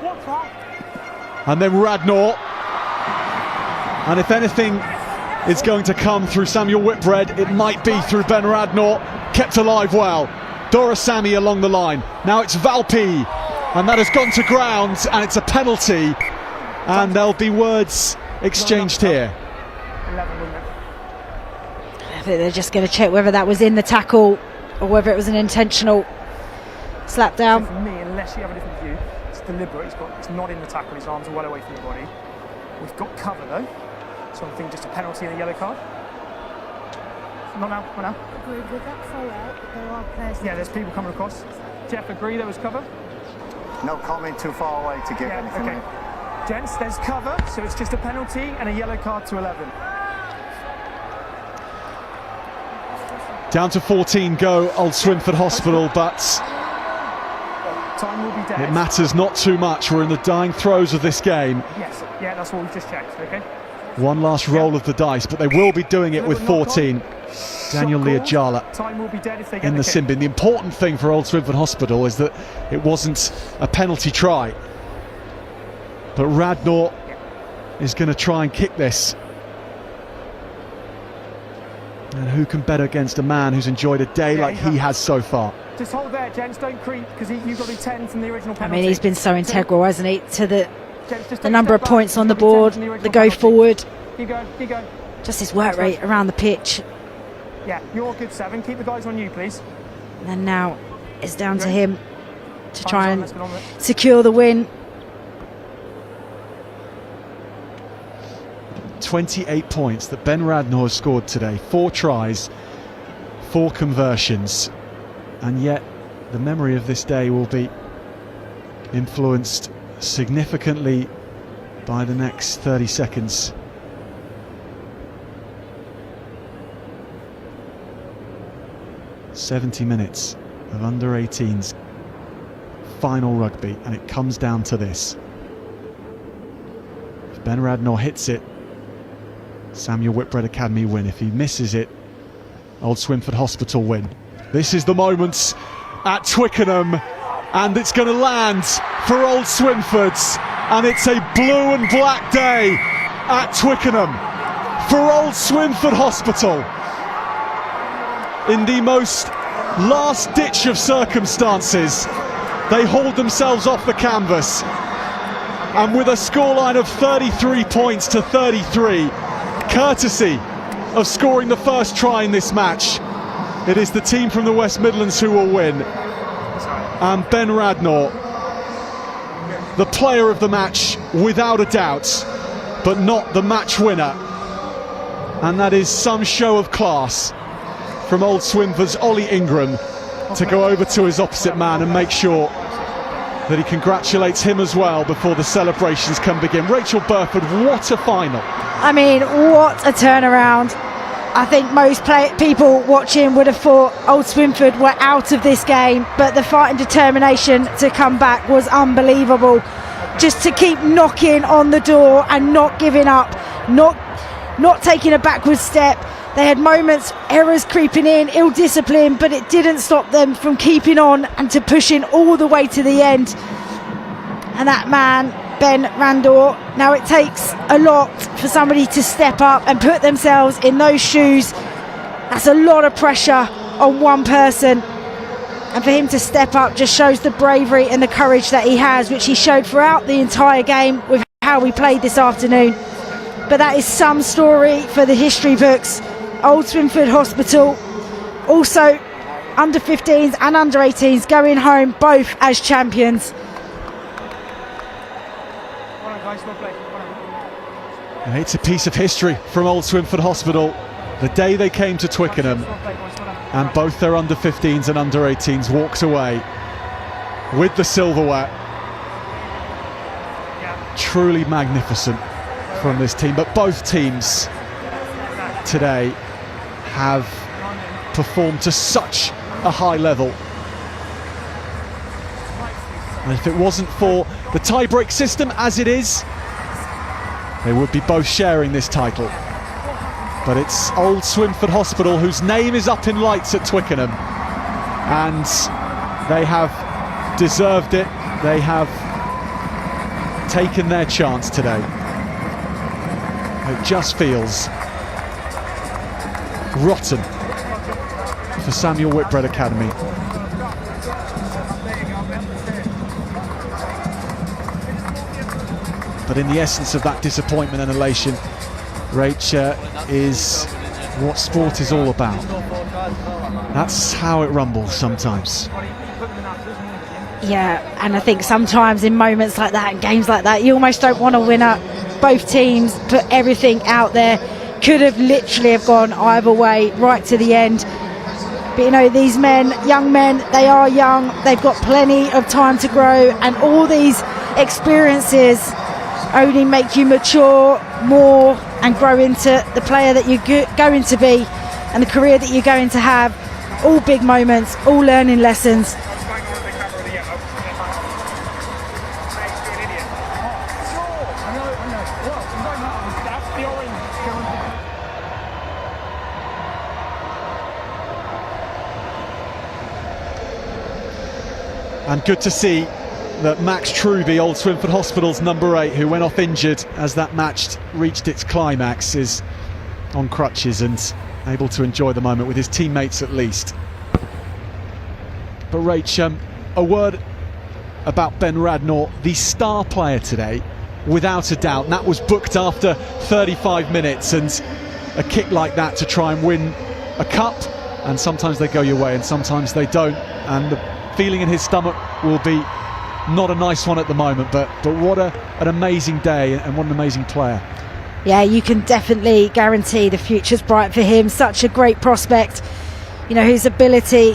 And then Radnor. And if anything is going to come through Samuel Whitbread, it might be through Ben Radnor. Kept alive well. Dorasamy along the line. Now it's Valpy, and that has gone to ground, and it's a penalty, and there'll be words exchanged here. I think they're just going to check whether that was in the tackle or whether it was an intentional slap down. So for me, unless you have a different view, it's deliberate. It's not in the tackle. His arms are well away from the body. We've got cover though, so I think just a penalty and a yellow card. Not now. Not now. Agreed with that fallout, but there are players. Yeah, there's people coming across. Jeff, agree there was cover? No comment too far away to give anything. Okay. Gents, there's cover, so it's just a penalty and a yellow card to 11. Down to 14 go, Old Swinford Hospital, but Time will be dead. it matters not too much. We're in the dying throes of this game. Yes, yeah, that's what we've just checked, okay? One last roll of the dice, but they will be doing it with 14. Daniel Leajala Time will be dead if they get in the sin bin. The important thing for Old Swinford Hospital is that it wasn't a penalty try. But Radnor is going to try and kick this. And who can bet against a man who's enjoyed a day like he has so far? Just hold there, gents, don't creep, because you've got to be 10 from the original penalty. I mean, he's been so integral, hasn't he, to the Gents, number of points on the board, the go forward. Keep going, keep going. Just his work rate around the pitch. Yeah, you're good, 7. Keep the guys on you, please. And then now it's down to him to try and secure the win. 28 points that Ben Radnor has scored today. 4 tries, 4 conversions. And yet the memory of this day will be influenced significantly by the next 30 seconds. "70 minutes of under-18s final rugby, and it comes down to this. If Ben Radnor hits it, Samuel Whitbread Academy win. If he misses it, Old Swinford Hospital win. This is the moment at Twickenham, and it's going to land for Old Swinford's, and it's a blue and black day at Twickenham for Old Swinford Hospital. In the most last ditch of circumstances, they hauled themselves off the canvas, and with a scoreline of 33 points to 33, courtesy of scoring the first try in this match, it is the team from the West Midlands who will win. And Ben Radnor, the player of the match without a doubt, but not the match winner. And that is some show of class from Old Swinford's Ollie Ingram to go over to his opposite man and make sure that he congratulates him as well before the celebrations can begin. Rachel Burford, what a final. I mean, what a turnaround. I think most people watching would have thought Old Swinford were out of this game, but the fight and determination to come back was unbelievable. Just to keep knocking on the door and not giving up, not taking a backward step. They had moments, errors creeping in, ill discipline, but it didn't stop them from keeping on and to pushing all the way to the end. And that man, Ben Radnor, now it takes a lot for somebody to step up and put themselves in those shoes. That's a lot of pressure on one person. And for him to step up just shows the bravery and the courage that he has, which he showed throughout the entire game with how we played this afternoon. But that is some story for the history books. Old Swinford Hospital, also under 15s and under 18s, going home both as champions. It's a piece of history from Old Swinford Hospital. The day they came to Twickenham, and both their under 15s and under 18s walked away with the silverware. Truly magnificent from this team, but both teams today have performed to such a high level. And if it wasn't for the tie-break system as it is, they would be both sharing this title. But it's Old Swinford Hospital whose name is up in lights at Twickenham, and they have deserved it. They have taken their chance today. It just feels rotten for Samuel Whitbread Academy. But in the essence of that disappointment and elation, Rach, is what sport is all about. That's how it rumbles sometimes. Yeah, and I think sometimes in moments like that, in games like that, you almost don't want to win up. Both teams put everything out there. Could have literally have gone either way, right to the end. But you know, these men, young men, they are young. They've got plenty of time to grow, and all these experiences only make you mature more and grow into the player that you're going to be and the career that you're going to have. All big moments, all learning lessons. And good to see that Max Truby, Old Swinford Hospital's number 8, who went off injured as that match reached its climax, is on crutches and able to enjoy the moment with his teammates at least. But Rach, a word about Ben Radnor, the star player today, without a doubt, and that was booked after 35 minutes, and a kick like that to try and win a cup, and sometimes they go your way and sometimes they don't, and the feeling in his stomach will be not a nice one at the moment, but what an amazing day and what an amazing player. Yeah, you can definitely guarantee the future's bright for him. Such a great prospect. You know, his ability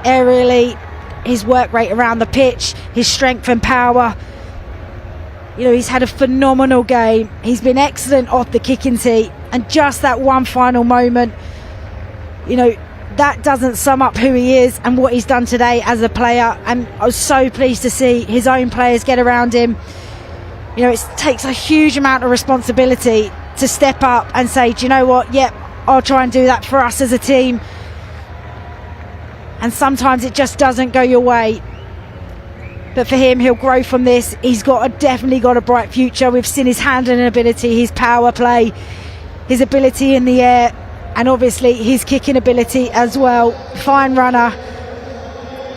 aerially, his work rate around the pitch, his strength and power. You know, he's had a phenomenal game. He's been excellent off the kicking tee, and just that one final moment, you know, that doesn't sum up who he is and what he's done today as a player. And I was so pleased to see his own players get around him. You know, it takes a huge amount of responsibility to step up and say, do you know what, yep, I'll try and do that for us as a team. And sometimes it just doesn't go your way. But for him, he'll grow from this. He's definitely got a bright future. We've seen his handling ability, his power play, his ability in the air, and obviously his kicking ability as well. Fine runner.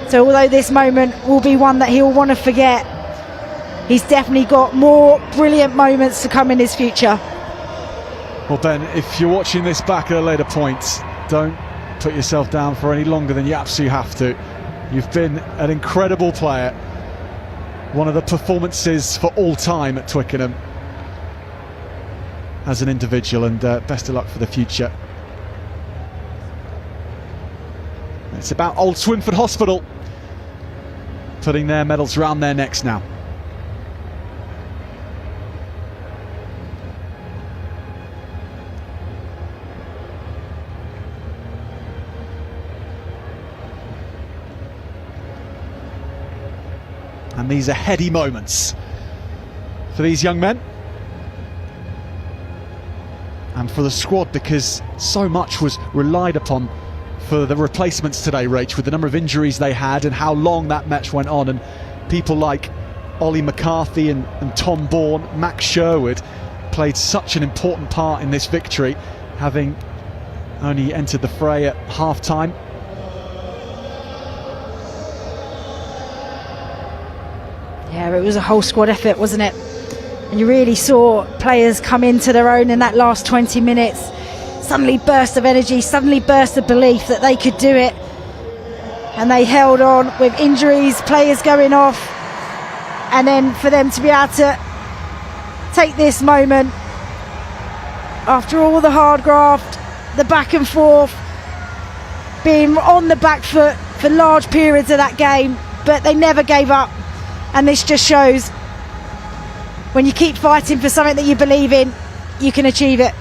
So although this moment will be one that he'll want to forget, he's definitely got more brilliant moments to come in his future. Well, Ben, if you're watching this back at a later point, don't put yourself down for any longer than you absolutely have to. You've been an incredible player. One of the performances for all time at Twickenham as an individual, and best of luck for the future. It's about Old Swinford Hospital putting their medals round their necks now. And these are heady moments for these young men and for the squad, because so much was relied upon for the replacements today, Rach, with the number of injuries they had and how long that match went on, and people like Ollie McCarthy and Tom Bourne, Max Sherwood played such an important part in this victory, having only entered the fray at half-time. Yeah, it was a whole squad effort, wasn't it? And you really saw players come into their own in that last 20 minutes. Suddenly burst of energy, suddenly burst of belief that they could do it. And they held on with injuries, players going off. And then for them to be able to take this moment after all the hard graft, the back and forth, being on the back foot for large periods of that game, but they never gave up. And this just shows when you keep fighting for something that you believe in, you can achieve it.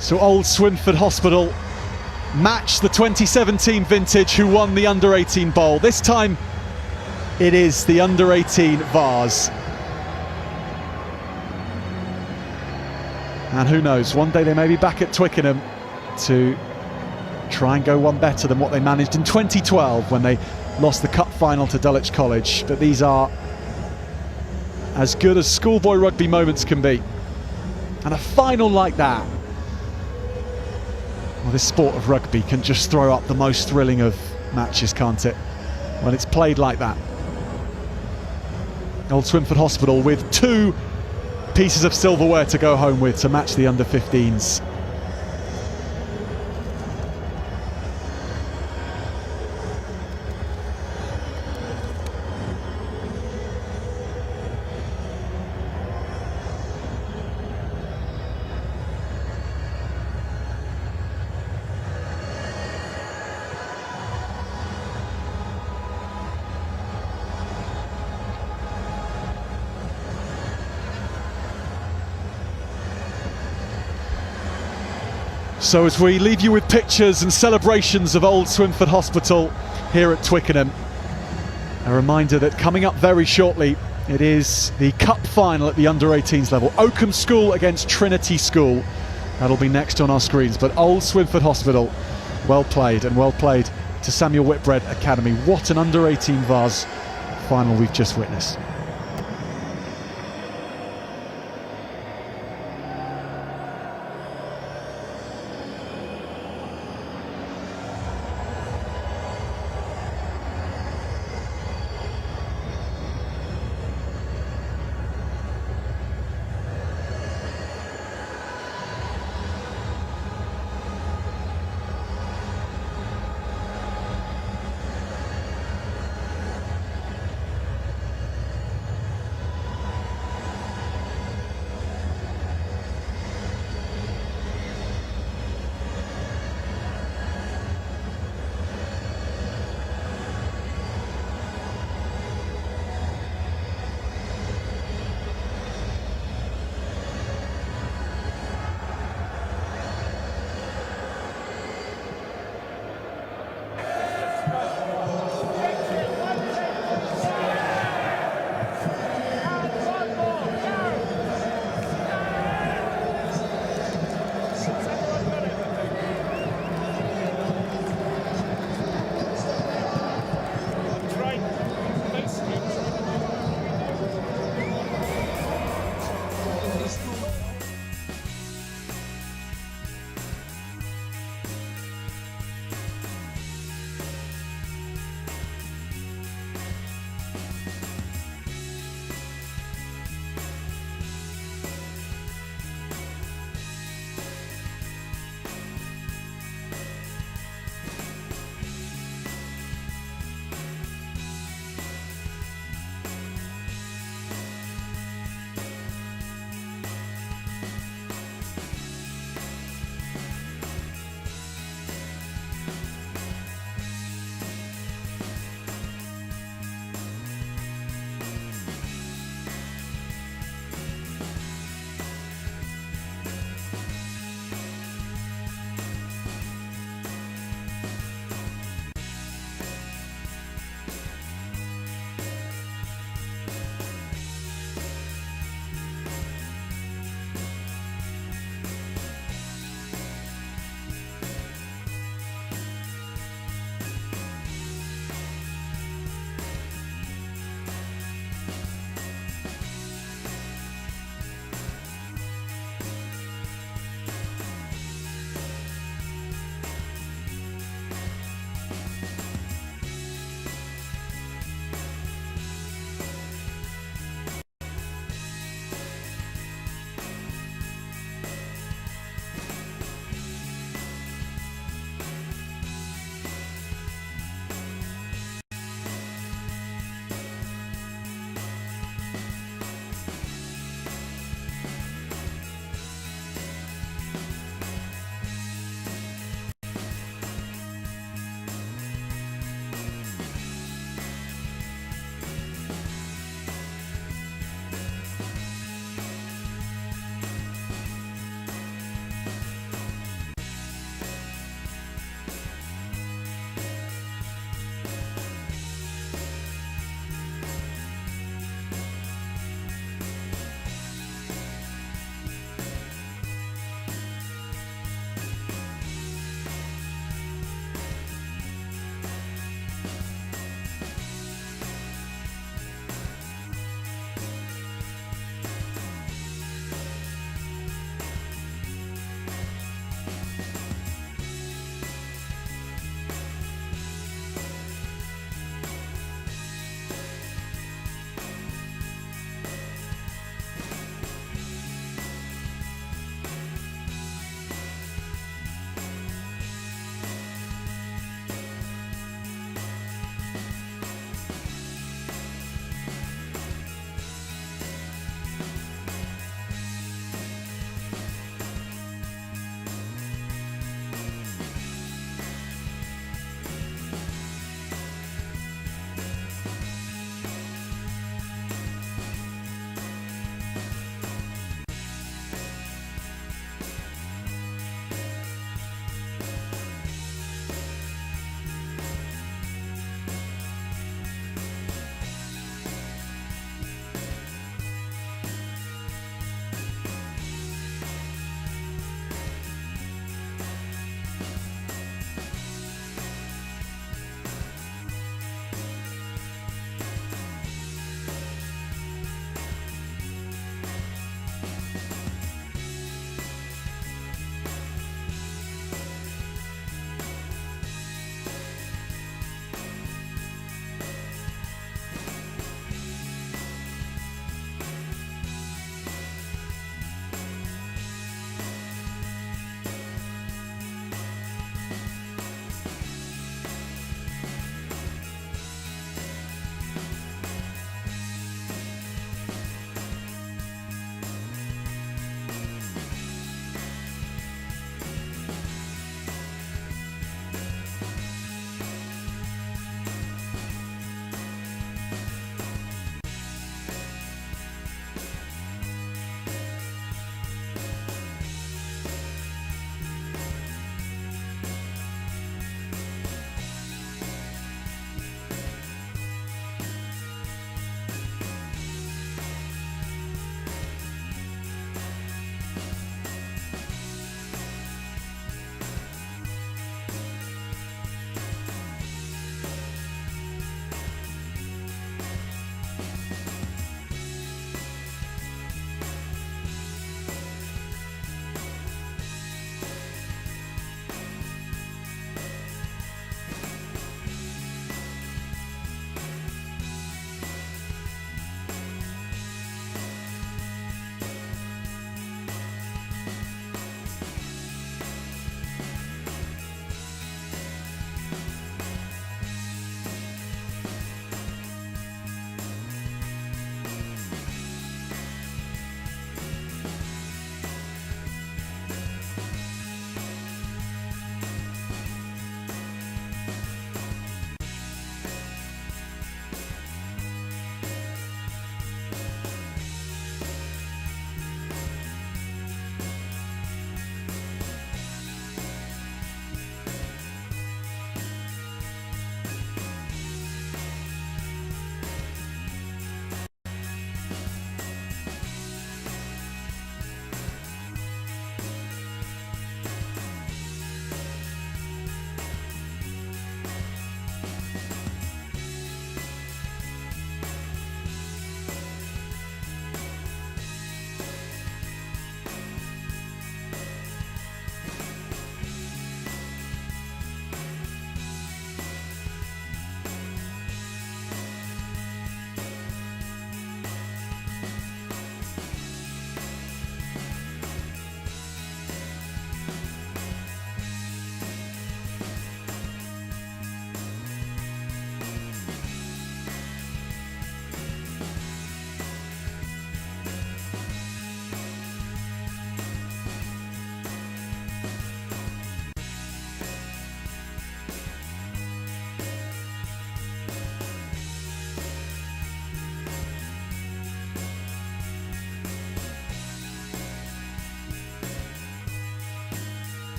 So Old Swinford Hospital match the 2017 vintage who won the Under-18 Bowl. This time it is the Under-18 Vase. And who knows, one day they may be back at Twickenham to try and go one better than what they managed in 2012 when they lost the cup final to Dulwich College. But these are as good as schoolboy rugby moments can be. And a final like that, well, this sport of rugby can just throw up the most thrilling of matches, can't it? When it's played like that. Old Swinford Hospital with 2 pieces of silverware to go home with to match the under-15s. So as we leave you with pictures and celebrations of Old Swinford Hospital here at Twickenham, a reminder that coming up very shortly, it is the cup final at the under-18s level. Oakham School against Trinity School. That'll be next on our screens. But Old Swinford Hospital, well played, and well played to Samuel Whitbread Academy. What an under-18 Vase final we've just witnessed.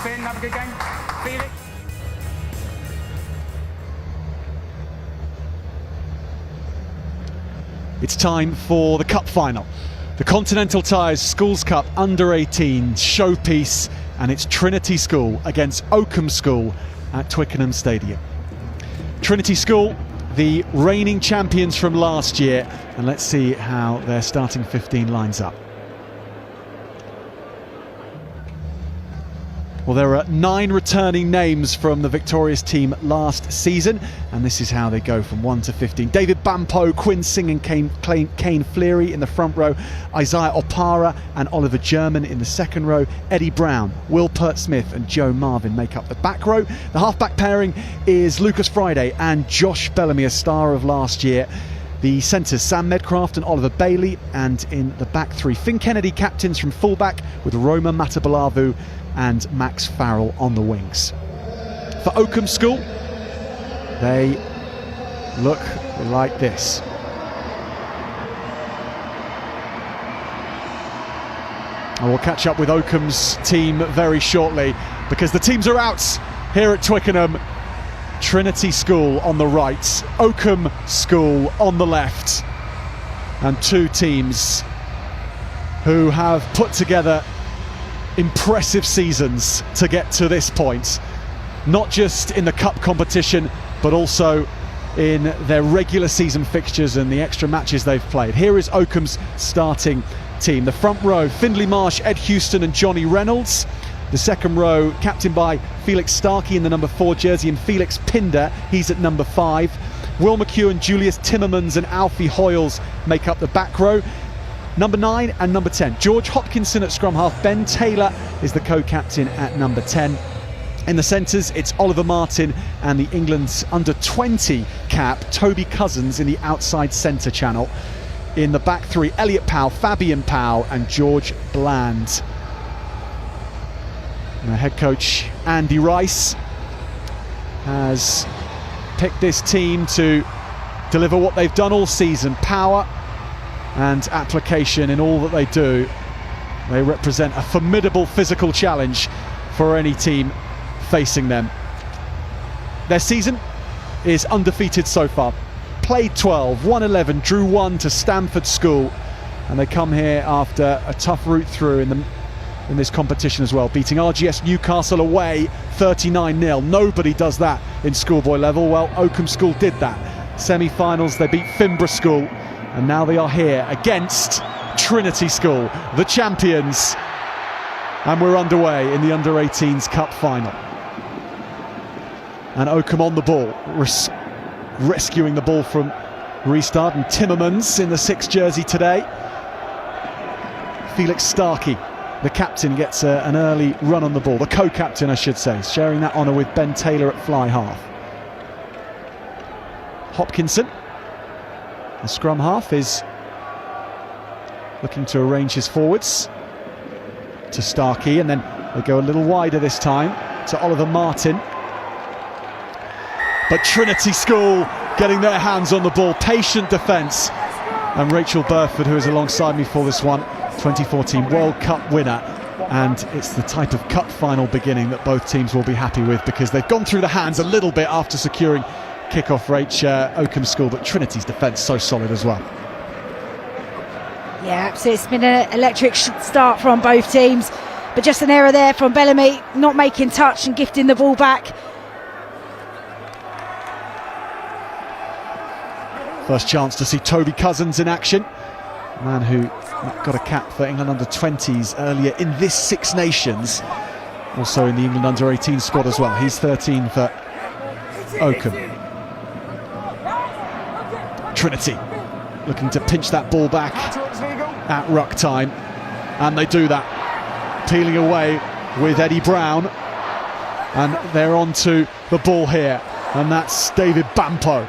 Finn, have a good game. Feel it. It's time for the cup final. The Continental Tyres Schools Cup Under-18 showpiece, and it's Trinity School against Oakham School at Twickenham Stadium. Trinity School, the reigning champions from last year, and let's see how their starting 15 lines up. Well, there are 9 returning names from the victorious team last season, and this is how they go from 1 to 15. David Bampo, Quinn Singh and Kane Fleary in the front row, Isaiah Opara and Oliver German in the second row, Eddie Brown, Will Pert-Smith and Joe Marvin make up the back row. The half-back pairing is Lucas Friday and Josh Bellamy, a star of last year. The centres, Sam Medcraft and Oliver Bailey, and in the back three, Finn Kennedy captains from fullback with Roma Matabalavu and Max Farrell on the wings. For Oakham School, they look like this. And we'll catch up with Oakham's team very shortly, because the teams are out here at Twickenham. Trinity School on the right, Oakham School on the left, and 2 teams who have put together impressive seasons to get to this point, not just in the cup competition but also in their regular season fixtures and the extra matches they've played. Here is Oakham's starting team. The front row, Findlay Marsh, Ed Houston and Johnny Reynolds. The second row, captained by Felix Starkey in the number 4 jersey, and Felix Pinder, he's at number 5. Will McHugh, Julius Timmermans and Alfie Hoyles make up the back row. Number 9 and number 10, George Hopkinson at scrum half. Ben Taylor is the co-captain at number 10. In the centres, it's Oliver Martin and the England's under-20 cap, Toby Cousins, in the outside centre channel. In the back three, Elliot Powell, Fabian Powell and George Bland. And head coach Andy Rice has picked this team to deliver what they've done all season: power and application in all that they do. They represent a formidable physical challenge for any team facing them. Their season is undefeated so far. Played 12, won 11, drew 1 to Stamford School, and they come here after a tough route through in the in this competition as well, beating RGS Newcastle away 39-0. Nobody does that in schoolboy level. Well, Oakham School did that. Semi-finals, they beat Fimbra School, and now they are here against Trinity School, the champions. And we're underway in the Under-18s Cup final. And Oakham on the ball, rescuing the ball from restart, and Timmermans in the 6th jersey today. Felix Starkey, the captain, gets an early run on the ball, the co-captain I should say, sharing that honour with Ben Taylor at fly half. Hopkinson, the scrum half, is looking to arrange his forwards to Starkey, and then they go a little wider this time to Oliver Martin. But Trinity School getting their hands on the ball, patient defence, and Rachel Burford, who is alongside me for this one, 2014 World Cup winner, and it's the type of cup final beginning that both teams will be happy with, because they've gone through the hands a little bit after securing kick-off rate Oakham School, but Trinity's defence so solid as well. Yeah, absolutely. It's been an electric start from both teams, but just an error there from Bellamy, not making touch and gifting the ball back. First chance to see Toby Cousins in action, a man who got a cap for England under-20s earlier in this Six Nations, also in the England under-18 squad as well. He's 13 for Oakham. Trinity looking to pinch that ball back at ruck time, and they do that, peeling away with Eddie Brown, and they're on to the ball here, and that's David Bampo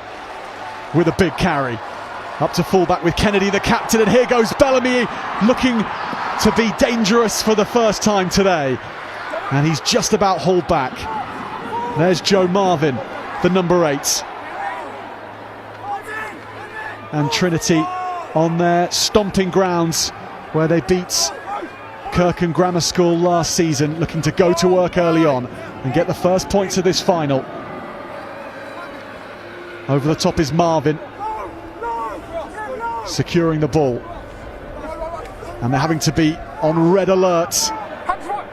with a big carry up to fullback with Kennedy, the captain, and here goes Bellamy, looking to be dangerous for the first time today, and he's just about hauled back. There's Joe Marvin, the number 8, and Trinity on their stomping grounds where they beat Kirkham Grammar School last season, looking to go to work early on and get the first points of this final. Over the top is Marvin, securing the ball, and they're having to be on red alert.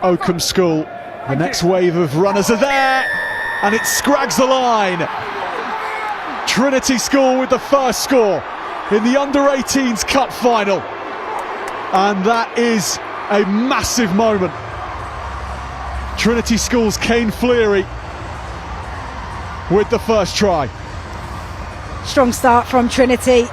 Oakham School, the next wave of runners are there, and it scrags the line. Trinity School with the first score in the Under-18s Cup final, and that is a massive moment. Trinity School's Kane Fleary with the first try. Strong start from Trinity,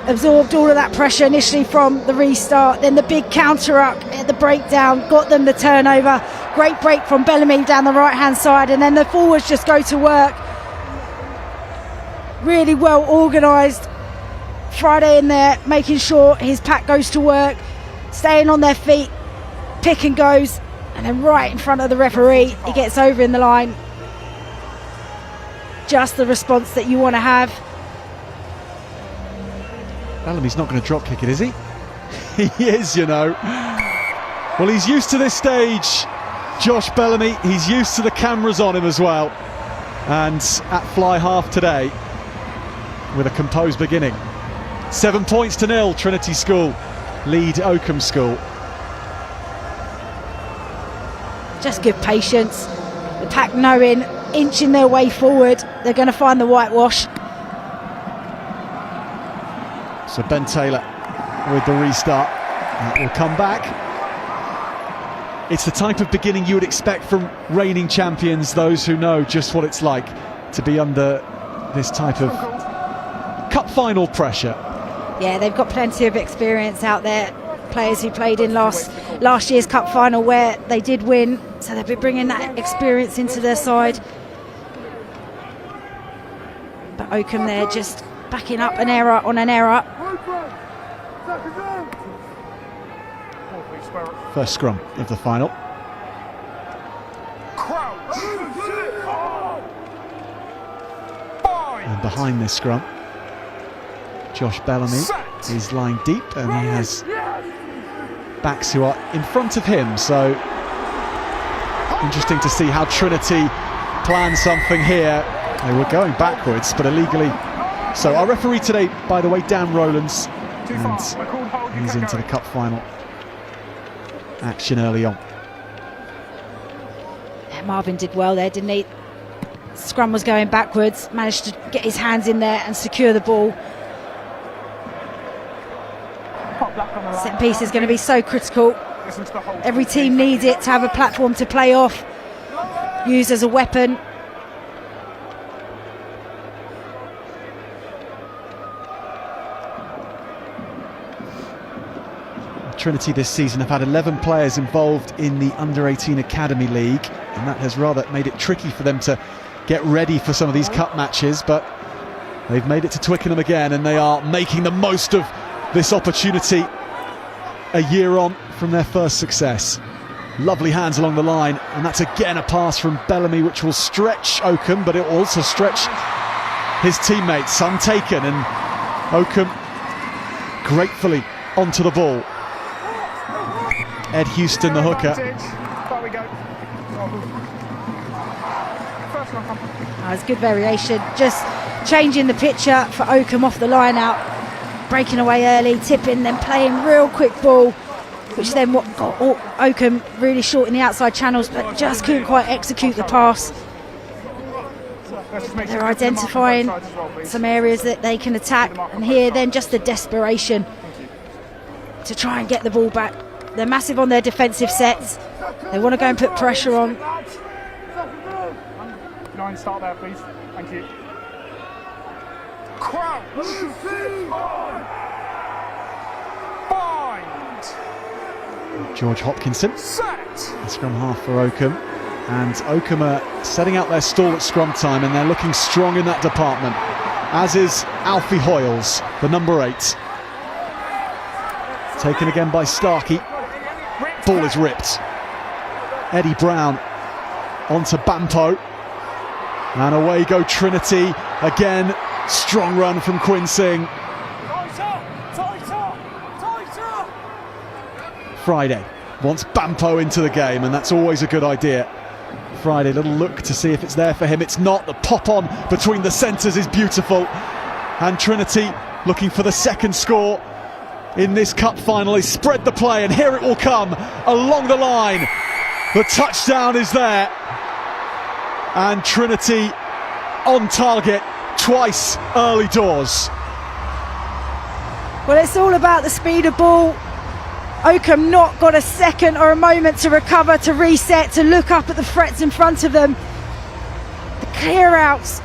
absorbed all of that pressure initially from the restart, then the big counter up at the breakdown, got them the turnover. Great break from Bellamy down the right hand side, and then the forwards just go to work. Really well organised. Friday in there, making sure his pack goes to work, staying on their feet, pick and goes, and then right in front of the referee, he gets over in the line. Just the response that you want to have. Bellamy's not going to drop kick it, is he? He is, you know. Well, he's used to this stage, Josh Bellamy. He's used to the cameras on him as well. And at fly half today, with a composed beginning. 7 points to 0, Trinity School lead Oakham School. Just good patience. The pack knowing, inching their way forward, they're going to find the whitewash. So Ben Taylor with the restart. That will come back. It's the type of beginning you would expect from reigning champions, those who know just what it's like to be under this type of cup final pressure. Yeah, they've got plenty of experience out there. Players who played in last year's cup final where they did win, so they'll be bringing that experience into their side. But Oakham there just backing up an error on an error. First scrum of the final. And behind this scrum, Josh Bellamy is lying deep, and he has backs who are in front of him, so interesting to see how Trinity planned something here. They were going backwards, but illegally. So our referee today, by the way, Dan Rowlands, and he's into the cup final. action early on. Marvin did well there, didn't he? Scrum was going backwards, managed to get his hands in there and secure the ball. Set piece is going to be so critical. Every team needs it to have a platform to play off, use as a weapon. Trinity this season have had 11 players involved in the Under-18 Academy League, and that has rather made it tricky for them to get ready for some of these cup matches, but they've made it to Twickenham again, and they are making the most of this opportunity a year on from their first success. Lovely hands along the line, and that's again a pass from Bellamy which will stretch Oakham, but it will also stretch his teammates. Untaken, and Oakham gratefully onto the ball. Ed Houston, the hooker. There we go. It's good variation, just changing the picture for Oakham off the line out, breaking away early, tipping, then playing real quick ball, which then what got Oakham really short in the outside channels, but just couldn't quite execute the pass. They're identifying some areas that they can attack, and here then just the desperation to try and get the ball back. They're massive on their defensive sets. They want to go and put pressure on. 9, start there, please. Thank you. Bind. George Hopkinson, Set. the scrum half for Oakham. And Oakham are setting out their stall at scrum time, and they're looking strong in that department, as is Alfie Hoyles, the number 8. Taken again by Starkey. Ball is ripped. Eddie Brown onto Bampo. And away go Trinity. Again, strong run from Quinn Singh. Friday wants Bampo into the game, and that's always a good idea. Friday, little look to see if it's there for him. It's not. The pop on between the centres is beautiful. And Trinity looking for the second score in this cup final. They spread the play, and here it will come along the line. The touchdown is there, and Trinity on target twice early doors. Well, it's all about the speed of ball. Oakham not got a second or a moment to recover, to reset, to look up at the threats in front of them. The clear outs,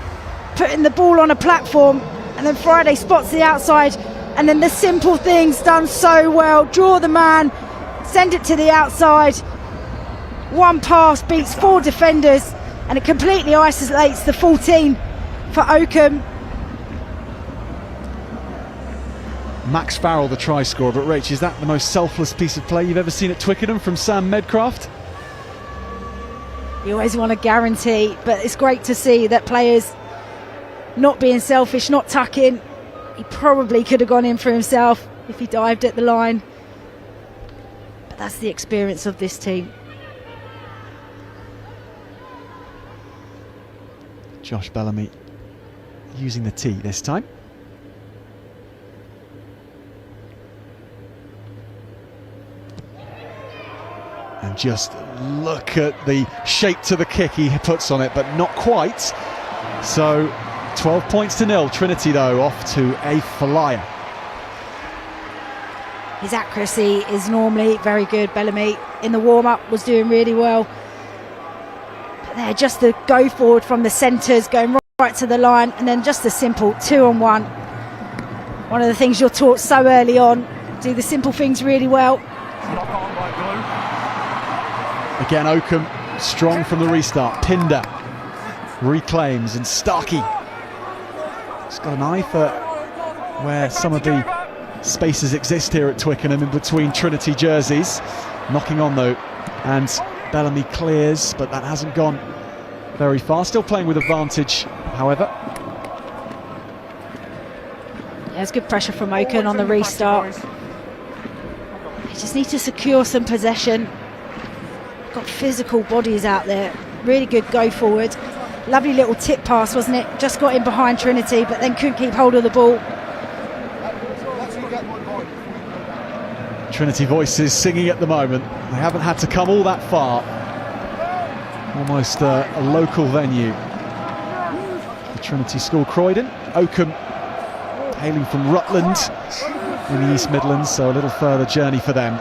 putting the ball on a platform, and then Friday spots the outside, and then the simple things done so well. Draw the man, send it to the outside. One pass beats 4 defenders, and it completely isolates the 14 for Oakham. Max Farrell, the try scorer, but Rach, is that the most selfless piece of play you've ever seen at Twickenham from Sam Medcraft? You always want a guarantee, but it's great to see that players not being selfish, not tucking. He probably could have gone in for himself if he dived at the line, but that's the experience of this team. Josh Bellamy using the tee this time. And just look at the shape to the kick he puts on it, but not quite. So 12 points to 0. Trinity, though, off to a flyer. His accuracy is normally very good. Bellamy in the warm-up was doing really well. But there, just the go forward from the centres, going right to the line, and then just a simple 2-on-1. One of the things you're taught so early on, do the simple things really well. Again, Oakham strong from the restart. Pinder reclaims, and Starkey has got an eye for where some of the spaces exist here at Twickenham in between Trinity jerseys. Knocking on though, and Bellamy clears, but that hasn't gone very far. Still playing with advantage, however. There's good pressure from Oakham on the restart. They just need to secure some possession. Got physical bodies out there. Really good go forward. Lovely little tip pass, wasn't it? Just got in behind Trinity, but then couldn't keep hold of the ball. Trinity voices singing at the moment. They haven't had to come all that far. Almost a local venue. The Trinity School, Croydon. Oakham, hailing from Rutland in the East Midlands, so a little further journey for them.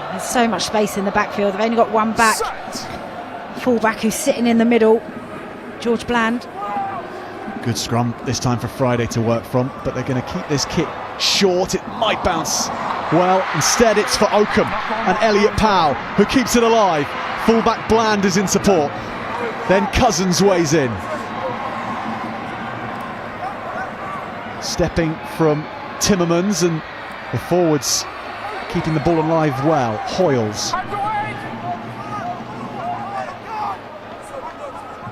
There's so much space in the backfield. They've only got one back. Full-back who's sitting in the middle, George Bland. Good scrum this time for Friday to work from, but they're going to keep this kick short. It might bounce well. Instead, it's for Oakham and Elliot Powell, who keeps it alive. Full-back Bland is in support. Then Cousins weighs in. Stepping from Timmermans, and the forwards keeping the ball alive well. Hoyles.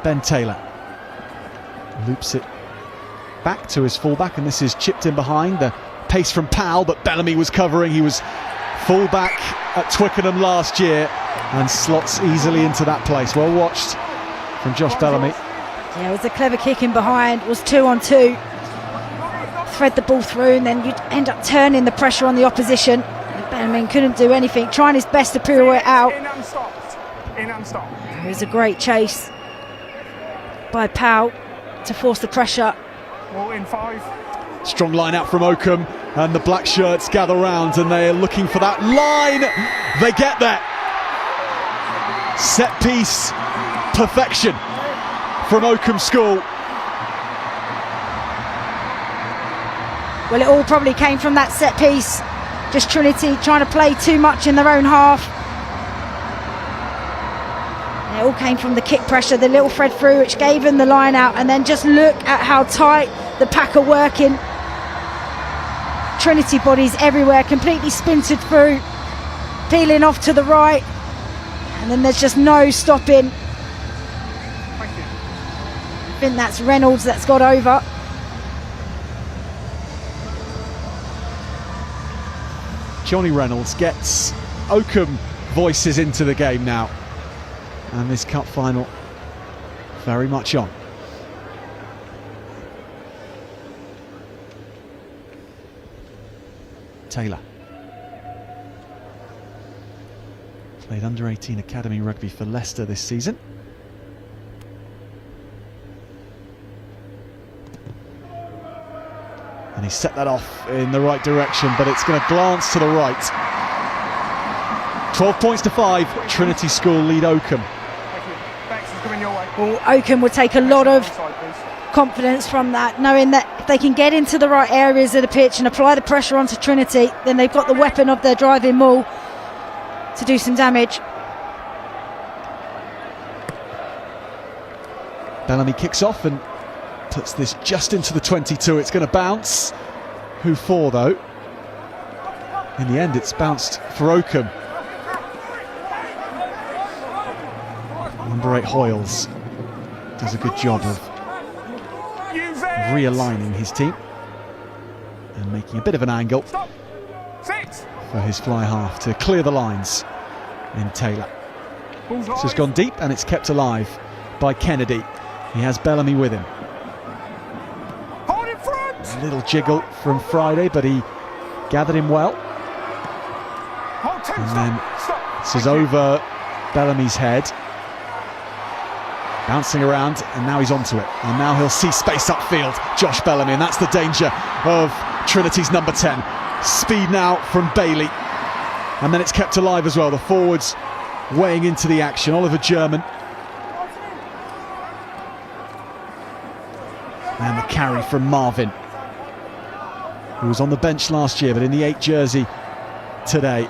Ben Taylor loops it back to his fullback, and this is chipped in behind. The pace from Powell, but Bellamy was covering. He was fullback at Twickenham last year and slots easily into that place. Well watched from Josh Bellamy. Yeah, it was a clever kick in behind. It was 2-on-2. Thread the ball through, and then you'd end up turning the pressure on the opposition. And Bellamy couldn't do anything, trying his best to pirouette out. In and stopped. In and stopped. It was a great chase by Powell to force the pressure. Well, in 5. Strong line out from Oakham, and the black shirts gather round, and they are looking for that line. They get there. Set piece perfection from Oakham School. Well, it all probably came from that set piece. Just Trinity trying to play too much in their own half. It all came from the kick pressure, the little thread through, which gave them the line out, and then just look at how tight the pack are working. Trinity bodies everywhere, completely splintered through, peeling off to the right, and then there's just no stopping. I think that's Reynolds that's got over. Johnny Reynolds gets Oakham voices into the game now, and this cup final very much on. Taylor played under-18 academy rugby for Leicester this season. And he set that off in the right direction, but it's going to glance to the right. 12 points to 5, Trinity School lead Oakham. Well, Oakham will take a lot of confidence from that, knowing that if they can get into the right areas of the pitch and apply the pressure onto Trinity, then they've got the weapon of their driving maul to do some damage. Bellamy kicks off and puts this just into the 22. It's going to bounce. Who for, though? In the end, it's bounced for Oakham. Number 8, Hoyles, does a good job of realigning his team and making a bit of an angle for his fly half to clear the lines in Taylor. This has gone deep, and it's kept alive by Kennedy. He has Bellamy with him. A little jiggle from Friday, but he gathered him well. And then this is over Bellamy's head. Bouncing around, and now he's onto it. And now he'll see space upfield. Josh Bellamy, and that's the danger of Trinity's number 10. Speed now from Bailey. And then it's kept alive as well. The forwards weighing into the action. Oliver German. And the carry from Marvin, who was on the bench last year, but in the 8 jersey today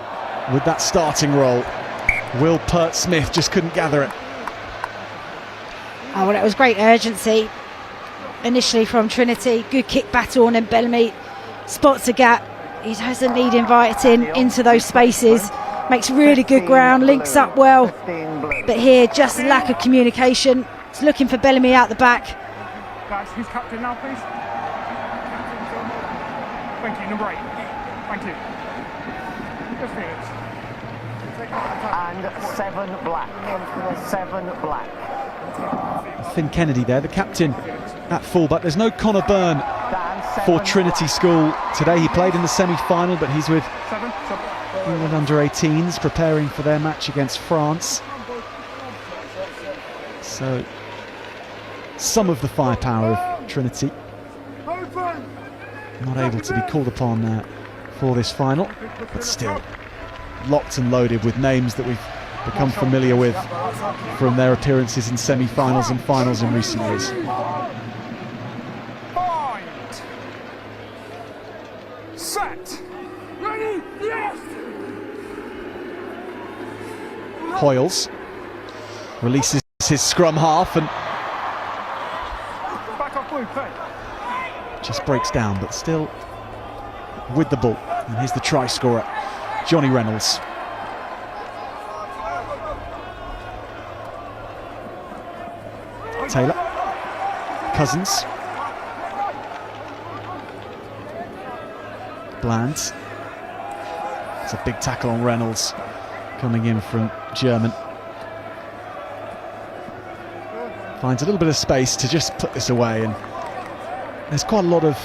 with that starting role. Will Pert-Smith just couldn't gather it. Oh, well, it was great urgency initially from Trinity. Good kick battle, and then Bellamy spots a gap. He has a lead invited into those spaces. Makes really good ground, links up well. But here, just a lack of communication. It's looking for Bellamy out the back. Guys, who's captain now, please? Thank you, number 8. Thank you. Just Felix. And 7 black. 7 black. Finn Kennedy there, the captain at fullback. There's no Connor Byrne for Trinity School today. He played in the semi-final, but he's with England under-18s preparing for their match against France. So some of the firepower of Trinity not able to be called upon for this final, but still locked and loaded with names that we've become familiar with from their appearances in semi-finals and finals in recent years. Set. Ready? Yes. Hoyles releases his scrum half and Back off, blue, play. just breaks down, but still with the ball. And here's the try scorer, Johnny Reynolds. Taylor, Cousins, Bland. It's a big tackle on Reynolds coming in from German. Finds a little bit of space to just put this away, and there's quite a lot of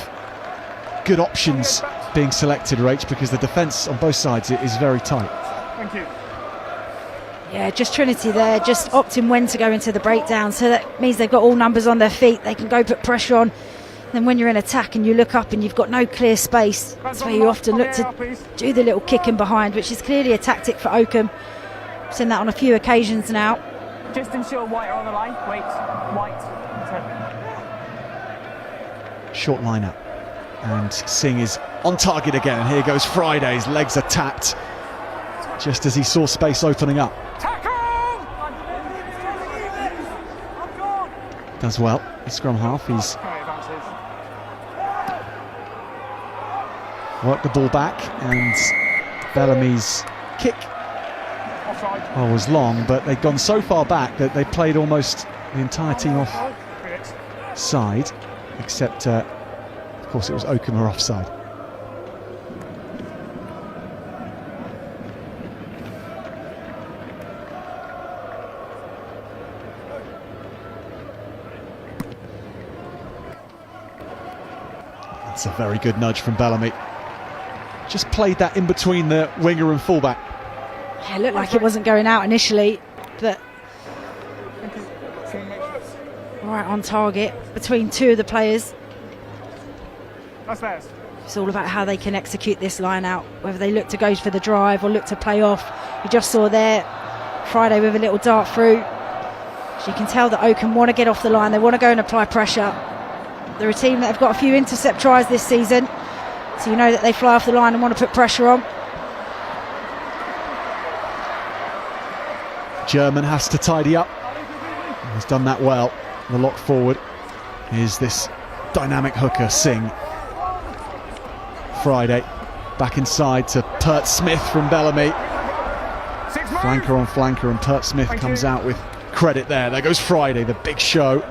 good options being selected, Rach, because the defence on both sides is very tight. Thank you. Yeah, just Trinity there, just opting when to go into the breakdown. So that means they've got all numbers on their feet. They can go put pressure on. Then when you're in attack and you look up and you've got no clear space, that's where you often look to do the little kick in behind, which is clearly a tactic for Oakham. I've seen that on a few occasions now. Just ensure White are on the line. Wait, White. Short line up, and Singh is on target again, and here goes Friday. His legs are tapped just as he saw space opening up. Does well, the scrum half. He's worked the ball back, and Bellamy's kick was long, but they'd gone so far back that they played almost the entire team off side, except of course it was Oakham are offside. That's a very good nudge from Bellamy. Just played that in between the winger and fullback. Yeah, it looked like it wasn't going out initially, but right on target between two of the players. That's theirs. It's all about how they can execute this line out, whether they look to go for the drive or look to play off. You just saw there Friday with a little dart through. So you can tell that Oakham want to get off the line. They want to go and apply pressure. They're a team that have got a few intercept tries this season, so you know that they fly off the line and want to put pressure on. German has to tidy up. He's done that well. The lock forward is this dynamic hooker, Singh. Friday back inside to Pert Smith from Bellamy. Flanker on flanker, and Pert Smith comes out with credit there. There goes Friday, the big show.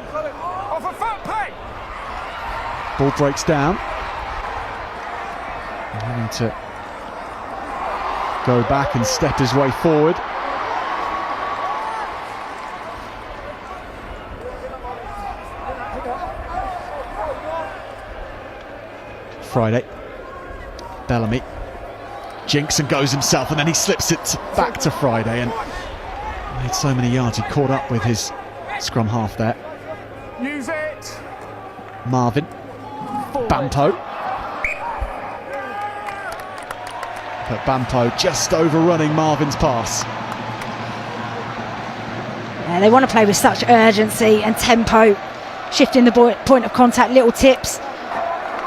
Ball breaks down. Having to go back and step his way forward. Friday, Bellamy jinks and goes himself, and then he slips it back to Friday, and made so many yards. He caught up with his scrum half there. Use it. Marvin, Bampo, but Bampo just overrunning Marvin's pass. Yeah, they want to play with such urgency and tempo, shifting the point of contact, little tips,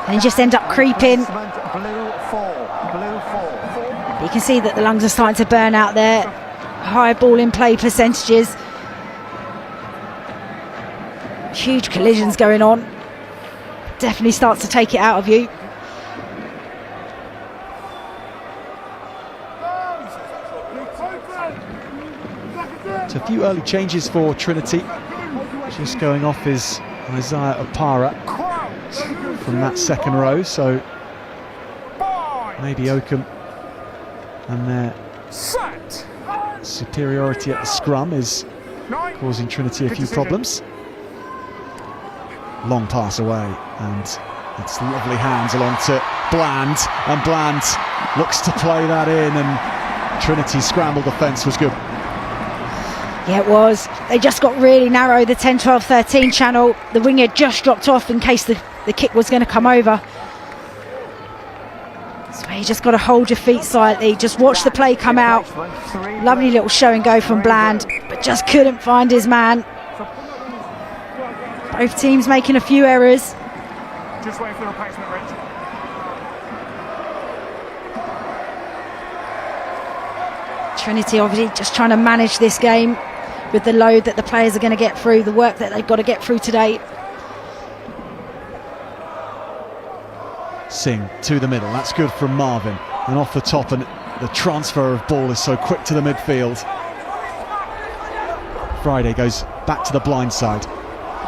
and just end up creeping. Blue four. You can see that the lungs are starting to burn out there. High ball in play percentages. Huge collisions going on. Definitely starts to take it out of you. So a few early changes for Trinity. Just going off is Isaiah Opara from that second row, so maybe Oakham and their superiority at the scrum is causing Trinity a few problems. Long pass away, and it's lovely hands along to Bland, and Bland looks to play that in, and Trinity's scramble defence was good. Yeah, it was. They just got really narrow, the 10, 12, 13 channel. The winger just dropped off in case the kick was going to come over. So you just got to hold your feet slightly, just watch the play come out. Lovely little show and go from Bland, but just couldn't find his man. Both teams making a few errors. Just wait for the replacement, Rich. Trinity obviously just trying to manage this game with the load that the players are going to get through, the work that they've got to get through today. Singh to the middle, that's good from Marvin, and off the top, and the transfer of ball is so quick to the midfield. Friday goes back to the blind side.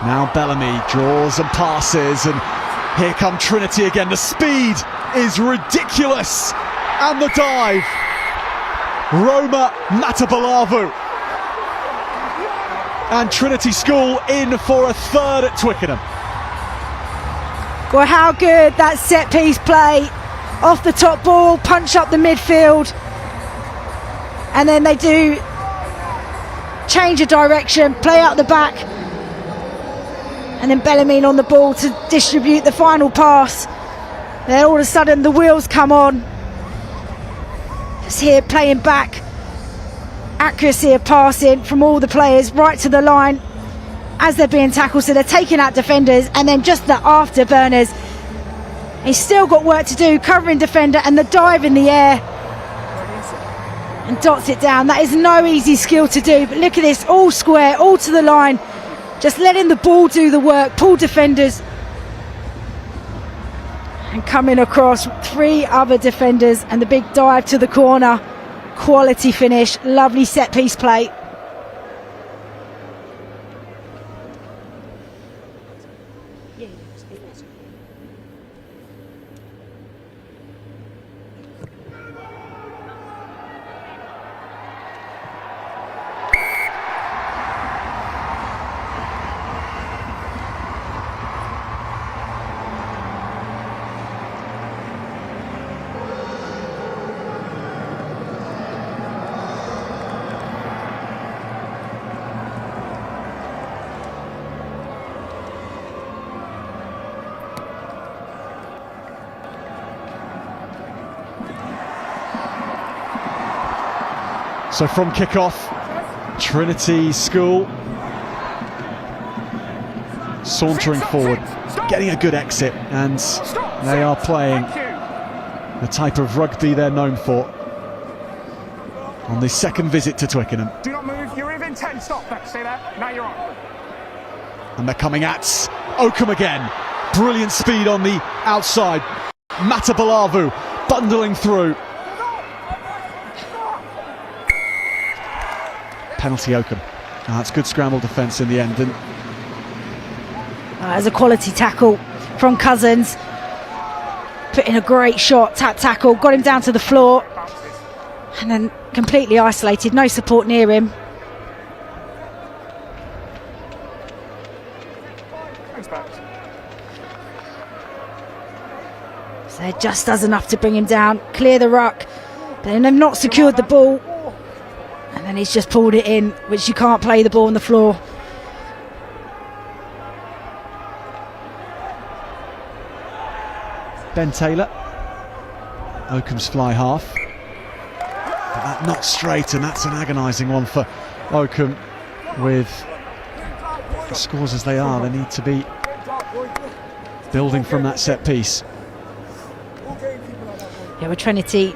Now Bellamy draws and passes, and here come Trinity again. The speed is ridiculous, and the dive. Roma Matabalavu. And Trinity School in for a third at Twickenham. Well, how good that set piece play. Off the top ball, punch up the midfield. And then they do change of direction, play out the back. And then Bellamy on the ball to distribute the final pass. Then all of a sudden the wheels come on. It's here playing back. Accuracy of passing from all the players right to the line as they're being tackled, so they're taking out defenders, and then just the afterburners. He's still got work to do, covering defender, and the dive in the air and dots it down. That is no easy skill to do, but look at this, all square, all to the line, just letting the ball do the work, pull defenders, and coming across 3 other defenders, and the big dive to the corner. Quality finish, lovely set piece play. So from kick-off, Trinity School sauntering forward, getting a good exit, and they are playing the type of rugby they're known for on the second visit to Twickenham. Do not move, you're within 10, stop there, stay there, now you're on. And they're coming at Oakham again. Brilliant speed on the outside. Matabalavu bundling through. Penalty Oakham. That's good scramble defence in the end. And as a quality tackle from Cousins, put in a great shot, tap tackle, got him down to the floor, and then completely isolated, no support near him. So it just does enough to bring him down, clear the ruck, but then they've not secured the ball. And then he's just pulled it in, which you can't play the ball on the floor. Ben Taylor, Oakham's fly half, but that not straight, and that's an agonising one for Oakham. With the scores as they are, they need to be building from that set piece. Yeah, well, Trinity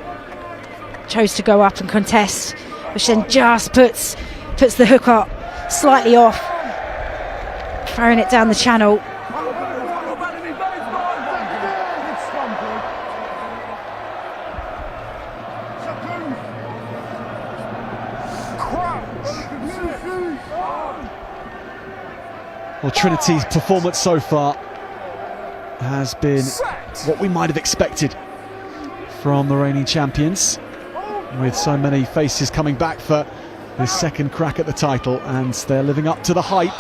chose to go up and contest, which then just puts the hook up slightly off, throwing it down the channel. Well, Trinity's performance so far has been what we might have expected from the reigning champions, with so many faces coming back for this second crack at the title, and they're living up to the hype.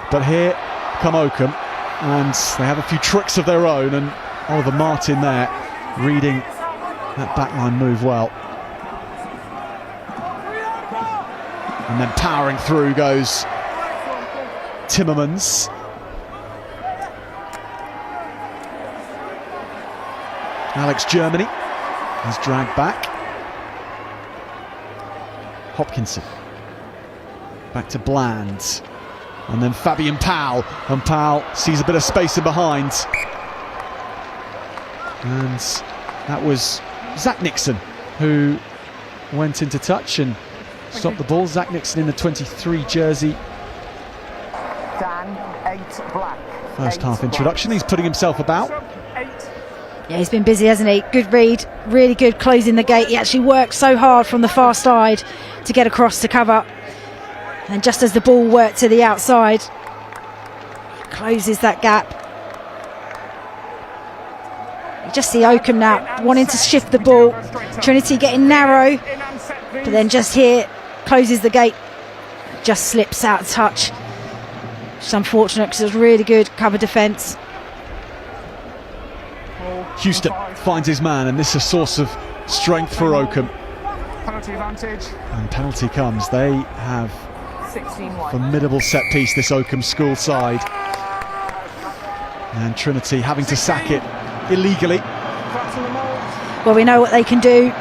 But here come Oakham, and they have a few tricks of their own, and Oliver Martin there reading that backline move well. And then powering through goes Timmermans. Alex Germany is dragged back. Hopkinson. Back to Bland. And then Fabian Powell. And Powell sees a bit of space in behind. And that was Zach Nixon who went into touch and stopped the ball. Zach Nixon in the 23 jersey. Dan, 8 black. First half introduction. He's putting himself about. Yeah, he's been busy, hasn't he? Good read, really good closing the gate. He actually worked so hard from the far side to get across to cover. And just as the ball worked to the outside, he closes that gap. You just see Oakham now wanting to shift the ball. Trinity getting narrow, but then just here closes the gate, just slips out of touch. It's unfortunate because it was really good cover defence. Houston finds his man, and this is a source of strength for Oakham. Penalty advantage. And penalty comes. They have formidable set piece, this Oakham school side. And Trinity having to sack it illegally. Well, we know what they can do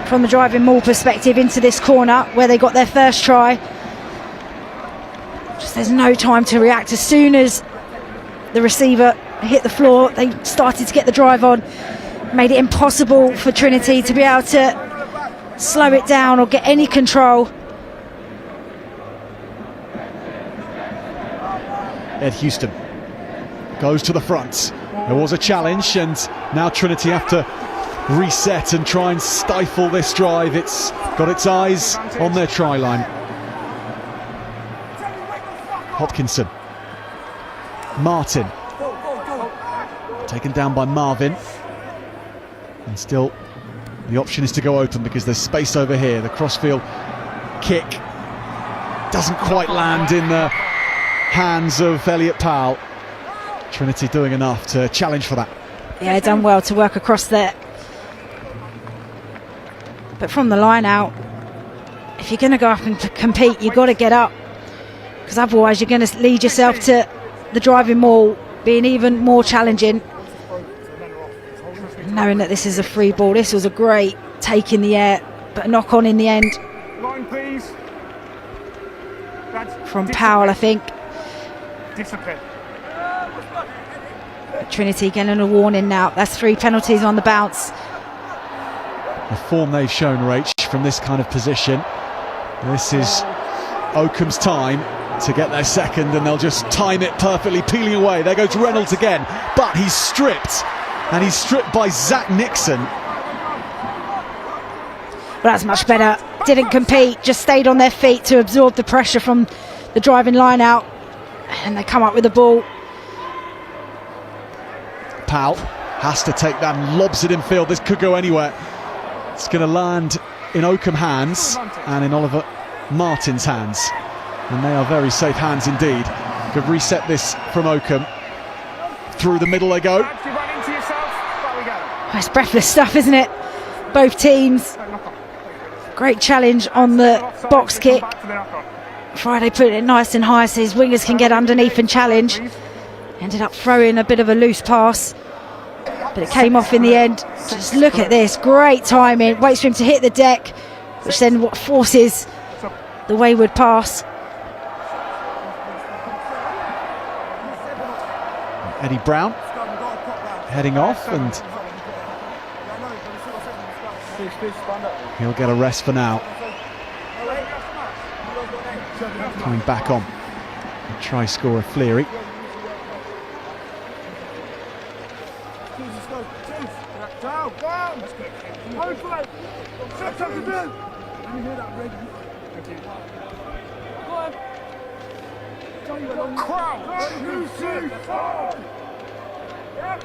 from the driving maul perspective into this corner where they got their first try. Just there's no time to react. As soon as the receiver hit the floor, they started to get the drive on, made it impossible for Trinity to be able to slow it down or get any control. Ed Houston goes to the front. There was a challenge, and now Trinity have to reset and try and stifle this drive. It's got its eyes on their try line. Hopkinson. Martin. Taken down by Marvin. And still the option is to go open because there's space over here. The crossfield kick doesn't quite land in the hands of Elliot Powell. Trinity doing enough to challenge for that. Yeah, done well to work across there. But from the line out, if you're going to go up and compete, you've got to get up, because otherwise you're going to lead yourself to the driving maul being even more challenging. Knowing that this is a free ball, this was a great take in the air, but a knock on in the end. Line, please. From Powell, I think. Discipline. Trinity getting a warning now. That's 3 penalties on the bounce. The form they've shown, Rach, from this kind of position. This is Oakham's time to get their second, and they'll just time it perfectly, peeling away. There goes Reynolds again, but he's stripped, and he's stripped by Zach Nixon. Well, that's much better. Didn't compete, just stayed on their feet to absorb the pressure from the driving line out, and they come up with the ball. Powell has to take that and lobs it in field. This could go anywhere. It's going to land in Oakham hands and in Oliver Martin's hands, and they are very safe hands indeed. Could reset this from Oakham. Through the middle they go. Oh, it's breathless stuff, isn't it? Both teams. Great challenge on the box kick. Friday put it nice and high so his wingers can get underneath and challenge. Ended up throwing a bit of a loose pass, but it came off in the end. Just look at this, great timing. Waits for him to hit the deck, which then forces the wayward pass. Eddie Brown heading off, and he'll get a rest for now. Coming back on. Try scorer Fleary.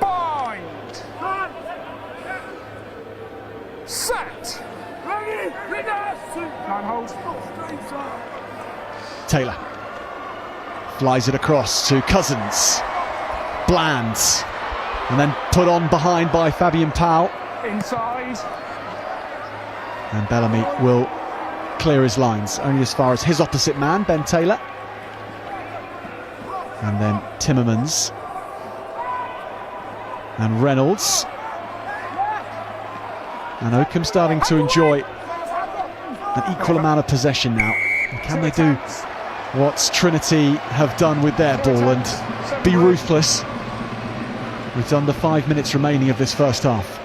Bind. Set. Line hold. Taylor flies it across to Cousins. Bland, and then put on behind by Fabian Powell. Inside. And Bellamy will clear his lines, only as far as his opposite man, Ben Taylor. And then Timmermans. And Reynolds. And Oakham starting to enjoy an equal amount of possession now. And can they do what Trinity have done with their ball and be ruthless with under 5 minutes remaining of this first half?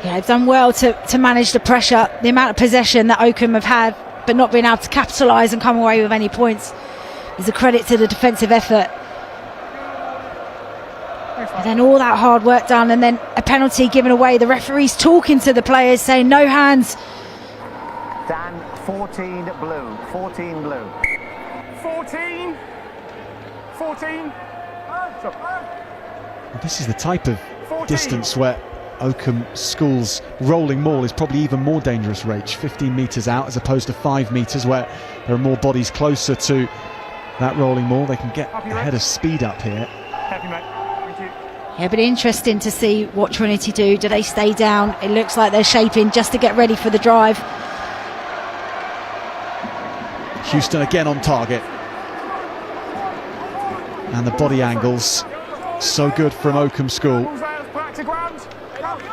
Yeah, they've done well to manage the pressure, the amount of possession that Oakham have had, but not being able to capitalise and come away with any points is a credit to the defensive effort. And then all that hard work done, and then a penalty given away. The referee's talking to the players, saying no hands. Dan, 14 blue, 14 blue. 14. 14. This is the type of distance where Oakham School's rolling maul is probably even more dangerous, Rach. 15 metres out as opposed to 5 metres, where there are more bodies closer to that rolling maul. They can get ahead of speed up here. Happy, mate. Thank you. Yeah, but interesting to see what Trinity do. Do they stay down? It looks like they're shaping just to get ready for the drive. Houston again on target. And the body angles, so good from Oakham School.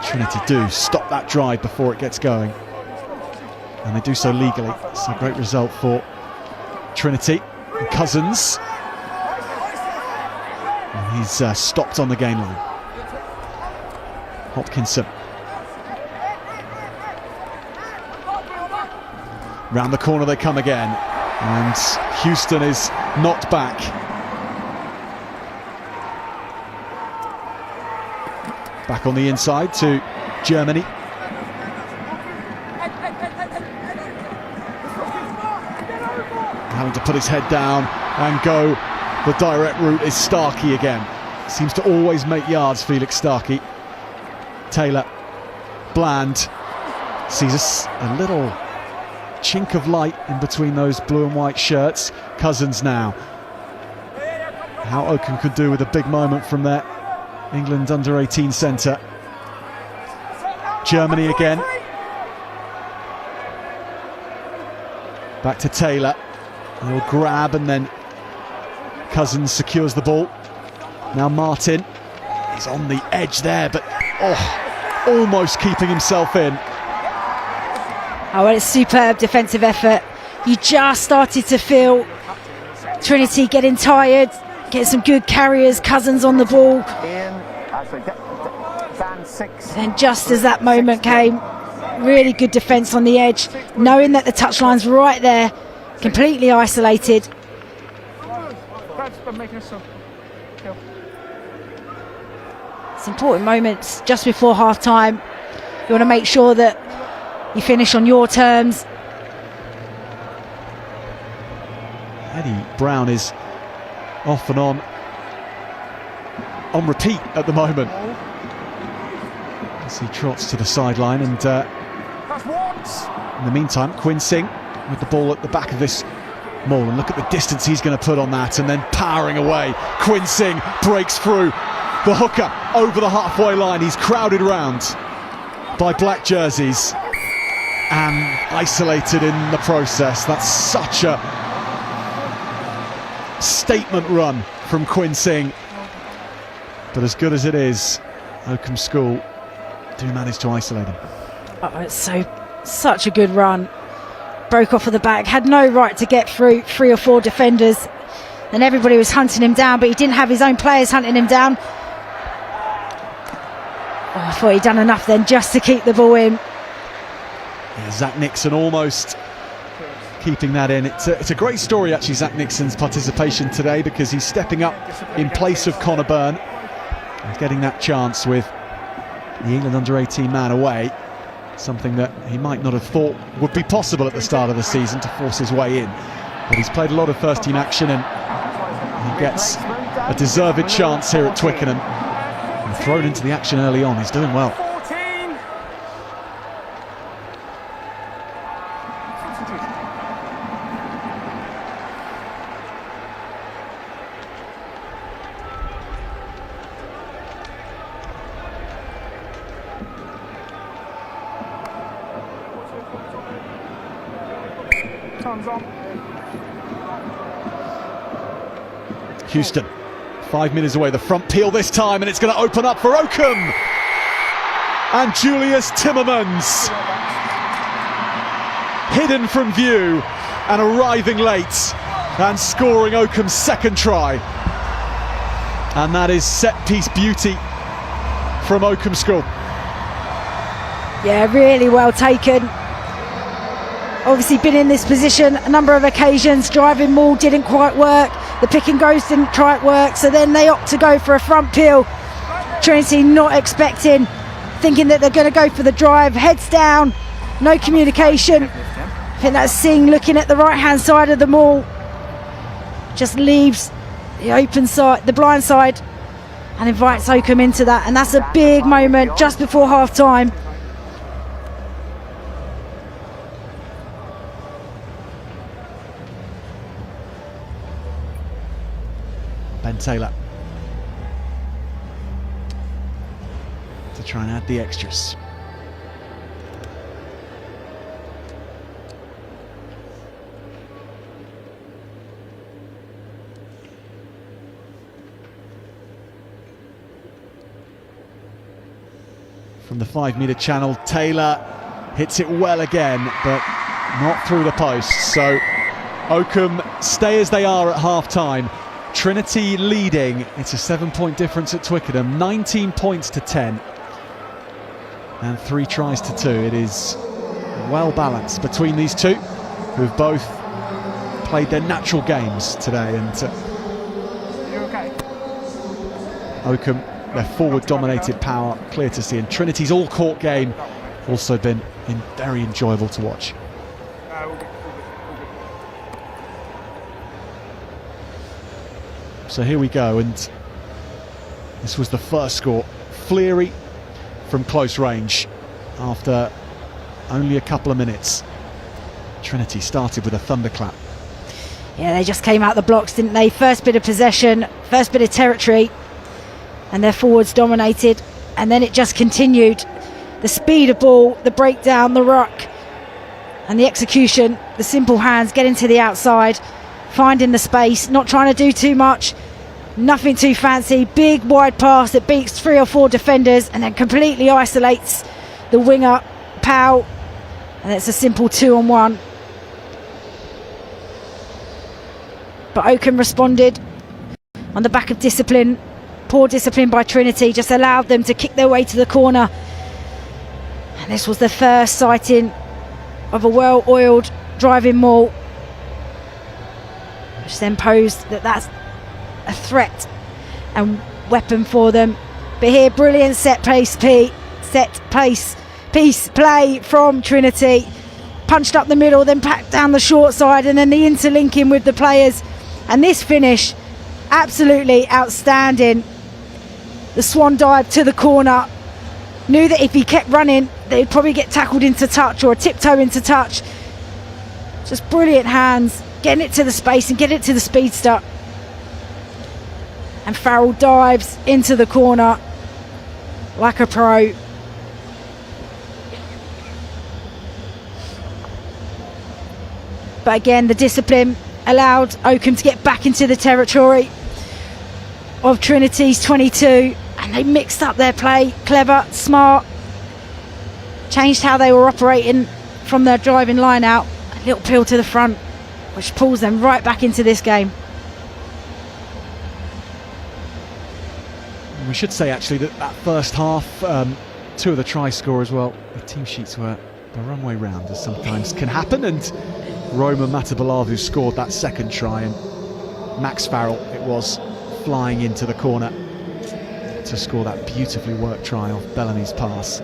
Trinity do stop that drive before it gets going, and they do so legally. It's a great result for Trinity. And Cousins, and he's stopped on the gain line. Hopkinson round the corner they come again, and Houston is knocked back. Back on the inside to Germany. Having to put his head down and go the direct route is Starkey again. Seems to always make yards, Felix Starkey. Taylor, Bland, sees a little chink of light in between those blue and white shirts. Cousins now. How Oakham could do with a big moment from there. England under-18 centre. Germany again. Back to Taylor. He'll grab, and then Cousins secures the ball. Now Martin. He's on the edge there, but almost keeping himself in. Oh, well, it's superb defensive effort. You just started to feel Trinity getting tired. Get some good carriers, Cousins on the ball. And just as that moment came, really good defence on the edge, knowing that the touchline's right there, completely isolated. It's important moments just before half time. You want to make sure that you finish on your terms. Eddie Brown is off and on repeat at the moment as he trots to the sideline, and in the meantime Quinn Singh with the ball at the back of this maul, and look at the distance he's going to put on that, and then powering away. Quinn Singh breaks through the hooker over the halfway line. He's crowded round by black jerseys and isolated in the process. That's such a statement run from Quinn Singh, but as good as it is, Oakham School do manage to isolate him. Oh, it's such a good run. Broke off of the back, had no right to get through 3 or 4 defenders, and everybody was hunting him down, but he didn't have his own players hunting him down. I thought he'd done enough then just to keep the ball in. Yeah, Zach Nixon almost keeping that in. It's a great story actually, Zach Nixon's participation today, because he's stepping up in place of Connor Byrne and getting that chance with the England under-18 man away, something that he might not have thought would be possible at the start of the season, to force his way in. But he's played a lot of first team action, and he gets a deserved chance here at Twickenham, and thrown into the action early on. He's doing well. Time's on. Houston, 5 minutes away, the front peel this time, and it's going to open up for Oakham. And Julius Timmermans, hidden from view and arriving late and scoring Oakham's second try. And that is set-piece beauty from Oakham School. Yeah, really well taken. Obviously been in this position a number of occasions. Driving maul didn't quite work. The pick and goes didn't quite work. So then they opt to go for a front peel. Trinity not expecting, thinking that they're going to go for the drive. Heads down, no communication. I think that's Singh looking at the right-hand side of the maul. Just leaves the open side, the blind side, and invites Oakham into that. And that's a big moment just before half-time. Ben Taylor to try and add the extras. From the 5-metre channel, Taylor hits it well again, but not through the post. So Oakham stay as they are at half-time. Trinity leading. It's a 7-point difference at Twickenham, 19 points to 10 and 3 tries to 2. It is well balanced between these two, who've both played their natural games today. And Oakham, their forward dominated power clear to see, and Trinity's all-court game also been very enjoyable to watch. So here we go, and this was the first score. Fleary from close range after only a couple of minutes. Trinity started with a thunderclap. Yeah, they just came out the blocks, didn't they? First bit of possession, first bit of territory, and their forwards dominated, and then it just continued. The speed of ball, the breakdown, the ruck, and the execution, the simple hands, getting to the outside, finding the space, not trying to do too much, nothing too fancy. Big wide pass that beats 3 or 4 defenders and then completely isolates the winger, Powell, and it's a simple 2-on-1. But Oakham responded on the back of discipline. Poor discipline by Trinity just allowed them to kick their way to the corner, and this was the first sighting of a well-oiled driving maul, which then posed that that's a threat and weapon for them. But here, brilliant set piece play from Trinity, punched up the middle, then packed down the short side, and then the interlinking with the players, and this finish absolutely outstanding. The swan dive to the corner, knew that if he kept running they'd probably get tackled into touch or a tiptoe into touch. Just brilliant hands, getting it to the space and getting it to the speedster. And Farrell dives into the corner like a pro. But again, the discipline allowed Oakham to get back into the territory of Trinity's 22, and they mixed up their play. Clever, smart, changed how they were operating from their driving line out. A little peel to the front, which pulls them right back into this game. We should say actually that first half, 2 of the try scorers, well, the team sheets were the wrong way round, as sometimes can happen, and Roman Matabalavu scored that second try, and Max Farrell, it was, flying into the corner to score that beautifully worked try off Bellamy's pass.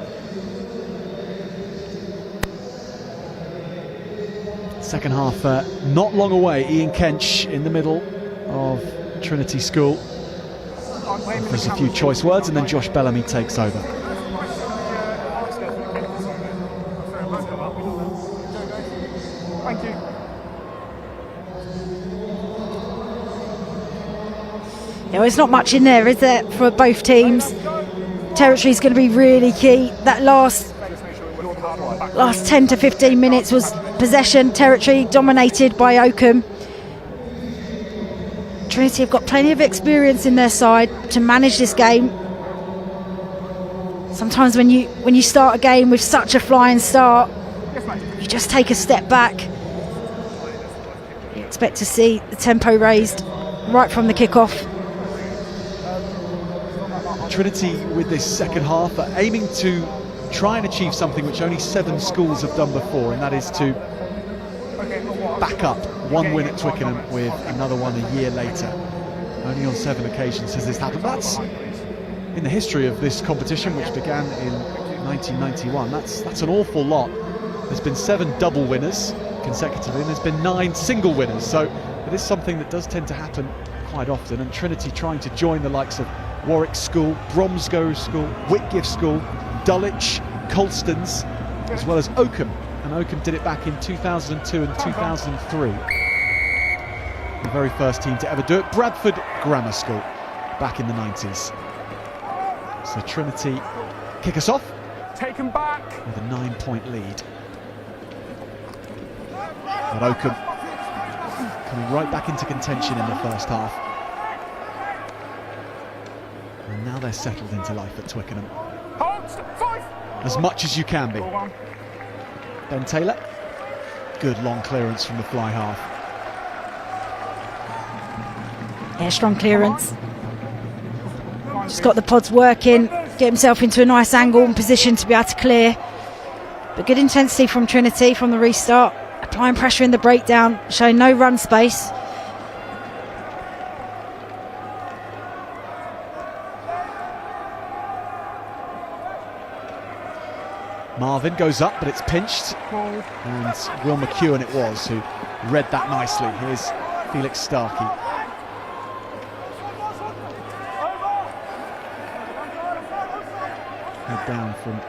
Second half not long away. Ian Kench in the middle of Trinity School. There's a few choice words, and then Josh Bellamy takes over. Thank you. You know, there's not much in there, is there, for both teams? Territory is going to be really key. That last 10 to 15 minutes was possession territory dominated by Oakham. Trinity have got plenty of experience in their side to manage this game. Sometimes when you start a game with such a flying start, you just take a step back. You expect to see the tempo raised right from the kick-off. Trinity with this second half are aiming to try and achieve something which only 7 schools have done before, and that is to back up one win at Twickenham with another one a year later. Only on 7 occasions has this happened. That's in the history of this competition, which began in 1991. That's an awful lot. There's been 7 double winners consecutively, and there's been 9 single winners, so it is something that does tend to happen quite often. And Trinity trying to join the likes of Warwick School, Bromsgrove School, Whitgift School, Dulwich, Colston's, as well as Oakham. And Oakham did it back in 2002 and 2003. The very first team to ever do it. Bradford Grammar School back in the 90s. So Trinity kick us off. Take them back. With a 9-point lead. But Oakham coming right back into contention in the first half. And now they're settled into life at Twickenham. As much as you can be. Ben Taylor. Good long clearance from the fly half. Yeah, strong clearance. Just got the pods working, get himself into a nice angle and position to be able to clear. But good intensity from Trinity from the restart. Applying pressure in the breakdown, showing no run space. Marvin goes up, but it's pinched. And Will McEwen it was who read that nicely. Here's Felix Starkey. Head down from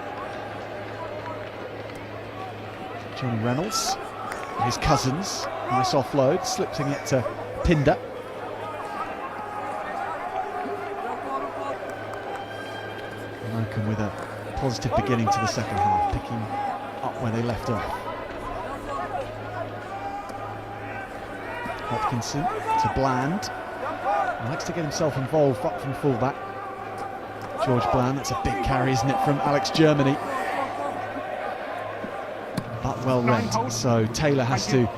Johnny Reynolds. His cousins, nice offload, slipping it to Pinder. And Oakham with a positive beginning to the second half, picking up where they left off. Hopkinson to Bland. He likes to get himself involved up from fullback. George Bland, that's a big carry, isn't it, from Alex Germany. But well read, so Taylor has to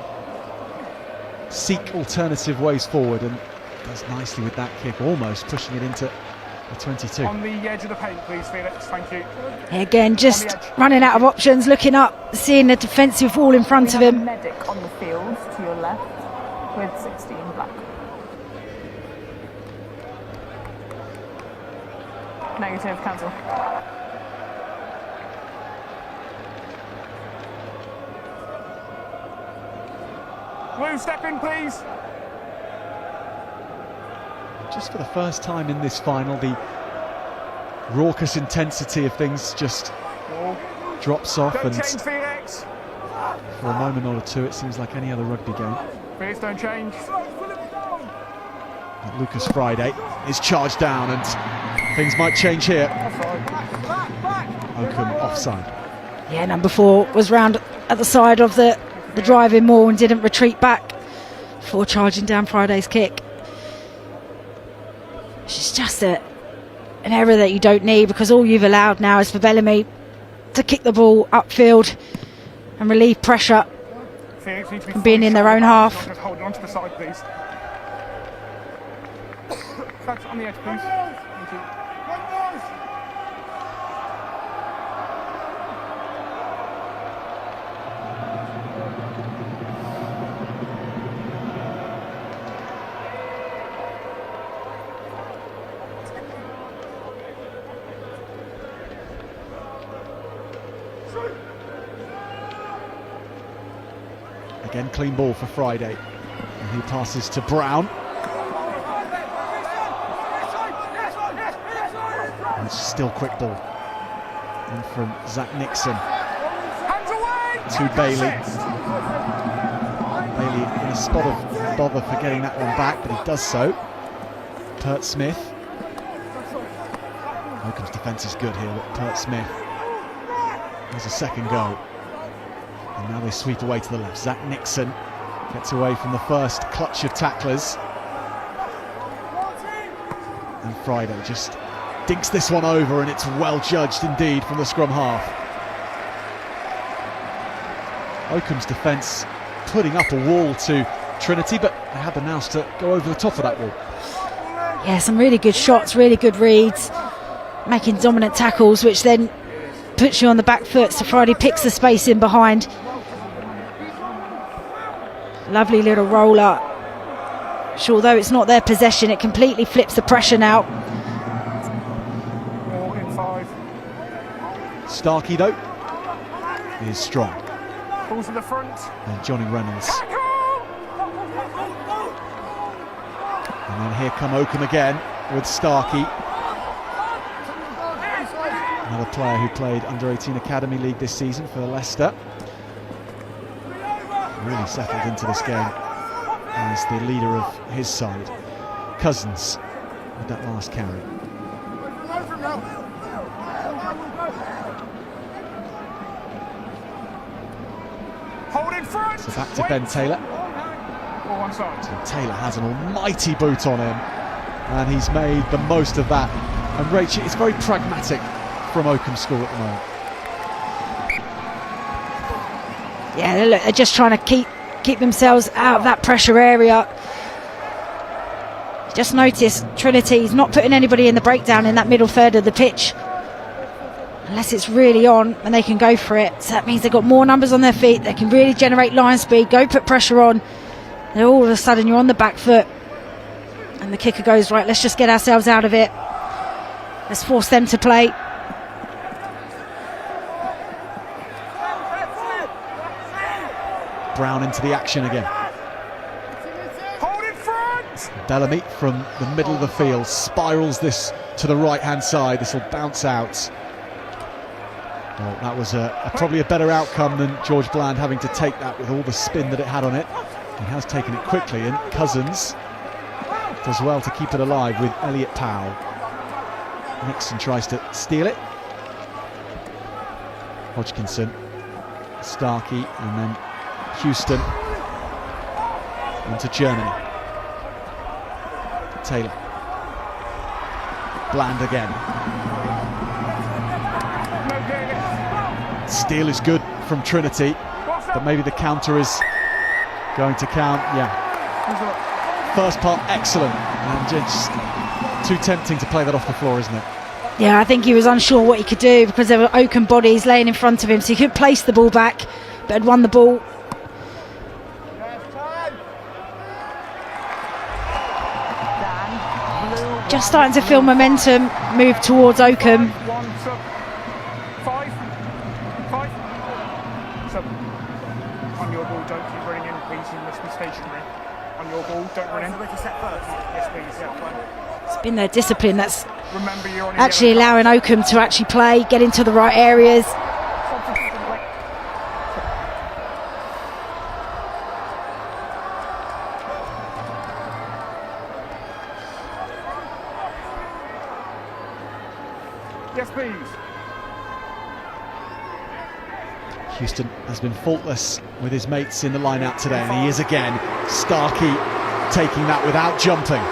seek alternative ways forward and does nicely with that kick, almost pushing it into the 22. On the edge of the paint, please, Felix, thank you. Again, just running out of options, looking up, seeing the defensive wall in front of him. Medic on the field to your left with 16 black. Negative, cancel. Blue, step in, please. Just for the first time in this final, the raucous intensity of things just drops off, Don't and change, Felix. for a moment or two it seems like any other rugby game. Felix, don't change. But Lucas Friday is charged down and things might change here. Oakham offside. Yeah, number 4 was round at the side of the driving maul and didn't retreat back before charging down Friday's kick. It's just an error that you don't need, because all you've allowed now is for Bellamy to kick the ball upfield and relieve pressure from being in their own half. Just hold on to the side, please. That's on the edge, please. Thank you. Again, clean ball for Friday. And he passes to Brown. And it's still quick ball. And from Zach Nixon to Bailey. Bailey in a spot of bother for getting that one back, but he does so. Pert Smith. Oakham's defence is good here, but Pert Smith has a second go. And now they sweep away to the left. Zach Nixon gets away from the first clutch of tacklers. And Friday just dinks this one over, and it's well judged indeed from the scrum half. Oakham's defence putting up a wall to Trinity, but they had the nous to go over the top of that wall. Yeah, some really good shots, really good reads, making dominant tackles, which then puts you on the back foot, so Friday picks the space in behind. Lovely little roller. So although it's not their possession, it completely flips the pressure now. Starkey, though, is strong. Balls to the front. And Johnny Reynolds. And then here come Oakham again with Starkey. Another player who played under-18 Academy League this season for Leicester. Really settled into this game as the leader of his side. Cousins with that last carry. Hold in front. So back to Ben Taylor. One side. So Taylor has an almighty boot on him, and he's made the most of that. And Rachel, it's very pragmatic from Oakham School at the moment. Yeah, look, they're just trying to keep themselves out of that pressure area. Just notice Trinity's not putting anybody in the breakdown in that middle third of the pitch, unless it's really on and they can go for it. So that means they've got more numbers on their feet. They can really generate line speed, go put pressure on. And all of a sudden you're on the back foot, and the kicker goes, right, let's just get ourselves out of it. Let's force them to play. Brown into the action again. Hold in front. Bellamy from the middle of the field spirals this to the right hand side. This will bounce out. Well, that was probably a better outcome than George Bland having to take that with all the spin that it had on it. He has taken it quickly, and Cousins does well to keep it alive with Elliot Powell. Nixon tries to steal it. Hodgkinson, Starkey, and then Houston into Germany. Taylor. Bland again. Steal is good from Trinity, but maybe the counter is going to count. Yeah. First part excellent, and just too tempting to play that off the floor, isn't it? Yeah, I think he was unsure what he could do because there were Oakham bodies laying in front of him, so he could place the ball back, but had won the ball. Just starting to feel momentum move towards Oakham. Five. So, on your ball, don't keep running in, please. You must be stationary. On your ball, don't run in. Yes, please. Yeah, It's been their discipline that's remember, you're on actually allowing Oakham to actually play, get into the right areas. Yes, please. Houston has been faultless with his mates in the line-out today, and he is again. Starkey taking that without jumping.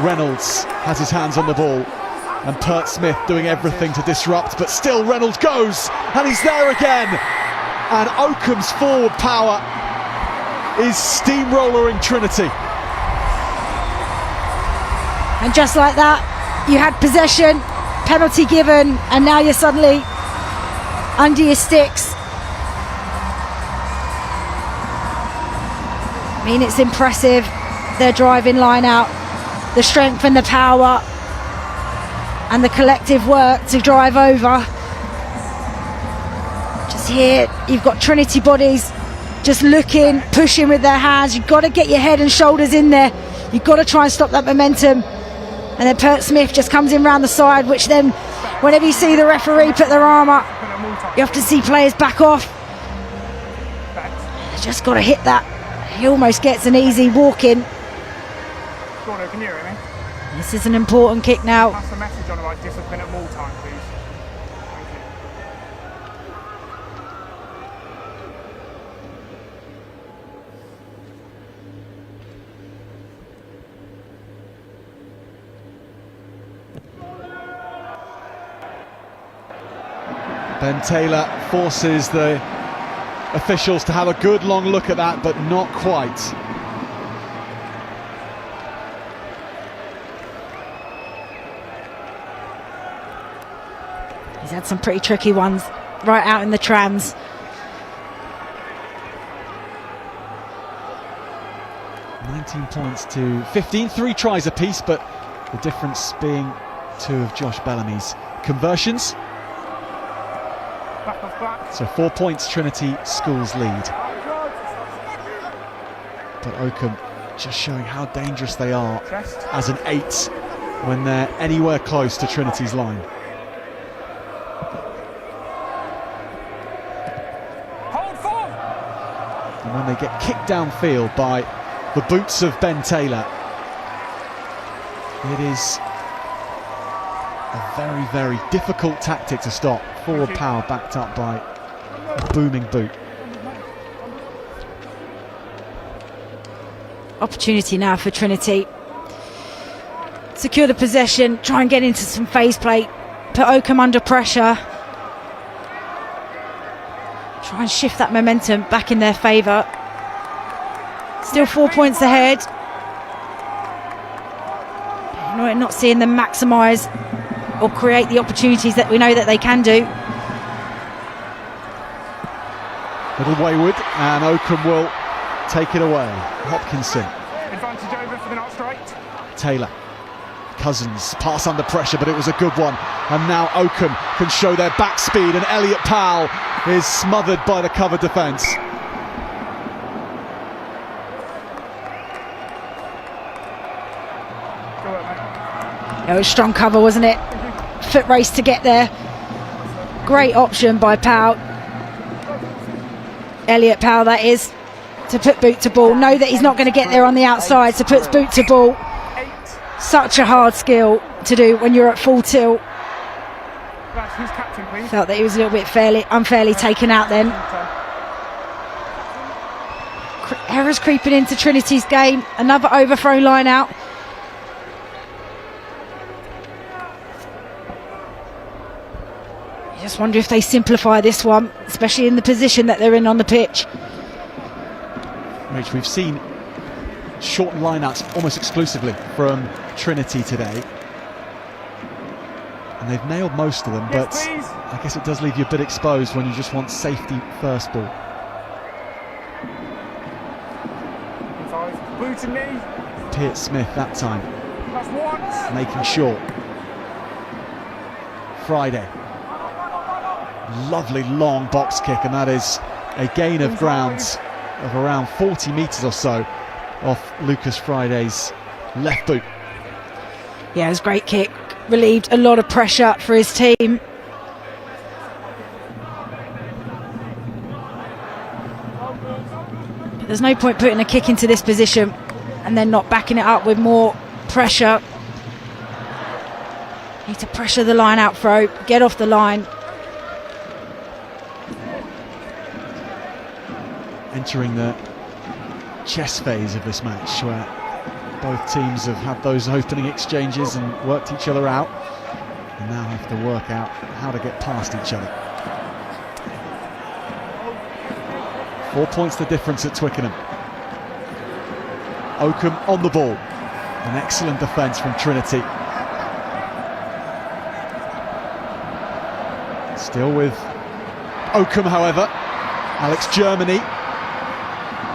Reynolds has his hands on the ball, and Pert Smith doing everything to disrupt, but still Reynolds goes, and he's there again. And Oakham's forward power is steamrollering Trinity. And just like that, you had possession, penalty given, and now you're suddenly under your sticks. I mean, it's impressive, their driving line out, the strength and the power and the collective work to drive over. Just here, you've got Trinity bodies just looking, pushing with their hands. You've got to get your head and shoulders in there. You've got to try and stop that momentum. And then Pert Smith just comes in round the side, which then, whenever you see the referee put their arm up, you have to see players back off. Just got to hit that. He almost gets an easy walk in. Gordon, can you hear me? This is an important kick now. Pass the message on about discipline at more time, please. Thank Ben Taylor forces the officials to have a good long look at that, but not quite. He's had some pretty tricky ones right out in the trams. £19 points to 15, 3 tries apiece, but the difference being 2 of Josh Bellamy's conversions. So 4 points Trinity Schools lead. But Oakham just showing how dangerous they are as an 8 when they're anywhere close to Trinity's line. And when they get kicked downfield by the boots of Ben Taylor, it is a very, very difficult tactic to stop. Forward power backed up by a booming boot. Opportunity now for Trinity. Secure the possession, try and get into some phase play, put Oakham under pressure. Try and shift that momentum back in their favour. Still 4 points ahead. We're not seeing them maximise or create the opportunities that we know that they can do. Little wayward, and Oakham will take it away. Hopkinson. Advantage over for the not straight. Taylor. Cousins, pass under pressure, but it was a good one. And now Oakham can show their back speed, and Elliot Powell is smothered by the cover defence. It was strong cover, wasn't it? Foot race to get there. Great option by Powell. Elliot Powell, that is, to put boot to ball. Know that he's not going to get there on the outside, so puts boot to ball. Such a hard skill to do when you're at full tilt. Felt that he was a little bit unfairly taken out then. Errors creeping into Trinity's game. Another overthrow line out. I just wonder if they simplify this one, especially in the position that they're in on the pitch. Which we've seen short lineouts almost exclusively from Trinity today. And they've nailed most of them, but I guess it does leave you a bit exposed when you just want safety first ball. Peart Smith that time, making sure. Friday. Lovely long box kick, and that is a gain of ground of around 40 metres or so off Lucas Friday's left boot. Yeah, it was a great kick. Relieved a lot of pressure for his team. But there's no point putting a kick into this position and then not backing it up with more pressure. Need to pressure the line out throw, get off the line. Entering the chess phase of this match, where both teams have had those opening exchanges and worked each other out, and now have to work out how to get past each other. 4 points the difference at Twickenham. Oakham on the ball. An excellent defence from Trinity. Still with Oakham, however. Alex Germany.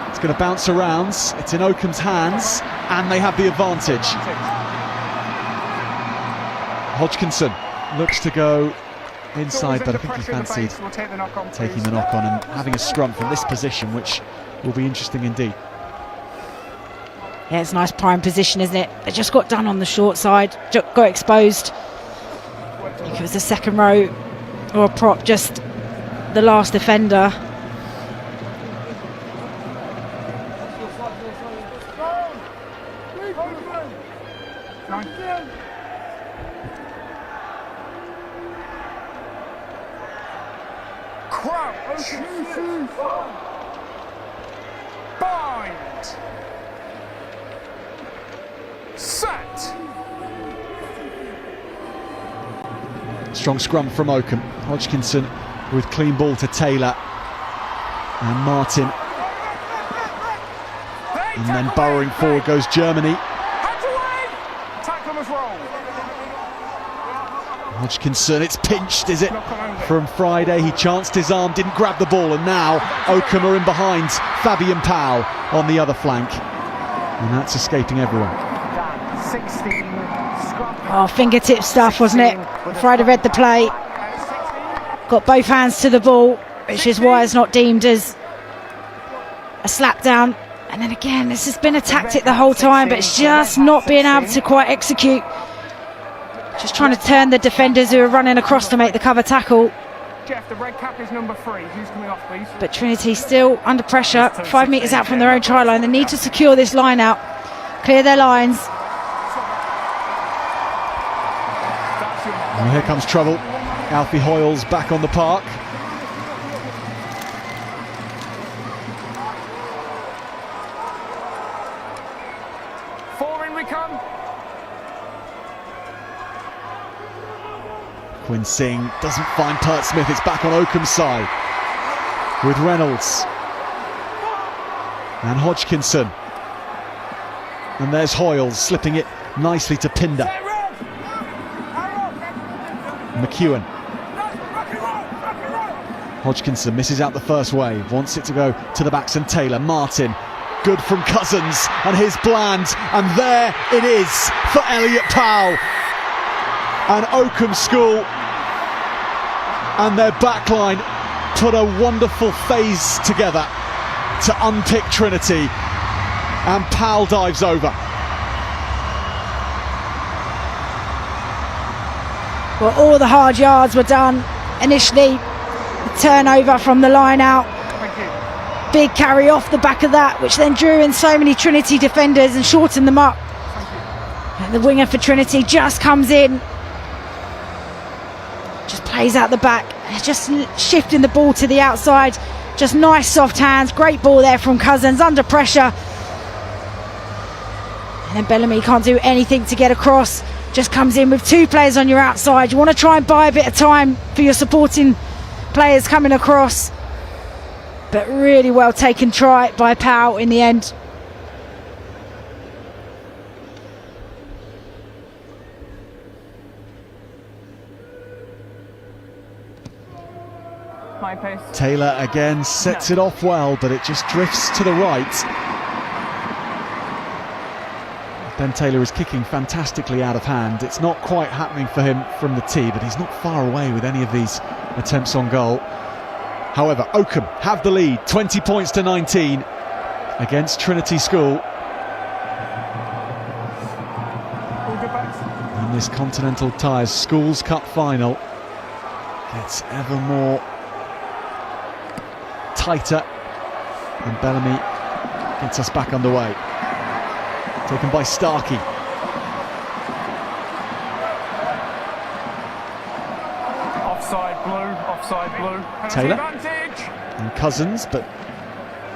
It's going to bounce around. It's in Oakham's hands, and they have the advantage. Hodgkinson looks to go inside, but I think he fancied taking the knock on and having a scrum from this position, which will be interesting indeed. Yeah, it's a nice prime position, isn't it? They just got done on the short side, got exposed. I think it was the second row or a prop, just the last defender. Bind. Set. Strong scrum from Oakham. Hodgkinson with clean ball to Taylor and Martin. And then burrowing forward goes Germany. Hodgkinson, it's pinched, is it? From Friday, he chanced his arm, didn't grab the ball, and now Oakham are in behind Fabian Powell on the other flank. And that's escaping everyone. Oh, fingertip stuff, wasn't it? Friday read the play. Got both hands to the ball, which is why it's not deemed as a slap down. And then again, this has been a tactic the whole time, but it's just not being able to quite execute. Just trying to turn the defenders who are running across to make the cover tackle. Jeff, the red cap is number 3. Who's coming off, please? But Trinity still under pressure, 5 metres out from their own try line. They need to secure this line out, clear their lines. And here comes trouble. Alfie Hoyle's back on the park. Four in we come. Quinn Singh doesn't find Pert Smith. It's back on Oakham's side with Reynolds and Hodgkinson. And there's Hoyle slipping it nicely to Pinder. McEwen. Hodgkinson misses out the first wave, wants it to go to the backs, and Taylor. Martin, good from Cousins, and his Bland, and there it is for Elliot Powell. And Oakham School and their backline put a wonderful phase together to unpick Trinity, and Powell dives over. Well, all the hard yards were done initially. The turnover from the line out. Big carry off the back of that, which then drew in so many Trinity defenders and shortened them up. And the winger for Trinity just comes in, just plays out the back, just shifting the ball to the outside. Just nice soft hands, great ball there from Cousins under pressure. And then Bellamy can't do anything to get across. Just comes in with 2 players on your outside. You want to try and buy a bit of time for your supporting players coming across. But really well taken try by Powell in the end. My pace. Taylor again sets it off well, but it just drifts to the right. Ben Taylor is kicking fantastically out of hand. It's not quite happening for him from the tee, but he's not far away with any of these attempts on goal. However, Oakham have the lead, 20 points to 19 against Trinity School. And this Continental Tyres Schools Cup final gets ever more tighter, and Bellamy gets us back underway. Taken by Starkey. Offside blue. Taylor and Cousins, but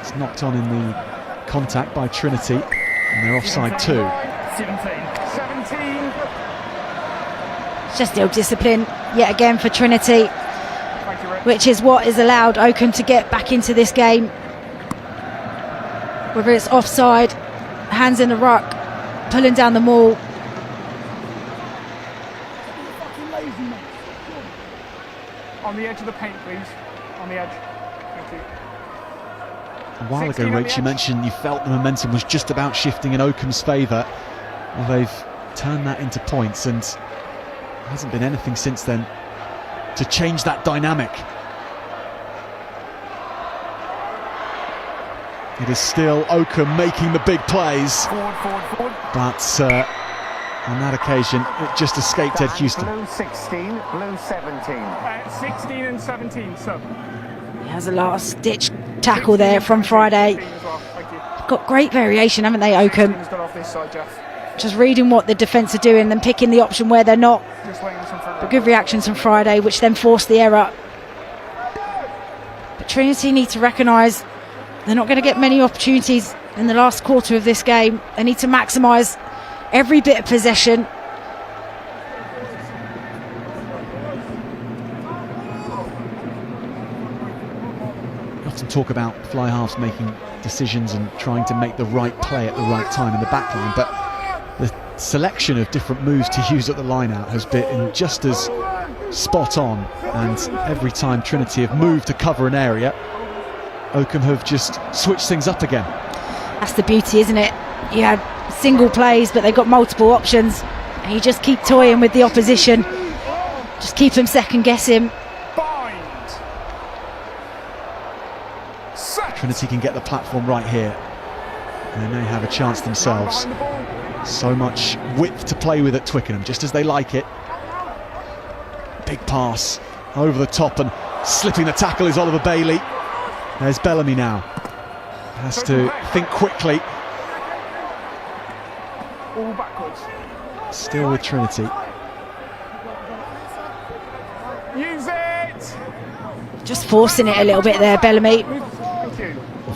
it's knocked on in the contact by Trinity, and they're offside too. 17. It's just ill discipline yet again for Trinity, which is what has allowed Oakham to get back into this game. Whether it's offside, hands in the ruck, pulling down the maul. On the edge of the paint, please. On the edge. Thank you. A while ago, Rach, you mentioned you felt the momentum was just about shifting in Oakham's favour. Well, they've turned that into points, and there hasn't been anything since then to change that dynamic. It is still Oakham making the big plays, Forward. but on that occasion it just escaped Ed Houston. Blue 16, blue 17. 16 and 17, so. He has a last ditch tackle there from Friday. Got great variation, haven't they, Oakham? Got off this side, Jeff. Just reading what the defence are doing and picking the option where they're not. Just waiting some front. But good reactions from Friday, which then forced the error. But Trinity need to recognise they're not going to get many opportunities in the last quarter of this game. They need to maximise every bit of possession. talk about fly halves making decisions and trying to make the right play at the right time in the back line, but the selection of different moves to use at the line out has been just as spot on, and every time Trinity have moved to cover an area, Oakham have just switched things up again. That's the beauty, isn't it? You had single plays, but they've got multiple options, and you just keep toying with the opposition, just keep them second guessing. Trinity can get the platform right here, and they may have a chance themselves. So much width to play with at Twickenham, just as they like it. Big pass over the top, and slipping the tackle is Oliver Bailey. There's Bellamy now. Has to think quickly. All backwards. Still with Trinity. Use it! Just forcing it a little bit there, Bellamy.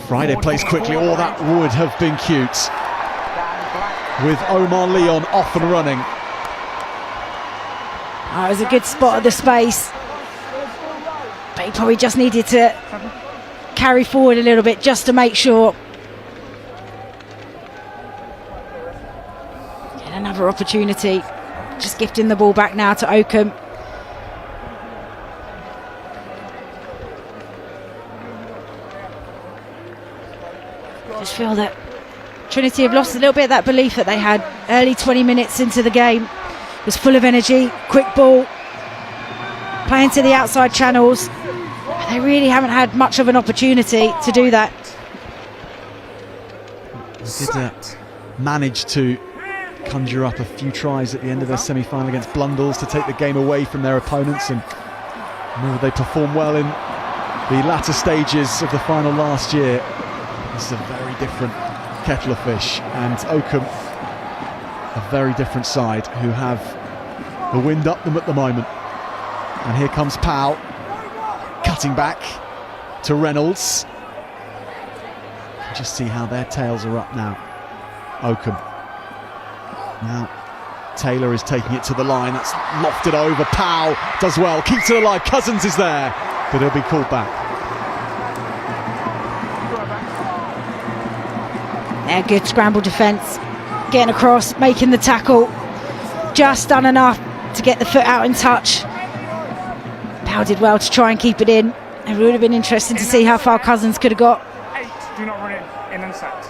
Friday plays quickly. Oh, that would have been cute. With Omar Leon off and running. Oh, it was a good spot of the space, but he probably just needed to carry forward a little bit just to make sure. And another opportunity, just gifting the ball back now to Oakham. Just feel that Trinity have lost a little bit of that belief that they had early 20 minutes into the game. It was full of energy, quick ball, playing to the outside channels. They really haven't had much of an opportunity to do that. They did manage to conjure up a few tries at the end of their semi-final against Blundell's to take the game away from their opponents, and whether they perform well in the latter stages of the final last year. This is a very different kettle of fish, and Oakham, a very different side, who have the wind up them at the moment. And here comes Powell, cutting back to Reynolds. You can just see how their tails are up now. Oakham. Now Taylor is taking it to the line. That's lofted over. Powell does well, keeps it alive. Cousins is there, but he'll be called back. Yeah, good scramble defence, getting across, making the tackle, just done enough to get the foot out in touch. Powell did well to try and keep it in. It would have been interesting to see how far Cousins could have got. 8, do not run in and set.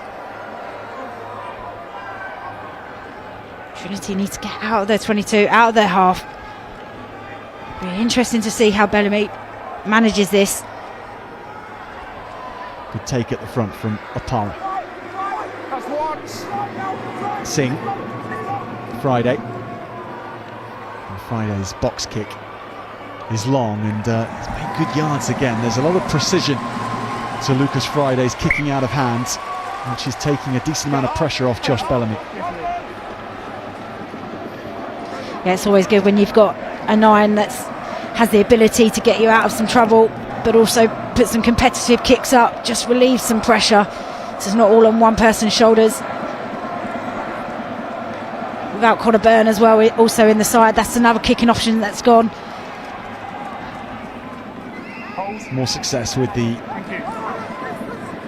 Trinity needs to get out of their 22, out of their half. Really interesting to see how Bellamy manages this. Good take at the front from Opal. Singh, Friday. And Friday's box kick is long, and he's made good yards again. There's a lot of precision to Lucas Friday's kicking out of hands, which is taking a decent amount of pressure off Josh Bellamy. Yeah, it's always good when you've got a 9 that has the ability to get you out of some trouble, but also put some competitive kicks up, just relieve some pressure, so it's not all on one person's shoulders. Without Connor Byrne as well, also in the side, that's another kicking option that's gone. More success with the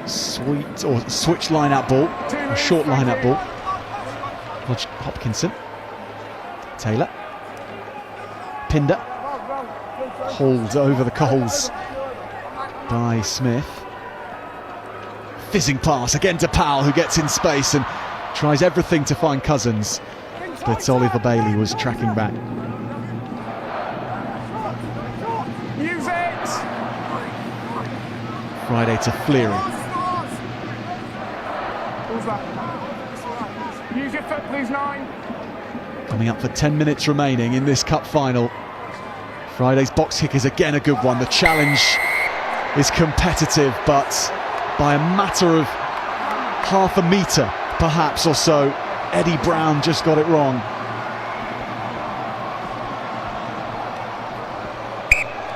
switch line-out ball, or short line-out ball. Hopkinson, Taylor, Pinder, hauled over the coals by Smith. Fizzing pass again to Powell, who gets in space and tries everything to find Cousins, but Oliver Bailey was tracking back. Use it! Friday to Fleary. Use your foot, please, 9. Coming up for 10 minutes remaining in this cup final. Friday's box kick is again a good one. The challenge is competitive, but by a matter of half a metre, perhaps, or so, Eddie Brown just got it wrong.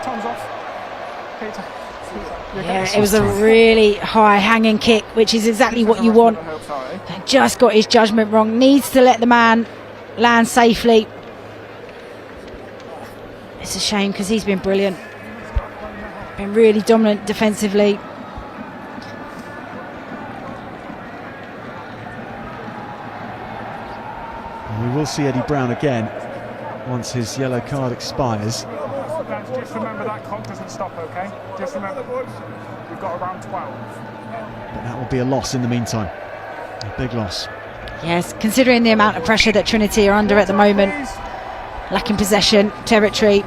Time's off. Yeah, it was a really high hanging kick, which is exactly what you want. Just got his judgment wrong. Needs to let the man land safely. It's a shame because he's been brilliant. Been really dominant defensively. will see Eddie Brown again once his yellow card expires. Guys, just remember that clock doesn't stop, okay? Just remember, we've got around 12. But that will be a loss in the meantime. A big loss. Yes, considering the amount of pressure that Trinity are under at the moment, lacking possession, territory,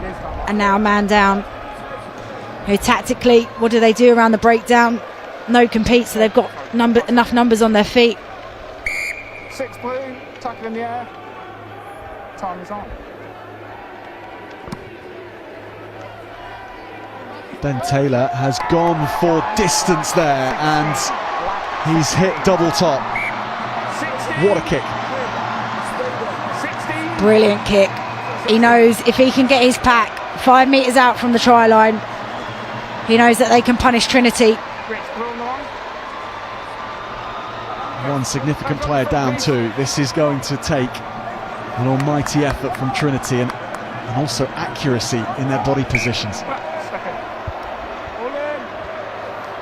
and now a man down. Who tactically, what do they do around the breakdown? No compete, so they've got enough numbers on their feet. 6 blue, tackle in the air. Time is on. Ben Taylor has gone for distance there, and he's hit double top. What a kick. Brilliant kick. He knows if he can get his pack 5 metres out from the try line, he knows that they can punish Trinity. One significant player down too. This is going to take an almighty effort from Trinity, and also accuracy in their body positions.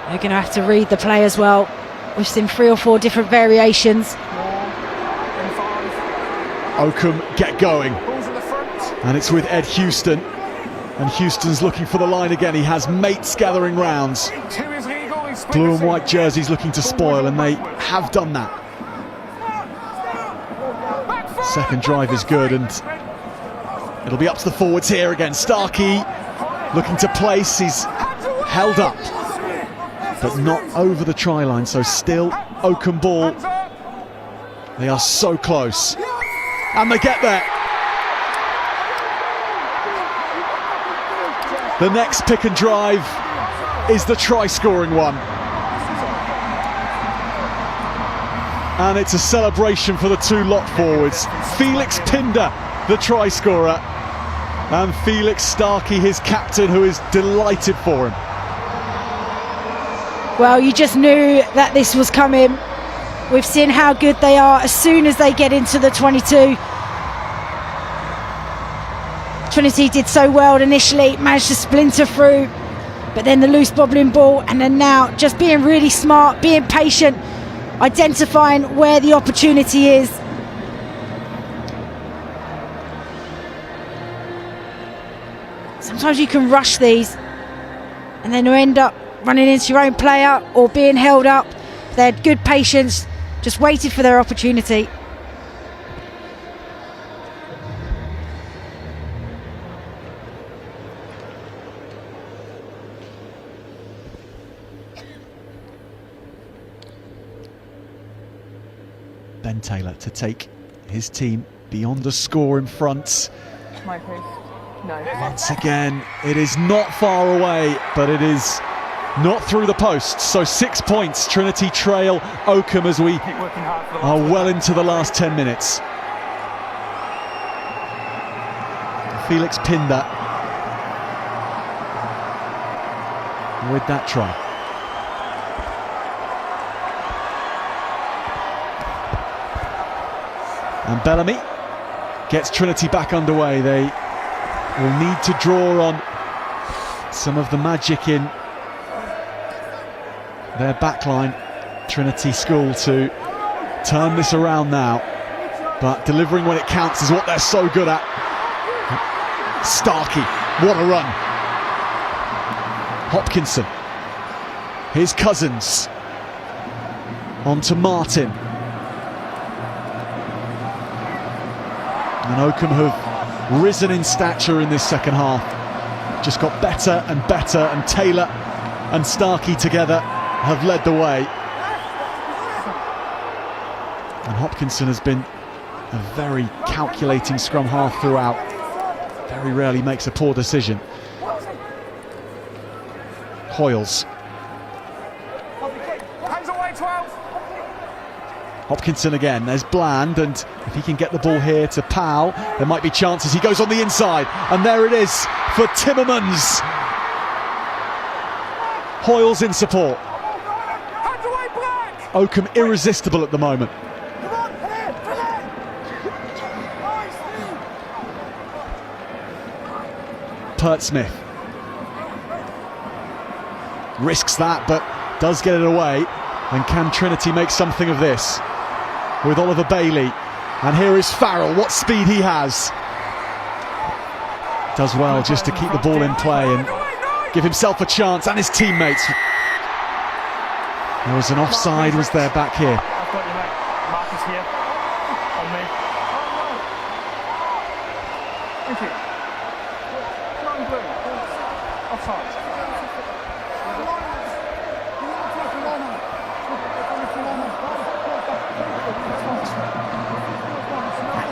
They're going to have to read the play as well. We've seen 3 or 4 different variations. Oakham get going, and it's with Ed Houston, and Houston's looking for the line again. He has mates gathering rounds. Blue and white jerseys looking to spoil, and they have done that. Second drive is good, and it'll be up to the forwards here again. Starkey looking to place. He's held up, but not over the try line, so still Oakham ball. They are so close, and they get there. The next pick and drive is the try scoring one, and it's a celebration for the 2 lock forwards. Felix Pinder, the try scorer, and Felix Starkey, his captain, who is delighted for him. Well, you just knew that this was coming. We've seen how good they are as soon as they get into the 22. Trinity did so well initially, managed to splinter through, but then the loose bobbling ball, and then now just being really smart, being patient, identifying where the opportunity is. Sometimes you can rush these and then you end up running into your own player or being held up. They had good patience, just waited for their opportunity. Ben Taylor to take his team beyond a score in front. Once again, it is not far away, but it is not through the post. So 6 points, Trinity trail Oakham as we are well into the last 10 minutes. Felix Pinder with that try. And Bellamy gets Trinity back underway. They will need to draw on some of the magic in their backline, Trinity School, to turn this around now. But delivering when it counts is what they're so good at. Starkey, what a run. Hopkinson, here's Cousins, on to Martin. And Oakham have risen in stature in this second half. Just got better and better, and Taylor and Starkey together have led the way. And Hopkinson has been a very calculating scrum half throughout. Very rarely makes a poor decision. Hoyles. Hopkinson again, there's Bland, and if he can get the ball here to Powell, there might be chances. He goes on the inside, and there it is for Timmermans. Hoyles in support. Oakham irresistible at the moment. Pert Smith risks that, but does get it away. And can Trinity make something of this? With Oliver Bailey And here is Farrell, what speed he has. Does well just to keep the ball in play and give himself a chance and his teammates. There was an offside, was there back here? I've got you, mate. Marcus here. On me. Thank you. Line blue. Offside.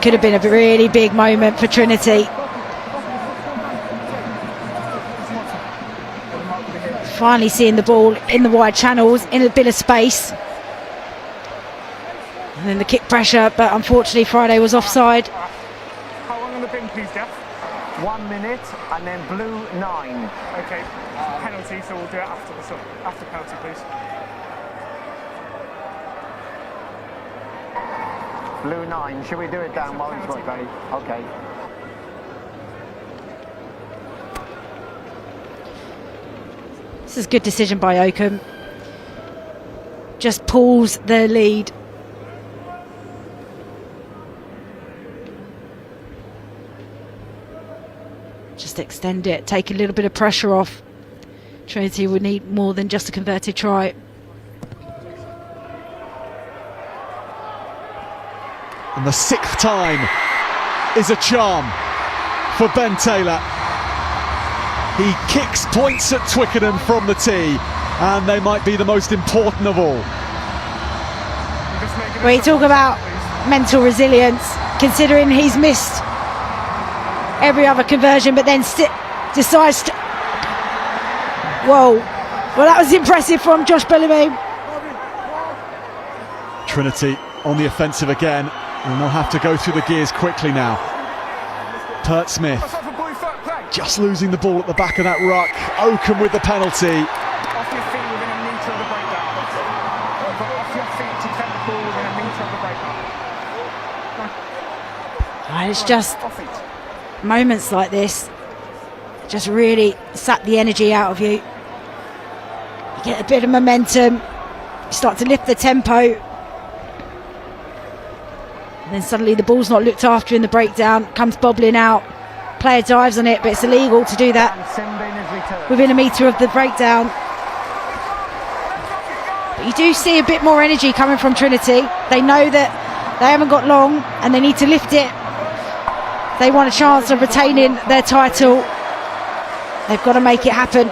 Could have been a really big moment for Trinity. Finally seeing the ball in the wide channels, in a bit of space. And then the kick pressure, but unfortunately Friday was offside. How long on the bin, please, Jeff? 1 minute and then blue 9. Okay. Penalty, so we'll do it after penalty, please. Blue 9. Should we do it down while it's okay? Okay. This is a good decision by Oakham. Just pulls the lead. Just extend it, take a little bit of pressure off. Trinity would need more than just a converted try. And the 6th time is a charm for Ben Taylor. He kicks points at Twickenham from the tee, and they might be the most important of all. We talk about mental resilience, considering he's missed every other conversion, but then decides to... Whoa. Well, that was impressive from Josh Bellamy. Trinity on the offensive again, and they'll have to go through the gears quickly now. Pert Smith just losing the ball at the back of that ruck. Oakham with the penalty. Off your feet within a metre of the breakdown. Off your feet to take the ball within a metre of the breakdown. It's just moments like this just really sap the energy out of you. You get a bit of momentum, you start to lift the tempo, and then suddenly the ball's not looked after in the breakdown, comes bobbling out. Player dives on it, but it's illegal to do that within a metre of the breakdown. But you do see a bit more energy coming from Trinity. They know that they haven't got long and they need to lift it. They want a chance of retaining their title. They've got to make it happen.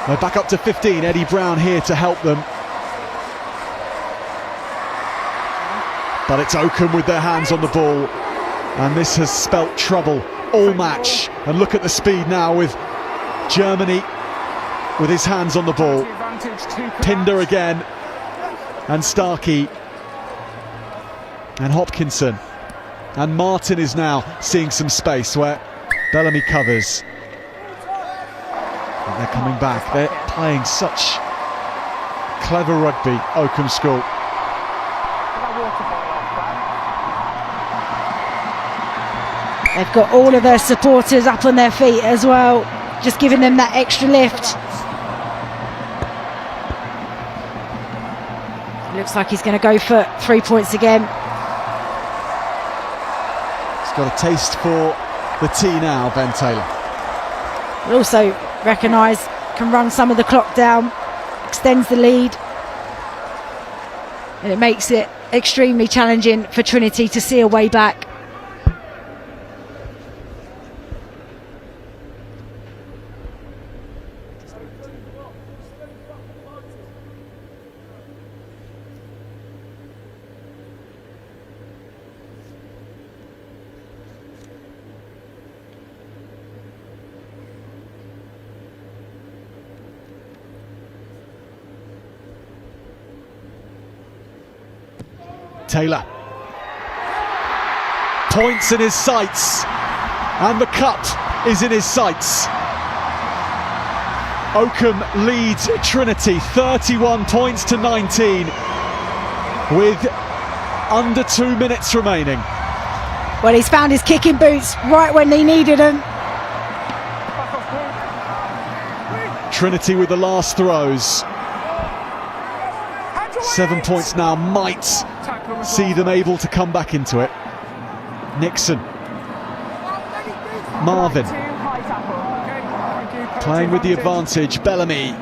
They're back up to 15. Eddie Brown here to help them. But it's Oakham with their hands on the ball. And this has spelt trouble all match. And look at the speed now with Germany with his hands on the ball. Pinder again. And Starkey. And Hopkinson. And Martin is now seeing some space where Bellamy covers. And they're coming back. They're playing such clever rugby, Oakham School. They've got all of their supporters up on their feet as well, just giving them that extra lift. Looks like he's going to go for 3 points again. He's got a taste for the tee now, Ben Taylor. But also recognise, can run some of the clock down, extends the lead. And it makes it extremely challenging for Trinity to see a way back. Taylor. Points in his sights. And the cup is in his sights. Oakham leads Trinity 31 points to 19 with under 2 minutes remaining. Well, he's found his kicking boots right when they needed them. Trinity with the last throws. 7 points now might see them able to come back into it. Nixon. Marvin. Playing with the advantage. Bellamy.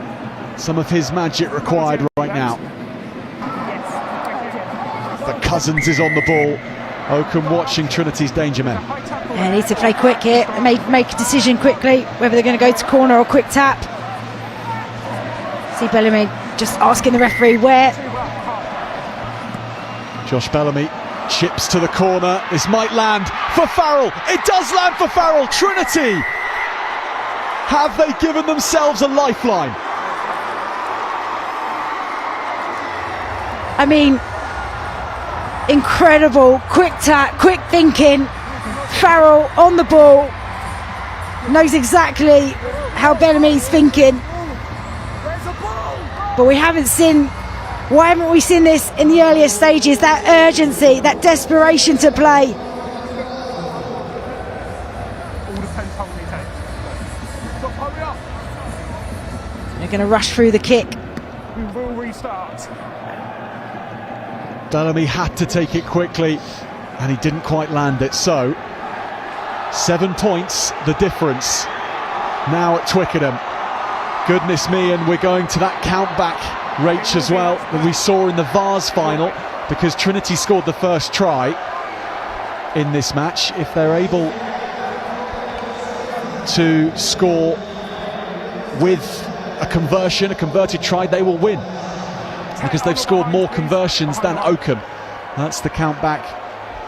Some of his magic required right now. But Cousins is on the ball. Oakham watching Trinity's danger men. Yeah, need to play quick here. Make a decision quickly whether they're going to go to corner or quick tap. See Bellamy just asking the referee where. Josh Bellamy chips to the corner. This might land for Farrell. It does land for Farrell. Trinity, have they given themselves a lifeline? I mean, incredible, quick tap, quick thinking. Farrell on the ball, knows exactly how Bellamy's thinking. But why haven't we seen this in the earlier stages? That urgency, that desperation to play. They're going to rush through the kick. We will restart. Bellamy had to take it quickly and he didn't quite land it, so 7 points the difference now at Twickenham. Goodness me, and we're going to that count back, Rach, as well, that we saw in the Vase final, because Trinity scored the first try in this match. If they're able to score with a converted try, they will win, because they've scored more conversions than Oakham. That's the count back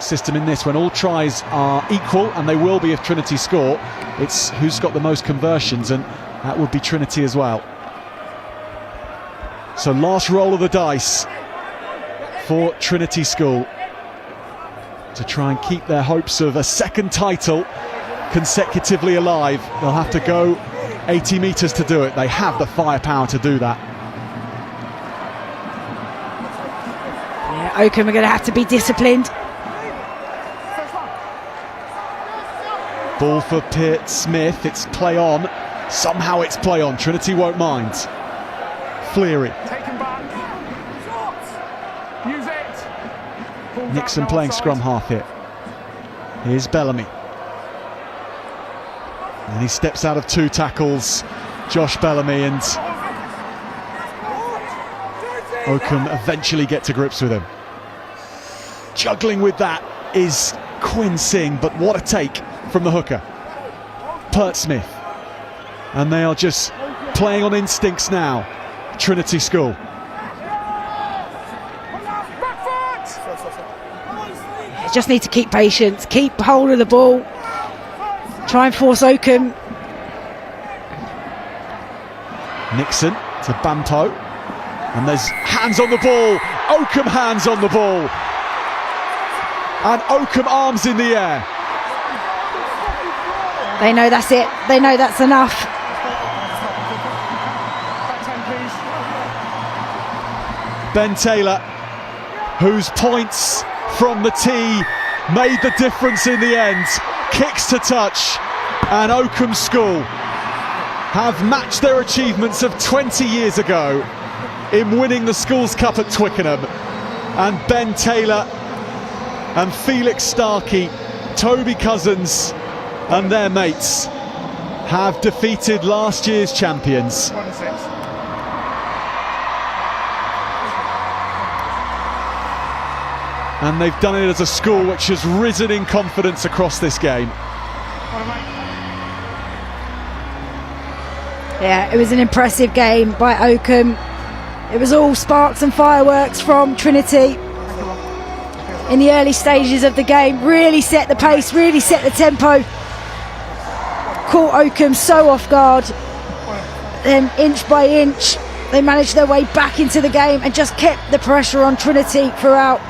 system in this. When all tries are equal, and they will be if Trinity score, it's who's got the most conversions, and that would be Trinity as well. So last roll of the dice for Trinity School to try and keep their hopes of a second title consecutively alive. They'll have to go 80 metres to do it. They have the firepower to do that. Yeah, Oakham are going to have to be disciplined. Ball for Pitt Smith. It's play on. Somehow it's play on. Trinity won't mind. Fleary. Nixon playing scrum half here. Here's Bellamy. And he steps out of 2 tackles. Josh Bellamy, and Oakham eventually get to grips with him. Juggling with that is Quinn Singh, but what a take from the hooker. Pert Smith. And they are just playing on instincts now, Trinity School. Just need to keep patience, keep hold of the ball, try and force Oakham. Nixon to Bampo, and there's hands on the ball. Oakham hands on the ball, and Oakham arms in the air. They know that's it, they know that's enough. Ben Taylor, whose points from the tee made the difference in the end, kicks to touch, and Oakham School have matched their achievements of 20 years ago in winning the Schools Cup at Twickenham. And Ben Taylor and Felix Starkey, Toby Cousins and their mates have defeated last year's champions. And they've done it as a school which has risen in confidence across this game. Yeah, it was an impressive game by Oakham. It was all sparks and fireworks from Trinity in the early stages of the game. Really set the pace, really set the tempo. Caught Oakham so off guard. Then inch by inch, they managed their way back into the game and just kept the pressure on Trinity throughout,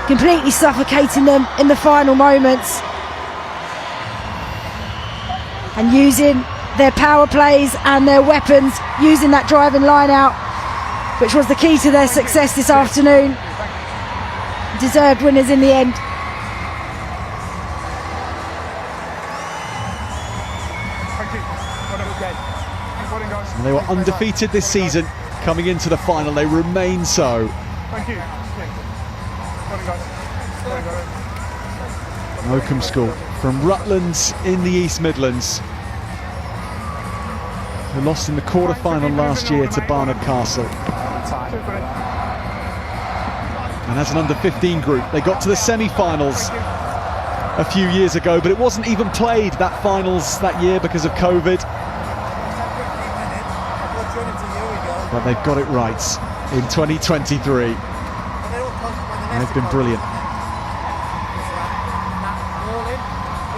completely suffocating them in the final moments, and using their power plays and their weapons, using that driving line out, which was the key to their success this afternoon. Deserved winners in the end. And they were undefeated this season coming into the final. They remain so. Thank you. Oakham School from Rutland in the East Midlands, who lost in the quarter-final last year to Barnard Castle. And as an under-15 group, they got to the semi-finals a few years ago, but it wasn't even played, that finals that year, because of COVID. But they've got it right in 2023. They've been brilliant.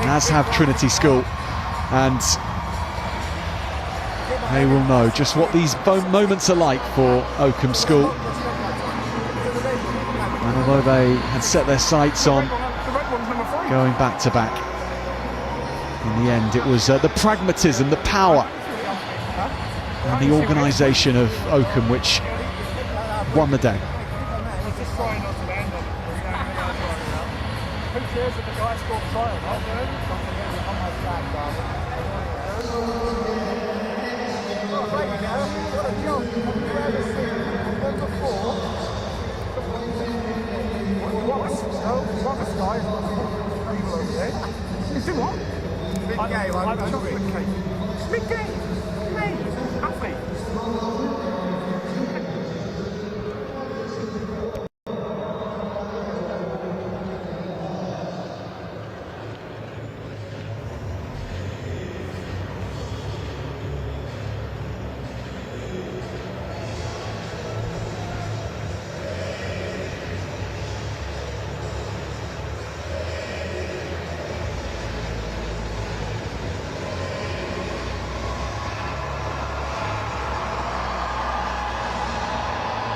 As have Trinity School, and they will know just what these moments are like for Oakham School. And although they had set their sights on going back to back, in the end it was the pragmatism, the power and the organisation of Oakham which won the day.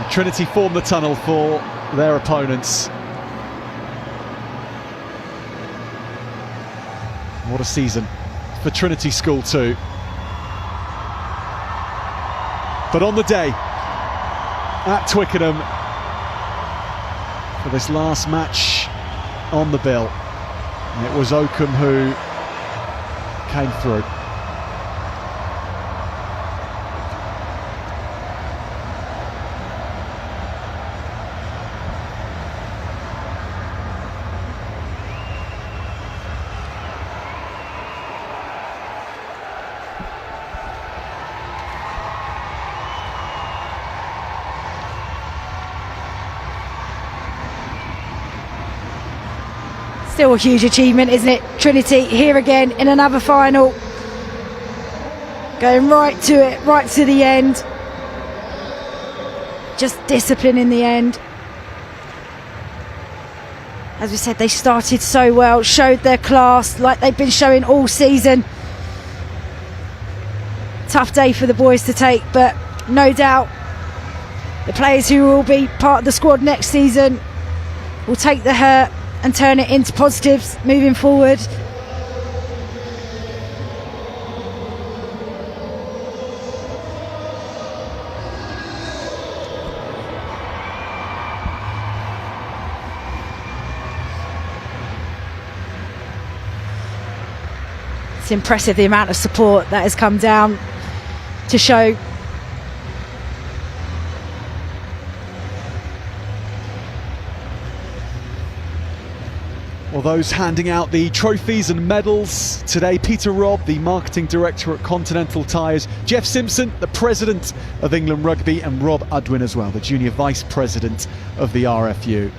Trinity formed the tunnel for their opponents. What a season for Trinity School too. But on the day at Twickenham, for this last match on the bill, it was Oakham who came through. Still a huge achievement, isn't it? Trinity here again in another final, going right to it, right to the end. Just discipline in the end. As we said, they started so well, showed their class like they've been showing all season. Tough day for the boys to take, but no doubt the players who will be part of the squad next season will take the hurt and turn it into positives moving forward. It's impressive the amount of support that has come down to show. Well, those handing out the trophies and medals today: Peter Robb, the marketing director at Continental Tyres, Jeff Simpson, the president of England Rugby, and Rob Udwin as well, the junior vice president of the RFU.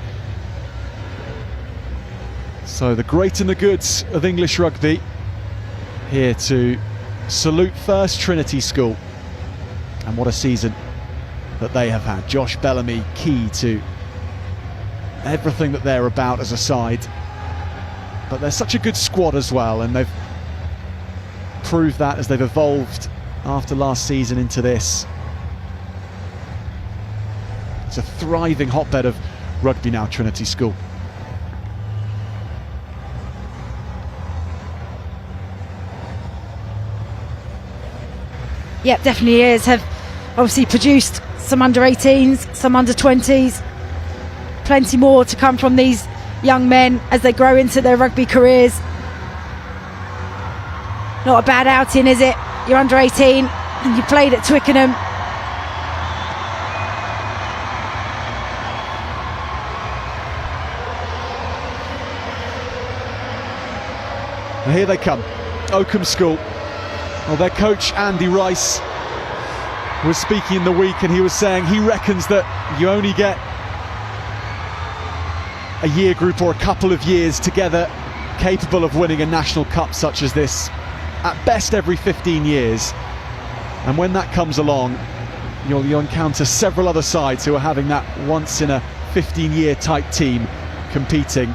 So the great and the goods of English rugby here to salute first Trinity School, and what a season that they have had. Josh Bellamy key to everything that they're about as a side. But they're such a good squad as well, and they've proved that as they've evolved after last season into this. It's a thriving hotbed of rugby now, Trinity School. Yep, definitely is. Have obviously produced some under-18s, some under-20s. Plenty more to come from these young men as they grow into their rugby careers. Not a bad outing, is it? You're under 18 and you played at Twickenham. And here they come, Oakham School. Well, their coach, Andy Rice, was speaking in the week, and he was saying he reckons that you only get a year group or a couple of years together capable of winning a national cup such as this, at best every 15 years. And when that comes along, you'll encounter several other sides who are having that once in a 15-year type team competing,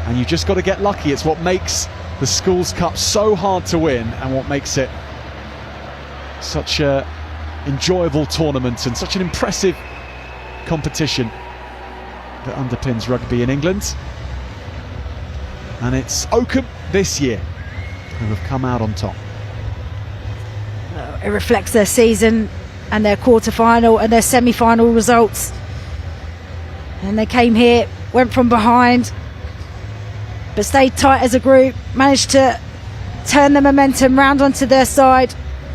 and you just got to get lucky. It's what makes the Schools Cup so hard to win, and what makes it such a enjoyable tournament and such an impressive competition that underpins rugby in England. And it's Oakham this year who have come out on top. It reflects their season and their quarter-final and their semi-final results. And they came here, went from behind, but stayed tight as a group, managed to turn the momentum round onto their side,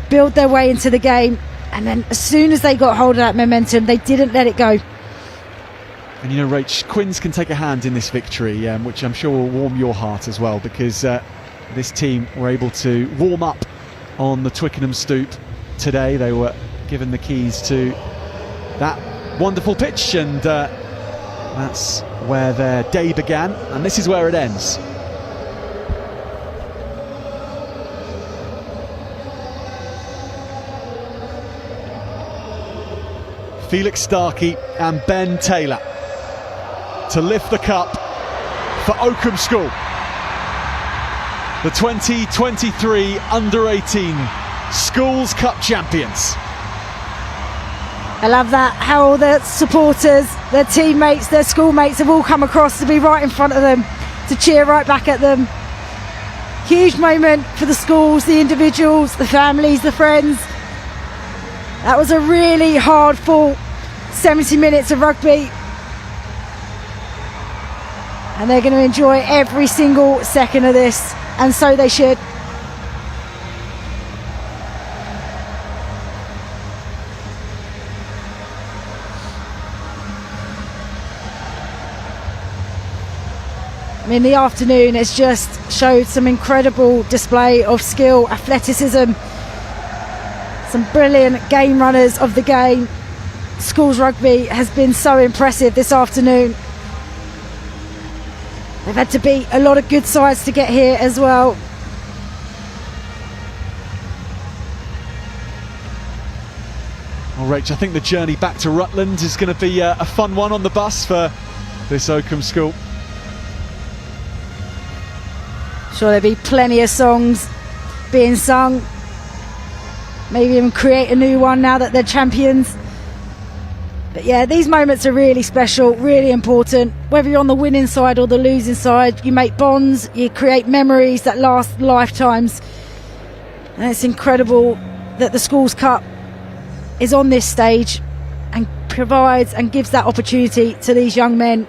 build their way into the game, and then as soon as they got hold of that momentum, they didn't let it go. And you know, Rach, Quins can take a hand in this victory, which I'm sure will warm your heart as well, because this team were able to warm up on the Twickenham stoop today. They were given the keys to that wonderful pitch, and that's where their day began, and this is where it ends. Felix Starkey and Ben Taylor to lift the cup for Oakham School, the 2023 Under-18 Schools Cup champions. I love that, how all the supporters, their teammates, their schoolmates have all come across to be right in front of them, to cheer right back at them. Huge moment for the schools, the individuals, the families, the friends. That was a really hard fought 70 minutes of rugby, and they're going to enjoy every single second of this, and so they should. I mean, the afternoon has just showed some incredible display of skill, athleticism, some brilliant game runners of the game. Schools rugby has been so impressive this afternoon. They've had to beat a lot of good sides to get here as well. Well, Rach, I think the journey back to Rutland is going to be a fun one on the bus for this Oakham School. Sure, there'll be plenty of songs being sung. Maybe even create a new one now that they're champions. But yeah, these moments are really special, really important. Whether you're on the winning side or the losing side, you make bonds, you create memories that last lifetimes. And it's incredible that the Schools Cup is on this stage and provides and gives that opportunity to these young men.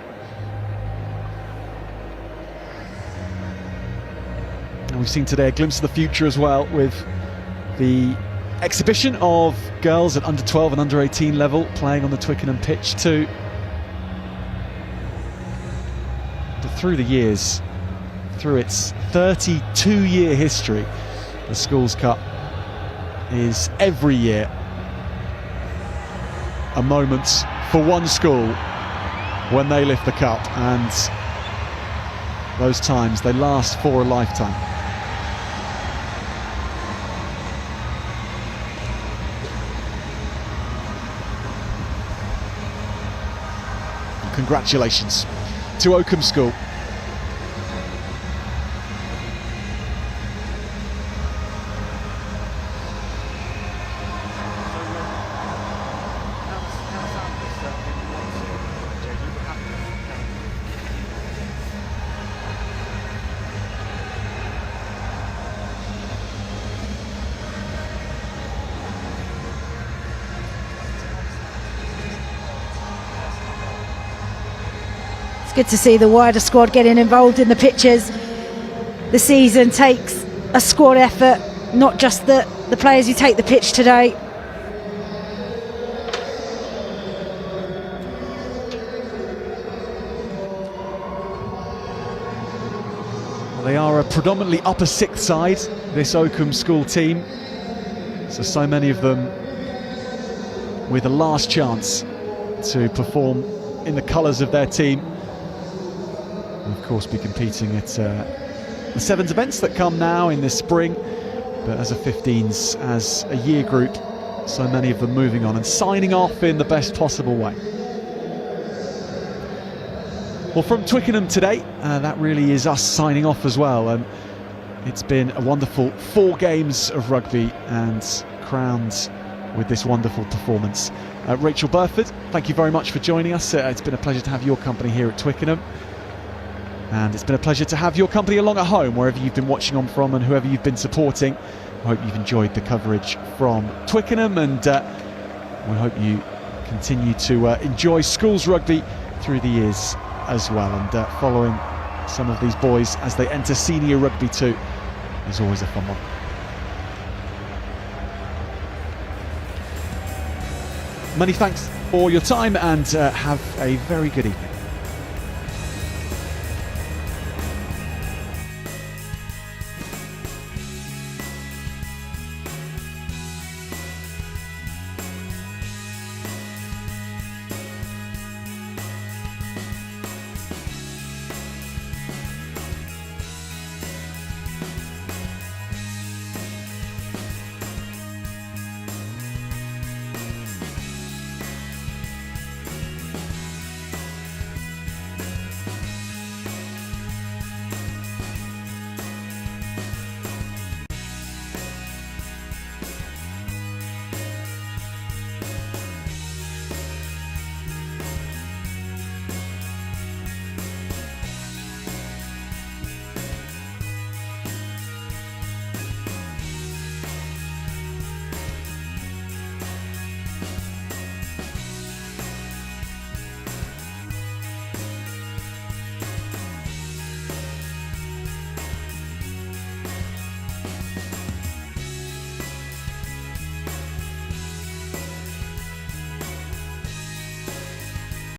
And we've seen today a glimpse of the future as well, with the exhibition of girls at under 12 and under 18 level playing on the Twickenham pitch too. But through the years, through its 32-year history, the Schools Cup is every year a moment for one school when they lift the cup, and those times, they last for a lifetime. Congratulations to Oakham School. Good to see the wider squad getting involved in the pitches. The season takes a squad effort, not just the players who take the pitch today. Well, They are a predominantly upper sixth side, this Oakham school team. So many of them with a last chance to perform in the colours of their team. And of course, be competing at the sevens events that come now in the spring. But as a 15s, as a year group, so many of them moving on and signing off in the best possible way. Well, from Twickenham today, that really is us signing off as well. It's been a wonderful 4 games of rugby and crowned with this wonderful performance. Rachel Burford, thank you very much for joining us. It's been a pleasure to have your company here at Twickenham. And it's been a pleasure to have your company along at home, wherever you've been watching on from and whoever you've been supporting. I hope you've enjoyed the coverage from Twickenham, and we hope you continue to enjoy schools rugby through the years as well. And following some of these boys as they enter senior rugby too is always a fun one. Many thanks for your time, and have a very good evening.